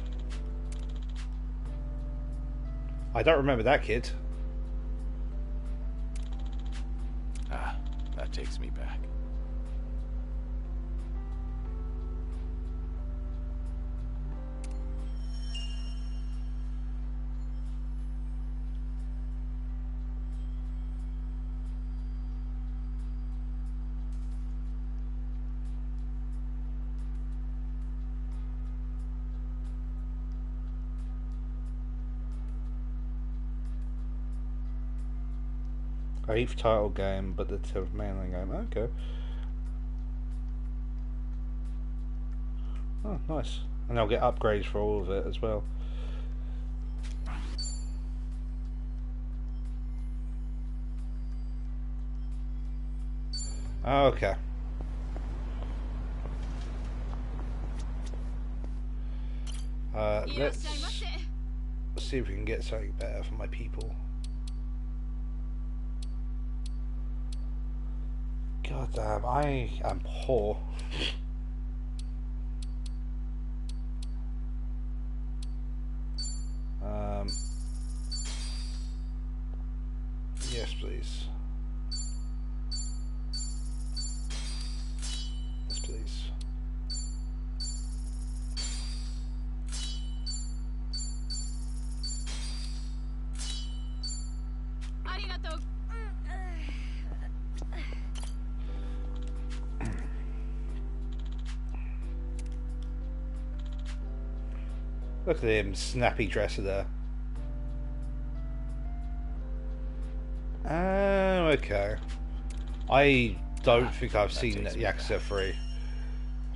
I don't remember that kid. Ah, that takes me back. Eighth title game, but the 10th mainline game. Okay. Oh, nice. And I'll get upgrades for all of it as well. Okay. Let's see if we can get something better for my people. God damn, I am poor. Yes, please. Yes, please. Look at him, snappy dresser there. Oh, okay. I don't think I've seen Yakuza 3. I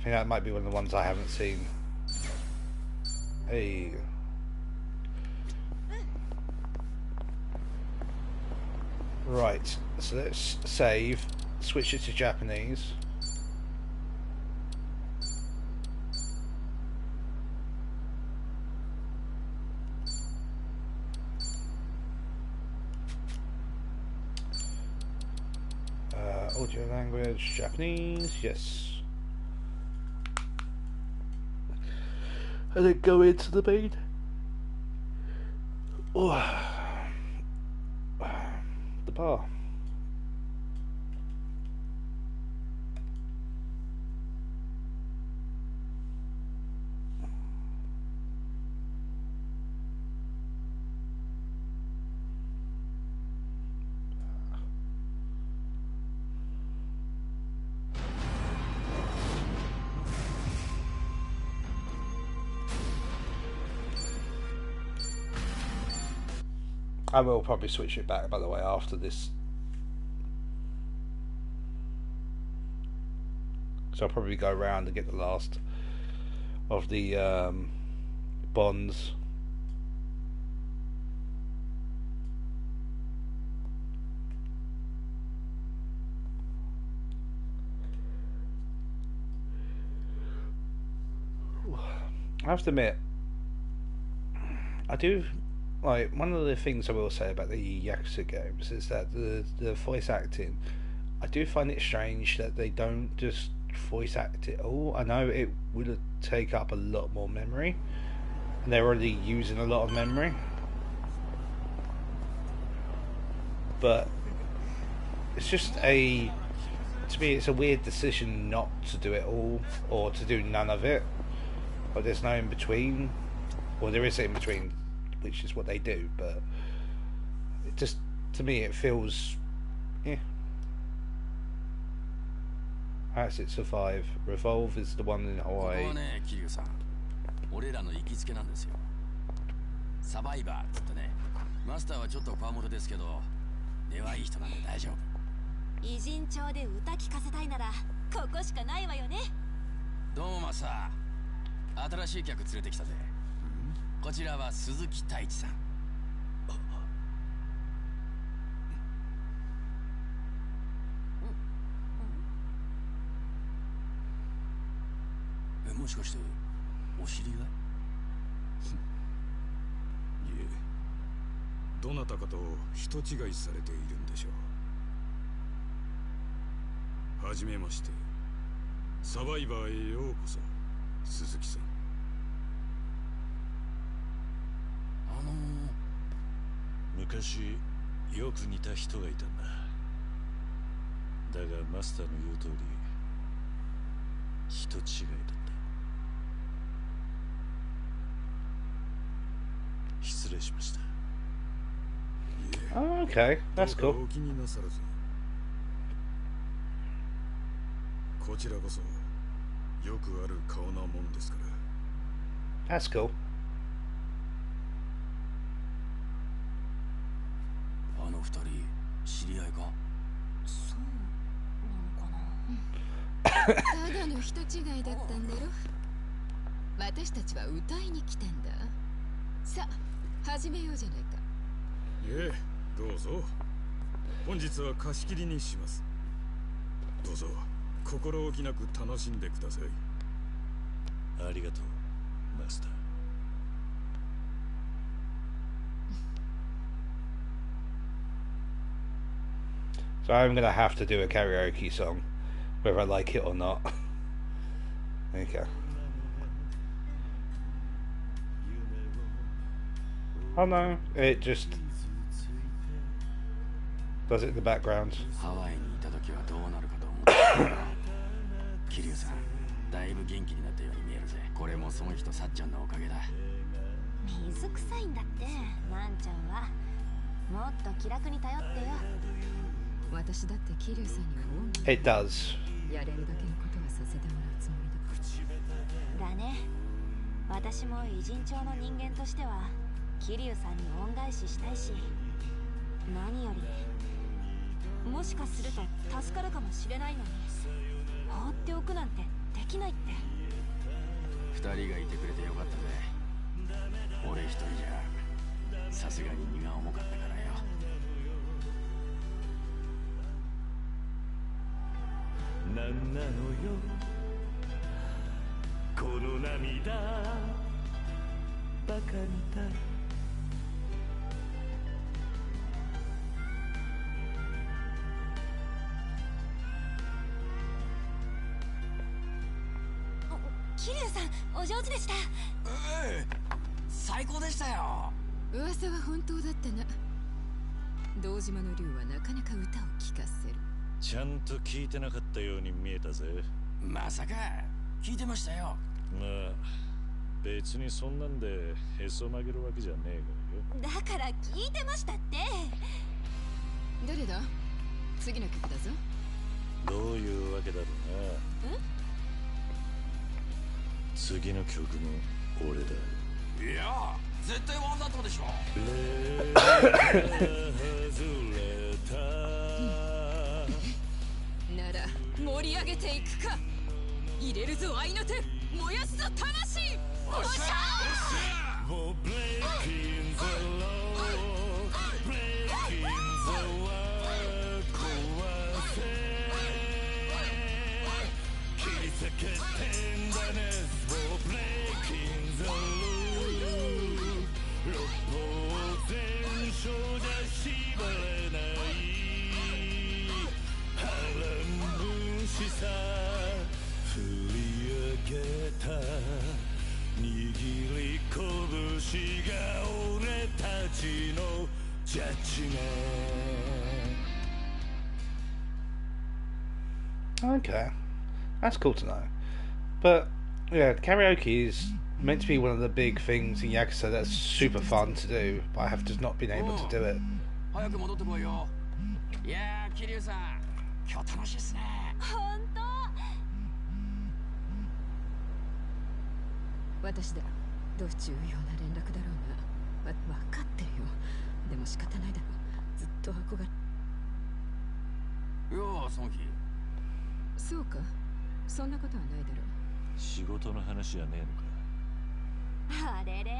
think that might be one of the ones I haven't seen. Hey. Right, so let's save, switch it to Japanese. Audio language, Japanese, yes. And then go into the main. Oh. The bar. I will probably switch it back, by the way, after this. So I'll probably go around and get the last of the bonds. I have to admit, I do like, one of the things I will say about the Yakuza games is that the voice acting, I do find it strange that they don't just voice act it all. I know it would take up a lot more memory, and they're already using a lot of memory, but it's just to me it's a weird decision not to do it all, or to do none of it. But there's no in between, or there is in between, which is what they do, but it just, to me, it feels, yeah. How does it survive? Revolve is the one in Hawaii. 俺らの行きつけなんですよ。サバイバーっつってね。マスターはちょっとこわもてですけど、根はいい人なんで大丈夫。偉人町で歌聞かせたいならここしかないわよね。どうもマスター。新しい客連れてきたぜ。こちらは鈴木太一さん。もしかしてお知り合い？いえ、どなたかと人違いされているんでしょう。はじめまして。サバイバーへようこそ、鈴木さん。昔よく似た人がいたんだ。だがマスターの言う通り人違いだった。失礼しました。Oh, okay, that's cool. お気になさらず。こちらこそよくある顔なもんですから。That's cool. あの二人知り合いか？そうただの人違いだったんだろ。私たちは歌いに来たんだ。さあ始めようじゃないか。ええ、どうぞ。本日は貸し切りにします。どうぞ心置きなく楽しんでください。ありがとう、マスター。So I'm gonna have to do a karaoke song, whether I like it or not. Okay. Oh no, it just does it in the background. ハワイにいた時はどうなるかと思った。桐生さん、だいぶ元気になったように見えるぜ。これもその人さっちゃんのおかげだ。水臭いんだってなんちゃんは。もっと気楽に頼ってよ。私だって桐生さんには恩を。 It does. やれるだけのことはさせてもらうつもりだ。だね。私も偉人帳の人間としては桐生さんに恩返ししたいし、何よりもしかすると助かるかもしれないのに放っておくなんてできないって。二人がいてくれてよかったぜ。俺一人じゃさすがに荷が重かったからよ。なんなのよこの涙バカみたい。桐生さんお上手でした。最高でしたよ。噂は本当だったな。堂島の竜はなかなか歌を聴かせる。ちゃんと聞いてなかったように見えたぜ。まさか聞いてましたよ。まあ別にそんなんでへそ曲げるわけじゃねえがよ。だから聞いてましたって。誰だ？次の曲だぞ。どういうわけだろうな。次の曲も俺だ。いや絶対わざとでしょ。なら盛り上げていくか。入れるぞ愛の手、燃やすぞ魂。おっしゃ振り上げた握り拳が俺たちのジャッジメント。 Okay, that's cool to know. But yeah, karaoke is meant to be one of the big things in Yakuza that's super fun to do, but I have just not been able to do it. 早く戻ってこいよ。いやー桐生さん今日楽しいっすね。本当。私だ。どう重要な連絡だろうが。わかってるよ。でも仕方ないだろう。ずっと憧れ。ようソンヒ。そうか。そんなことはないだろう。仕事の話じゃねえのか。あれれ。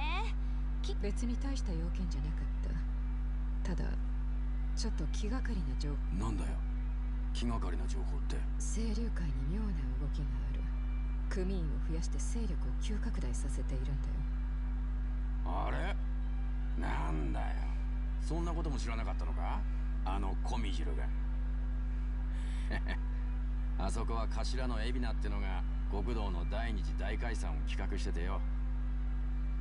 別に大した要件じゃなかった。ただちょっと気がかりな情報。なんだよ気がかりな情報って。清流会に妙な動きがある。組員を増やして勢力を急拡大させているんだよ。あれなんだよそんなことも知らなかったのか、あのコミジルが。あそこは頭の海老名ってのが極道の第二次大解散を企画しててよ。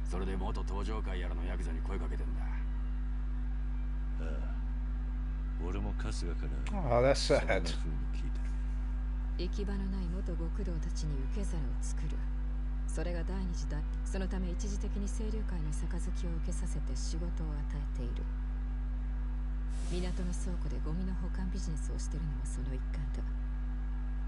それで元登場会やらのヤクザに声かけてんだ。ああ俺も春日から Oh, that's sad. そんな風に聞いてる。行き場のない元極道たちに受け皿を作る。それが第二次大。そのため一時的に清流会の杯を受けさせて仕事を与えている。港の倉庫でゴミの保管ビジネスをしているのもその一環だ。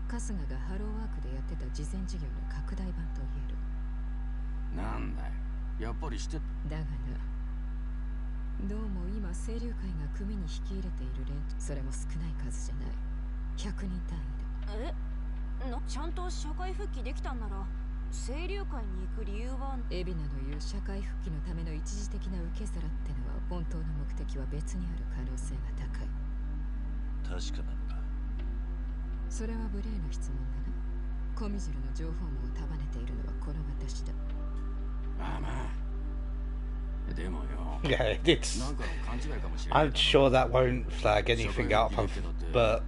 春日がハローワークでやってた慈善事業の拡大版と言える。なんだよやっぱりしてだがな、どうも今清流会が組に引き入れている連中、それも少ない数じゃない。100人単位だ。ちゃんと社会復帰できたんなら清流会に行く理由は。海老名の言う社会復帰のための一時的な受け皿ってのは本当の目的は別にある可能性が高い。確かなのか。それは無礼な質問だな。コミジルの情報網を束ねているのはこの私だ。まあまあでもよ Yeah, it's. なんかの勘違いかもしれない。 I'm sure that won't flag anything up, but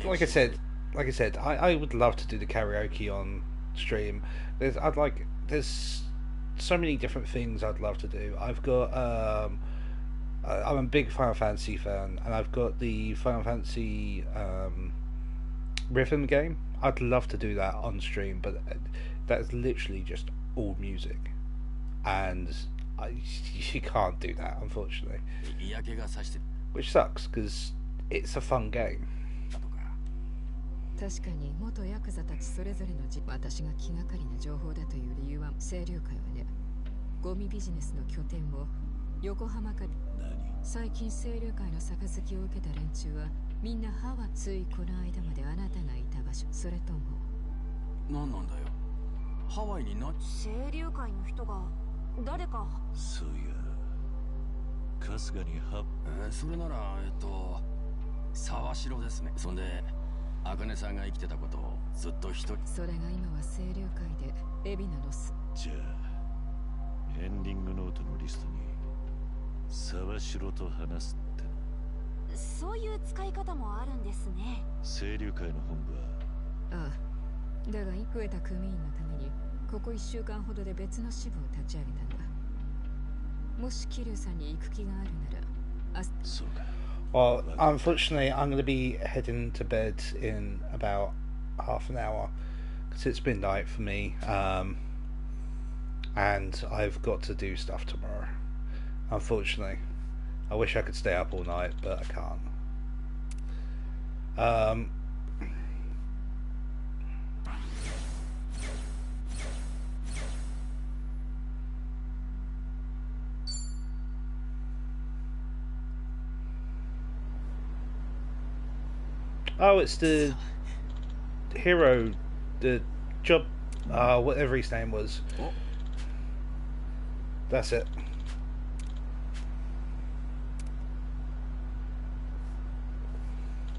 like I said, I would love to do the karaoke on stream. There's so many different things I'd love to do. I've got I'm a big Final Fantasy fan, and I've got the Final Fantasy rhythm game. I'd love to do that on stream, but that's literally just all music, and you can't do that, unfortunately, which sucks because it's a fun game. 確かに元ヤクザたちそれぞれの私が気がかりな情報だという理由は清流会はね、ゴミビジネスの拠点を横浜から最近清流会の杯を受けた連中はみんなハワイ、ついこの間まであなたがいた場所、それとも何なんだよ、ハワイにな。清流会の人が誰か。そういや春日にそれなら沢城ですね。そんで茜さんが生きてたことをずっと一人。それが今は清流会で海老名のす。じゃあエンディングノートのリストに沢城と話すっての。そういう使い方もあるんですね。清流会の本部は。ああ、だが増えた組員のためにここ1週間ほどで別の支部を立ち上げたんだ。もし桐生さんに行く気があるなら。そうか。Well, unfortunately, I'm going to be heading to bed in about half an hour because it's midnight for me, and I've got to do stuff tomorrow. Unfortunately, I wish I could stay up all night, but I can't. Oh, it's the hero, the job, whatever his name was. That's it.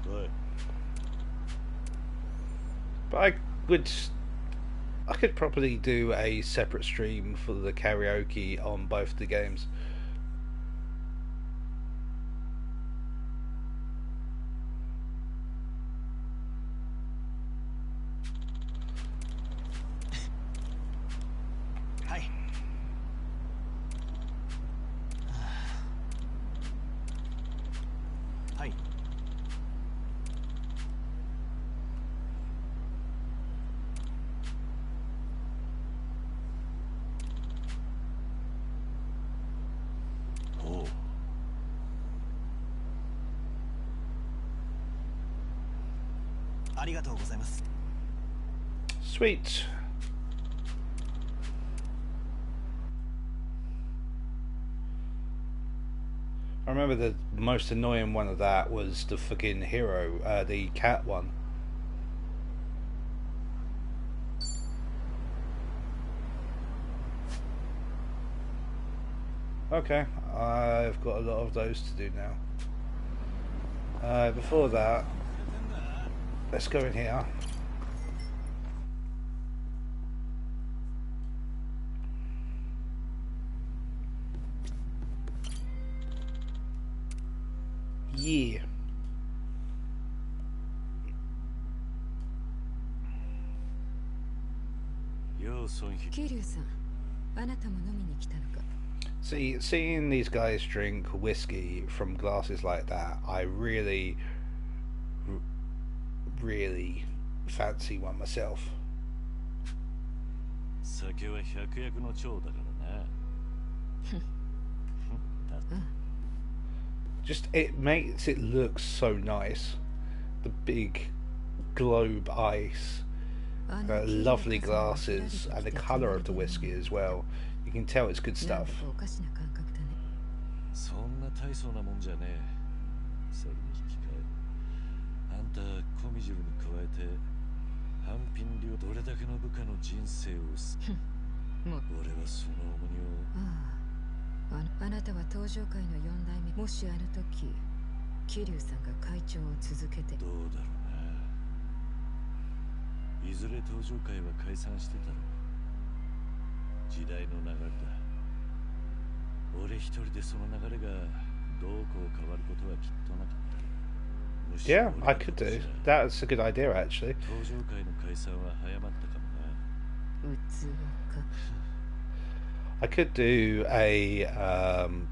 Good. But I could probably do a separate stream for the karaoke on both the games. Sweet. I remember the most annoying one of that was the fucking hero, the cat one. Okay, I've got a lot of those to do now. Before that, let's go in here. Yeah. See, seeing these guys drink whiskey from glasses like that, I really fancy one myself. Just, it makes it look so nice. The big globe ice, lovely glasses, and the colour of the whiskey as well. You can tell it's good stuff. そんな大層なもんじゃねえ。それに引き換え、あんた小見汁に加えて半品量どれだけの部下の人生を俺はその重荷を。あなたは登場会の4代目。もしあの時桐生さんが会長を続けて。どうだろうな。いずれ登場会は解散してたろう。時代の流れだ。俺一人でその流れがどうこう変わることはきっとなかった。Yeah, I could do. That's a good idea, actually. 登場会の解散は早まったかもな。I could do a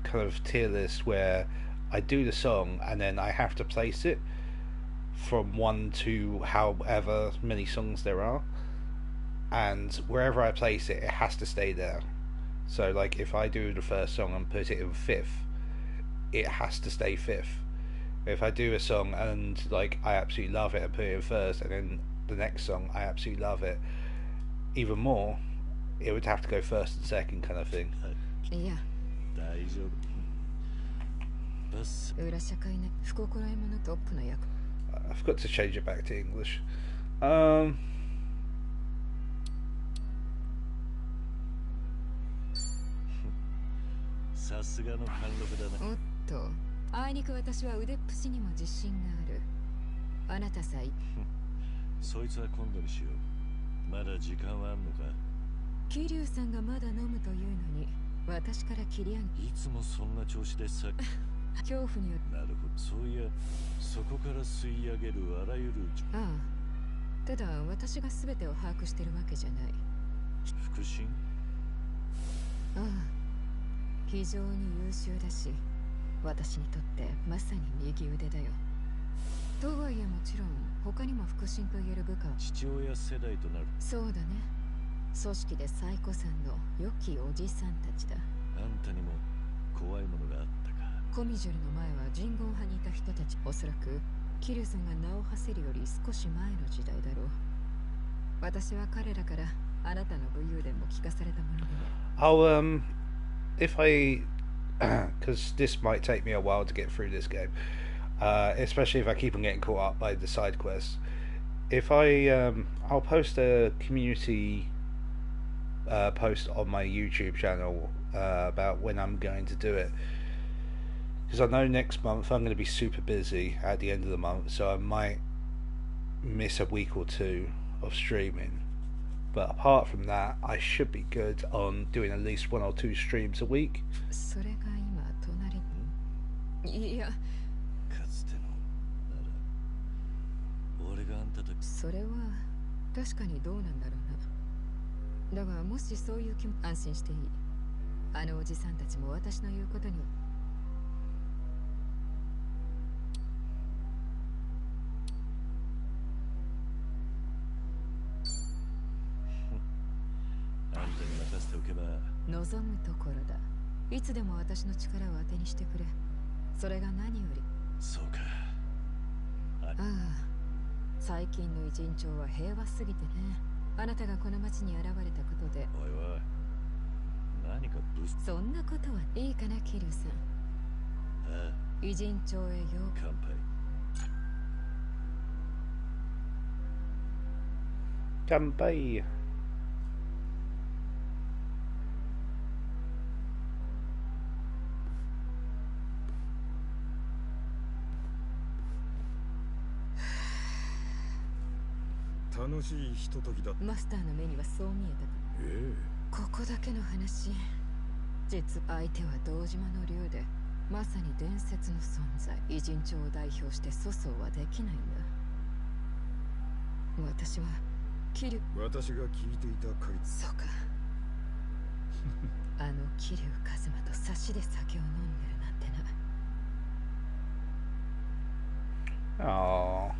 kind of tier list where I do the song and then I have to place it from 1 to however many songs there are, and wherever I place it, it has to stay there. So like if I do the first song and put it in 5th, it has to stay 5th. If I do a song and like I absolutely love it and put it in first, and then the next song I absolutely love it even more, it would have to go first and second kind of thing. Yeah. 大丈夫。バス。裏社会ね、不心得者トップの役。I've got to change it back to English. さすがの貫禄だな。おっと、あいにく私は腕っぷしにも自信がある。あなたさえ。そいつは今度にしよう。まだ時間はあんのか？桐生さんがまだ飲むというのに、私から切り上げ。いつもそんな調子でさ。恐怖による。なるほど。そういや、そこから吸い上げるあらゆる。ああ。ただ私が全てを把握してるわけじゃない。腹心？ああ。非常に優秀だし、私にとってまさに右腕だよ。とはいえもちろん他にも腹心と言える部下は父親世代となる。そうだね。組織で最古参の良きおじさんたちだ。あんたにも怖いものがあったか。コミジュルの前は人言派にいた人たち、おそらく桐生さんが名を馳せるより少し前の時代だろう。私は彼らからあなたの武勇伝も聞かされたものだ。If I, because this might take me a while to get through this game, especially if I keep on getting caught up by the side quests. If I'll post a community post on my YouTube channel about when I'm going to do it, because I know next month I'm going to be super busy at the end of the month, so I might miss a week or two of streaming. But apart from that, I should be good on doing at least 1 or 2 streams a week. それが今隣に。いや。かつてのなら、俺があんたと。それは確かにどうなんだろうな。だがもしそういう気も安心していい。あのおじさんたちも私の言うことには。望むところだ。いつでも私の力を当てにしてくれ。それが何より。そうか。ああ、最近の偉人帳は平和すぎてね。あなたがこの町に現れたことで。おいおい、何かそんなことはいいかな、桐生さん。ああ、偉人帳へよう。乾杯。乾杯。楽しいひとときだ。マスターの目にはそう見えた。ここだけの話。実相手は堂島の竜で、まさに伝説の存在。偉人帳を代表して粗相はできないんだ。私は桐生。私が聞いていた限り。そうか。あの桐生一馬と差しで酒を飲んでるなんてな。ああ。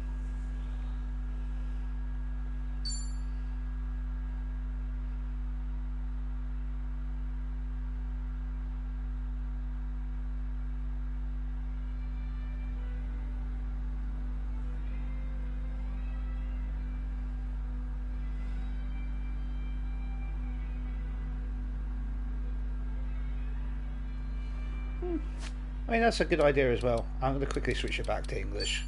I mean, that's a good idea as well. I'm going to quickly switch it back to English.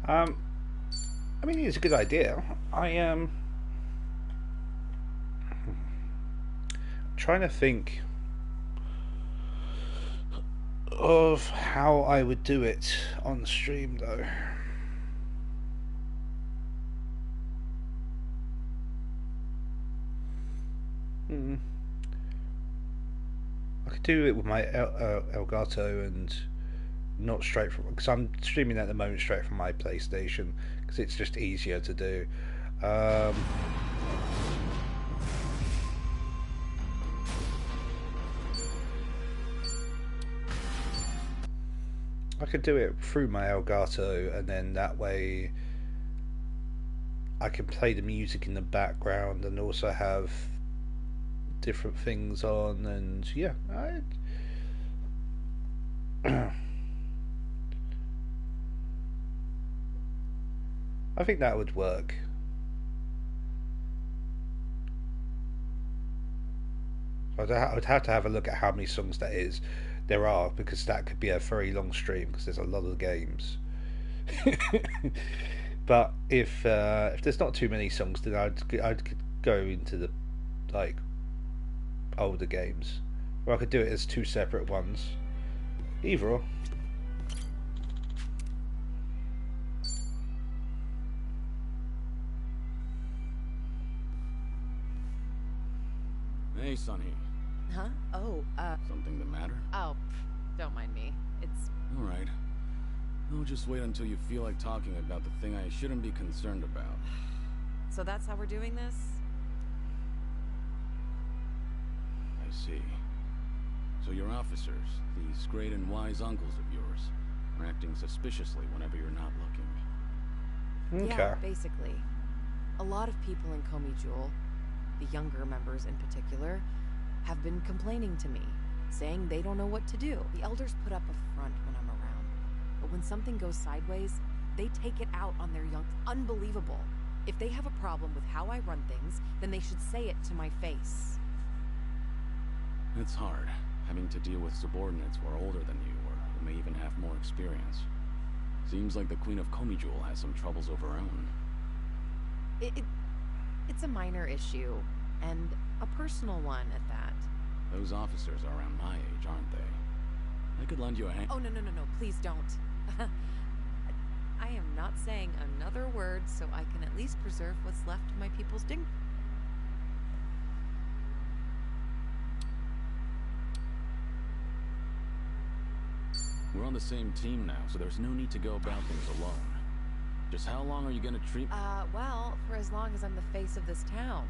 I mean, it's a good idea. I am trying to think of how I would do it on stream, though. I could do it with my Elgato and not straight from, because I'm streaming at the moment straight from my PlayStation because it's just easier to do. I could do it through my Elgato, and then that way I can play the music in the background and also have different things on, and yeah, I think that would work. I would have to have a look at how many songs that is. There are, because that could be a very long stream because there's a lot of games. But if there's not too many songs, then I'd go into the like older games, or I could do it as two separate ones. Either or. Hey, Sonny. Huh? Oh, Something the matter? Oh, don't mind me. It's... All right. I'll just wait until you feel like talking about the thing I shouldn't be concerned about. So that's how we're doing this? I see. So your officers, these great and wise uncles of yours, are acting suspiciously whenever you're not looking. Yeah, basically. A lot of people in Komijul, the younger members in particular, have been complaining to me, saying they don't know what to do. The elders put up a front when I'm around, but when something goes sideways, they take it out on their young... Unbelievable. If they have a problem with how I run things, then they should say it to my face. It's hard, having to deal with subordinates who are older than you, or who may even have more experience. Seems like the Queen of Komijul has some troubles of her own. It's a minor issue, and a personal one at that. Those officers are around my age, aren't they? I could lend you a hand. Oh, no, please don't. I am not saying another word, so I can at least preserve what's left of my people's dignity. We're on the same team now, so there's no need to go about things alone. Just how long are you gonna treat... Well, for as long as I'm the face of this town.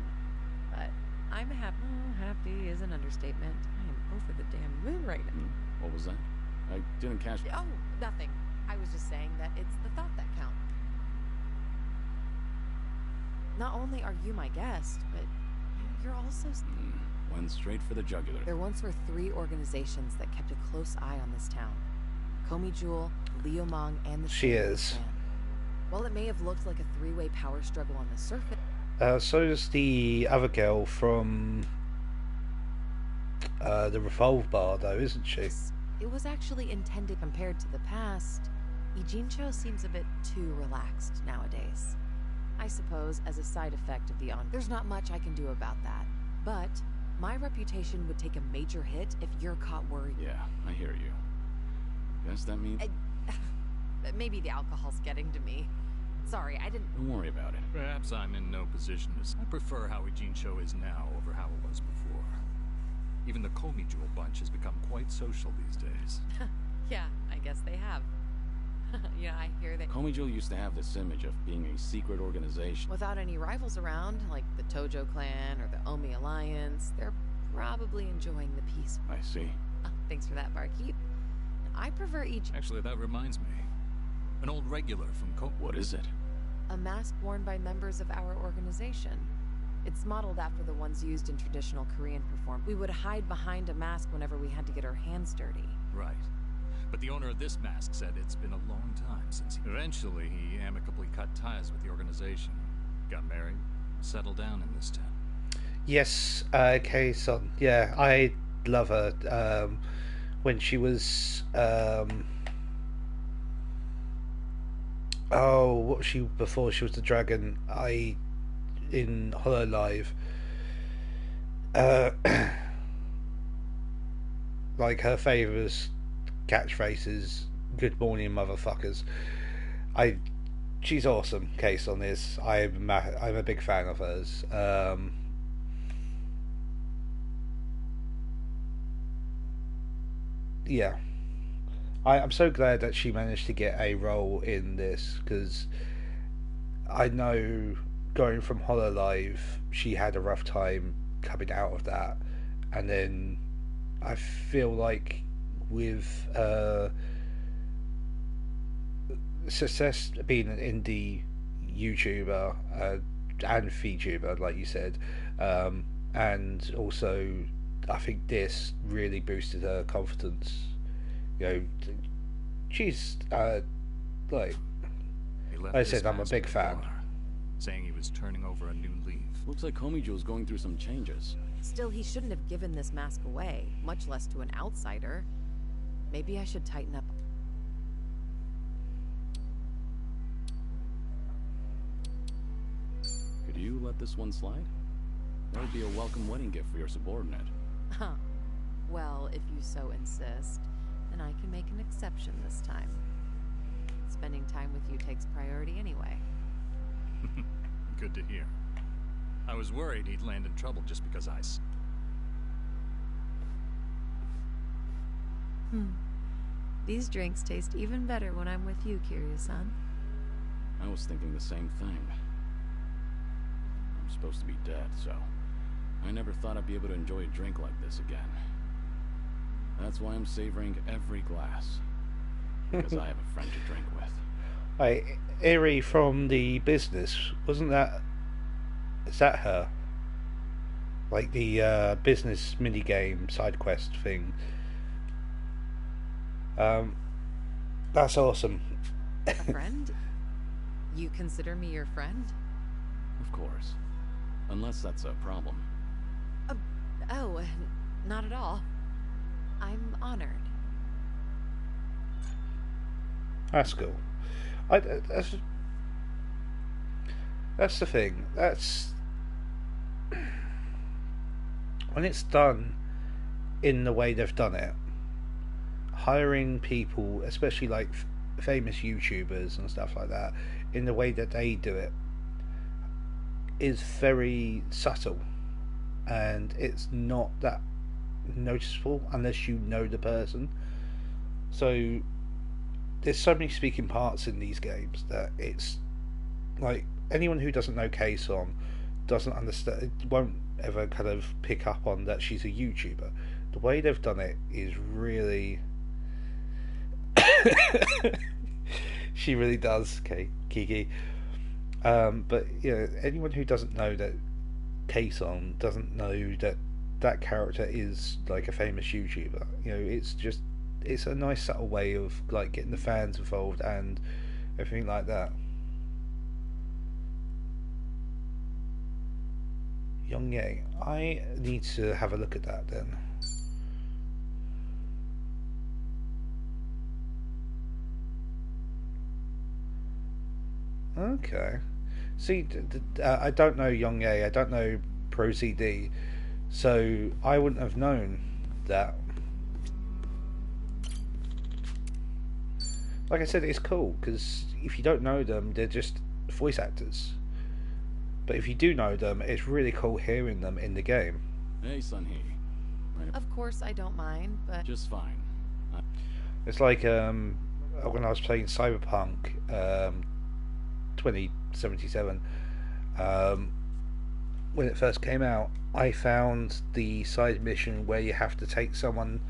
But I'm happy. Oh, happy is an understatement. I am over the damn moon right now. What was that? I didn't catch... Oh, nothing. I was just saying that it's the thought that counts. Not only are you my guest, but you're also... Went straight for the jugular. There once were 3 organizations that kept a close eye on this town. Komijul, Liumang, and the... She is. While it may have looked like a 3-way power struggle on the surface... So does the other girl from the Revolve Bar, though, isn't she? It was actually intended compared to the past. Ijincho seems a bit too relaxed nowadays. I suppose as a side effect of the on... There's not much I can do about that. But my reputation would take a major hit if you're caught worrying. Yeah, I hear you. Guess that means... Maybe the alcohol's getting to me. Sorry, I didn't... Don't worry about it. Perhaps I'm in no position to... I prefer how Ijincho is now over how it was before. Even the Komijul bunch has become quite social these days. Yeah, I guess they have. Yeah, I hear that... Komijul used to have this image of being a secret organization. Without any rivals around, like the Tojo clan or the Omi Alliance, they're probably enjoying the peace. I see. Thanks for that, barkeep. I prefer each... Actually, that reminds me. An old regular from What is it? A mask worn by members of our organization. It's modeled after the ones used in traditional Korean performance. We would hide behind a mask whenever we had to get our hands dirty. Right. But the owner of this mask said it's been a long time since Eventually, he amicably cut ties with the organization. Got married, settled down in this town. Yes, okay, son. Yeah, I love her. When she was... Oh, what was she before she was the dragon? In HoloLive. Like her favourite catchphrase is "Good morning, motherfuckers." She's awesome. Case on this, I'm a big fan of hers. Yeah. I'm so glad that she managed to get a role in this, because I know going from HoloLive, she had a rough time coming out of that, and then I feel like with success being an indie YouTuber and VTuber, like you said, and also I think this really boosted her confidence. You know, she's like I said, I'm a big fan. Saying he was turning over a new leaf. Looks like Komiju's going through some changes. Still, he shouldn't have given this mask away, much less to an outsider. Maybe I should tighten up. Could you let this one slide? That would be a welcome wedding gift for your subordinate. Huh. Well, if you so insist, then I can make an exception this time. Spending time with you takes priority anyway. Good to hear. I was worried he'd land in trouble just because I... These drinks taste even better when I'm with you, Kiryu-san. I was thinking the same thing. I'm supposed to be dead, so I never thought I'd be able to enjoy a drink like this again. That's why I'm savoring every glass. Because I have a friend to drink with. Hey, Eri from the business, wasn't that... Is that her? Like the business minigame side quest thing. That's awesome. A friend? You consider me your friend? Of course. Unless that's a problem. Oh, not at all. I'm honored. That's cool. That's the thing. That's when it's done in the way they've done it. Hiring people, especially like famous YouTubers and stuff like that, in the way that they do it, is very subtle, and it's not that noticeable unless you know the person. So there's so many speaking parts in these games that it's like anyone who doesn't know Kason doesn't understand, won't ever kind of pick up on that she's a YouTuber. The way they've done it is really she really does, Kiki. But you know, anyone who doesn't know that Kason doesn't know that that character is like a famous YouTuber. You know, it's a nice subtle way of like getting the fans involved and everything like that. Young-Ye, I need to have a look at that then. Okay. See, I don't know Young-Ye, I don't know Pro CD, so I wouldn't have known that. Like I said, it's cool, because if you don't know them, they're just voice actors. But if you do know them, it's really cool hearing them in the game. Hey, Sunhee. Right. Of course I don't mind, but... Just fine. It's like when I was playing Cyberpunk 2077, when it first came out, I found the side mission where you have to take someone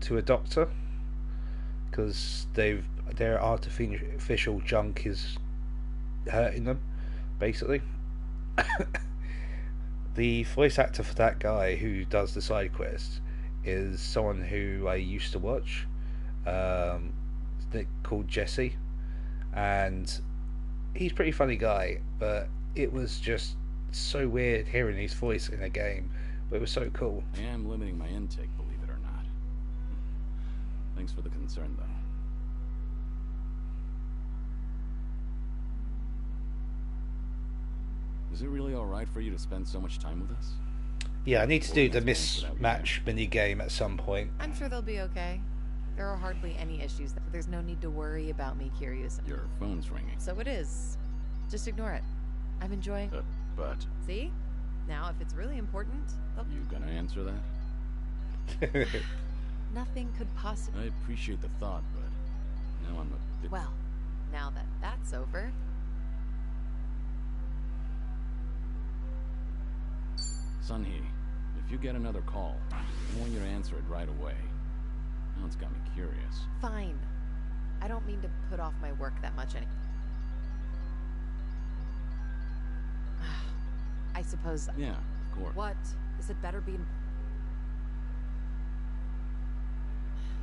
to a doctor because their artificial junk is hurting them, basically. The voice actor for that guy who does the side quest is someone who I used to watch, called Jesse, and he's a pretty funny guy, but it was just so weird hearing his voice in a game, but it was so cool. I am limiting my intake, believe it or not. Thanks for the concern, though. Is it really alright for you to spend so much time with us? Yeah, I need to do the mismatch mini game at some point. I'm sure they'll be okay. There are hardly any issues. There's no need to worry about me, Kiryu-san. Your phone's ringing. So it is. Just ignore it. I'm enjoying... but... See? Now, if it's really important... You gonna answer that? Nothing could possibly... I appreciate the thought, but now I'm a bit... Well, now that that's over... Sunhee, if you get another call, I want you to answer it right away. Now it's got me curious. Fine. I don't mean to put off my work that much anymore. suppose... Yeah, of course. What? Is it better being...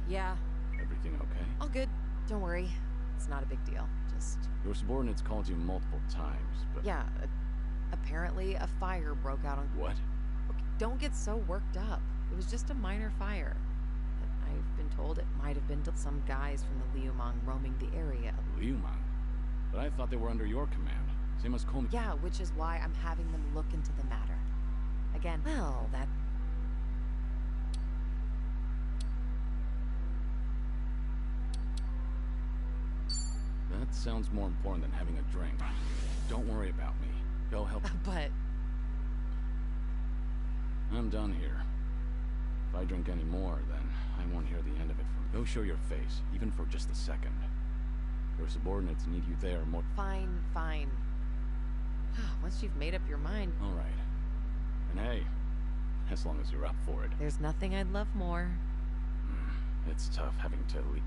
Yeah. Everything okay? All good. Don't worry. It's not a big deal. Just... Your subordinates called you multiple times, but... Yeah. Apparently, a fire broke out on... What? Okay, don't get so worked up. It was just a minor fire. I've been told it might have been some guys from the Liumang roaming the area. Liumang? But I thought they were under your command. They must call me... Yeah, which is why I'm having them look into the matter. Again, well, that... That sounds more important than having a drink. Don't worry about me. Go help... But... I'm done here. If I drink any more, then I won't hear the end of it from... Go show your face, even for just a second. Your subordinates need you there more... Fine, fine. Once you've made up your mind... All right. And hey, as long as you're up for it. There's nothing I'd love more. It's tough having to leave.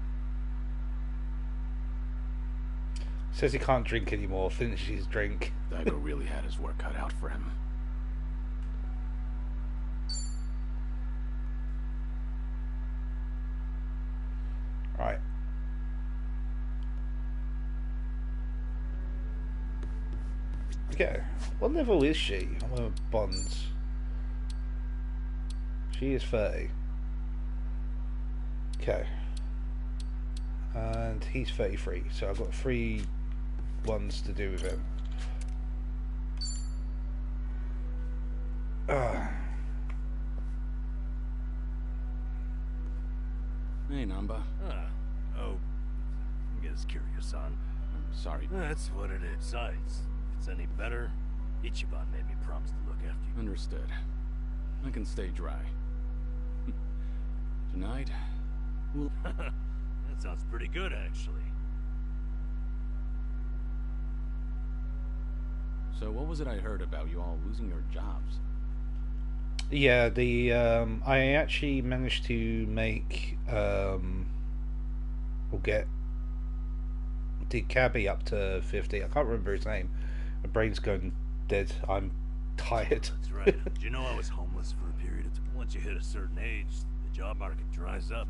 Says he can't drink anymore, finishes his drink. Daigo really had his work cut out for him. Right. Okay. What level is she? I'm on Bonds. She is 30. Okay. And he's 33, so I've got 3 ones to do with him. Hey, Namba. Oh, I guess curious, son. I'm sorry. That's what it is. Besides, if it's any better, Ichiban made me promise to look after you. Understood. I can stay dry. Tonight, we'll... That sounds pretty good, actually. So what was it I heard about you all losing your jobs? Yeah, I actually managed to make or did Cabby up to 50. I can't remember his name. My brain's going dead. I'm tired. That's right. Did you know I was homeless for a period of time? Once you hit a certain age, the job market dries up.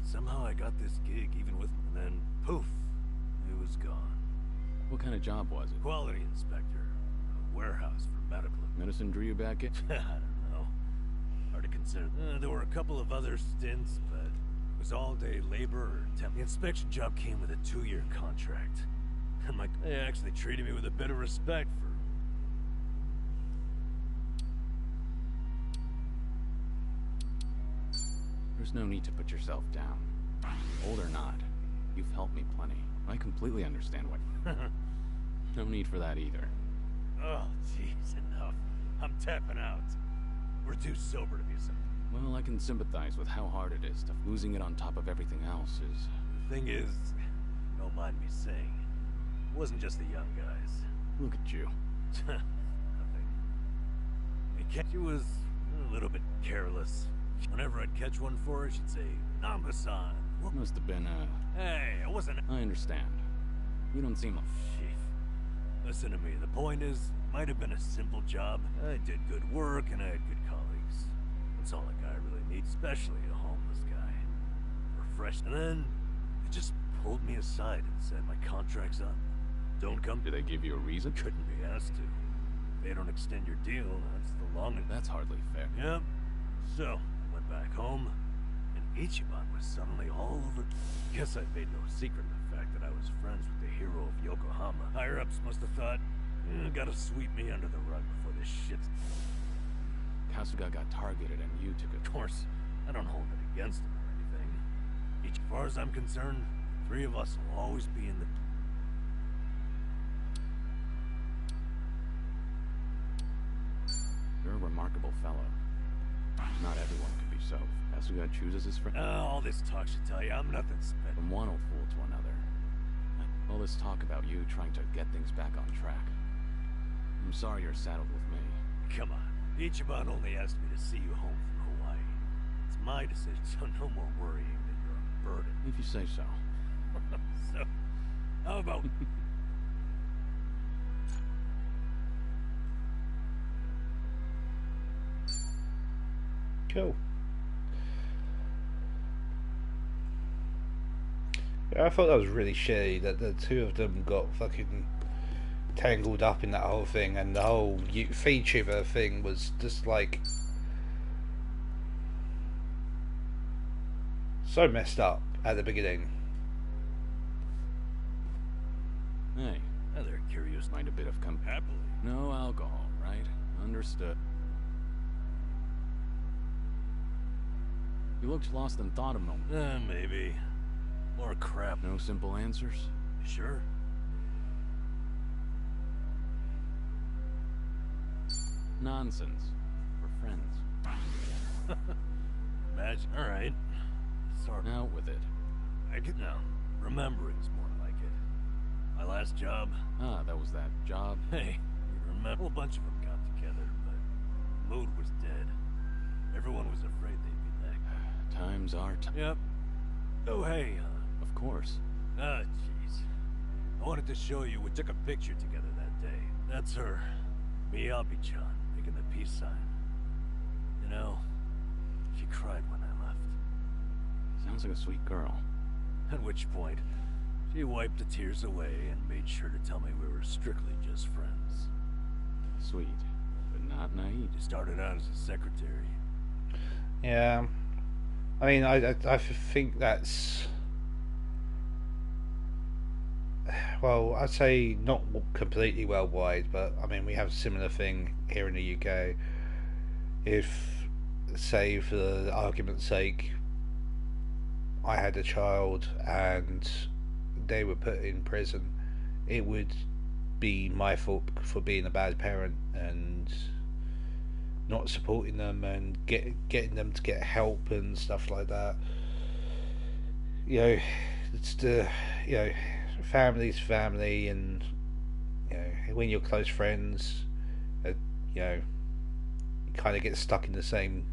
Somehow I got this gig, even with, and then poof, it was gone. What kind of job was it? Quality inspector, a warehouse for medical. Medicine drew you back in? I don't know. Hard to consider. There were a couple of other stints, but it was all-day labor or temp. The inspection job came with a 2-year contract, and they actually treated me with a bit of respect for. There's no need to put yourself down. Old or not, you've helped me plenty. I completely understand what... No need for that either. Oh, jeez, enough. I'm tapping out. We're too sober to be simple. Well, I can sympathize with how hard it is. Losing it on top of everything else is... The thing is, don't mind me saying, it wasn't just the young guys. Look at you. Nothing. She was a little bit careless. Whenever I'd catch one for her, she'd say, Namba-san. Must have been, Hey, I wasn't... I understand. You don't seem like... Chief. Listen to me. The point is, it might have been a simple job. I did good work, and I had good colleagues. That's all a guy really needs, especially a homeless guy. Refreshed. And then, they just pulled me aside and said, my contract's up. Don't come... Did they give you a reason? Couldn't be asked to. If they don't extend your deal, that's the long... That's hardly fair. Yep. So, I went back home, and Ichiban was suddenly all over... Guess I made no secret of the fact that I was friends with the hero of Yokohama. Higher-ups must have thought, gotta sweep me under the rug before this shit... Kasuga got targeted and you took it. Of course, I don't hold it against him or anything. As far as I'm concerned, 3 of us will always be in the... You're a remarkable fellow. Not everyone can be so. Kasuga chooses his friend. All this talk should tell you I'm nothing special. From one old fool to another. All this talk about you trying to get things back on track. I'm sorry you're saddled with me. Come on. Ichiban only asked me to see you home from Hawaii. It's my decision, so no more worrying that you're a burden. If you say so. So, how about... Cool. Yeah, I thought that was really shitty that the two of them got fucking tangled up in that whole thing, and the whole VTuber thing was just like so messed up at the beginning. Hey. Now they're curious. Mind a bit of Happily. No alcohol, right? Understood. You looked lost and thought a moment. Maybe. More crap. No simple answers? Sure. Nonsense. We're friends. Imagine. All right. Sort of. Out with it. I get now. Remembering's more like it. My last job. Ah, that was that job. Hey, you remember? A whole bunch of them got together, but mood was dead. Everyone was afraid they'd be next. Times are tough. Yep. Oh, hey. Of course. Ah, jeez. I wanted to show you. We took a picture together that day. That's her. Miyabi-chan, making the peace sign. You know, she cried when I left. Sounds like a sweet girl. At which point, she wiped the tears away and made sure to tell me we were strictly just friends. Sweet, but not naive. She started out as a secretary. Yeah. I mean, I think that's... Well, I'd say not completely worldwide, but I mean, we have a similar thing here in the UK. If, say, for the argument's sake, I had a child and they were put in prison, it would be my fault for being a bad parent and not supporting them and getting them to get help and stuff like that. You know, it's the, you know, family's family, and you know, when you're close friends, you know, you kind of get stuck in the same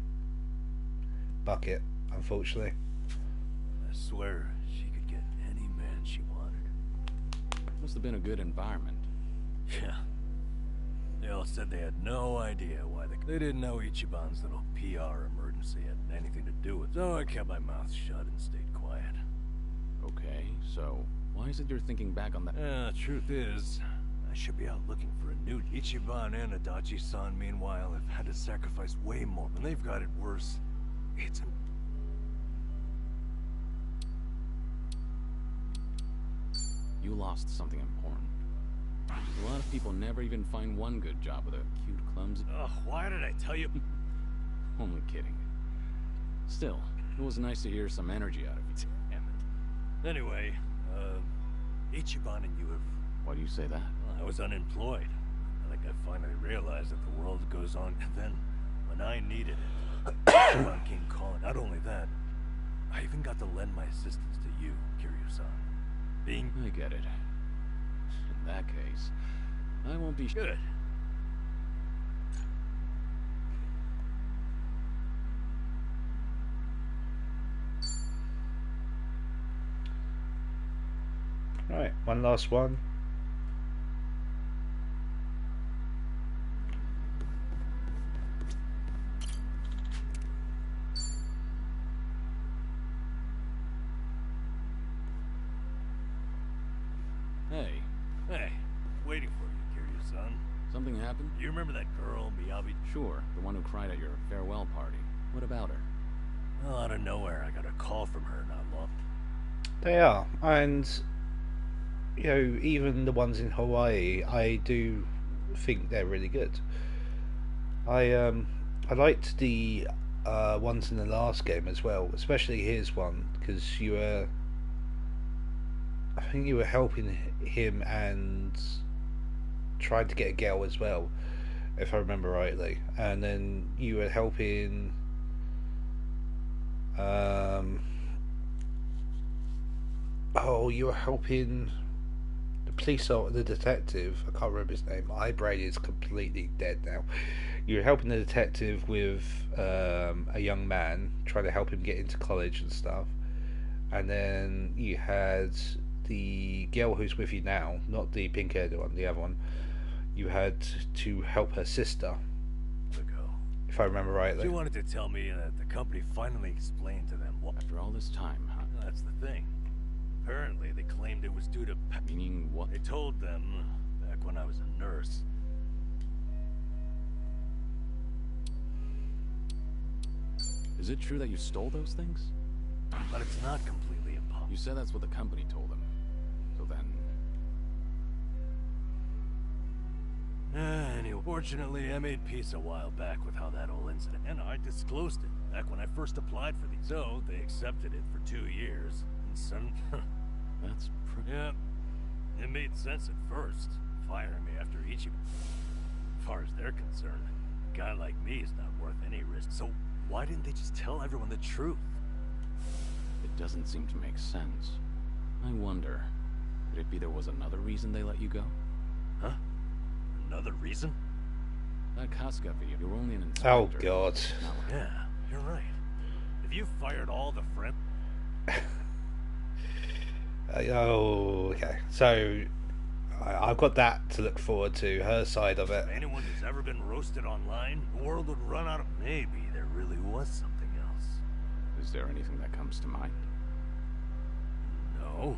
bucket, unfortunately. I swear she could get any man she wanted. Must have been a good environment. Yeah. They all said they had no idea why they didn't know Ichiban's little PR emergency had anything to do with it. So I kept my mouth shut and stayed quiet. Okay, so why is it you're thinking back on that? The truth is, I should be out looking for a new Ichiban and Adachi-san, meanwhile, have had to sacrifice way more, and they've got it worse. It's You lost something important. A lot of people never even find one good job with a cute, clumsy... Ugh, why did I tell you? Only kidding. Still, it was nice to hear some energy out of you. Damn it. Anyway, Ichiban and you have... Why do you say that? Well, I was unemployed. I think I finally realized that the world goes on, and then, when I needed it, Ichiban came calling. Not only that, I even got to lend my assistance to you, Kiryu-san. I get it. In that case, I won't be... Good. Right, one last one. Hey. Hey, waiting for you, Kiryu-san. Something happened? You remember that girl, Miyabi? Sure, the one who cried at your farewell party. What about her? Well, out of nowhere, I got a call from her not long. They are, and you know, even the ones in Hawaii, I do think they're really good. I liked the ones in the last game as well, especially his one, because you were, I think you were helping him and trying to get a girl as well, if I remember rightly, and then you were helping you were helping the police or the detective. I can't remember his name. My brain is completely dead now. You were helping the detective with a young man, trying to help him get into college and stuff, and then you had the girl who's with you now, not the pink-haired one, the other one. You had to help her sister. if I remember rightly. She wanted to tell me that the company finally explained to them what. After all this time, huh? That's the thing. Apparently, they claimed it was due to. Meaning what? They told them back when I was a nurse. Is it true that you stole those things? But it's not completely impossible. You said that's what the company told them. So then... Anyway, fortunately, I made peace a while back with how that whole incident, and I disclosed it back when I first applied for these. So they accepted it for 2 years, and son. That's pretty... Yeah, it made sense at first, firing me after each. As far as they're concerned, a guy like me is not worth any risk. So why didn't they just tell everyone the truth? It doesn't seem to make sense. I wonder, could it be there was another reason they let you go? Huh? Another reason? That Casca video, you were only an inspector. Oh, God. Yeah, you're right. If you fired all the friends... Oh, okay. So, I've got that to look forward to, her side of it. If anyone who's ever been roasted online, the world would run out of... Maybe there really was something else. Is there anything that comes to mind? No.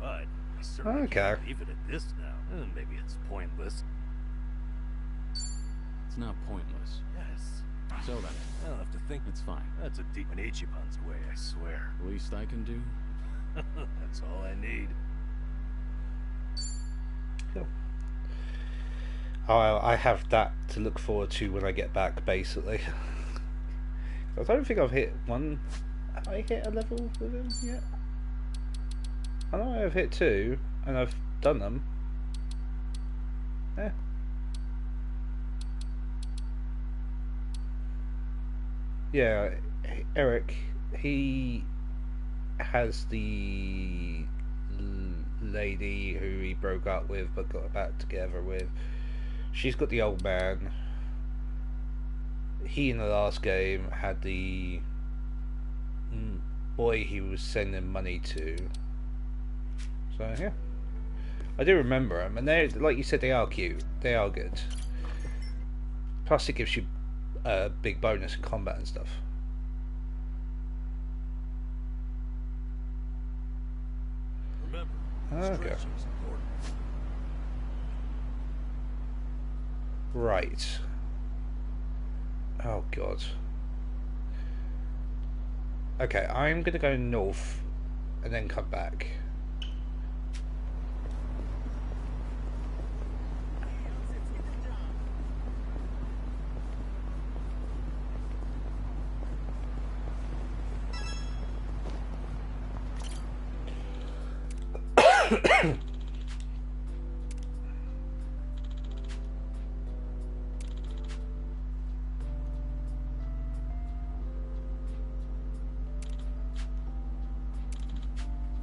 But I certainly can't leave it at this now. Maybe it's pointless. It's not pointless. Yes. So then, I'll have to think. It's fine. That's a deep in Ichiban's way, I swear. The least I can do? That's all I need. Cool. I have that to look forward to when I get back, basically. I don't think I've hit one. Have I hit a level with him yet? I know I've hit 2, and I've done them. Yeah. Yeah, Eric, he has the lady who he broke up with but got back together with. She's got the old man. He, in the last game, had the boy he was sending money to. So, yeah. I do remember them, and they, like you said, they are cute. They are good. Plus, it gives you a big bonus in combat and stuff. Remember, okay. Right. Oh god. Okay, I'm gonna go north and then come back.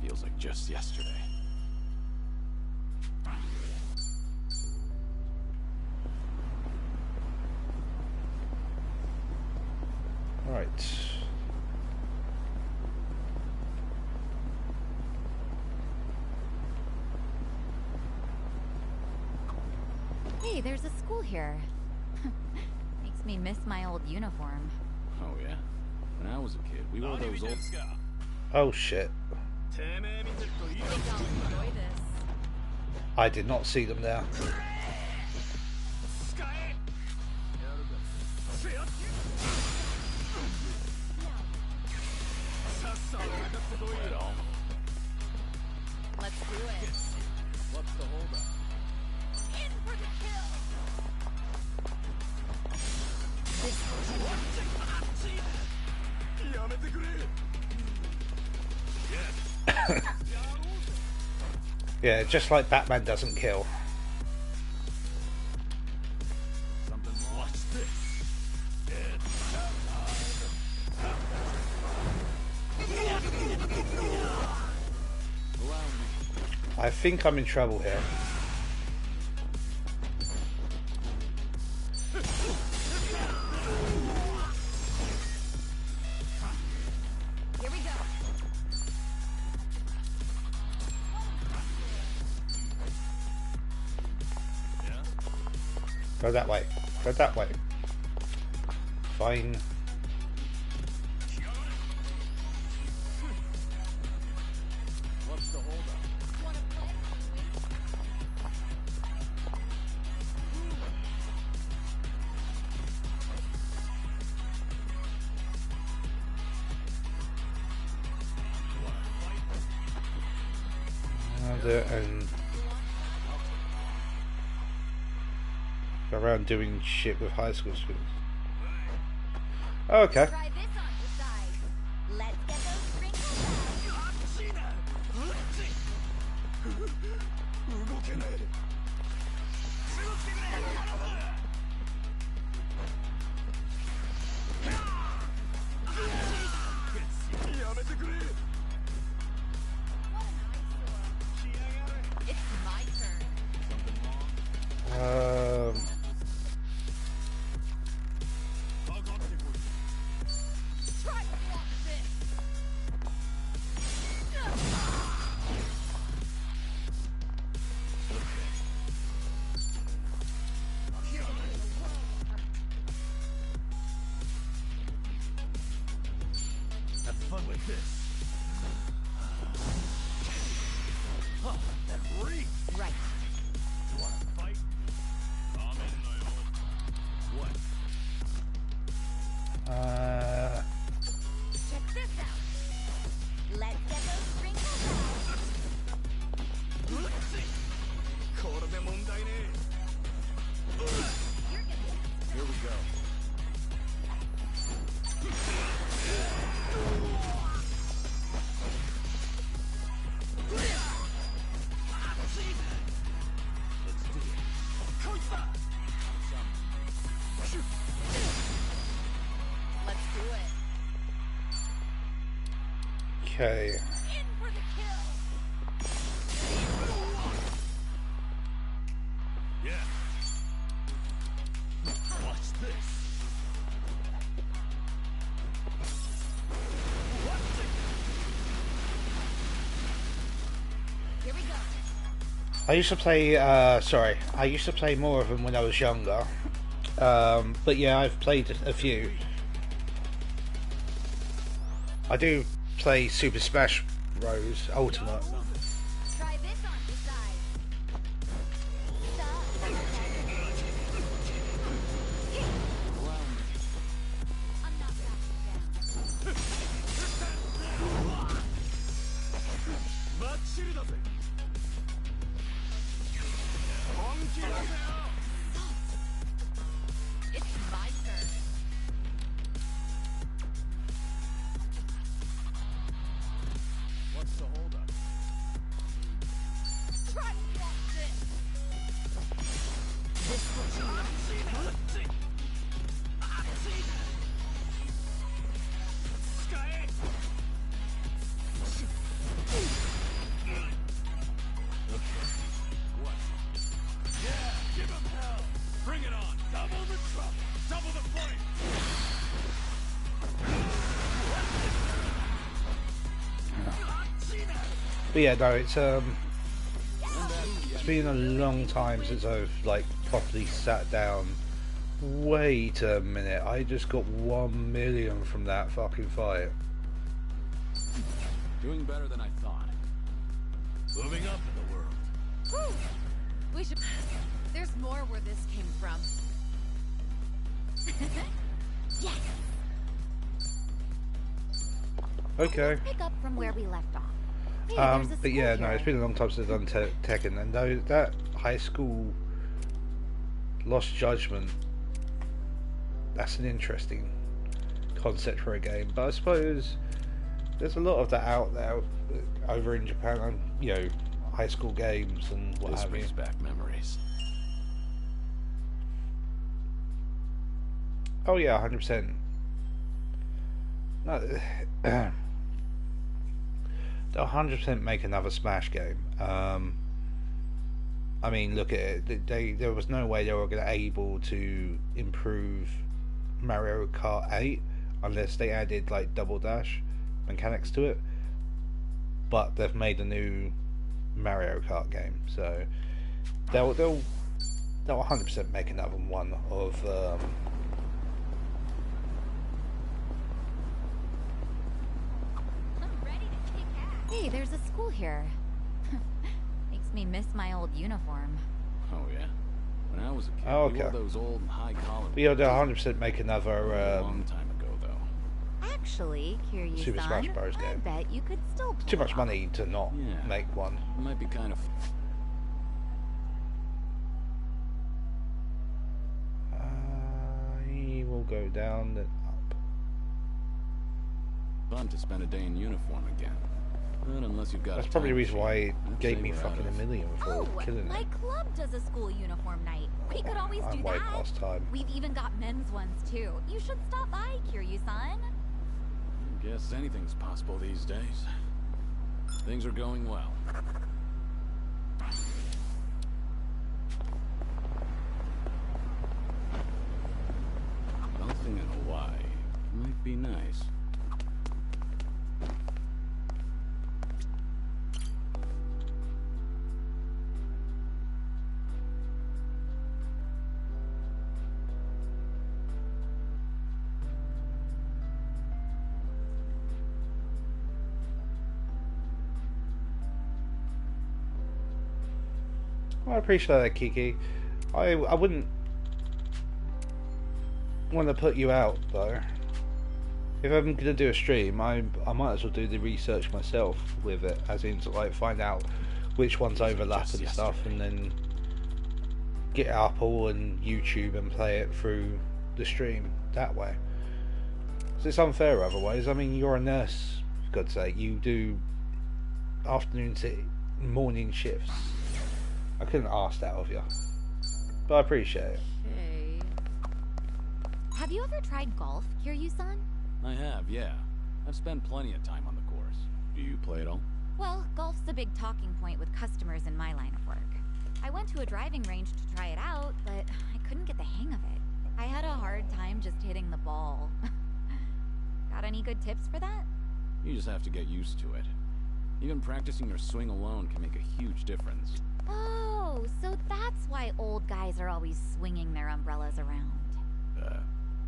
Feels like just yesterday. All right. Hey, there's a school here. Makes me miss my old uniform. Oh yeah? When I was a kid, we wore those old... Oh shit. I did not see them there. Let's do it. What's the holdup? In for the Yeah, just like Batman doesn't kill. Watch this. I think I'm in trouble here. Here we go. Go that way. Go that way. fine. What's the holdup? And go around doing shit with high school students. Oh, okay. Try this on the side. Let's get those sprinkles It's my turn. Try to block this. Have fun with this. Huh, that reeks. Right. You wanna fight? What? Check this out. Let's get those sprinkles out. Here we go. Let's do it. Okay. In for the kill. Yeah. Watch this. Here we go. I used to play, I used to play more of them when I was younger. But yeah, I've played a few. I do play Super Smash Bros. Ultimate. Try this on the side. I'm not backing down. It's my turn. What's the holdup? Try to block this. What? Yeah, give him hell. Bring it on. Double the trouble. Double the flame. But yeah, no, it's been a long time since I've like properly sat down. Wait a minute, I just got 1 million from that fucking fight. Doing better than I thought. Moving up in the world. Whew. We should. There's more where this came from. Yes. Okay. Pick up from where we left off. Hey, there's a But school yeah, no, here. it's been a long time since I've done Tekken, and that high school Lost Judgment, that's an interesting concept for a game. But I suppose there's a lot of that out there over in Japan, you know, high school games and what This have you. brings back memories. Oh yeah, 100%. No, they'll 100% make another Smash game. I mean, look at it. There was no way they were going to able to improve Mario Kart 8 unless they added like double dash mechanics to it. But they've made a new Mario Kart game, so they'll 100% make another one of Hey, there's a school here. Makes me miss my old uniform. Oh yeah. When I was a kid, Oh, we okay. wore those old high collar. We'll 100% make another a long time ago, though. Actually, Kiryu-san, Super Smash Bros. I game. bet you could still pull Too much it money to not Yeah. make one. It might be kind of. I will go down then up. Fun to spend a day in uniform again. But unless you've got That's a probably the time reason why machine, it I'd gave say me we're out fucking of- $1 million for Oh, killing my it. club does a school uniform night. We could always I'm do way that. past time. We've even got men's ones too. You should stop by, Kiryu-san. I guess anything's possible these days. Things are going well. Golfing in Hawaii might be nice. I appreciate that, Kiki. I wouldn't want to put you out though. If I'm gonna do a stream, I might as well do the research myself with it, as in to like find out which ones overlap and stuff, and then get it up all on YouTube and play it through the stream that way. 'Cause it's unfair otherwise. I mean, you're a nurse, for God's sake. You do afternoon to morning shifts. I couldn't ask that of you, but I appreciate it. Okay. Have you ever tried golf, Kiryu-san? I have, yeah. I've spent plenty of time on the course. Do you play at all? Well, golf's a big talking point with customers in my line of work. I went to a driving range to try it out, but I couldn't get the hang of it. I had a hard time just hitting the ball. Got any good tips for that? You just have to get used to it. Even practicing your swing alone can make a huge difference. Oh, so that's why old guys are always swinging their umbrellas around.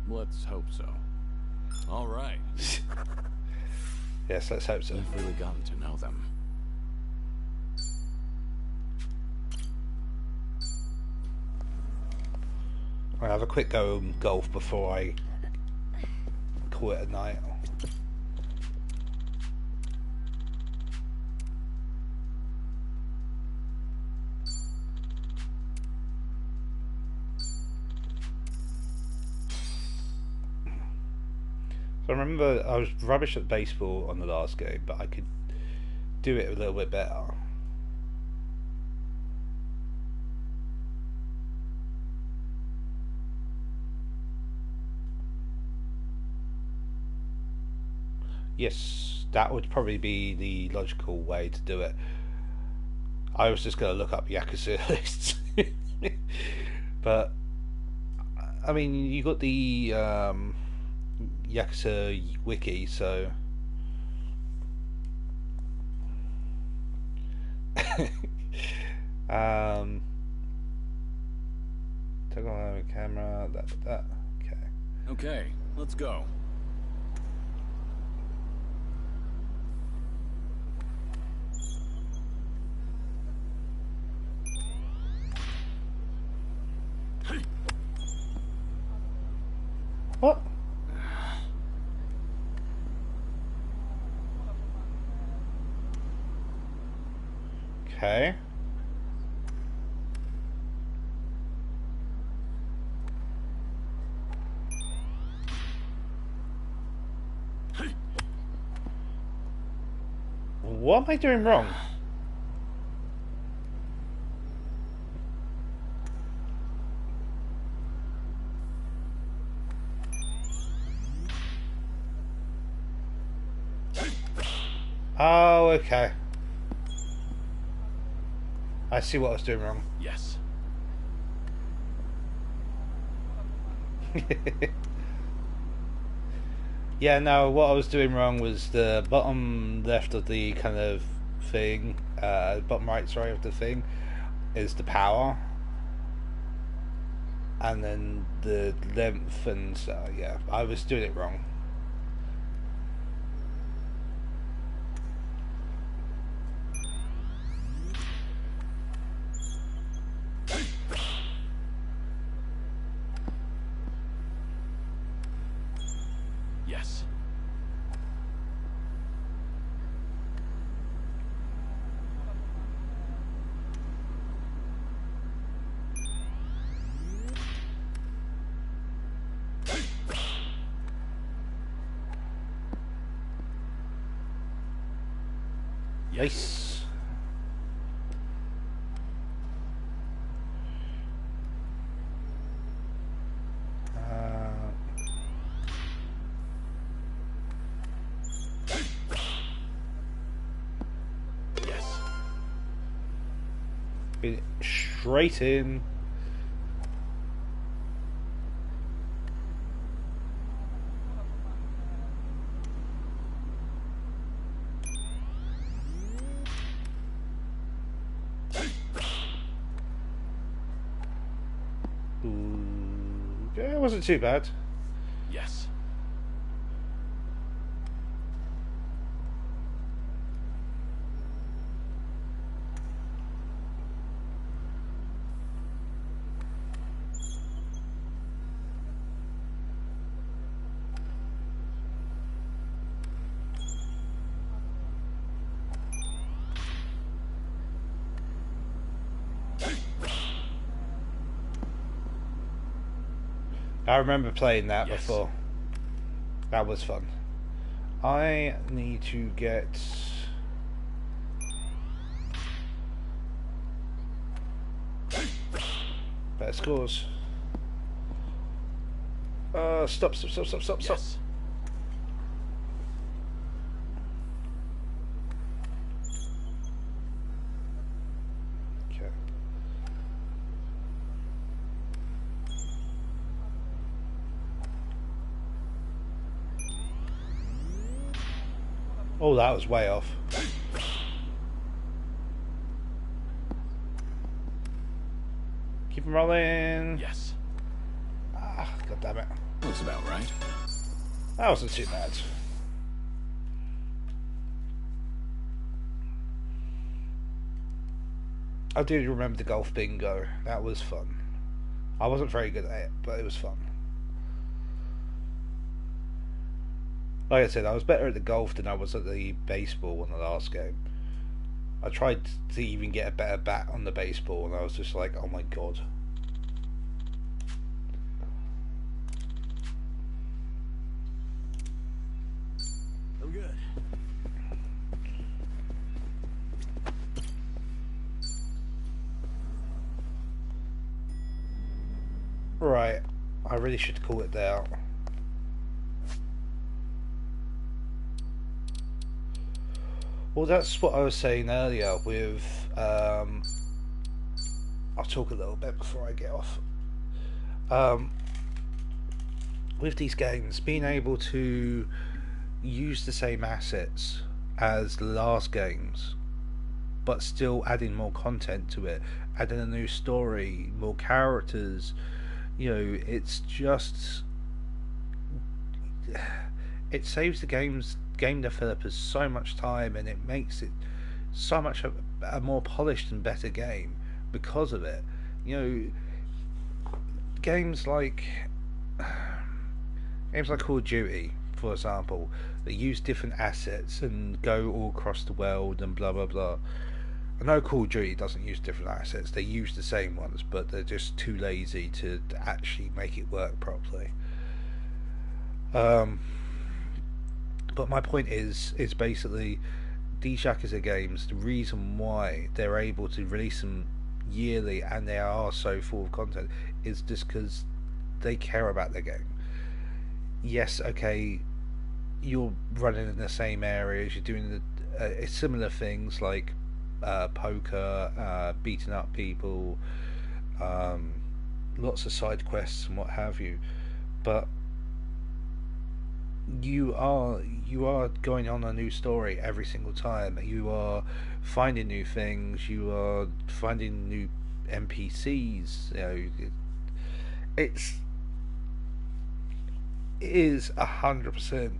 Let's hope so. All right. Yes, let's hope so. I've really gotten to know them. I'll have a quick go of golf before I call it a night. So I remember I was rubbish at baseball on the last game, but I could do it a little bit better. Yes, that would probably be the logical way to do it. I was just going to look up Yakuza lists. But, I mean, you got the Yakuza wiki, so... Take on the camera, that. Okay. Okay, let's go. What? Okay. What am I doing wrong? Oh, okay. I see what I was doing wrong. Yes. Yeah, no, what I was doing wrong was the bottom left of the kind of thing, bottom right, sorry, of the thing, is the power. And then the length and so, yeah, I was doing it wrong. Yes. Yes. Been straight in. Yeah, it wasn't too bad. Yes. I remember playing that before. That was fun. I need to get... better scores. Stop. Yes. Okay. Oh, that was way off. Keep 'em rolling. Yes. Ah, god damn it. Looks about right. That wasn't too bad. I do remember the golf bingo. That was fun. I wasn't very good at it, but it was fun. Like I said, I was better at the golf than I was at the baseball in the last game. I tried to even get a better bat on the baseball, and I was just like, oh my god. I'm good. Right, I really should call it there. Well, that's what I was saying earlier with, I'll talk a little bit before I get off. With these games, being able to use the same assets as the last games, but still adding more content to it, adding a new story, more characters, you know, it's just... it saves the game developers so much time, and it makes it so much a more polished and better game because of it. You know, games like Call of Duty, for example, that use different assets and go all across the world and blah blah blah. I know Call of Duty doesn't use different assets, they use the same ones, but they're just too lazy to actually make it work properly. But my point is basically these Yakuza games, the reason why they're able to release them yearly and they are so full of content is just because they care about their game. Yes, okay, you're running in the same areas, you're doing similar things like poker, beating up people, lots of side quests and what have you, but you are going on a new story every single time. You are finding new things, you are finding new NPCs, you know, it is 100%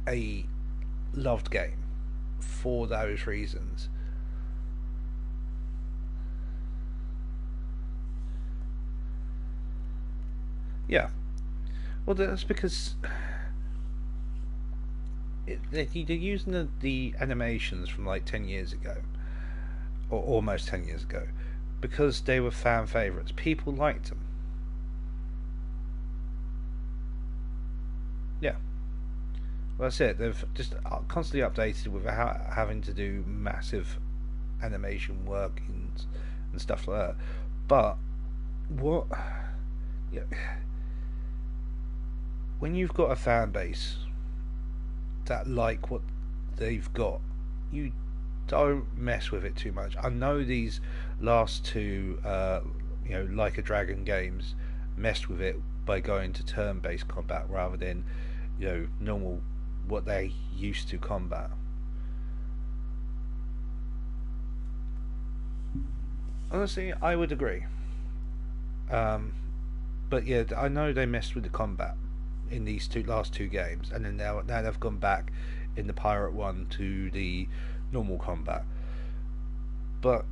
a loved game for those reasons. Yeah. Well, that's because they're using the animations from like 10 years ago, or almost 10 years ago, because they were fan favourites. People liked them. Yeah. Well, that's it. They've just constantly updated without having to do massive animation work and stuff like that. But what, yeah, when you've got a fan base that like what they've got, you don't mess with it too much. I know these last two, Like a Dragon games messed with it by going to turn-based combat rather than, normal what they used to combat. Honestly, I would agree. But yeah, I know they messed with the combat in these last two games, and then now they've gone back in the Pirate one to the normal combat. But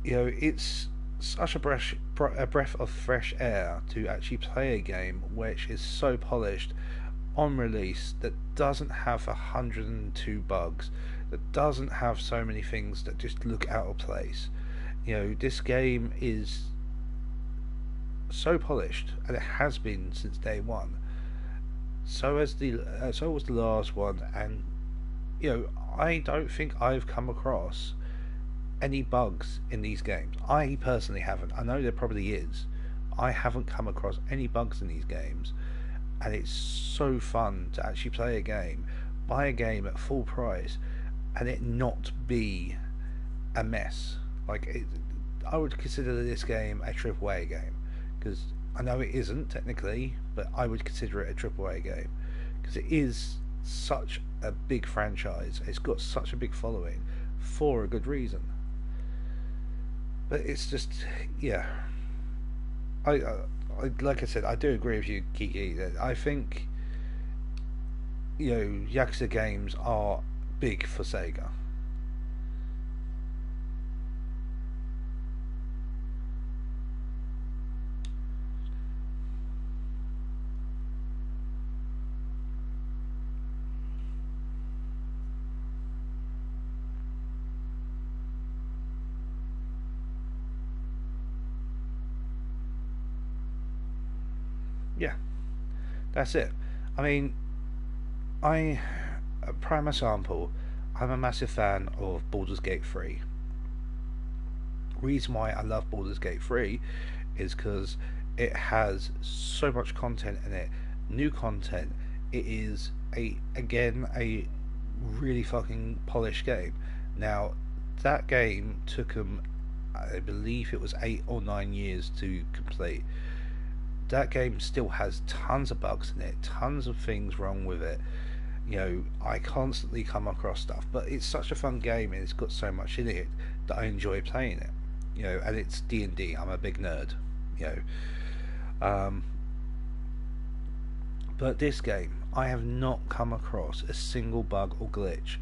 it's such a breath of fresh air to actually play a game which is so polished on release, that doesn't have 102 bugs, that doesn't have so many things that just look out of place. This game is so polished, and it has been since day one. So was the last one, and I don't think I've come across any bugs in these games. I personally haven't. I know there probably is. I haven't come across any bugs in these games, and it's so fun to actually play a game, buy a game at full price, and it not be a mess. I would consider this game a AAA game, because I know it isn't technically, but I would consider it a AAA game because it is such a big franchise. It's got such a big following for a good reason. But it's just, yeah. I like I said, I do agree with you, Kiki, that I think Yakuza games are big for Sega. Yeah, that's it. I mean, prime example, I'm a massive fan of Baldur's Gate 3. Reason why I love Baldur's Gate 3 is because it has so much content in it, new content. It is a really fucking polished game. Now, that game took them, I believe it was 8 or 9 years to complete. That game still has tons of bugs in it, tons of things wrong with it. I constantly come across stuff, but it's such a fun game, and it's got so much in it that I enjoy playing it. And it's D&D. I'm a big nerd. But this game, I have not come across a single bug or glitch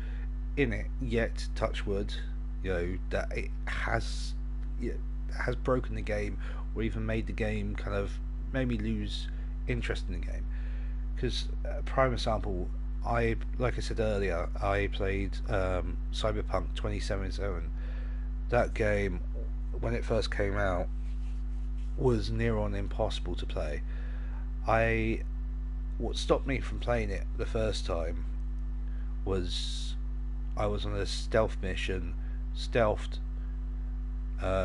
in it yet. Touch wood, that it has broken the game, or even made the game kind of made me lose interest in the game. Because prime example, like I said earlier, I played Cyberpunk 2077. That game, when it first came out, was near on impossible to play. What stopped me from playing it the first time was I was on a stealth mission, stealthed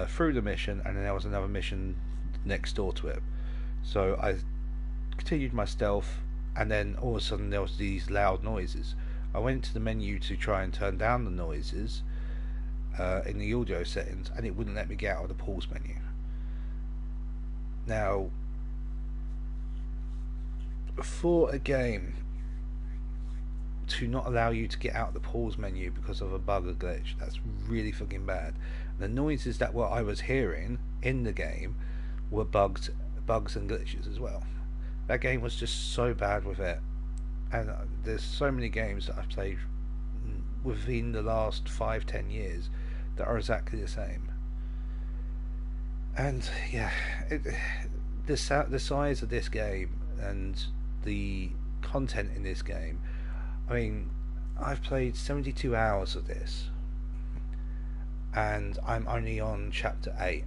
through the mission, and then there was another mission next door to it. So I continued my stealth, and then all of a sudden there was these loud noises. I went to the menu to try and turn down the noises in the audio settings, and it wouldn't let me get out of the pause menu. Now, for a game to not allow you to get out of the pause menu because of a bug or glitch, that's really fucking bad. The noises that I was hearing in the game were bugs and glitches as well. That game was just so bad with it, and there's so many games that I've played within the last 5-10 years that are exactly the same. And yeah, the size of this game and the content in this game, I mean, I've played 72 hours of this, and I'm only on chapter 8.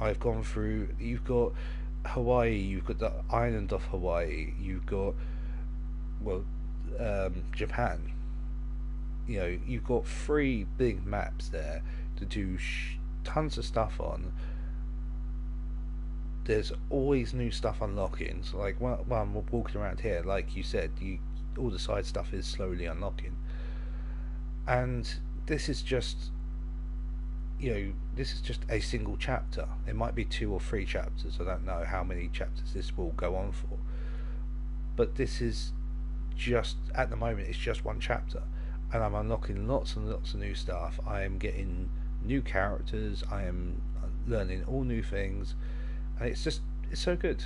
I've gone through, you've got Hawaii, you've got the island of Hawaii, you've got Japan. You know, you've got 3 big maps there to do tons of stuff on. There's always new stuff unlocking. So like while I'm walking around here, like you said, all the side stuff is slowly unlocking. And this is just, this is just a single chapter. It might be 2 or 3 chapters. I don't know how many chapters this will go on for. But this is just, at the moment, it's just 1 chapter. And I'm unlocking lots and lots of new stuff. I am getting new characters. I am learning all new things. And it's so good.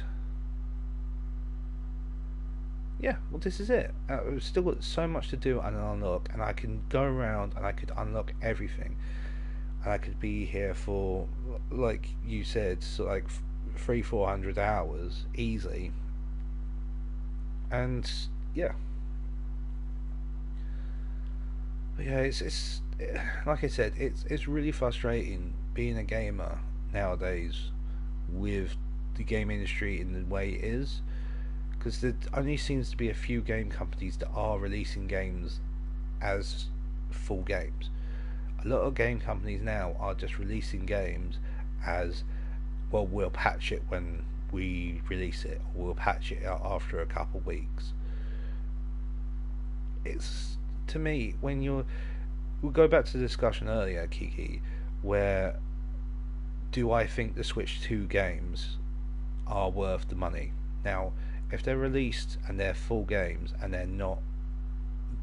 Yeah, well, this is it. I've still got so much to do and unlock. And I can go around and I could unlock everything. And I could be here for, like you said, so like 300-400 hours easily. And yeah. But yeah, it's like I said, it's really frustrating being a gamer nowadays with the game industry in the way it is, because there only seems to be a few game companies that are releasing games as full games. A lot of game companies now are just releasing games as, well, we'll patch it when we release it, or we'll patch it out after a couple weeks. It's, to me, we'll go back to the discussion earlier, Kiki, where do I think the Switch 2 games are worth the money? Now, if they're released and they're full games and they're not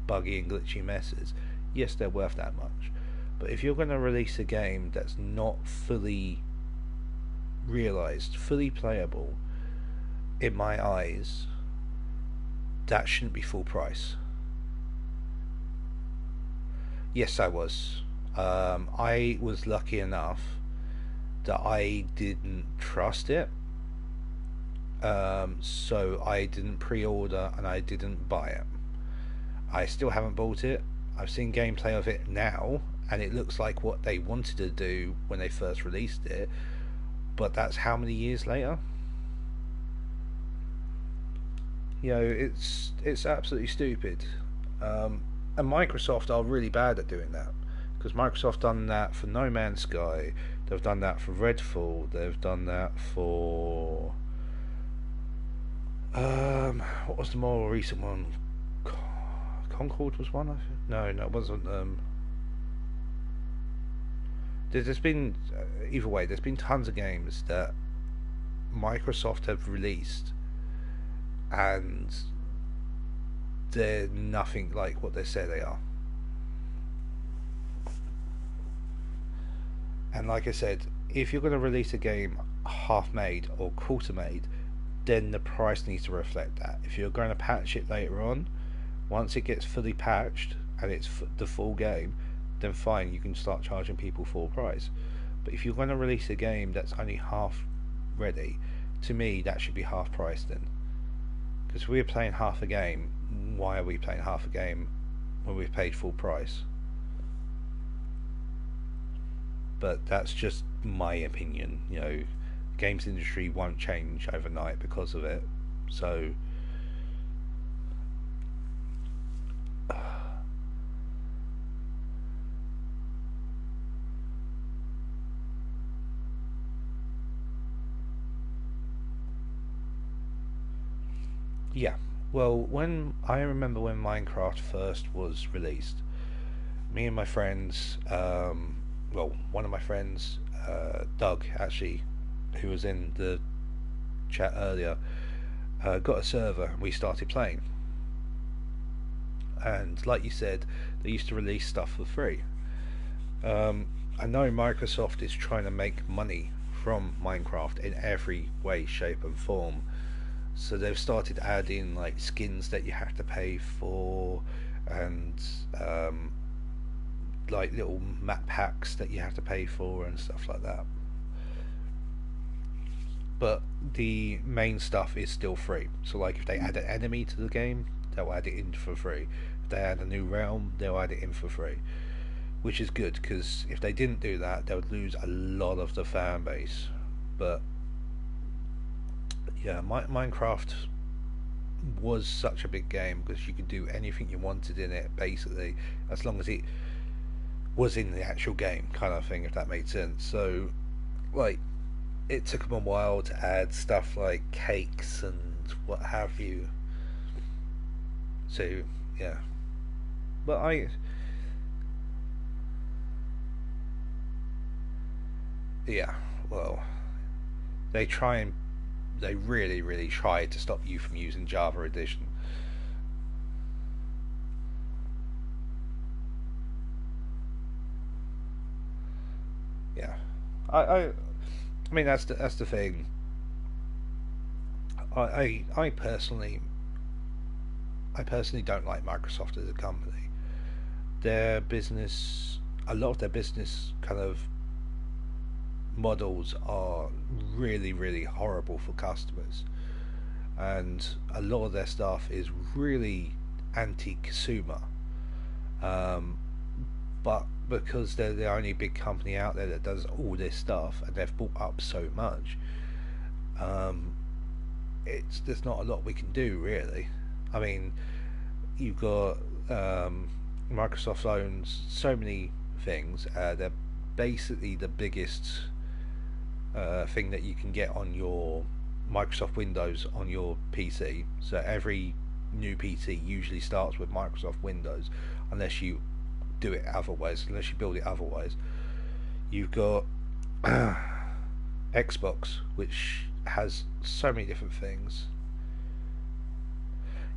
buggy and glitchy messes, yes, they're worth that much. But if you're going to release a game that's not fully realised, fully playable, in my eyes, that shouldn't be full price. Yes, I was. I was lucky enough that I didn't trust it. So I didn't pre-order and I didn't buy it. I still haven't bought it. I've seen gameplay of it now, and it looks like what they wanted to do when they first released it. But that's how many years later? It's absolutely stupid. And Microsoft are really bad at doing that, because Microsoft done that for No Man's Sky, they've done that for Redfall, they've done that for what was the more recent one? Concord was one, I think. No, it wasn't. There's been either way. There's been tons of games that Microsoft have released, and they're nothing like what they say they are. And like I said, if you're going to release a game half made or quarter made, then the price needs to reflect that. If you're going to patch it later on, once it gets fully patched and it's the full game, then fine, you can start charging people full price. But if you're going to release a game that's only half ready, to me that should be half price then. Because if we're playing half a game, why are we playing half a game when we've paid full price? But that's just my opinion. Games industry won't change overnight because of it. So yeah, well, I remember when Minecraft first was released, me and my friends, one of my friends, Doug, actually, who was in the chat earlier, got a server and we started playing. And like you said, they used to release stuff for free. I know Microsoft is trying to make money from Minecraft in every way, shape and form. So they've started adding like skins that you have to pay for, and like little map packs that you have to pay for and stuff like that. But the main stuff is still free. So like if they add an enemy to the game, they'll add it in for free. If they add a new realm, they'll add it in for free, which is good, because if they didn't do that, they would lose a lot of the fan base. But yeah, Minecraft was such a big game because you could do anything you wanted in it, basically, as long as it was in the actual game, kind of thing, if that made sense. So, like, it took them a while to add stuff like cakes and what have you. So, yeah. But yeah, well, they really, really try to stop you from using Java Edition. Yeah, I mean that's the thing. I personally don't like Microsoft as a company. Their business, a lot of their business kind of models are really, really horrible for customers, and a lot of their stuff is really anti-consumer. But because they're the only big company out there that does all this stuff, and they've bought up so much, there's not a lot we can do really. I mean, you've got Microsoft owns so many things. They're basically the biggest thing that you can get on your Microsoft Windows on your PC. So every new PC usually starts with Microsoft Windows, unless you do it otherwise, unless you build it otherwise. You've got Xbox, which has so many different things.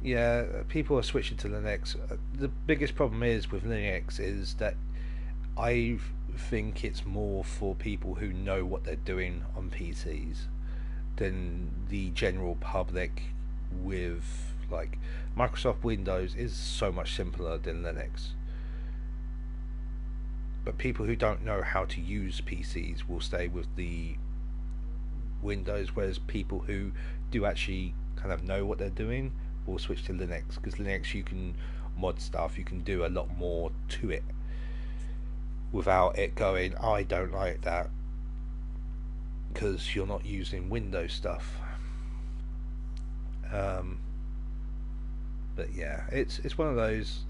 Yeah, people are switching to Linux. The biggest problem is with Linux is that I think it's more for people who know what they're doing on PCs than the general public. With like Microsoft Windows is so much simpler than Linux, but people who don't know how to use PCs will stay with the Windows, whereas people who do actually kind of know what they're doing will switch to Linux, because Linux you can mod stuff, you can do a lot more to it without it going, I don't like that, because you're not using Windows stuff. But yeah, it's one of those.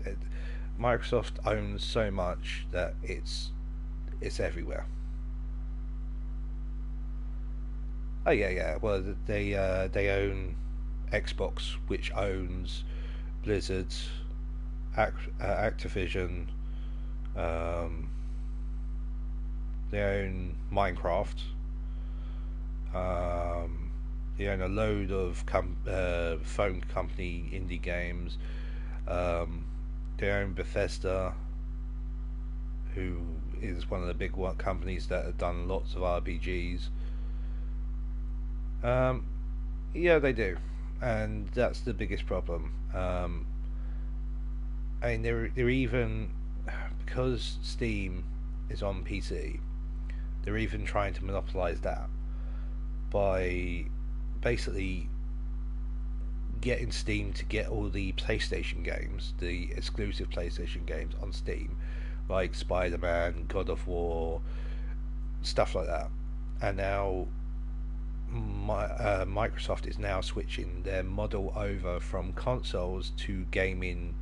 Microsoft owns so much that it's everywhere. Oh yeah. Well, they own Xbox, which owns Blizzard, Activision. They own Minecraft. They own a load of phone company indie games. They own Bethesda, who is one of the big companies that have done lots of RPGs. Yeah, they do, and that's the biggest problem. I mean, they're even, because Steam is on PC, they're even trying to monopolize that by basically getting Steam to get all the PlayStation games, the exclusive PlayStation games on Steam, like Spider-Man, God of War, stuff like that. And now Microsoft is now switching their model over from consoles to gaming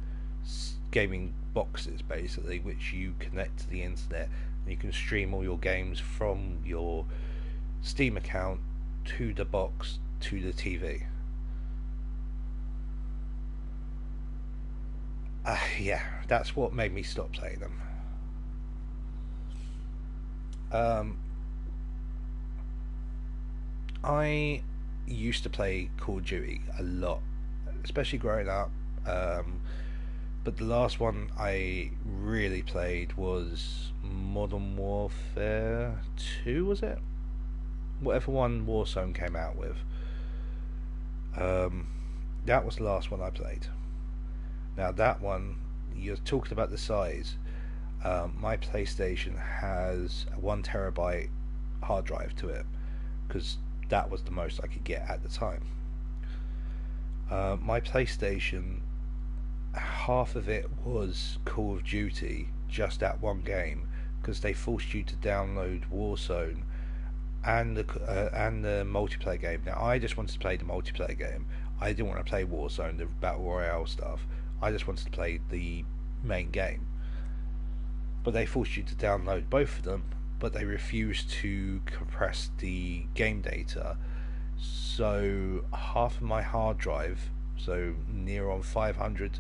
boxes, basically, which you connect to the internet, and you can stream all your games from your Steam account to the box to the TV. Yeah, that's what made me stop playing them. I used to play Call of Duty a lot, especially growing up. But the last one I really played was Modern Warfare 2, was it? Whatever one Warzone came out with. That was the last one I played. Now that one, you're talking about the size. My PlayStation has a 1 terabyte hard drive to it, because that was the most I could get at the time. My PlayStation, half of it was Call of Duty, just that one game, because they forced you to download Warzone and the multiplayer game. Now I just wanted to play the multiplayer game. I didn't want to play Warzone, the Battle Royale stuff. I just wanted to play the main game. But they forced you to download both of them, but they refused to compress the game data. So half of my hard drive, so near on 500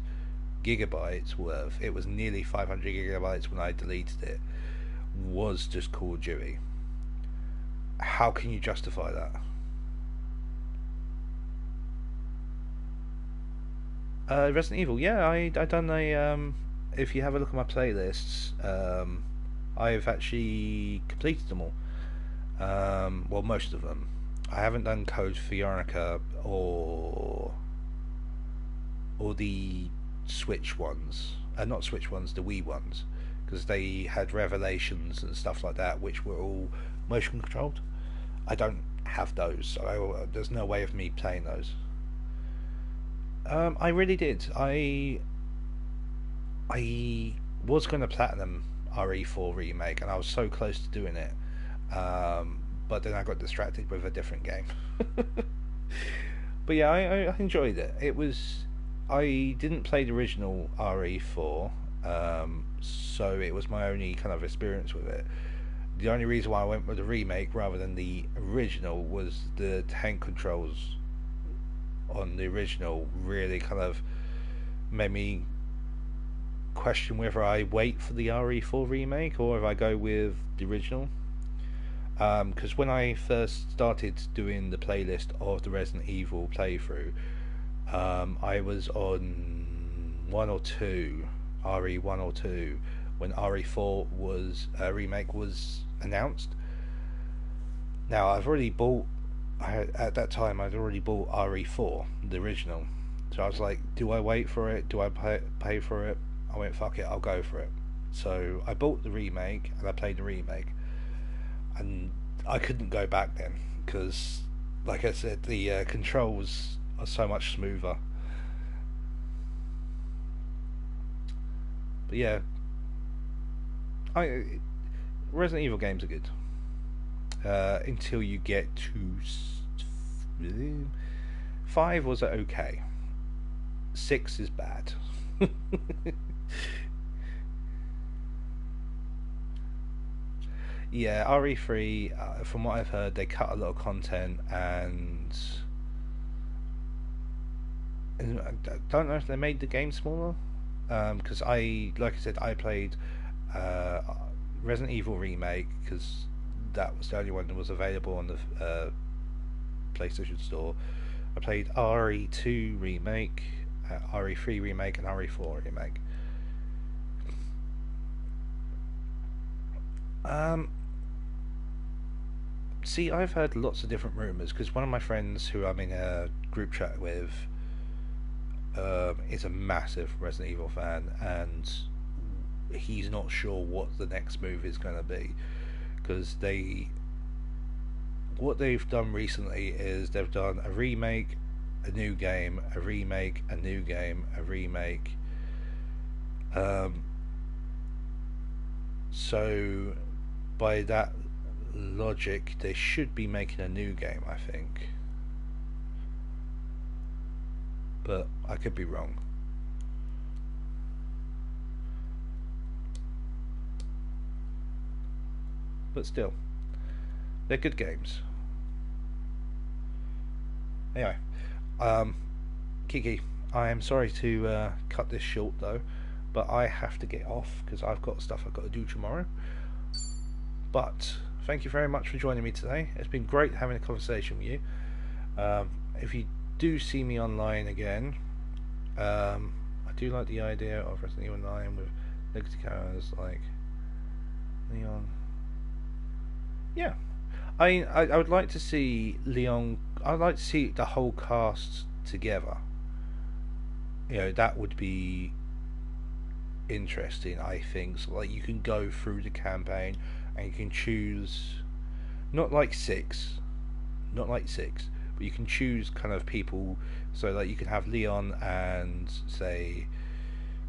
gigabytes worth, it was nearly 500 gigabytes when I deleted it, was just Call of Duty. How can you justify that? Resident Evil, yeah, I done a if you have a look at my playlists, I've actually completed them all. Well, most of them. I haven't done Code Veronica or the Switch ones. Not Switch ones, the Wii ones, because they had Revelations and stuff like that, which were all motion controlled. I don't have those, so there's no way of me playing those. I really did. I was going to platinum RE4 remake, and I was so close to doing it, but then I got distracted with a different game. But yeah, I enjoyed it. I didn't play the original RE4, so it was my only kind of experience with it. The only reason why I went with the remake rather than the original was the tank controls on the original really kind of made me question whether I wait for the RE4 remake or if I go with the original. Because when I first started doing the playlist of the Resident Evil playthrough, I was on 1 or 2, RE1 or 2, when RE4 was remake was announced. Now I've already bought. At that time, I'd already bought RE4, the original. So I was like, do I wait for it? Do I pay for it? I went, fuck it, I'll go for it. So I bought the remake, and I played the remake. And I couldn't go back then, because, like I said, the controls are so much smoother. But yeah, Resident Evil games are good. Until you get to 5 was okay. 6 is bad. Yeah, RE3, from what I've heard, they cut a lot of content, and I don't know if they made the game smaller. Because like I said, I played Resident Evil Remake because that was the only one that was available on the PlayStation Store. I played RE2 Remake, RE3 Remake, and RE4 Remake. See, I've heard lots of different rumours, because one of my friends who I'm in a group chat with is a massive Resident Evil fan, and he's not sure what the next move is going to be, because what they've done recently is they've done a remake, a new game, a remake, a new game, a remake. So by that logic, they should be making a new game, I think. But I could be wrong. But still, they're good games. Anyway, Kiki, I am sorry to cut this short though, but I have to get off because I've got stuff I've got to do tomorrow. But thank you very much for joining me today. It's been great having a conversation with you. If you do see me online again, I do like the idea of Resident Evil 9 with legacy characters like Leon. Yeah, I would like to see Leon. I'd like to see the whole cast together. You know, that would be interesting, I think. So, like, you can go through the campaign and you can choose, not like 6, but you can choose kind of people. So, like, you can have Leon and, say,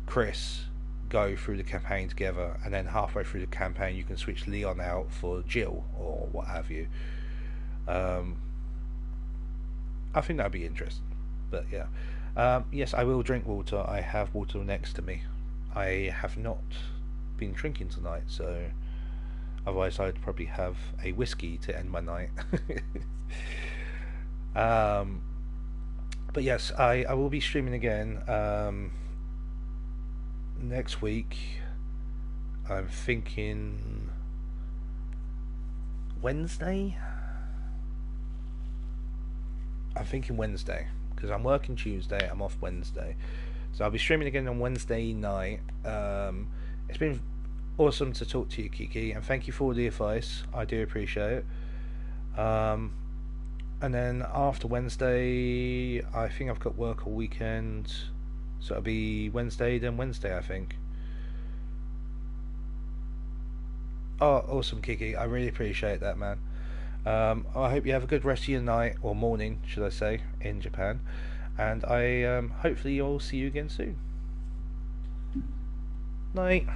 Chris go through the campaign together, and then halfway through the campaign you can switch Leon out for Jill or what have you. I think that'd be interesting. But yeah, yes, I will drink water. I have water next to me. I have not been drinking tonight, so otherwise I'd probably have a whiskey to end my night. But yes, I will be streaming again next week. I'm thinking Wednesday. I'm thinking Wednesday because I'm working Tuesday. I'm off Wednesday, so I'll be streaming again on Wednesday night. It's been awesome to talk to you, Kiki, and thank you for all the advice. I do appreciate it. And then after Wednesday, I think I've got work all weekend, so it'll be Wednesday, then Wednesday, I think. Oh, awesome, Kiki. I really appreciate that, man. I hope you have a good rest of your night, or morning, should I say, in Japan. And I hopefully I'll see you again soon. Night.